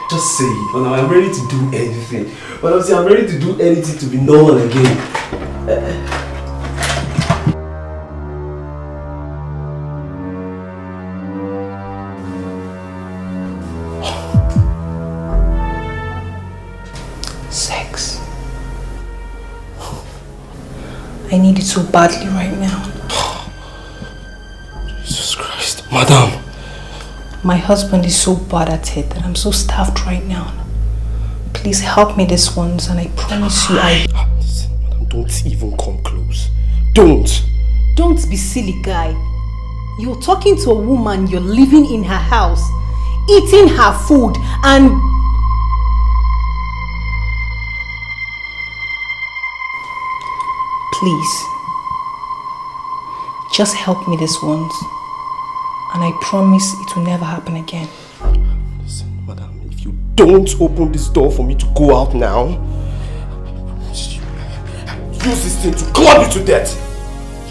Speaker 20: Just say it. Madam, I'm ready to do anything. Madam, I'm ready to do anything to be normal again.
Speaker 11: I need it so badly right now.
Speaker 20: Jesus Christ. Madam.
Speaker 11: My husband is so bad at it that I'm so starved right now. Please help me this once and I promise you I...
Speaker 20: Listen, madam, don't even come close. Don't.
Speaker 11: Don't be silly, guy. You're talking to a woman, you're living in her house, eating her food, and... Please, just help me this once, and I promise it will never happen again.
Speaker 20: Listen, madam, if you don't open this door for me to go out now, use this thing to club you to death.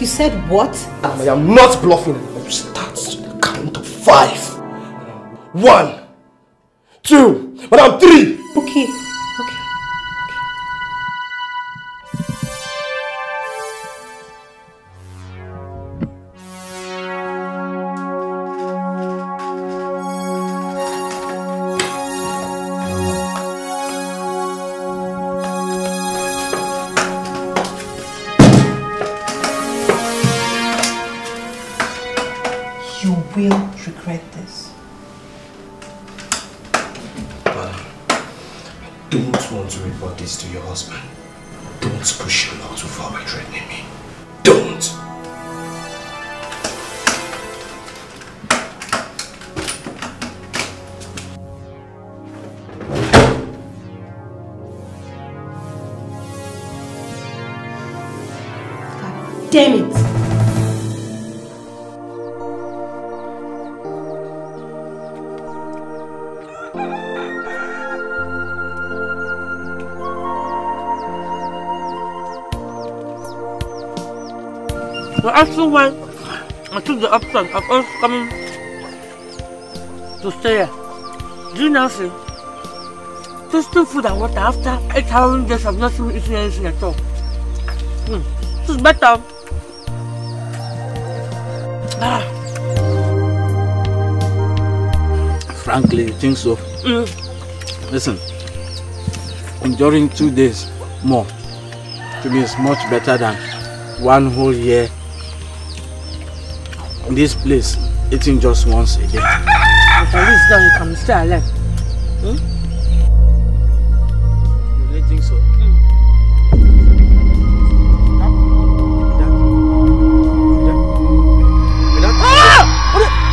Speaker 11: You said what?
Speaker 20: I am not bluffing. I will start to the count of 5. 1, 2, madam, 3.
Speaker 11: Okay.
Speaker 20: To your husband. Don't push your law too far by threatening me. Don't!
Speaker 11: God damn it!
Speaker 19: Well, actually, when I took the option of us coming to stay here, do you now see? Tasting food and water after 8 days of not eating anything at all. This is better.
Speaker 6: Frankly, you think so? Listen, enduring 2 days more to me is much better than 1 whole year in this place, eating just once a day.
Speaker 19: But at least now you can stay alive.
Speaker 6: You really think so?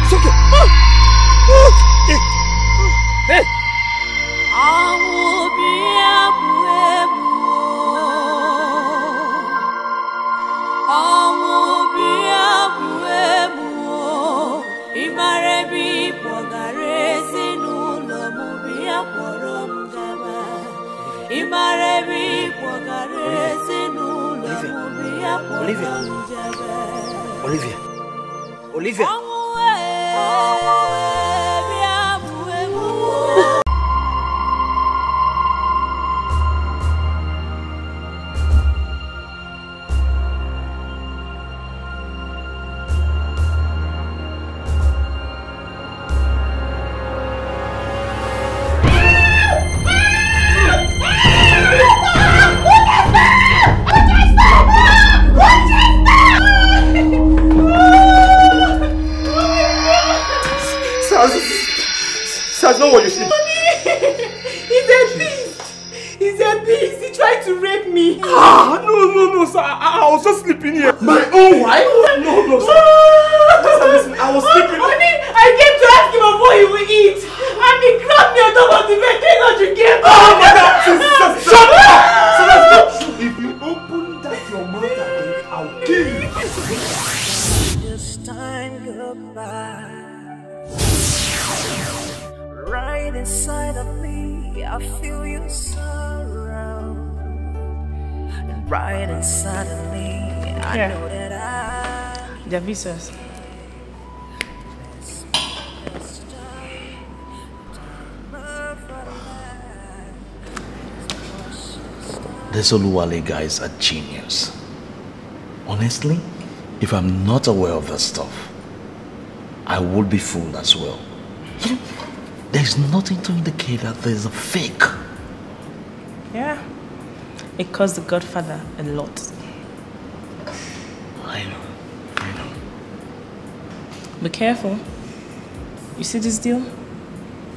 Speaker 20: It's okay. Hey! Olivia. That's not what you see.
Speaker 19: He's a beast. He tried to rape me.
Speaker 20: No, sir. I was just sleeping here.
Speaker 19: My own wife?
Speaker 20: No, sir. Listen, I was sleeping.
Speaker 19: Honey, I came to ask him of what he will eat. And he grabbed me on top of the bed. That's what you gave me.
Speaker 20: Oh, my God. Shut up. So that's not true. If you open that your mouth again, I'll kill you.
Speaker 5: This time goodbye. Right inside of me, I feel you surround. And right inside of me, I know that
Speaker 9: The visas.
Speaker 6: This Oluwale guy is a genius. Honestly, if I'm not aware of that stuff, I would be fooled as well. There's nothing to indicate that there's a fake.
Speaker 9: Yeah. It cost the Godfather a lot.
Speaker 6: I know.
Speaker 9: Be careful. You see this deal?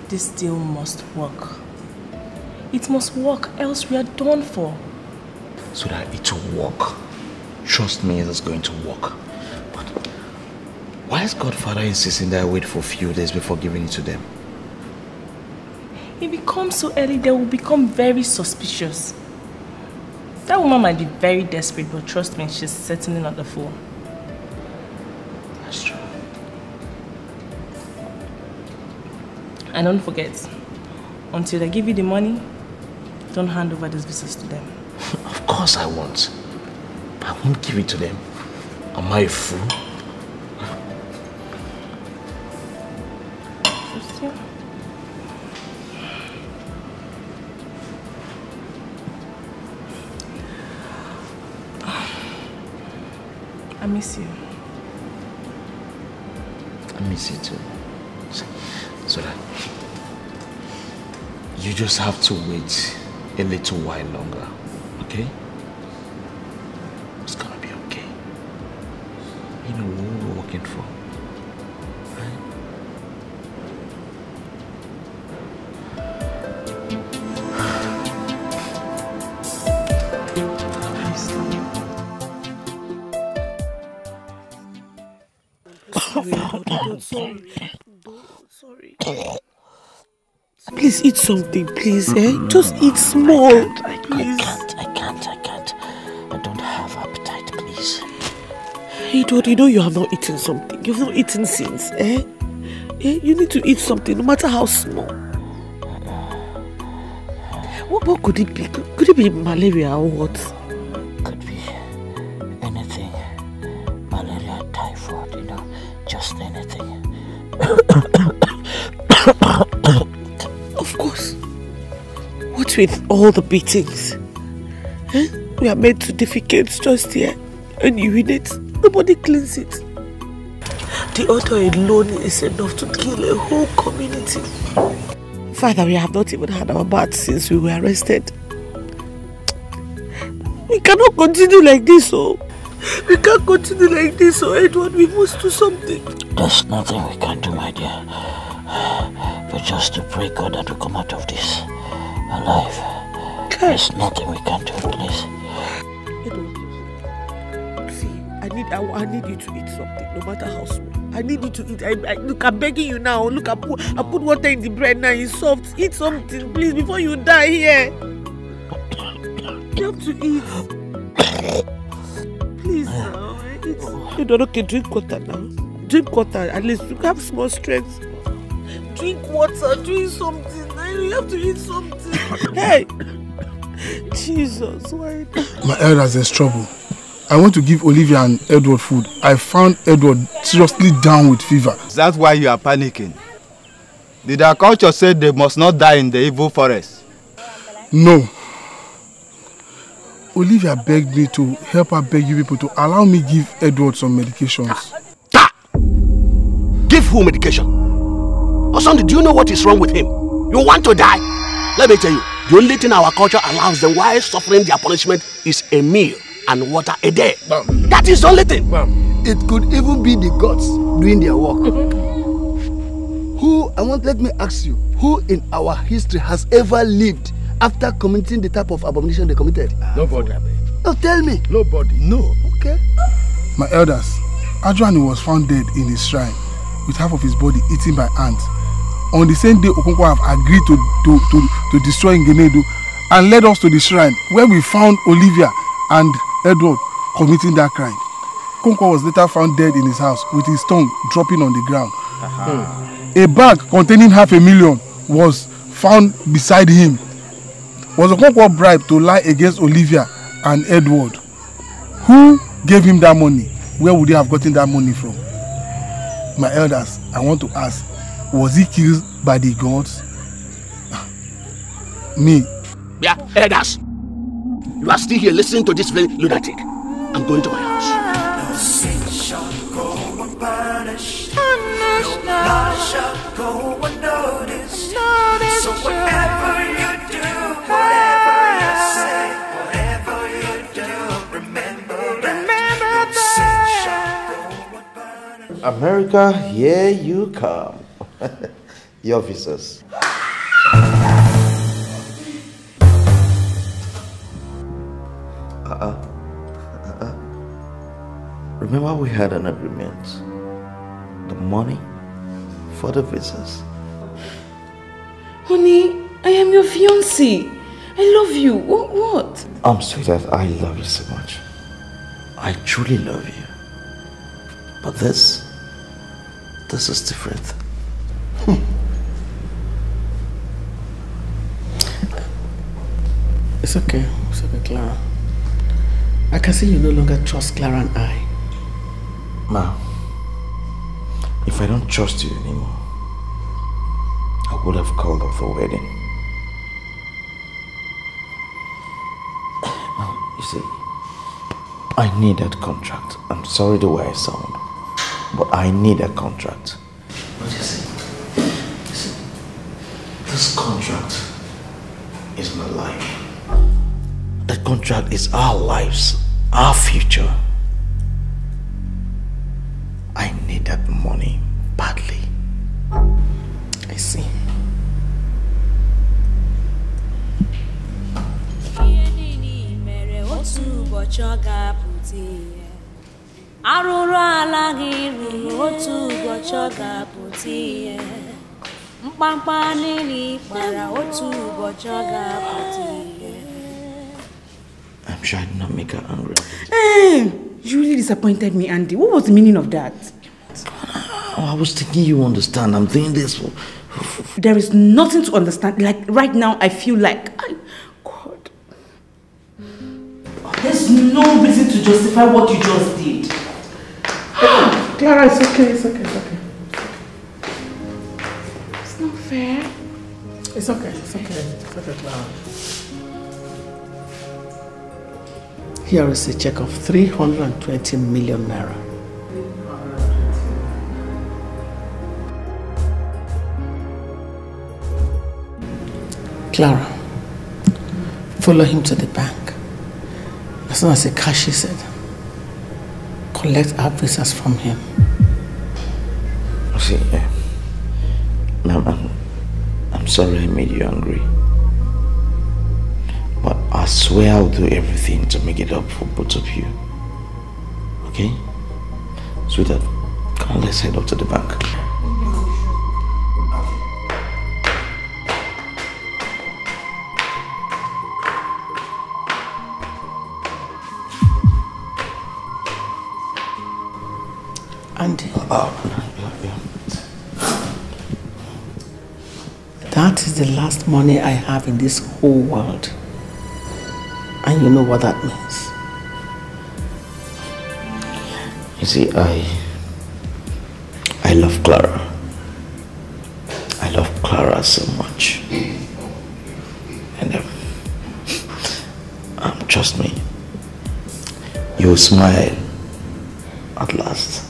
Speaker 9: This deal must work. It must work, else we are done for.
Speaker 6: So that it will work. Trust me, it's going to work. But why is Godfather insisting that I wait for a few days before giving it to them?
Speaker 9: If it comes so early, they will become very suspicious. That woman might be very desperate, but trust me, she's certainly not the fool.
Speaker 6: That's true.
Speaker 9: And don't forget, until they give you the money, don't hand over these visas to them.
Speaker 6: Of course I won't. I won't give it to them. Am I a fool?
Speaker 9: Trust you. I miss you.
Speaker 6: I miss you too. So that you just have to wait a little while longer, okay? It's gonna be okay. You know what we're working for.
Speaker 19: Sorry. Please eat something, please. Just eat small.
Speaker 6: I can't. I don't have appetite, please.
Speaker 19: Edward, you know you have not eaten something. You've not eaten since, You need to eat something, no matter how small. What could it be? Could it be malaria or what?
Speaker 6: Could be anything. Malaria, typhoid, just anything.
Speaker 19: Of course. What with all the beatings? We are made to defecate just here and urinate. Nobody cleans it. The odor alone is enough to kill a whole community. Father, we have not even had our bath since we were arrested. We cannot continue like this, We can't continue like this, Edward. We must do something.
Speaker 6: There's nothing we can do, my dear. But just to pray God that we come out of this alive. There's nothing we can do, please.
Speaker 19: See, I need you to eat something, no matter how small. I need you to eat. Look, I'm begging you now. Look, I put water in the bread now. It's soft. Eat something, please, before you die here. You have to eat. Please now. You don't okay, drink water now. Drink water, at least you have small strength. Drink water, drink something. You have to eat something. Hey! Jesus, why?
Speaker 17: My elders, there's trouble. I want to give Olivia and Edward food. I found Edward seriously down with fever.
Speaker 7: That's why you are panicking. Did our culture say they must not die in the evil forest?
Speaker 17: No. Olivia begged me to help her beg you people to allow me give Edward some medications.
Speaker 23: Give who medication? Osandi, do you know what is wrong with him? You want to die? Let me tell you, the only thing our culture allows them while suffering their punishment is a meal and water a day. That is the only thing.
Speaker 15: It could even be the gods doing their work. Let me ask you, who in our history has ever lived after committing the type of abomination they committed?
Speaker 17: Nobody.
Speaker 15: Oh, tell me.
Speaker 17: Nobody.
Speaker 15: No. Okay.
Speaker 17: My elders, Adjoani was found dead in his shrine with half of his body eaten by ants. On the same day, Okonkwo have agreed to destroy Ngenedo and led us to the shrine where we found Olivia and Edward committing that crime. Okonkwo was later found dead in his house with his tongue dropping on the ground. A bag containing $500,000 was found beside him. Was Okonkwo bribed to lie against Olivia and Edward? Who gave him that money? Where would he have gotten that money from? My elders, I want to ask, was he killed by the gods? Me.
Speaker 23: Yeah, elders. You are still here listening to this lunatic. I'm going to my house.
Speaker 5: No sin shall go unpunished. No lie shall go unnoticed. So whatever you do, whatever you say, whatever you do, remember that no sin
Speaker 1: America, here you come. Your visas. Remember we had an agreement. The money for the visas.
Speaker 8: Honey, I am your fiancé. I love you. What?
Speaker 1: Sweetheart, I love you so much. I truly love you. But this is different.
Speaker 4: It's okay, Clara. I can see you no longer trust Clara and I.
Speaker 1: Ma, if I don't trust you anymore, I would have called off the wedding. Now, you see, I need that contract. I'm sorry the way I sound, but I need a contract. But you see, this contract is my life. That contract is our lives, our future. I need that money badly.
Speaker 4: I see.
Speaker 21: Arụrụ ala gị ruru otu ụbọchị ọ ga-apụta ihe. Mkpamkpa niile kpara otu ụbọchị ọ ga-apụta ihe.
Speaker 1: I'm sure I did not make her angry.
Speaker 8: Hey, you really disappointed me, Andy. What was the meaning of that?
Speaker 1: Oh, I was thinking you understand. I'm doing this for...
Speaker 8: There is nothing to understand. Like, right now, I feel like... God. There's no reason to justify what you just did.
Speaker 4: Clara, it's okay, it's okay.
Speaker 8: It's not fair.
Speaker 4: It's okay, Clara. Here is a check of 320 million naira. Clara, follow him to the bank. As soon as he cashes it, collect our visas from him.
Speaker 1: See, ma'am, I'm sorry I made you angry. But I swear I'll do everything to make it up for both of you. Okay? Sweetheart, come on, let's head up to the bank.
Speaker 4: Andy. That is the last money I have in this whole world. And you know what that means.
Speaker 1: You see, I love Clara. I love Clara so much. And trust me, you'll smile at last.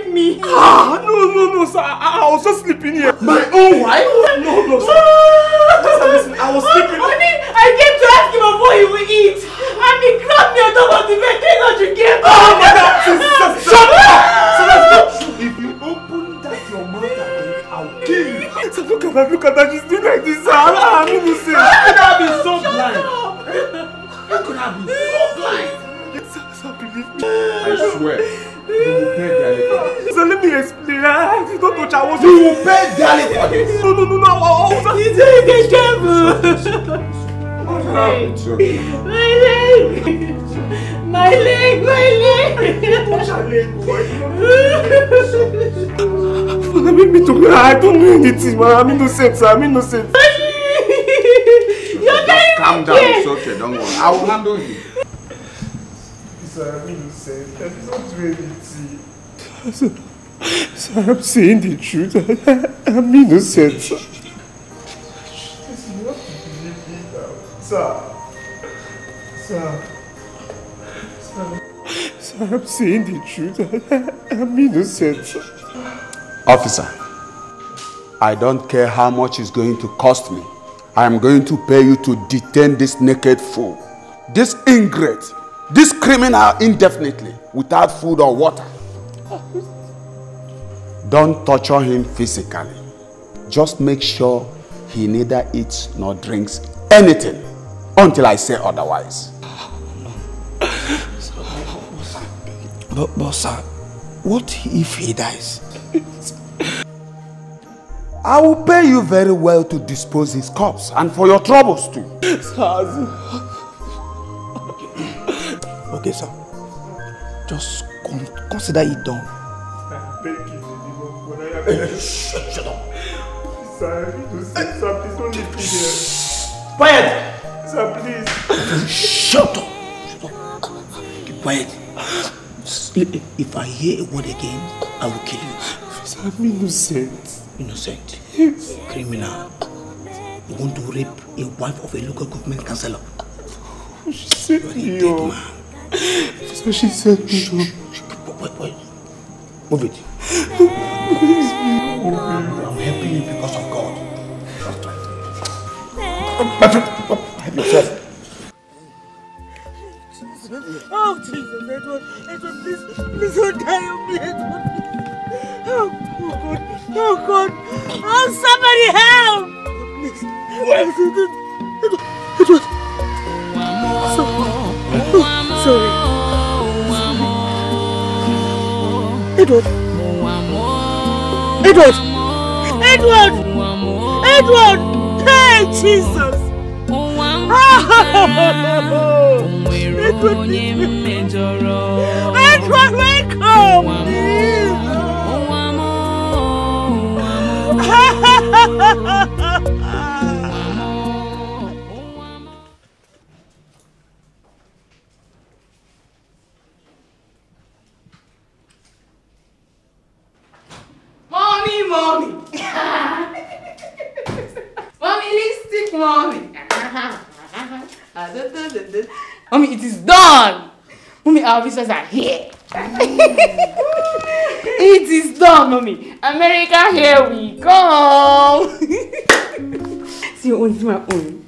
Speaker 19: rape me.
Speaker 3: Ah, no, sir. I was just sleeping here. My own wife? No, sir. Listen, I was sleeping.
Speaker 19: I came to ask him before he will eat. And he grabbed me on top of the bed. That's what you gave me.
Speaker 3: Oh, madam, shut up. So that's not true. If you open that your mouth again, I'll kill you. So look at that. She's doing like this, sir. I'm innocent. How could I be so blind? How could I be so blind? Sir, believe me. I swear. You will pay dearly for this. So let me explain. You don't touch our. You will pay dearly for this. No.
Speaker 19: He's doing the devil.
Speaker 3: It's okay.
Speaker 19: My leg.
Speaker 3: Touch her leg, boy. Make me talk. I don't know anything, man. I'm innocent, sir.
Speaker 19: You're very
Speaker 14: Calm down. It's okay. Don't worry. I will handle you.
Speaker 3: Sir, I'm innocent. I did not do anything. Sir, I'm saying the truth. I'm innocent. Sir, you have to believe me now. Sir, I'm saying the truth. I'm innocent.
Speaker 14: Officer, I don't care how much it's going to cost me. I am going to pay you to detain this naked fool, this ingrate, this criminal indefinitely, without food or water. Don't torture him physically. Just make sure he neither eats nor drinks anything until I say otherwise.
Speaker 15: But sir, what if he dies?
Speaker 14: I will pay you very well to dispose his corpse and for your troubles too.
Speaker 15: Okay, sir. Just consider it done.
Speaker 3: I beg you, shut up. Sir, please don't leave me here.
Speaker 15: Quiet!
Speaker 3: Sir, please.
Speaker 15: Shut up! Keep quiet. If I hear a word again, I will kill you.
Speaker 3: Sir, I'm innocent.
Speaker 15: Innocent?
Speaker 3: Yes.
Speaker 15: Criminal. You want to rape a wife of a local government councillor?
Speaker 3: She said
Speaker 15: you are a dead man.
Speaker 3: So she said me.
Speaker 15: Wait. Move it. I'm helping you because of God. My friend, help yourself.
Speaker 19: Oh, Jesus, Edward, please don't die on me, Edward. Oh, God. Oh, somebody help! Please. Edward. Sorry. Edward! Hey, Jesus! Edward, wake up!
Speaker 2: Mommy! Mommy, lipstick, mommy! Mommy, it is done! Mommy, our visitors are here! It is done, mommy! America, here we go! See your own, see my own.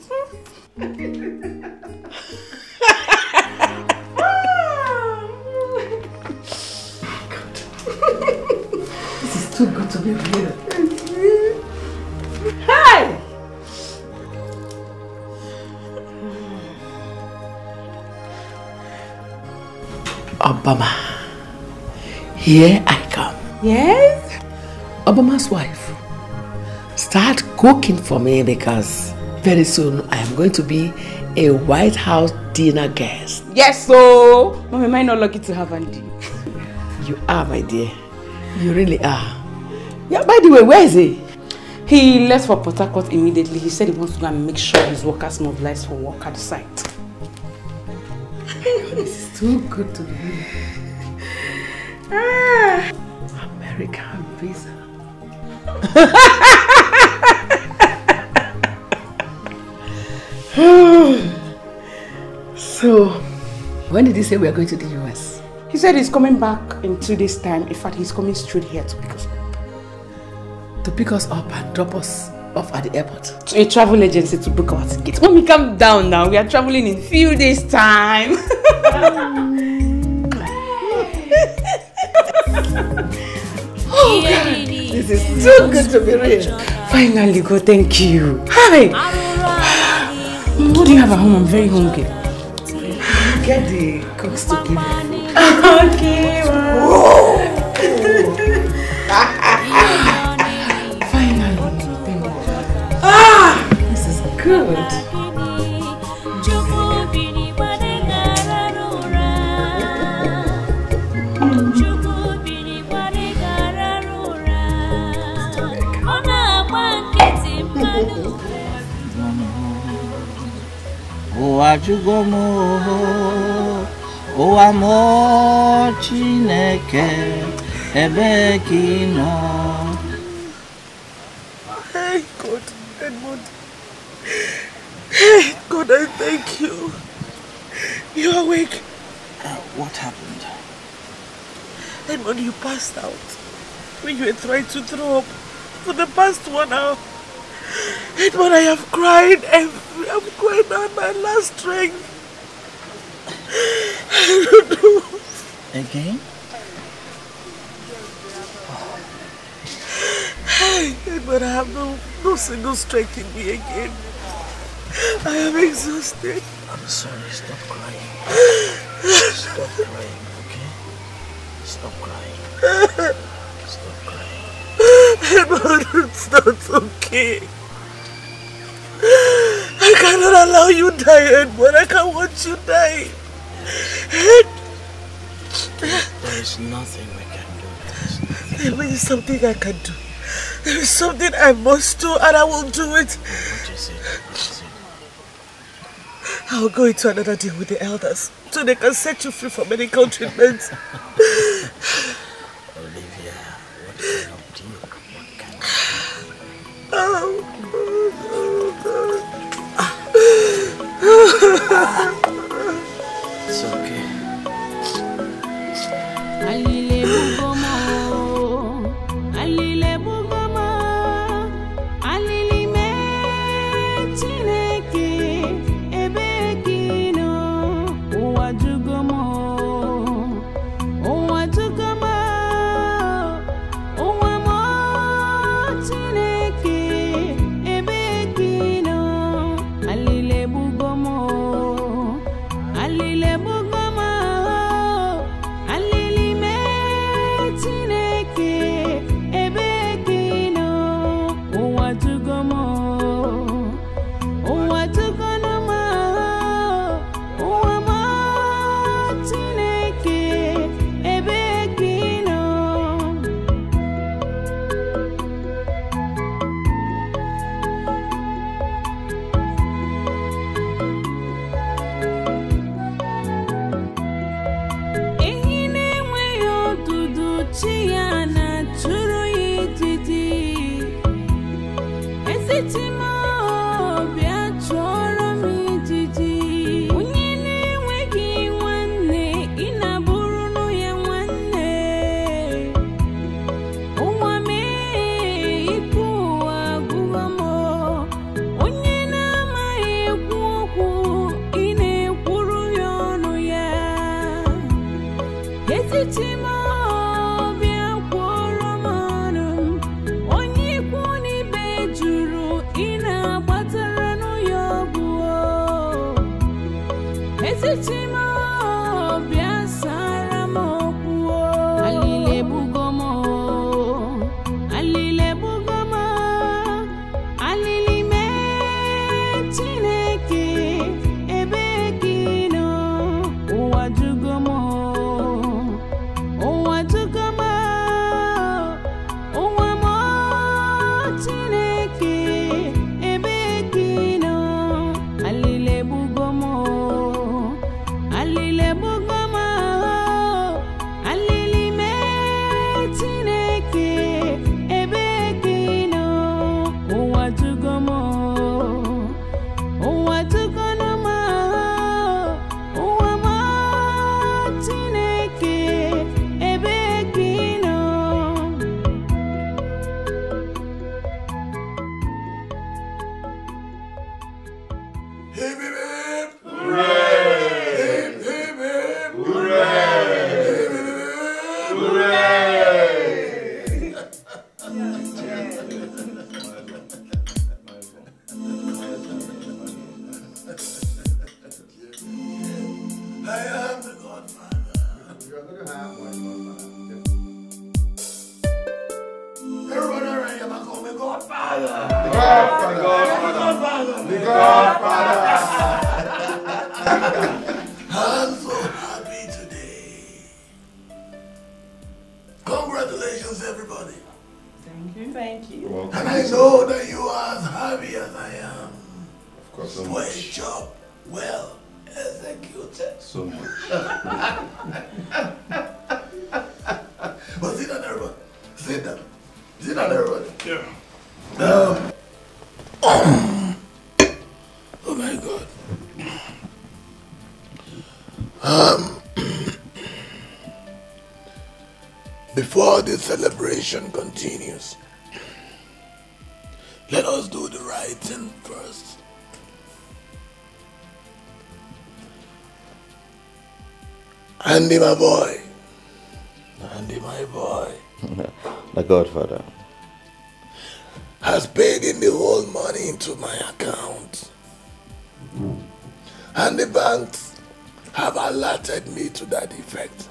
Speaker 19: This is too good to be real.
Speaker 2: Hey!
Speaker 4: Obama, here I come.
Speaker 2: Yes?
Speaker 4: Obama's wife, start cooking for me because very soon I am going to be a White House dinner guest.
Speaker 2: Yes, so Mommy, am I not lucky to have Andy?
Speaker 4: You are, my dear. You really are. Yeah, by the way, where is he?
Speaker 2: He left for Port Harcourt immediately. He said he wants to go and make sure his workers mobilize for work at the site.
Speaker 19: This is too good to be real.
Speaker 4: American visa. So, when did he say we are going to the US?
Speaker 2: He He said he's coming back in 2 days' time. In fact, he's coming straight here to pick us up.
Speaker 4: To pick us up and drop us off at the airport?
Speaker 2: To a travel agency to book our tickets. Mommy, calm down now. We are traveling in few days' time.
Speaker 4: Oh, God. This is too good to be real.
Speaker 2: Finally, God, thank you. Hi. What do you have at home? I'm very hungry.
Speaker 4: Get the cooks to give you.
Speaker 2: Okay. Whoa. Finally, thank you. This is good.
Speaker 6: Owajugomo, Oamo Chineke, Ebekino.
Speaker 19: Hey, God, Edmund. Hey, God, I thank you. You're awake.
Speaker 6: What happened?
Speaker 19: Edmund, you passed out when you were trying to throw up for the past 1 hour. Edmund, I have cried I'm crying on my last strength. I don't know.
Speaker 6: Again?
Speaker 19: Hey, Edmund, I have no single strength in me again. I am exhausted.
Speaker 6: I'm sorry, stop crying. Stop crying, okay? Stop crying. Stop crying.
Speaker 19: Edmund, it's not okay. I cannot allow you to die, Edmund. I can't watch you die.
Speaker 6: There is nothing we can do.
Speaker 19: There is something I can do. There is something I must do, and I will do it.
Speaker 6: What is it? What is it?
Speaker 19: I will go into another deal with the elders so they can set you free from medical treatment.
Speaker 6: Olivia, what kind of deal? What kind of deal?
Speaker 19: Oh, God.
Speaker 6: It's okay.
Speaker 13: Owajugomo,
Speaker 10: Godfather.
Speaker 3: The Godfather.
Speaker 10: I'm so happy today. Congratulations, everybody.
Speaker 2: Thank you. Thank you.
Speaker 10: And I know that you are as happy as I am.
Speaker 3: Of course, so
Speaker 10: for
Speaker 3: much.
Speaker 10: a job well executed.
Speaker 3: So much.
Speaker 10: But sit down, everybody. Sit down. Sit down, everybody.
Speaker 3: Yeah.
Speaker 10: Oh my God. Before this celebration continues, let us do the right thing first. Andy, my boy. Andy, my boy.
Speaker 1: The Godfather
Speaker 10: has paid in the whole money into my account. And the banks have alerted me to that effect.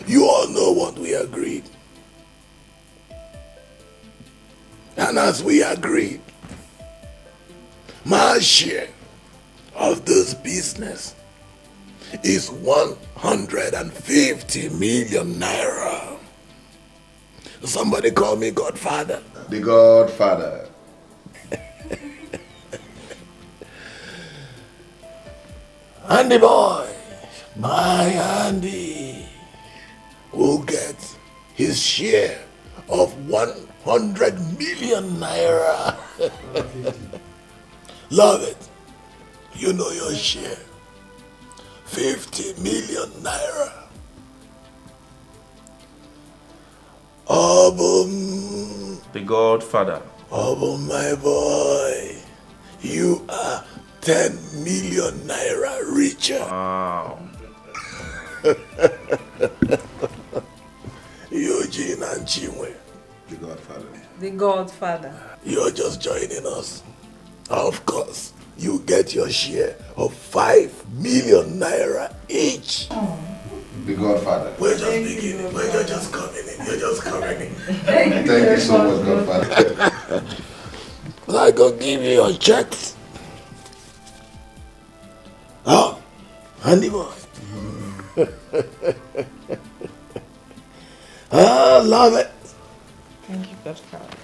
Speaker 10: You all know what we agreed. And as we agreed, my share of this business is 150 million naira. Somebody call me Godfather.
Speaker 3: The Godfather.
Speaker 10: Andy boy, my Andy, will get his share of 100 million naira. Love it. You know your share. 50 million naira. Obum.
Speaker 3: The Godfather.
Speaker 10: Obum, my boy. You are 10 million naira richer.
Speaker 3: Wow.
Speaker 10: Eugene and Chinwe.
Speaker 3: The Godfather.
Speaker 2: The Godfather.
Speaker 10: You're just joining us. Of course, you get your share of 5 million naira each.
Speaker 3: The Godfather.
Speaker 10: We're just beginning. You're just coming in. You're just coming in.
Speaker 3: Thank you so much, Godfather.
Speaker 10: I go give you your checks. Oh, Andy boy. I love it.
Speaker 2: Thank you, Godfather.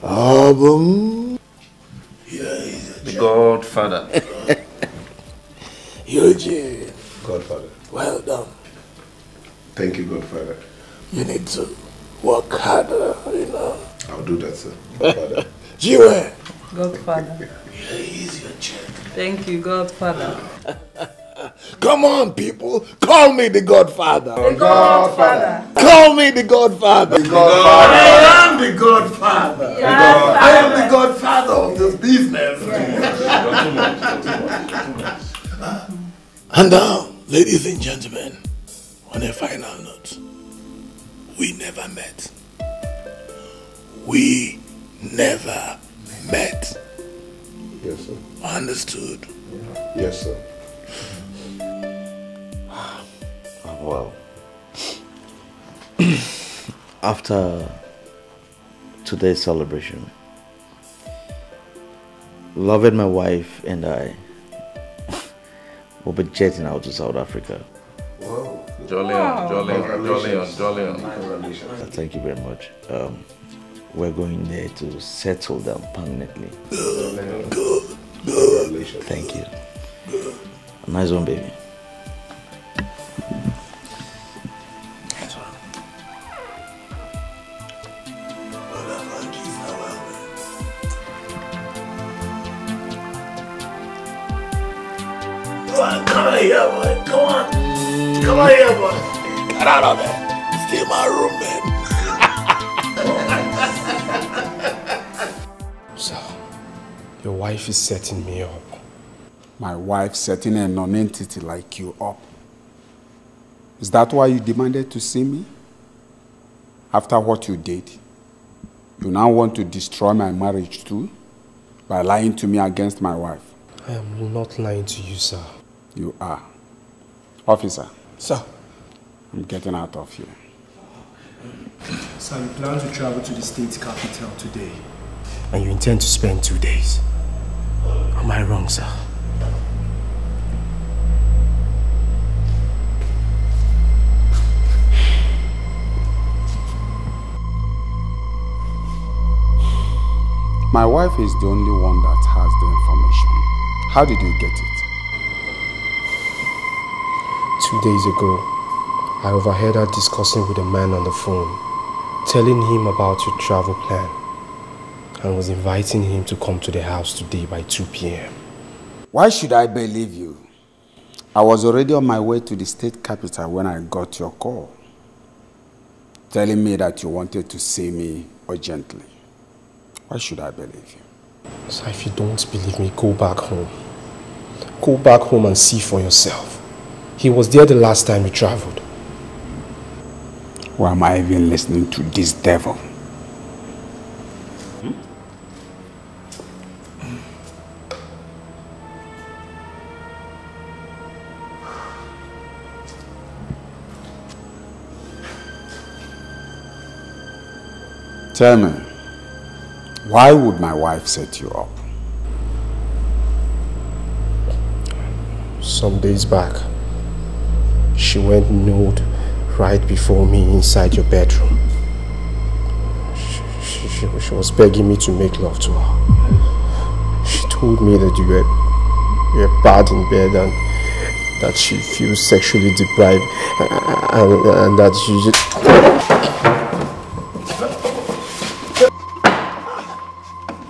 Speaker 10: Album.
Speaker 3: The Godfather.
Speaker 10: Eugene.
Speaker 3: Godfather.
Speaker 10: Well done.
Speaker 3: Thank you, Godfather.
Speaker 10: You need to work harder, you know.
Speaker 3: I'll do that, sir. Godfather.
Speaker 10: Jiwe.
Speaker 2: Godfather.
Speaker 10: Here's your check.
Speaker 2: Thank you, Godfather.
Speaker 10: Come on, people. Call me the Godfather.
Speaker 2: The Godfather.
Speaker 10: Call me the Godfather.
Speaker 3: The Godfather.
Speaker 10: I am the Godfather.
Speaker 2: Yes.
Speaker 10: I am the Godfather of this business. And now, ladies and gentlemen, on a final note, we never met. We never met.
Speaker 3: Yes, sir.
Speaker 10: Understood?
Speaker 3: Yes, sir.
Speaker 1: Well, after today's celebration, Lovett, my wife, and I will be jetting out to South Africa.
Speaker 3: Whoa.
Speaker 7: Jolly on.
Speaker 1: Thank you very much. We're going there to settle down permanently.
Speaker 10: Good.
Speaker 1: Thank you. A nice one, baby.
Speaker 10: Come on here, boy. Come on. Come on here, boy. Get out of there. Stay in my room, man.
Speaker 20: So, your wife is setting me up.
Speaker 14: My wife setting a non-entity like you up. Is that why you demanded to see me? After what you did, you now want to destroy my marriage too? By lying to me against my wife?
Speaker 20: I am not lying to you, sir.
Speaker 14: You are. Officer.
Speaker 20: Sir.
Speaker 14: I'm getting out of here.
Speaker 20: So you plan to travel to the state capital today, and you intend to spend 2 days. Am I wrong, sir?
Speaker 14: My wife is the only one that has the information. How did you get it?
Speaker 20: 2 days ago, I overheard her discussing with a man on the phone, telling him about your travel plan, and was inviting him to come to the house today by 2 p.m.
Speaker 14: Why should I believe you? I was already on my way to the state capital when I got your call, telling me that you wanted to see me urgently. Why should I believe you?
Speaker 20: So if you don't believe me, go back home. Go back home and see for yourself. He was there the last time you traveled.
Speaker 14: Why am I even listening to this devil? Tell me, why would my wife set you up?
Speaker 20: Some days back, she went nude right before me inside your bedroom. She was begging me to make love to her. She told me that you were bad in bed and that she feels sexually deprived and that she just...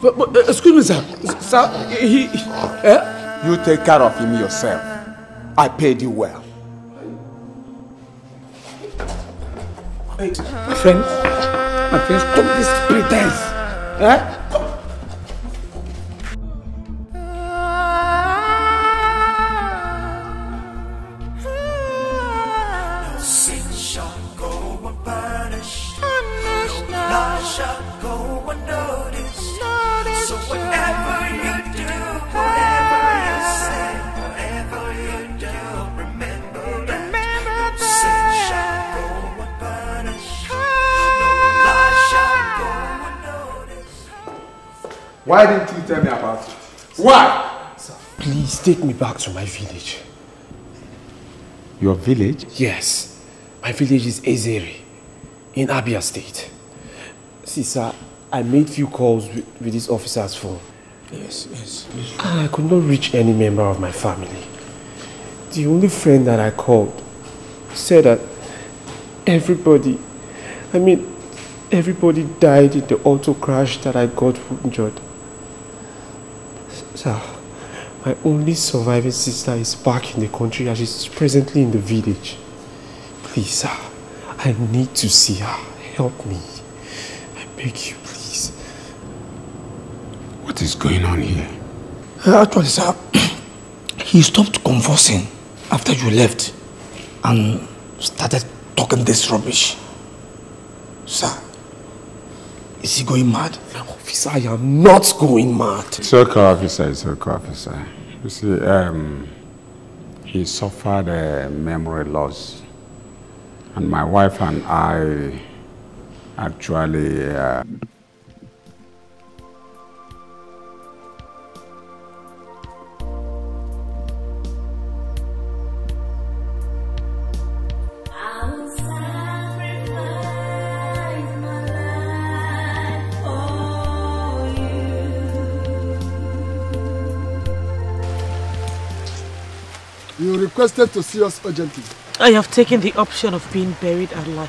Speaker 14: But excuse me, sir. Sir, You take care of him yourself. I paid you well.
Speaker 15: My friend, stop this pretense.
Speaker 5: Sin shall go unpunished. No lie shall go unnoticed. So whatever you do, whatever you say, whatever you do, remember that no sin shall go unpunished. No lie shall go unnoticed.
Speaker 3: Why didn't you tell me about it? Why?
Speaker 20: Sir, please take me back to my village.
Speaker 14: Your village?
Speaker 20: Yes. My village is Ezeri, in Abia State. See, sir, I made few calls with this officer's phone.
Speaker 15: Yes.
Speaker 20: And I could not reach any member of my family. The only friend that I called said that everybody died in the auto crash that I got injured. Sir, my only surviving sister is back in the country and she's presently in the village. Please, sir, I need to see her. Help me. I beg you, please.
Speaker 14: What is going on here?
Speaker 15: Actually, sir, he stopped conversing after you left and started talking this rubbish. Sir, is he going mad?
Speaker 20: Officer, I am not going mad.
Speaker 14: It's okay, officer. It's okay, officer. You see, he suffered a memory loss. And my wife and I actually...
Speaker 17: You requested to see us urgently.
Speaker 19: I have taken the option of being buried alive.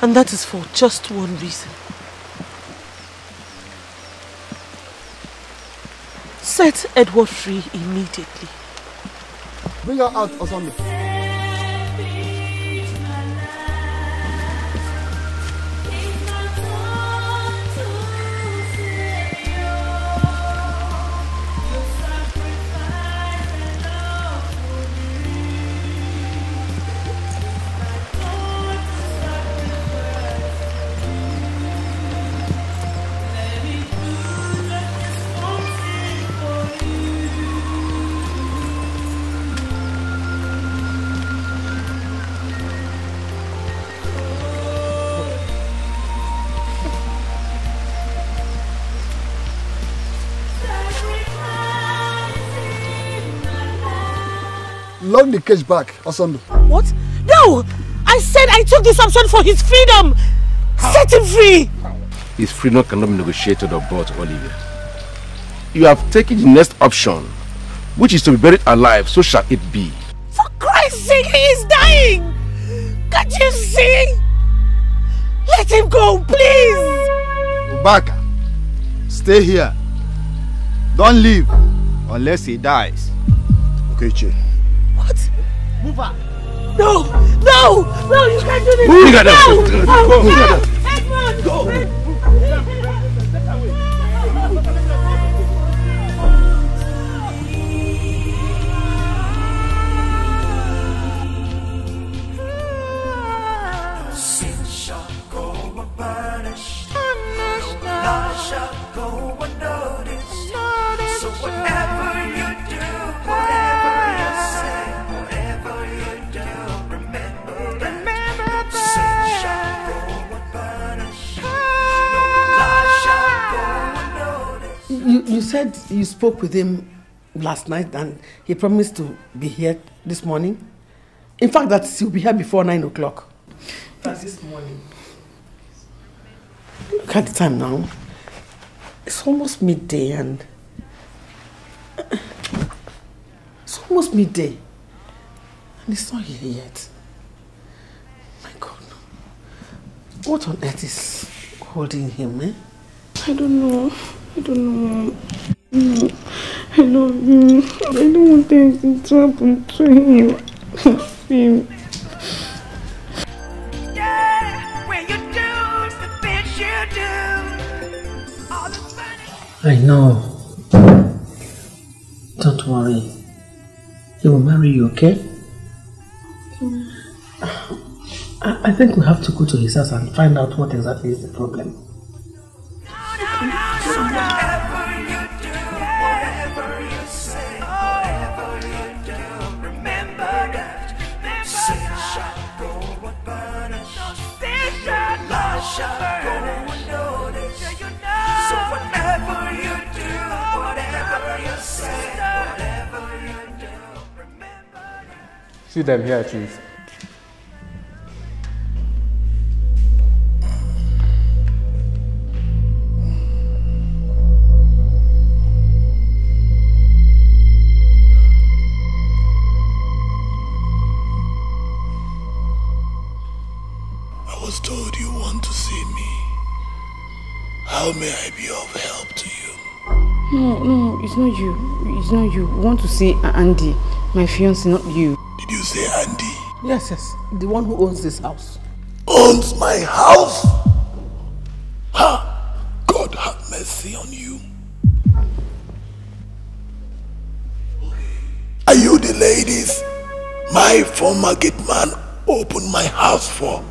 Speaker 19: And that is for just one reason. Set Edward free immediately.
Speaker 17: Bring her out or something. calling the cage back, Osondo.
Speaker 19: What? No! I said I took this option for his freedom! Set him free!
Speaker 3: His freedom cannot be negotiated or bought, Olivia. You have taken the next option, which is to be buried alive, so shall it be.
Speaker 19: For Christ's sake, he is dying! Can't you see? Let him go, please!
Speaker 13: Ubaka, stay here. Don't leave unless he dies.
Speaker 17: Okay, Che.
Speaker 19: What? Move out. No! No! No, you can't do this!
Speaker 3: Move!
Speaker 19: No!
Speaker 3: Go!
Speaker 19: Edmund!
Speaker 3: Go!
Speaker 5: Sin shall go unpunished. Lie shall go unnoticed. So whatever you do, whatever you say, whatever you do, remember that. Sin shall go unpunished. Lie shall go unnoticed.
Speaker 4: You said you spoke with him last night and he promised to be here this morning. In fact, that he'll be here before 9 o'clock. That's this morning. Look at the time now. It's almost midday and... It's almost midday. And it's not here yet. My God. What on earth is holding him, eh?
Speaker 2: I don't know. I don't know. No. I love him. I don't want anything to happen to him. Him.
Speaker 4: I know. Don't worry. He will marry you, okay? I think we have to go to his house and find out what exactly is the problem.
Speaker 20: See them here, Chief.
Speaker 10: I was told you want to see me. How may I be of help to you?
Speaker 2: No, it's not you. It's not you. We want to see Andy, my fiancé, not you.
Speaker 10: Did you say Andy?
Speaker 4: Yes, the one who owns this house.
Speaker 10: Owns my house? Ha! God have mercy on you. Are you the ladies my former gate man opened my house for?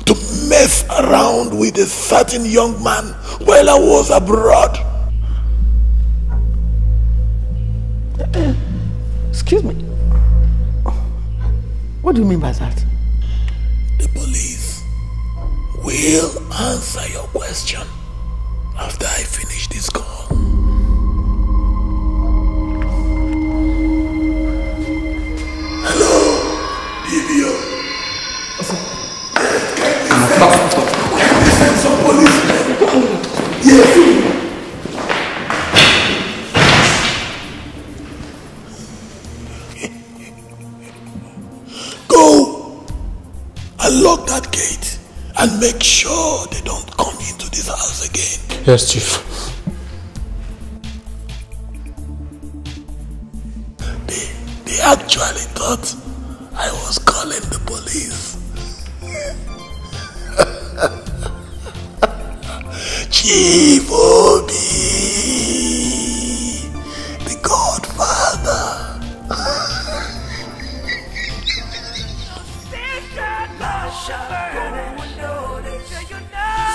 Speaker 10: To mess around with a certain young man while I was abroad?
Speaker 4: Excuse me. What do you mean by that?
Speaker 10: The police will answer your question after I finish this call. Hello, DBO. Can we send some policemen? Yes. Lock that gate and make sure they don't come into this house again.
Speaker 20: Yes, Chief.
Speaker 10: They actually thought I was calling the police. Chief Obi, the Godfather.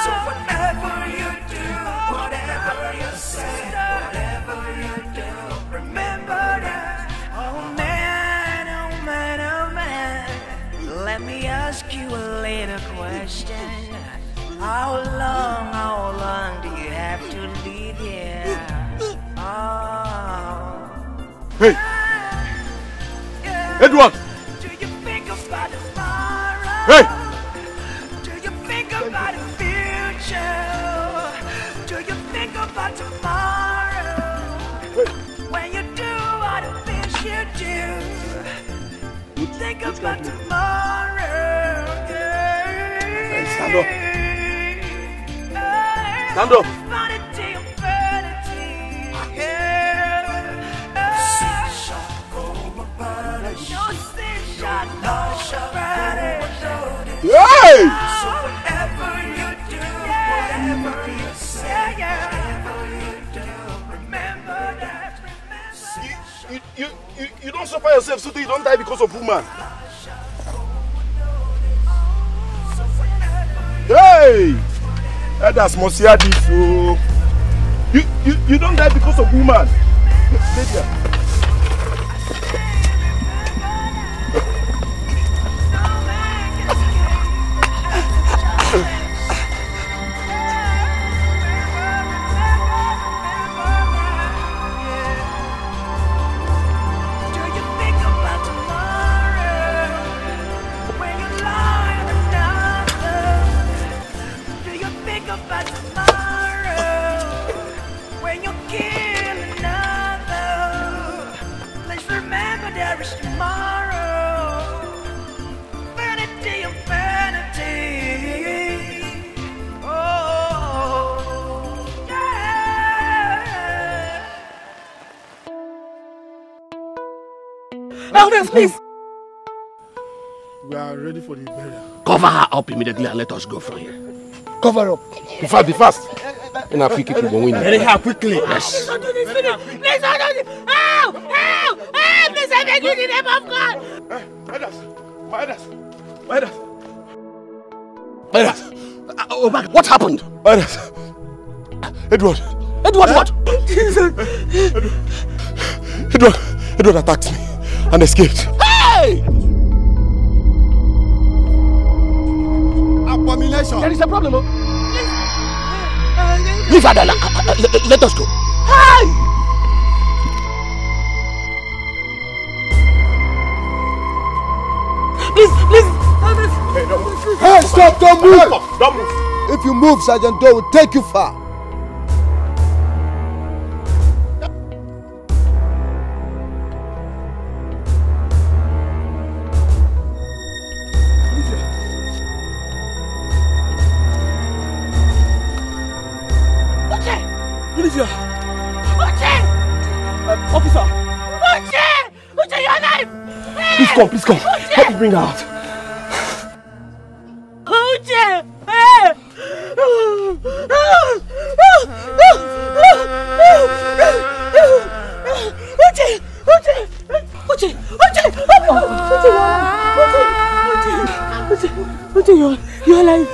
Speaker 5: So whatever you do, whatever you say, whatever you do, remember that. Oh man, oh man, oh man. Let me ask you a little question. How long do you have to live here? Oh.
Speaker 3: Hey! Edward! Hey!
Speaker 5: Do you think about the future? Do you think about tomorrow? When you do all the things you do, think about tomorrow.
Speaker 3: Hey, stand up. Stand up. Hey!
Speaker 5: So whatever you do, whatever you say, whatever you do, remember that.
Speaker 3: You don't suffer yourself so that you don't die because of woman. Hey! That's Mosia this. You don't die because of woman. Stay there.
Speaker 19: Elders, please!
Speaker 17: We are ready for the burial.
Speaker 23: Cover her up immediately and let us go from here.
Speaker 17: Cover up.
Speaker 3: Be fast. And I'll pick it with one.
Speaker 23: Very hard, quickly.
Speaker 19: Please
Speaker 23: Yes.
Speaker 19: don't do this! Please don't do this! Help! Help! Help! Please, I beg you in the name of God!
Speaker 23: Midas. Oh, back. What happened?
Speaker 3: Midas. Edward what? Edward attacked me and escaped.
Speaker 23: Hey!
Speaker 3: Abomination.
Speaker 23: There is a problem, oh. Leave her there. Let us go. Hey!
Speaker 19: Please!
Speaker 10: Hey, stop! Don't move!
Speaker 3: Don't move!
Speaker 10: If you move, Sergeant Doe will take you far.
Speaker 19: Olivia!
Speaker 17: Officer!
Speaker 19: Uche, your knife!
Speaker 3: Please come. Help me bring her out.
Speaker 19: Uche! Uche, you're alive.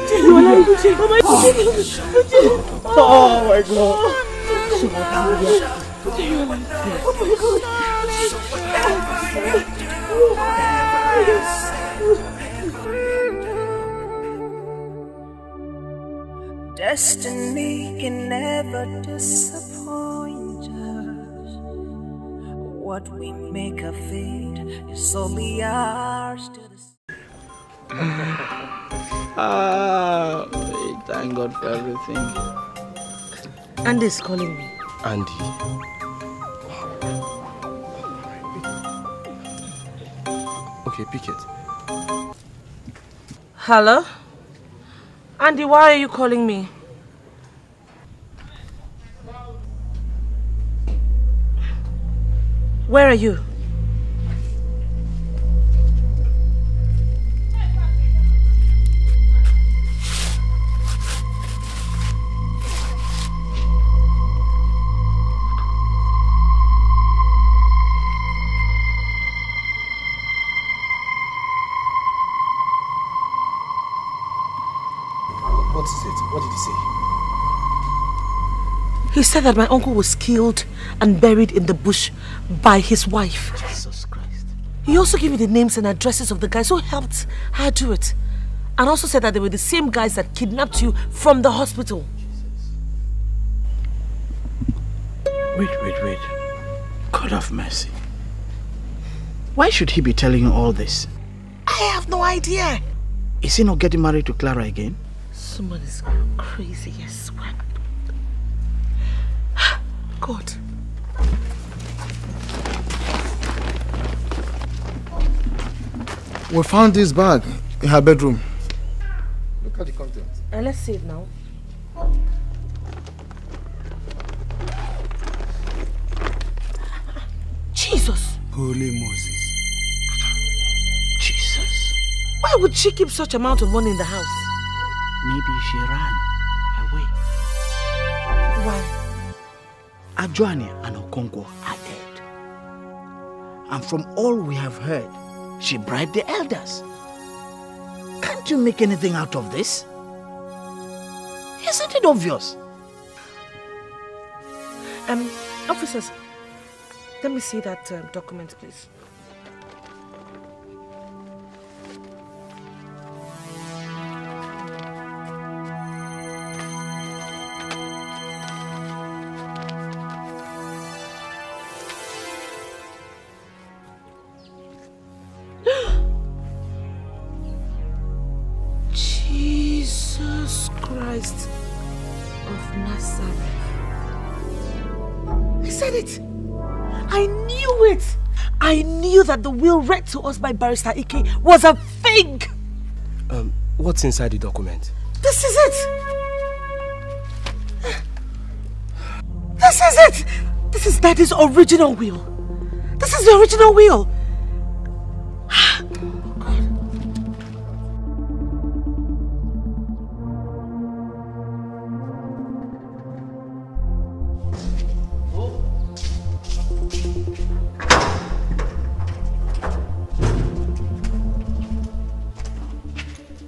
Speaker 19: Uche. Oh my God.
Speaker 5: Destiny can never disappoint us. What we make of it is only ours to decide.
Speaker 6: Thank God for everything.
Speaker 19: Andy's calling me.
Speaker 3: Andy. Okay, pick it.
Speaker 19: Hello? Andy, why are you calling me? Where are you?
Speaker 3: What is it? What did he say?
Speaker 19: He said that my uncle was killed and buried in the bush by his wife.
Speaker 6: Jesus Christ.
Speaker 19: He also gave me the names and addresses of the guys who helped her do it. And also said that they were the same guys that kidnapped you from the hospital.
Speaker 6: Wait. God of mercy. Why should he be telling you all this?
Speaker 19: I have no idea.
Speaker 6: Is he not getting married to Clara again?
Speaker 19: Someone is crazy, I swear. God.
Speaker 3: We found this bag in her bedroom. Look at the contents.
Speaker 19: Let's see it now. Jesus!
Speaker 12: Holy Moses.
Speaker 6: Jesus.
Speaker 19: Why would she keep such amount of money in the house?
Speaker 6: Maybe she ran away.
Speaker 19: Why?
Speaker 6: Adjoani and Okonkwo are dead. And from all we have heard, she bribed the elders. Can't you make anything out of this? Isn't it obvious?
Speaker 19: Officers, let me see that document, please. Jesus Christ of Nazareth. I said it. I knew it. I knew that the will read to us by Barrister Ike was a fake.
Speaker 20: What's inside the document?
Speaker 19: This is it. This is it. This is Daddy's original will. This is the original will.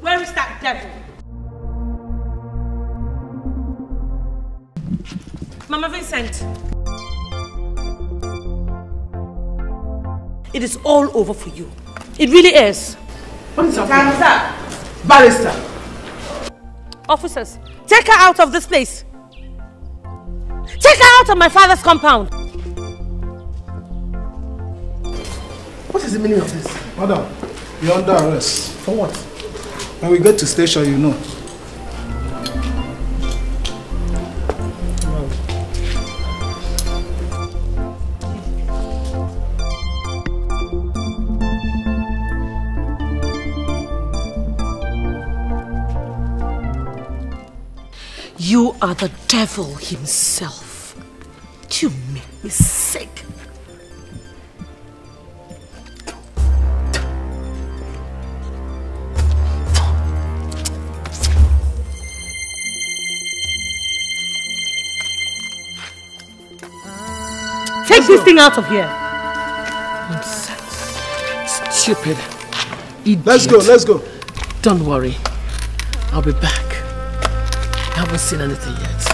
Speaker 2: Where is that devil? Mama Vincent.
Speaker 19: It is all over for you. It really is.
Speaker 4: What is that? Barrister.
Speaker 19: Officers, take her out of this place. Take her out of my father's compound.
Speaker 4: What is the meaning of this?
Speaker 17: Madam, you're under arrest.
Speaker 4: For what?
Speaker 17: When we get to station, you know.
Speaker 19: You are the devil himself. You make me sick. Take this thing out of here.
Speaker 4: Nonsense. Stupid. Idiot.
Speaker 17: Let's go.
Speaker 4: Don't worry. I'll be back. I haven't seen anything yet.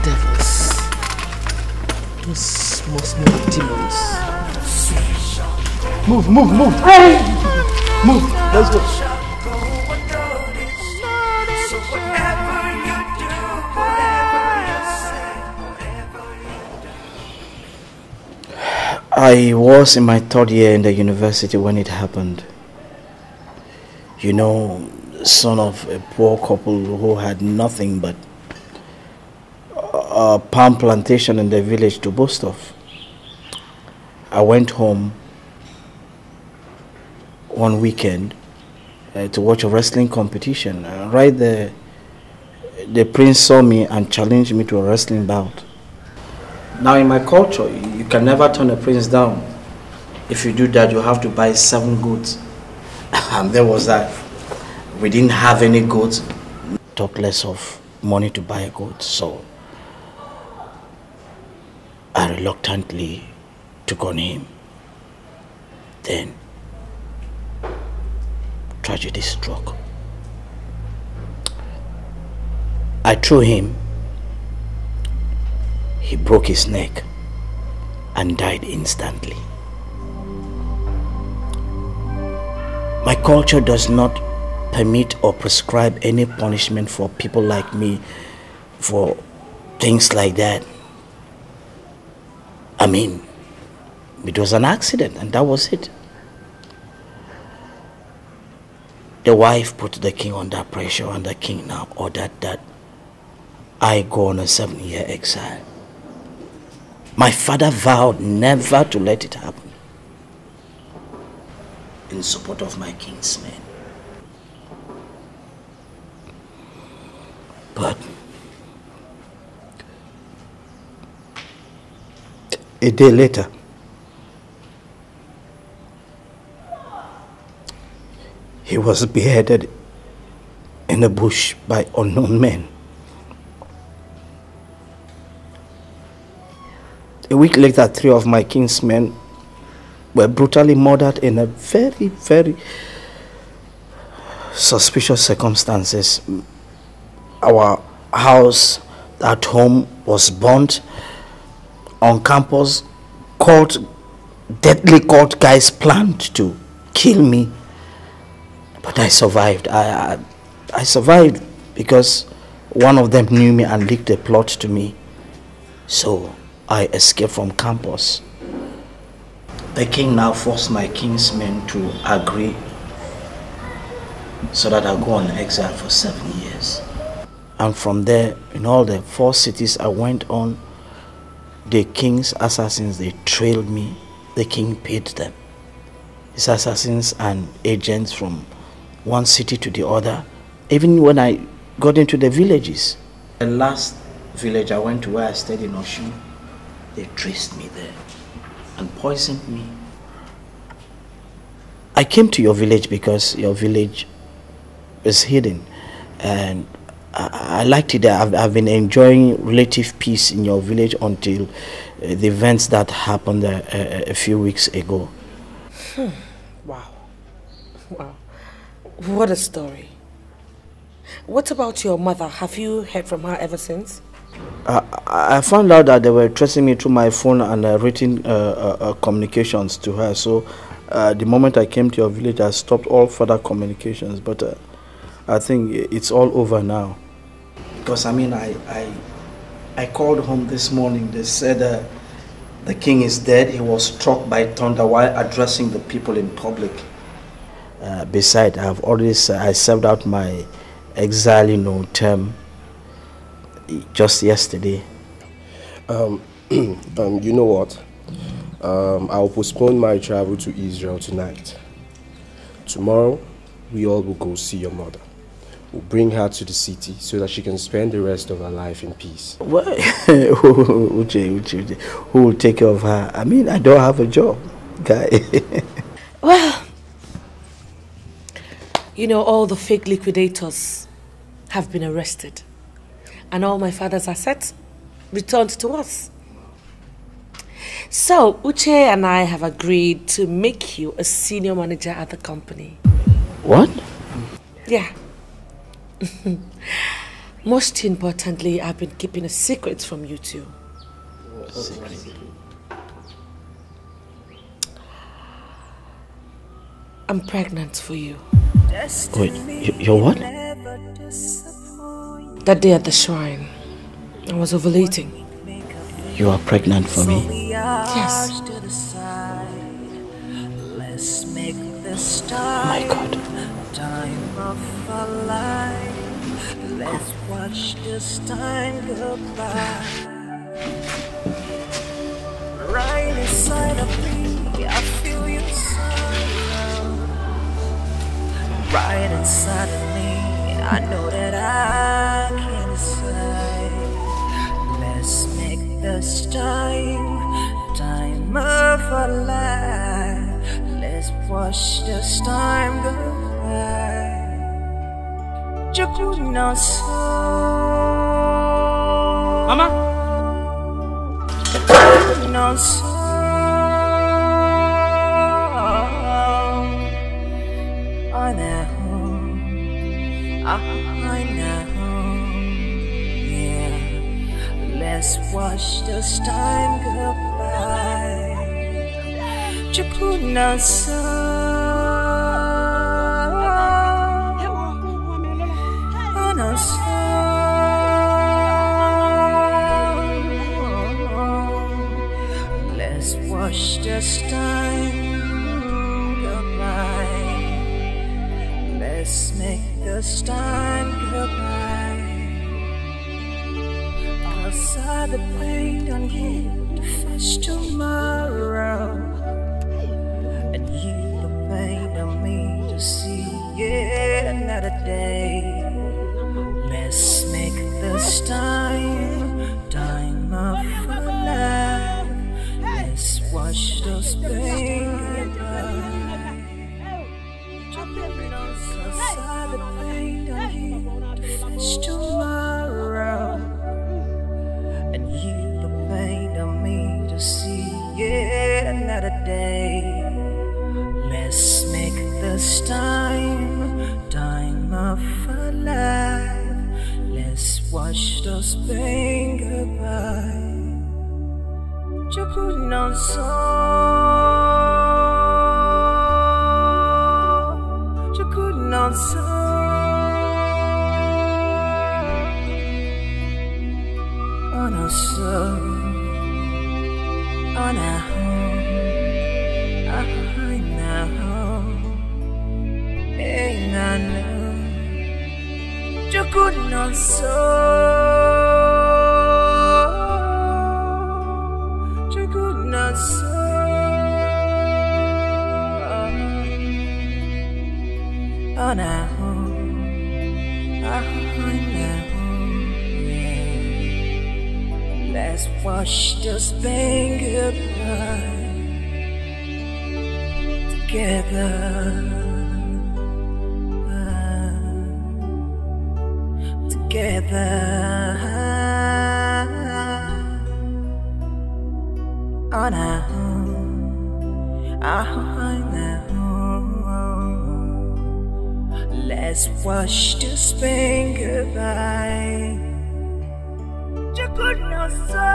Speaker 4: Devils. Those small demons.
Speaker 17: Move.
Speaker 4: Hey!
Speaker 17: Move. Let's go.
Speaker 6: I was in my third year in the university when it happened. You know, son of a poor couple who had nothing but a palm plantation in the village to boast of. I went home one weekend to watch a wrestling competition. Right there, the prince saw me and challenged me to a wrestling bout. Now in my culture, you can never turn a prince down. If you do that, you have to buy 7 goats. And there was that. We didn't have any goats, talk less of money to buy a goat. So I reluctantly took on him. Then tragedy struck. I threw him. He broke his neck and died instantly. My culture does not permit or prescribe any punishment for people like me for things like that. I mean, it was an accident, and that was it. The wife put the king under pressure, and the king now ordered that I go on a 7-year exile. My father vowed never to let it happen, in support of my king's men. But a day later, he was beheaded in a bush by unknown men. A week later, 3 of my king's men were brutally murdered in a very, very suspicious circumstances. Our house at home was burnt. On campus, deadly cult guys planned to kill me. But I survived. I survived because one of them knew me and leaked a plot to me. So I escaped from campus. The king now forced my king's men to agree so that I'll go on exile for 7 years. And from there, in all the 4 cities I went on, the king's assassins, they trailed me. The king paid them. His assassins and agents from one city to the other, even when I got into the villages. The last village I went to, where I stayed in Oshun, they traced me there and poisoned me. I came to your village because your village is hidden, and I liked it there. I've been enjoying relative peace in your village until the events that happened there a few weeks ago.
Speaker 19: Wow. Wow. What a story. What about your mother? Have you heard from her ever since?
Speaker 6: I found out that they were tracing me through my phone and written communications to her. So the moment I came to your village, I stopped all further communications. But I think it's all over now. Because I mean, I called home this morning. They said the king is dead. He was struck by thunder while addressing the people in public. Besides, I've already I served out my exile, term just yesterday.
Speaker 20: You know what? I'll postpone my travel to Israel tonight. Tomorrow, we all will go see your mother. We'll bring her to the city so that she can spend the rest of her life in peace.
Speaker 6: What? Uche, who will take care of her? I mean, I don't have a job, guy.
Speaker 19: Well, all the fake liquidators have been arrested, and all my father's assets returned to us. So, Uche and I have agreed to make you a senior manager at the company.
Speaker 6: What?
Speaker 19: Yeah. Most importantly, I've been keeping a secret from you two.
Speaker 6: Secret?
Speaker 19: I'm pregnant for you.
Speaker 6: Wait, you're what?
Speaker 19: That day at the shrine, I was ovulating.
Speaker 6: You are pregnant for me?
Speaker 19: Yes.
Speaker 5: Let's make this
Speaker 6: Oh my God.
Speaker 5: time of our life. Let's watch this time go by. Right inside of me, I feel your sorrow. Right inside of me, I know that I can decide. Let's make this time of our life. Let's watch this time go by. Chukwuka,
Speaker 6: Mama.
Speaker 5: I know, yeah. Let's watch this time go by. Chukwuka, let's watch this this time goodbye. 'Cause I depend on you to face tomorrow, and you depend on me to see yet another day. Let's make this time of our life. Let's watch those pain goodbye. Cause I depend on you to face tomorrow, and you depend on me to see yet another day. Let's make this time of our life. Let's watch those pain goodbye. Chukwuka so, Chukwuka so. On a soul, on a home, I know, ain't I know. Chukwuka so, Chukwuka so. On a home, I know. Let's watch this pain goodbye together, together. On our home, let's watch this pain goodbye. Chukwuka so,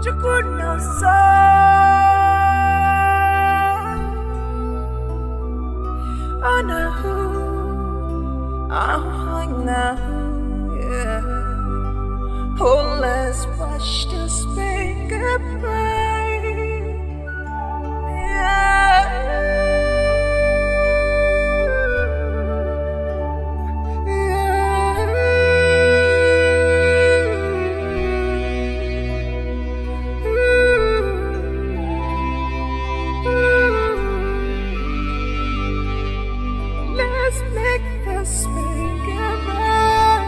Speaker 5: Chukwuka so. Oh no, yeah. Oh, let's watch this pain goodbye. Yeah. Let's make this pain goodbye.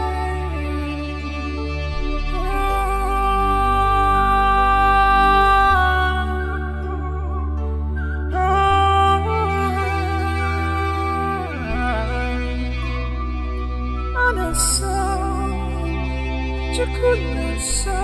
Speaker 5: On a soul, Chukwuka so.